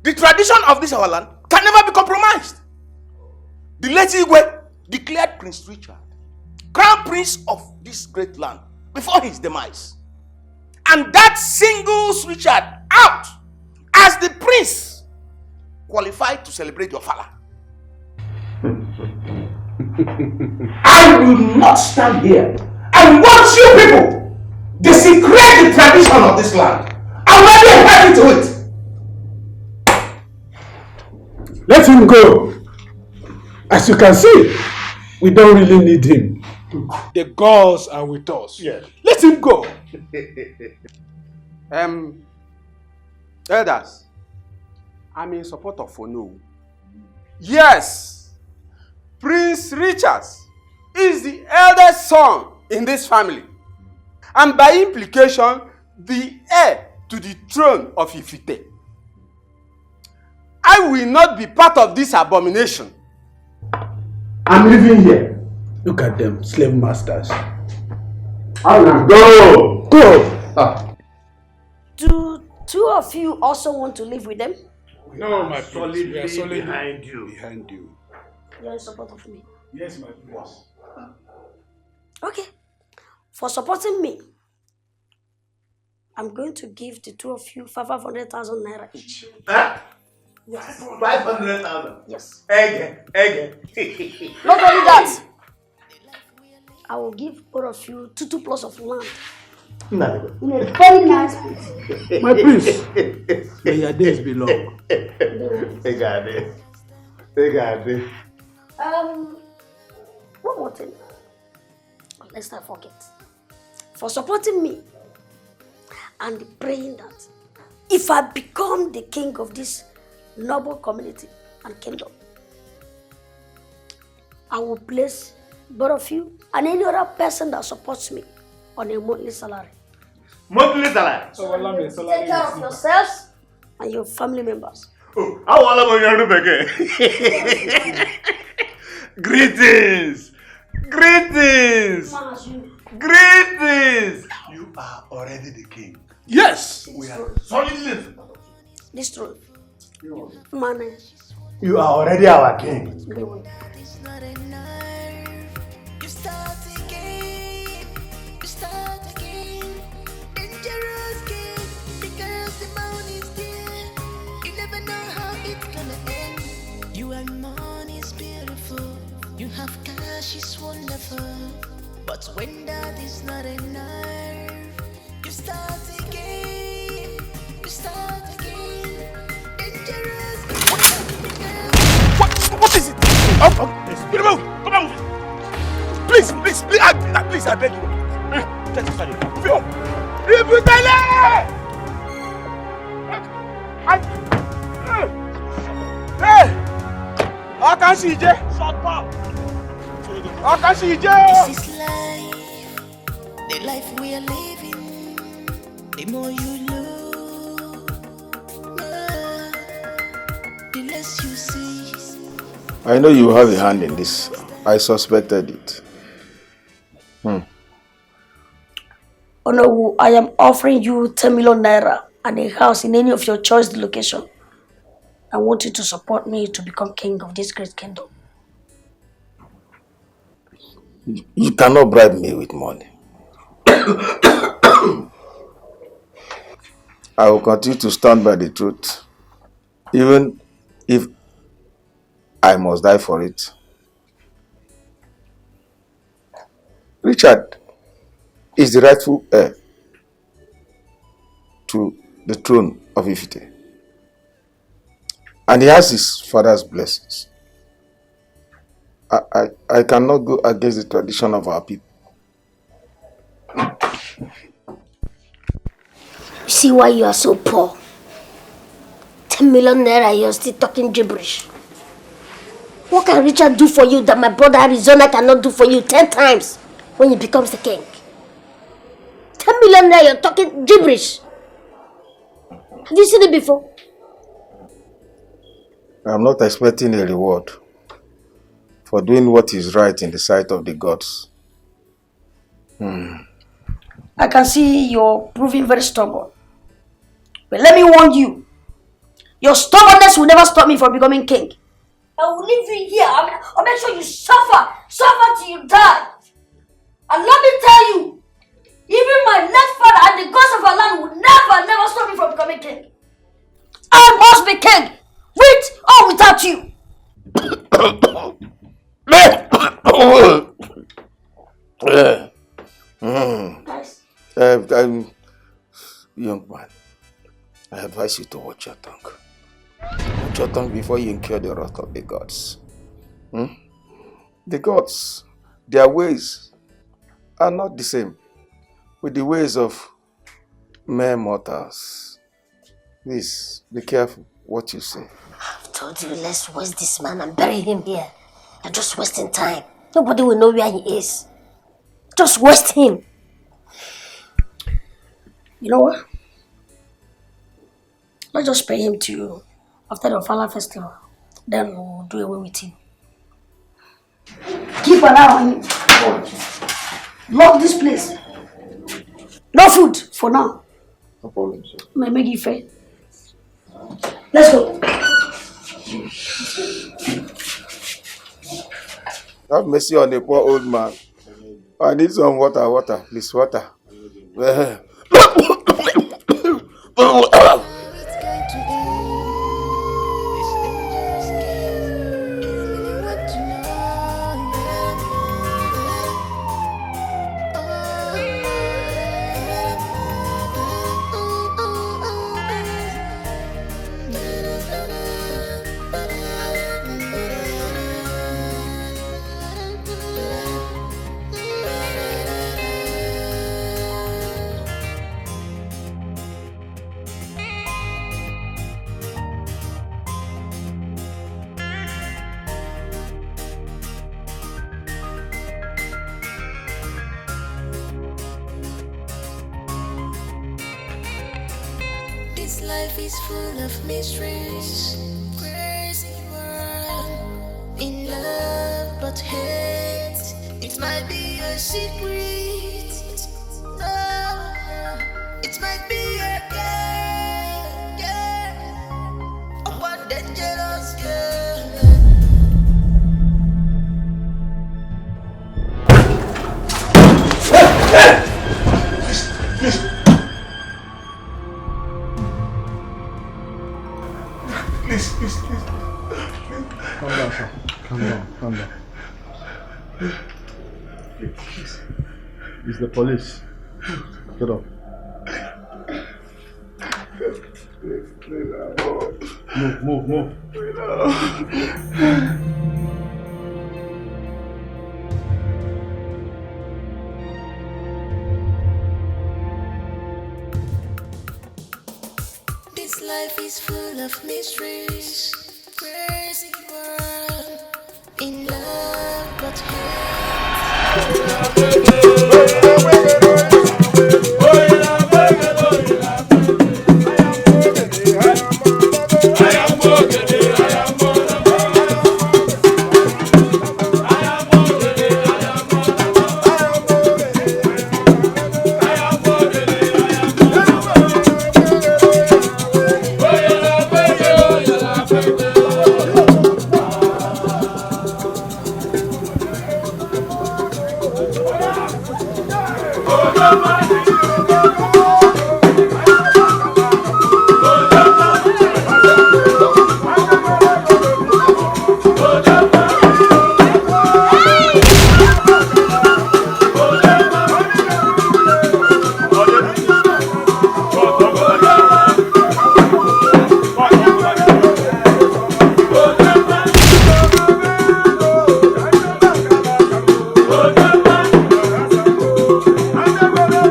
The tradition of this our land can never be compromised. The late Igwe declared Prince Richard crown prince of this great land before his demise. And that singles Richard out as the prince qualified to celebrate your father. I will not stand here and watch you people desecrate the tradition of this land. I'm not being happy to it. Let him go. As you can see, we don't really need him. The gods are with us. Yes. Let him go. Elders, I'm in support of Ono. Yes, Prince Richard is the eldest son in this family, and by implication, the heir to the throne of Ifite. I will not be part of this abomination. I'm living here. Look at them, slave masters. Go! Go! Do two of you also want to live with them? No, my prince. We are solidly behind you. Behind you. You're in support of me. Yes, my prince. Okay. For supporting me, I'm going to give the two of you 500,000 naira each. Huh? Yes. 500,000? Yes. Again. Not only that, I will give both of you 2 plots of land. No. In a very nice place. My prince, may your days be long. They got it. One more thing. Let's not forget. For supporting me and praying that if I become the king of this noble community and kingdom, I will place both of you and any other person that supports me on a monthly salary. Monthly salary? Take care of yourselves and your family members. Oh, I want to Greetings! You are already the king. Yes! We are solidly. This truth. Money. You are already our king. You start again. Dangerous game, because the money's there. You never know how it's gonna end. You and money's beautiful. You have cash, is wonderful. But when that is not enough, you start again. Dangerous game. What is it? Come on! Please, I beg you. This is life, the life we are living. The more you look, the less you see. I know you have a hand in this. I suspected it. Oh no, I am offering you 10 million naira and a house in any of your choice location. I want you to support me to become king of this great kingdom. You cannot bribe me with money. I will continue to stand by the truth, even if I must die for it. Richard is the rightful heir to the throne of Ifite, and he has his father's blessings. I cannot go against the tradition of our people. You see why you are so poor? 10 million naira, you're still talking gibberish. What can Richard do for you that my brother Arizona cannot do for you 10 times when he becomes the king? 10 million naira, you're talking gibberish. Have you seen it before? I'm not expecting a reward for doing what is right in the sight of the gods. I can see you're proving very stubborn. But let me warn you, your stubbornness will never stop me from becoming king. I will leave you here. I'll make sure you suffer till you die. And let me tell you, even my late father and the gods of our land will never stop me from becoming king. I must be king, with or without you. Nice. Young man, I advise you to watch your tongue. Watch your tongue before you incur the wrath of the gods. The gods, their ways are not the same with the ways of mere mortals. Please, be careful what you say. I've told you, let's waste this man and bury him here. You're just wasting time. Nobody will know where he is. Just waste him. You know what? Let's just pay him to you after the Ofala festival. Then we'll do away with him. Keep an eye on him. Lock this place. No food for now. No problem, sir. May make it fair. Let's go. Have mercy on the poor old man. I need some water, please, water. This life is full of mysteries, crazy world. In love but hate, it might be a secret. No, it might be a girl, a one dangerous girl. Please. Calm down, sir. Calm down. Please. It's the police. Get up. Move. This life is full of mysteries, crazy world. In love but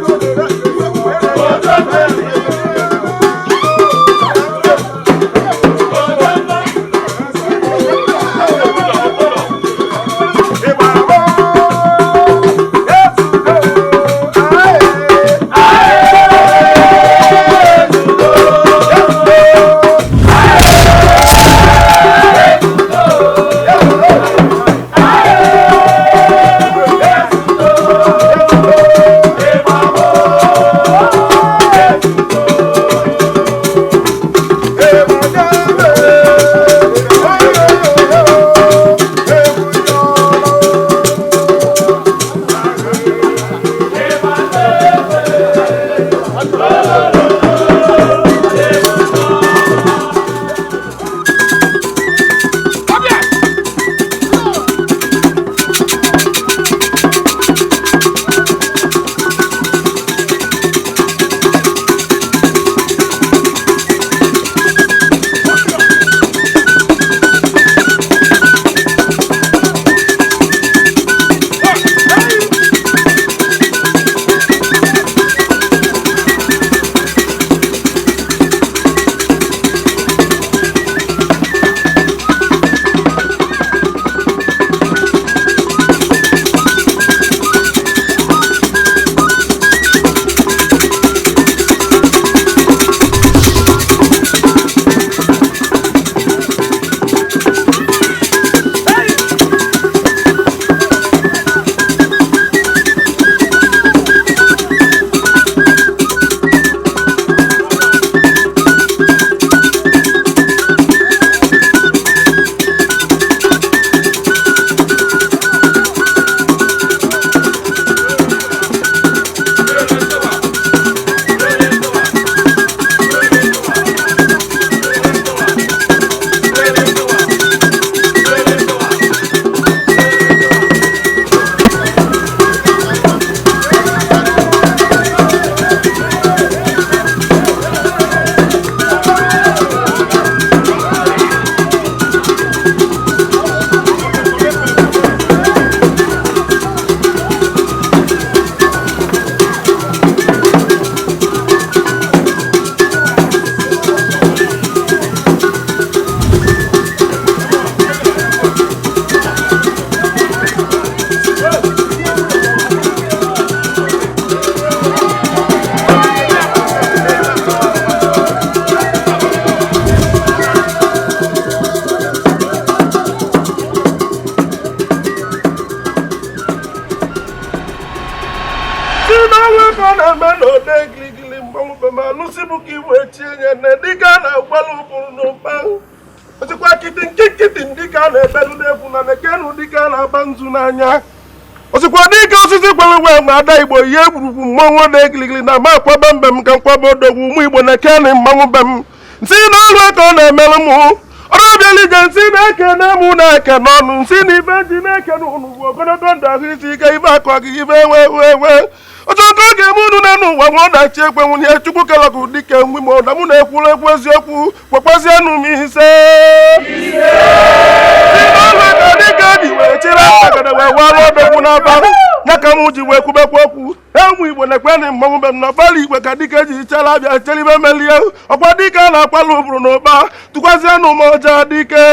Go, na me no de gligli mbangu be ma no sibu ki wechi nye ne dika na gwalu buru no bang. Osikwa kitin dika na ebelu na egwu na nekenu dika na banzu n'anya. Osikwa dika osisi gwalu we ma ada Igbo ye gburugburu mmanwu de gligli na ma kwa bembem ka kwa bodogwu mu Igbo nekenu mmanwu bem. Nsi na ọrụ ka ọ na-emelu mụ. Ọrọbịali je nsi na-eke na mụ na-eke n'ọnụ nsi na ibe ji na-eke n'ụnụ bụ ogologo ndụ ahụ isi ike ibe akọ gị ibe we ọchọkọ oge mụ unu na n'ụwa nwa ọ na-achị ekwe nwunye Chukwu kelọgụ dike mgbe ma ụda mụ na-ekwuru ekwu eziokwu kwekwazienụ m ise ka dike ji wee chịrị akagada wee wara odogwu n'aba ya ka mụ ji wee kwubekwa okwu enwe Igbo na-ekpeni mmanwụ be m na ọbala igwe ka dike ji chere abịa cheribe melie ọkwa dike a na-akpala ụbụrụ n'ụba tụkwazienụ m ọja dike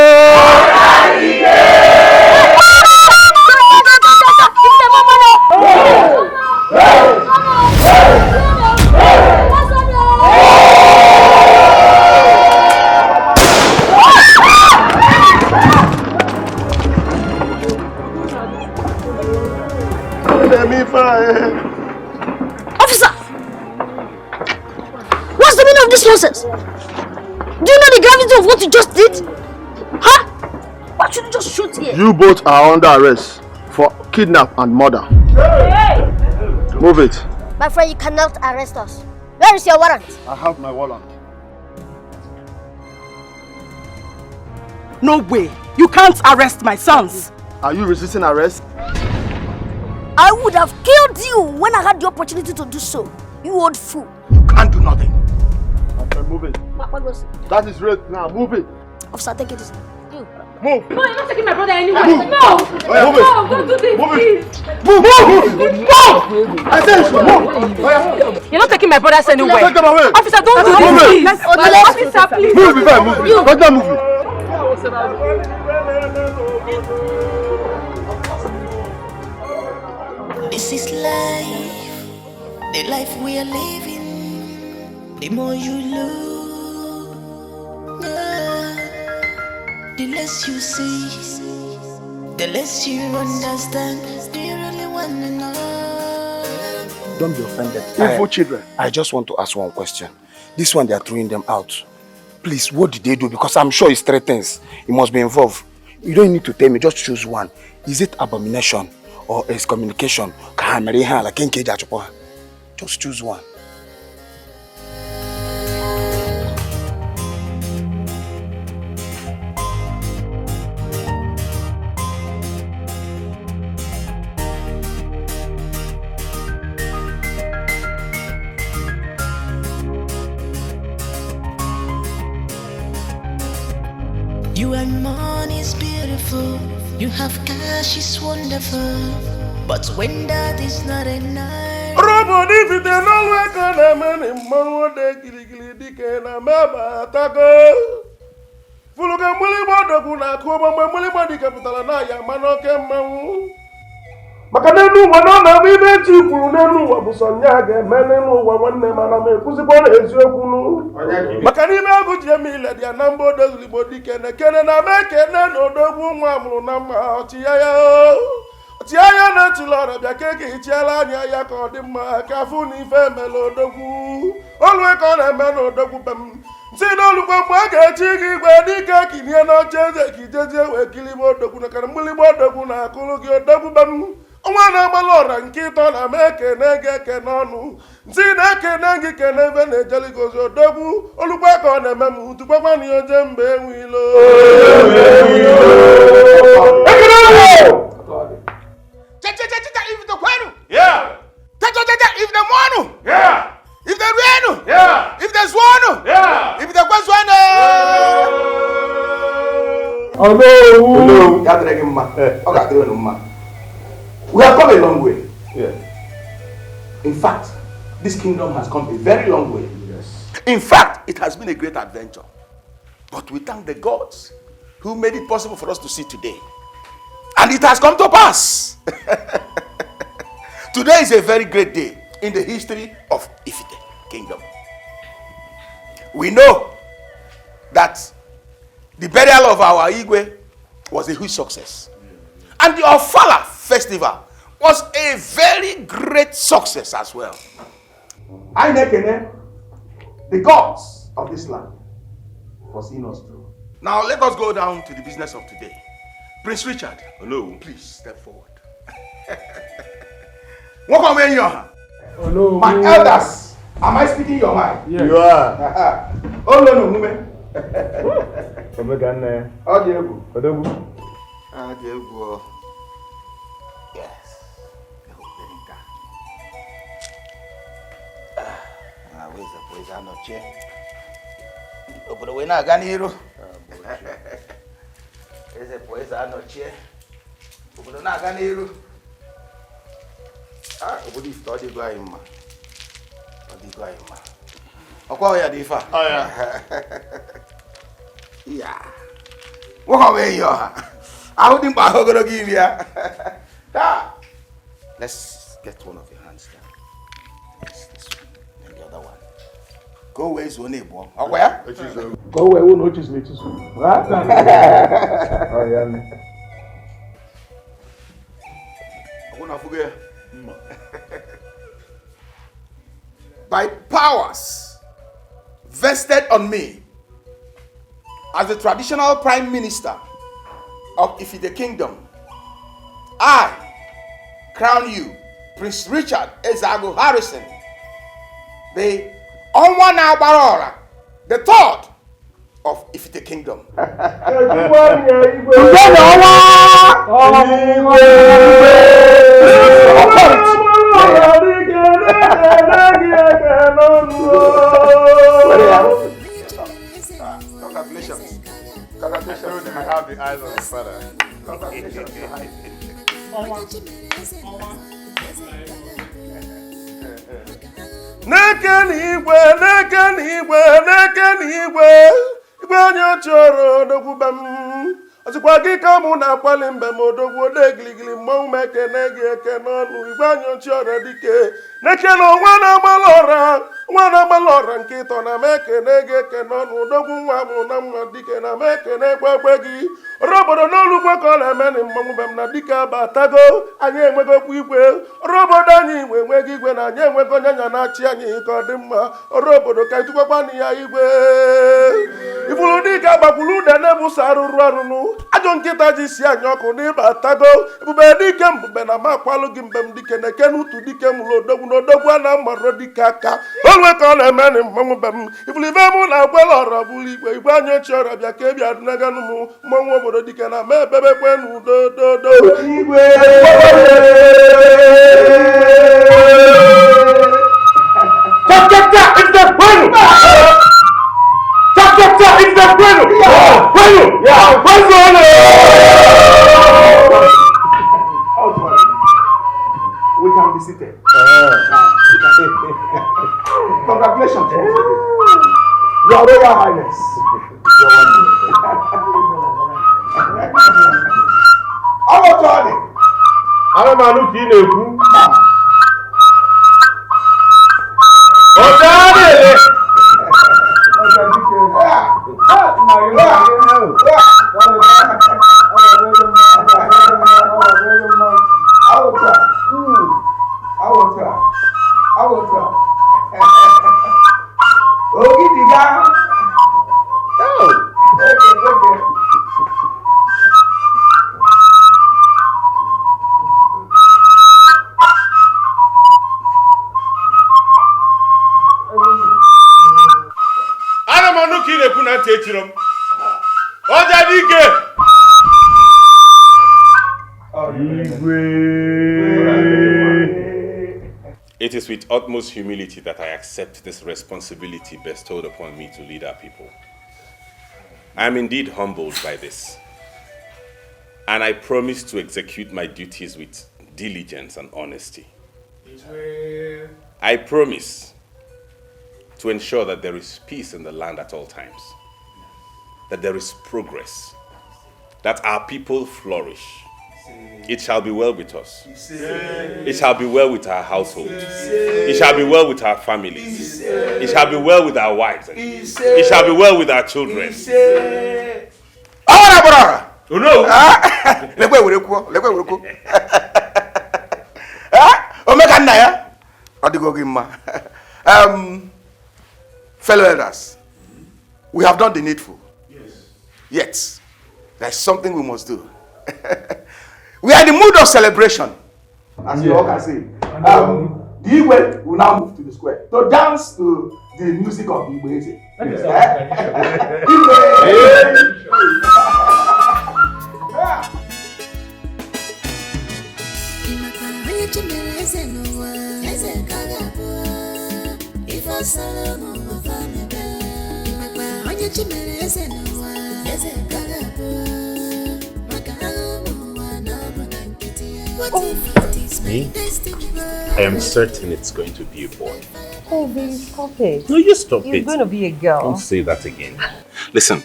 Officer! What's the meaning of this nonsense? Do you know the gravity of what you just did? Huh? Why should you just shoot here? You both are under arrest for kidnap and murder. Hey! Move it. My friend, you cannot arrest us. Where is your warrant? I have my warrant. No way. You can't arrest my sons. Are you resisting arrest? I would have killed you when I had the opportunity to do so. You old fool. You can't do nothing. Okay, move it. What was it? That is right now. Move it. Officer, take it easy. You. Move. No, you're not taking my brother anywhere. Move. No. Move it. No, don't do this, Move please. it. Move. Move. I said move. You're not taking my brothers anywhere. Take them away. Officer, don't do Move this, it. please. Officer, please. Move it. Move it. You. Don't not move it. This is life, the life we are living. The more you lose, the less you see, the less you understand. Do you really want to know? Don't be offended. Evil children. I just want to ask one question. This one, they are throwing them out. Please, what did they do? Because I'm sure it's 3 things. You must be involved. You don't need to tell me, just choose one. Is it abomination or excommunication? Just choose one. You and money is beautiful, you have cash is wonderful, but when that is not enough. Robo di fite n'olwe ka na-eme mmanwụ de giligili dike na meba atako. Fuluga mgbịlịgba odogwu na-akụ ọgbamgbe mgbịlịgba dike pụtara na ya ma n'oke mmanwụ. Maka n'elu ụwa na ọ na-abụ ibe echi kwuru n'elu ụwa bụ sọ nya ga-eme n'elu ụwa nwanne mana m ekwuzikwa na eziokwu nụ. Maka n'ime agụ ji eme ile dị ya na mba odozigbo dike na-ekene na ama ekene na odogwu nwa amụrụ na mma ọchịagha na-echila ọrịa bịa ka eke hichiela anya ya ka ọ dị mma ka afụ na ife emela odogwu olue ka ọ na-eme na odogwu be m si n'olugbo mgbe a ga-echi gị igwe dike kinie n'oche eze ka ijezie wee kilibe odogwu na kara mgbịlịgba odogwu na-akụrụ gị odogwu be m ọnwa na-agbala ọra nke ịtọ na ama ekene gị ekene ọnụ nsi na-ekene gị kene ebe na-ejeligozi odogwu olugbo ka ọ na-eme m tụkwakwa na oje mba enwilo If the kwenu, yeah. If the mwanu, yeah. If the rienu, yeah. If the zwanu, yeah. If the kwazwane. Hello. We have come a long way. Yeah. In fact, this kingdom has come a very long way. Yes. In fact, it has been a great adventure. But we thank the gods who made it possible for us to see today. And it has come to pass. Today is a very great day in the history of Ifite Kingdom. We know that the burial of our Igwe was a huge success. And the Ofala festival was a very great success as well. I nekene the gods of this land for seeing us through. Now let us go down to the business of today. Prince Richard, hello, please step forward. Welcome in your hello. My elders, am I speaking your mind? Yes. You are. Oh no, woman. Yes. Where's the boys are not here? But we're not going here. Where's the boys are not here? But we're not going here. What is the guy, man? What the guy, man? Okay, Difa. Oh, yeah. Yeah. What away, you are. I wouldn't buy her to give you. Let's get one of your hands down. Yes, this one. And the other one. Go away, so neighbor. Where? Go away, who notice me too. What? Oh, yeah. I'm going to forget. By powers vested on me as the traditional prime minister of Ifite Kingdom, I crown you, Prince Richard Ezago Harrison, the Onwana Barora, the third of Ifite Kingdom. Congratulations. Congratulations. I have the eyes of the father. N'igwe onye chọrọ n'okwubam ọzọkwa gị ka mụ na-akwali mbe m odogwu odegiligili mmọnwụ m ekene gị eke n'ọnụ igwe onye chọrọ dike n'ekene nwa na-agbalị ọra nke ịtọ na m ekene gị eke n'ọnụ odogwu nwa mụrụ na mma dike na m ekene gbegbe gị ọrụ obodo n'olugbo ka ọ na-eme na mmọnwụ be m na dike abatago anyị enwegokwa igwe ọrụ obodo anyị igwe enweghị igwe na anyị enwego nyanya na-achị anyị ka ọ dị mma ọrụ obodo ka ịtụkwakwa na ya igwe ifuru dike agbakwuru ude na-ebuso arụrụ arụrụ ajọ nkịta ji si anyị ọkụ n'ịba atago ebube dike mbube na makwalụ gị mbe m dike na eke n'utu dike mụrụ odogwu na odogwu a na mgbaro dike aka onwe ka ọ na-eme na mmọnwụ be m ifuru ibe mụ na agwela ọra bụrụ igwe anyị ochie ọra bịa ka ebi adịnaganụ m mmọnwụ obodo dike na ma ebebekwe n'udo dodo igwe We can be seated. Congratulations. Your Royal Highness. How about Johnny? I'm a man who It is with utmost humility that I accept this responsibility bestowed upon me to lead our people. I am indeed humbled by this, and I promise to execute my duties with diligence and honesty. I promise to ensure that there is peace in the land at all times, that there is progress, that our people flourish. It shall be well with us. It shall be well with our household. It shall be well with our families. It shall be well with our wives. It shall be well with our children. Oh no! Fellow elders, we have done the needful. Yes. Yet, there's something we must do. We are in the mood of celebration. As you all can see. The Igwe will now move to the square to dance to the music of the Igwe. Me? I am certain it's going to be a boy. Oh, baby, stop it. No, you stop it. It's going to be a girl. Don't say that again. Listen,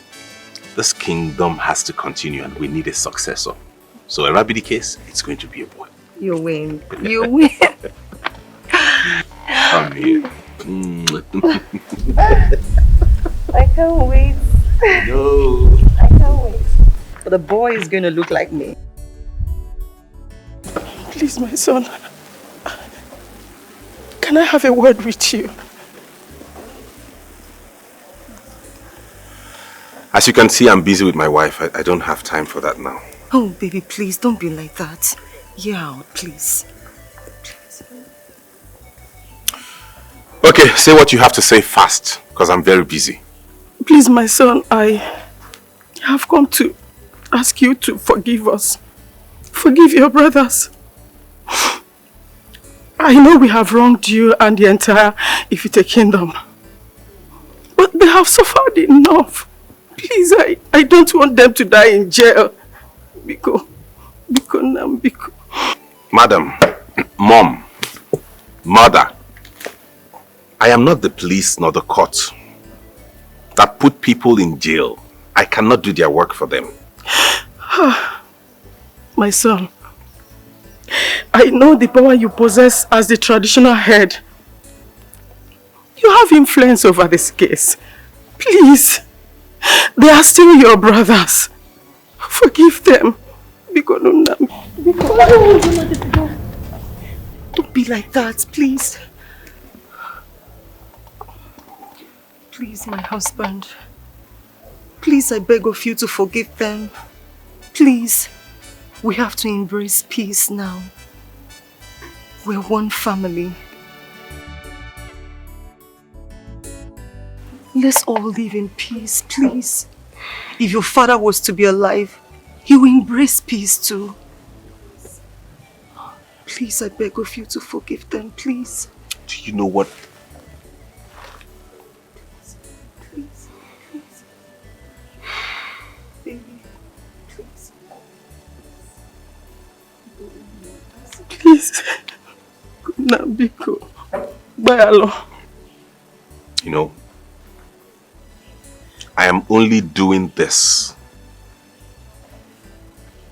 this kingdom has to continue and we need a successor. So whatever be the case, it's going to be a boy. You win. You win. Come here. I can't wait. No. I can't wait. But the boy is going to look like me. Please, my son. Can I have a word with you? As you can see, I'm busy with my wife. I don't have time for that now. Oh, baby, please, don't be like that. Yeah, please. Okay, say what you have to say fast, because I'm very busy. Please, my son, I have come to ask you to forgive us. Forgive your brothers. I know we have wronged you and the entire Ifite kingdom. But they have suffered enough. Please, I don't want them to die in jail. Biko. Madam, Mom, Mother, I am not the police nor the court that put people in jail. I cannot do their work for them. My son, I know the power you possess as the traditional head. You have influence over this case. Please, they are still your brothers. Forgive them. Don't be like that, please. Please, my husband. Please, I beg of you to forgive them. Please. We have to embrace peace now. We're one family. Let's all live in peace, please. If your father was to be alive, he will embrace peace too. Please, I beg of you to forgive them, please. Do you know what? Please, please. Baby, please. Please. Nabiko. Bayalo. You know, I am only doing this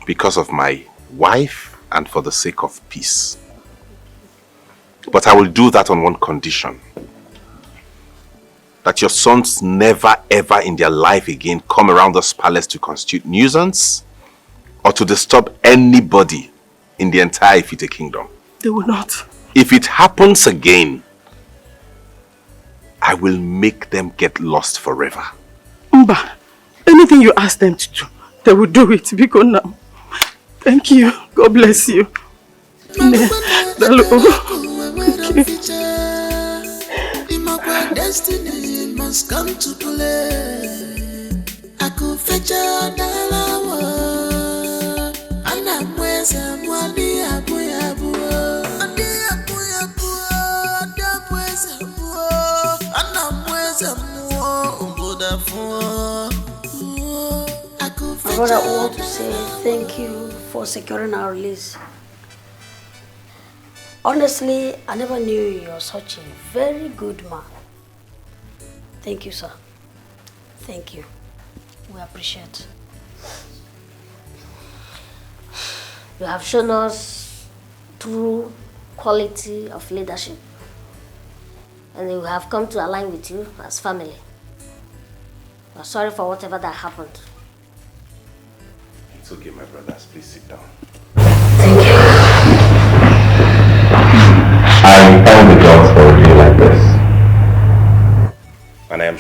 because of my wife and for the sake of peace. But I will do that on one condition. That your sons never ever in their life again come around this palace to constitute nuisance or to disturb anybody in the entire Ifite kingdom. They will not. If it happens again, I will make them get lost forever. Mba, anything you ask them to do, they will do it. Because now, thank you. God bless you. Destiny must come to play. I could fetch another word. And I'm where someone My brother, I want to say thank you for securing our release. Honestly, I never knew you were such a very good man. Thank you, sir. Thank you. We appreciate. You have shown us true quality of leadership. And we have come to align with you as family. We're sorry for whatever that happened. It's okay, my brothers. Please sit down. I found the job for a day like this.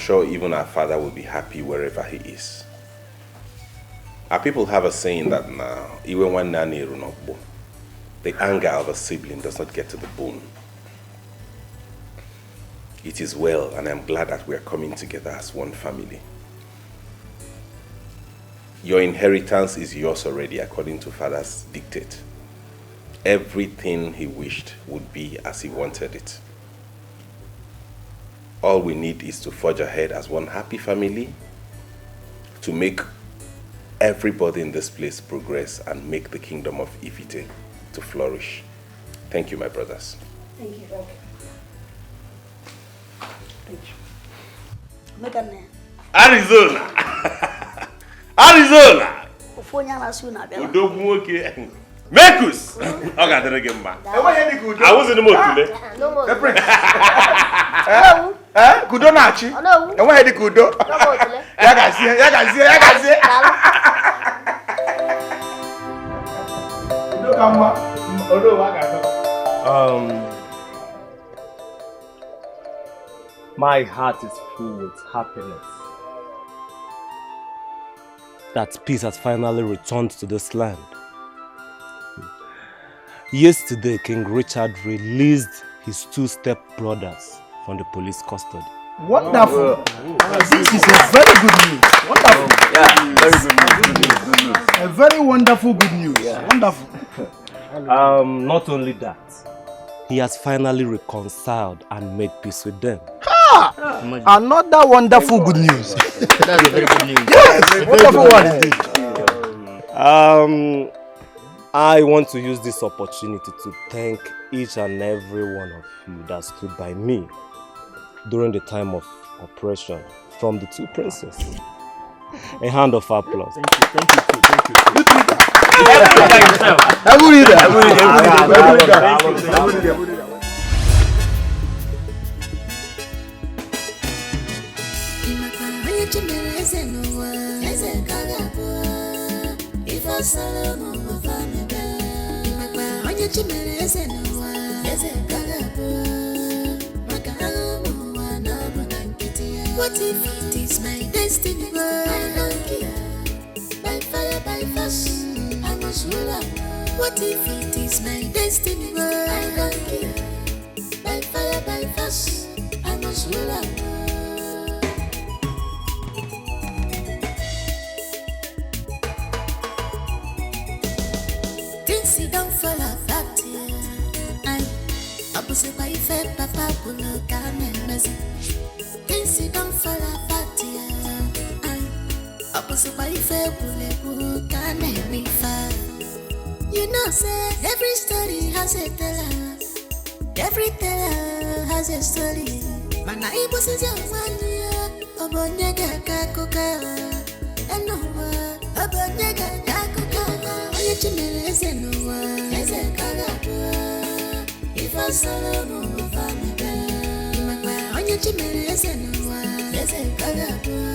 sure even our father will be happy wherever he is. Our people have a saying that now, even when Nani Runokbo, the anger of a sibling does not get to the bone. It is well, and I'm glad that we are coming together as one family. Your inheritance is yours already according to Father's dictate. Everything he wished would be as he wanted it. All we need is to forge ahead as one happy family to make everybody in this place progress and make the kingdom of Ifite to flourish. Thank you, my brothers. Thank you. Thank you. Arizona! Arizona! Mekus! I got to get back. I was in the mood today. Kudo nachi? And where the kudo? My heart is full with happiness that peace has finally returned to this land. Yesterday, King Richard released his 2 step-brothers from the police custody. Wonderful. This is a very good news. Wonderful. Yeah, very good news. A very wonderful good news. Yeah. Wonderful. Not only that, he has finally reconciled and made peace with them. Another wonderful good news. That's a very good news. Yes, wonderful one indeed. I want to use this opportunity to thank each and every one of you that stood by me during the time of oppression from the 2 princes. A hand of applause. Thank you. What if it is my destiny? I don't care. By fire, by force, I must rule out. What if it is my destiny? I don't care. By fire, by force, I must rule out. Things don't fall apart here. I'm opposite by fair, papa will look at me. Things don't fall apart here. I'm opposite by fair, will look at me. You know, say every story has a teller. Every teller has a story. Man, I was a young one here. Obonyaga kakuka. And no one. Obonyaga kakuka. You chimney no one. As a cagapua. If I saw no family. On your chimney no one. As a cagapua.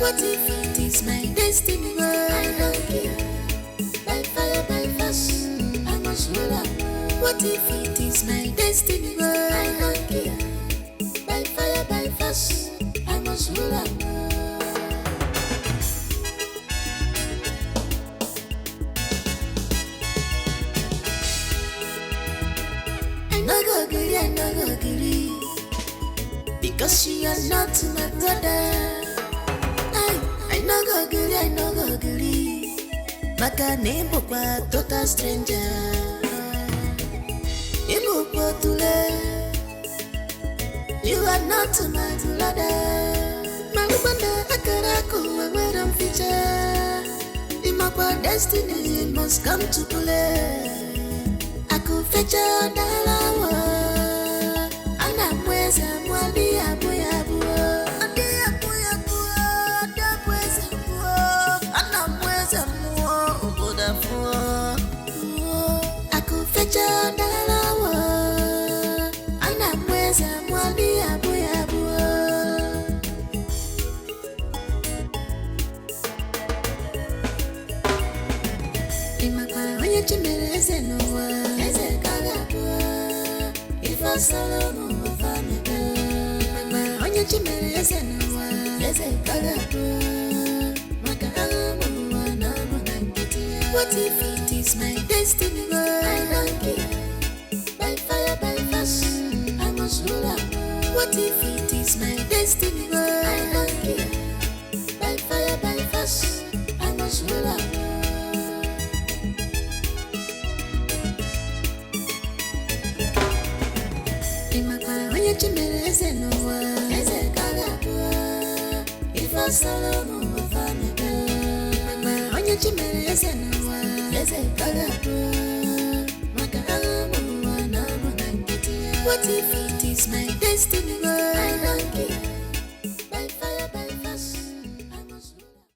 What if it is my destiny? I don't care. By fire, by force, I must rule out. What if it is my destiny? I don't care. By fire, by force, I must rule out. I no go agree, because you are not my brother. I no go agree. Maka nimbo kwa total stranger. Ibu kwa tule. You are not my brother. Malubanda akaraku where I'm feature. Imakwa destiny must come to play. Aku feature dalawa. Ana mweza mwali abu. If I What if it is my destiny? I don't care. By fire, by force, I must rule out. What if it is my destiny? I don't care. By fire, by force, I must rule out. If I solo move on onye chimere eze n'ụwa eze kagapụ maka agha ụmụ ụwa na ọbụ na nkịtị. What if it is my destiny? I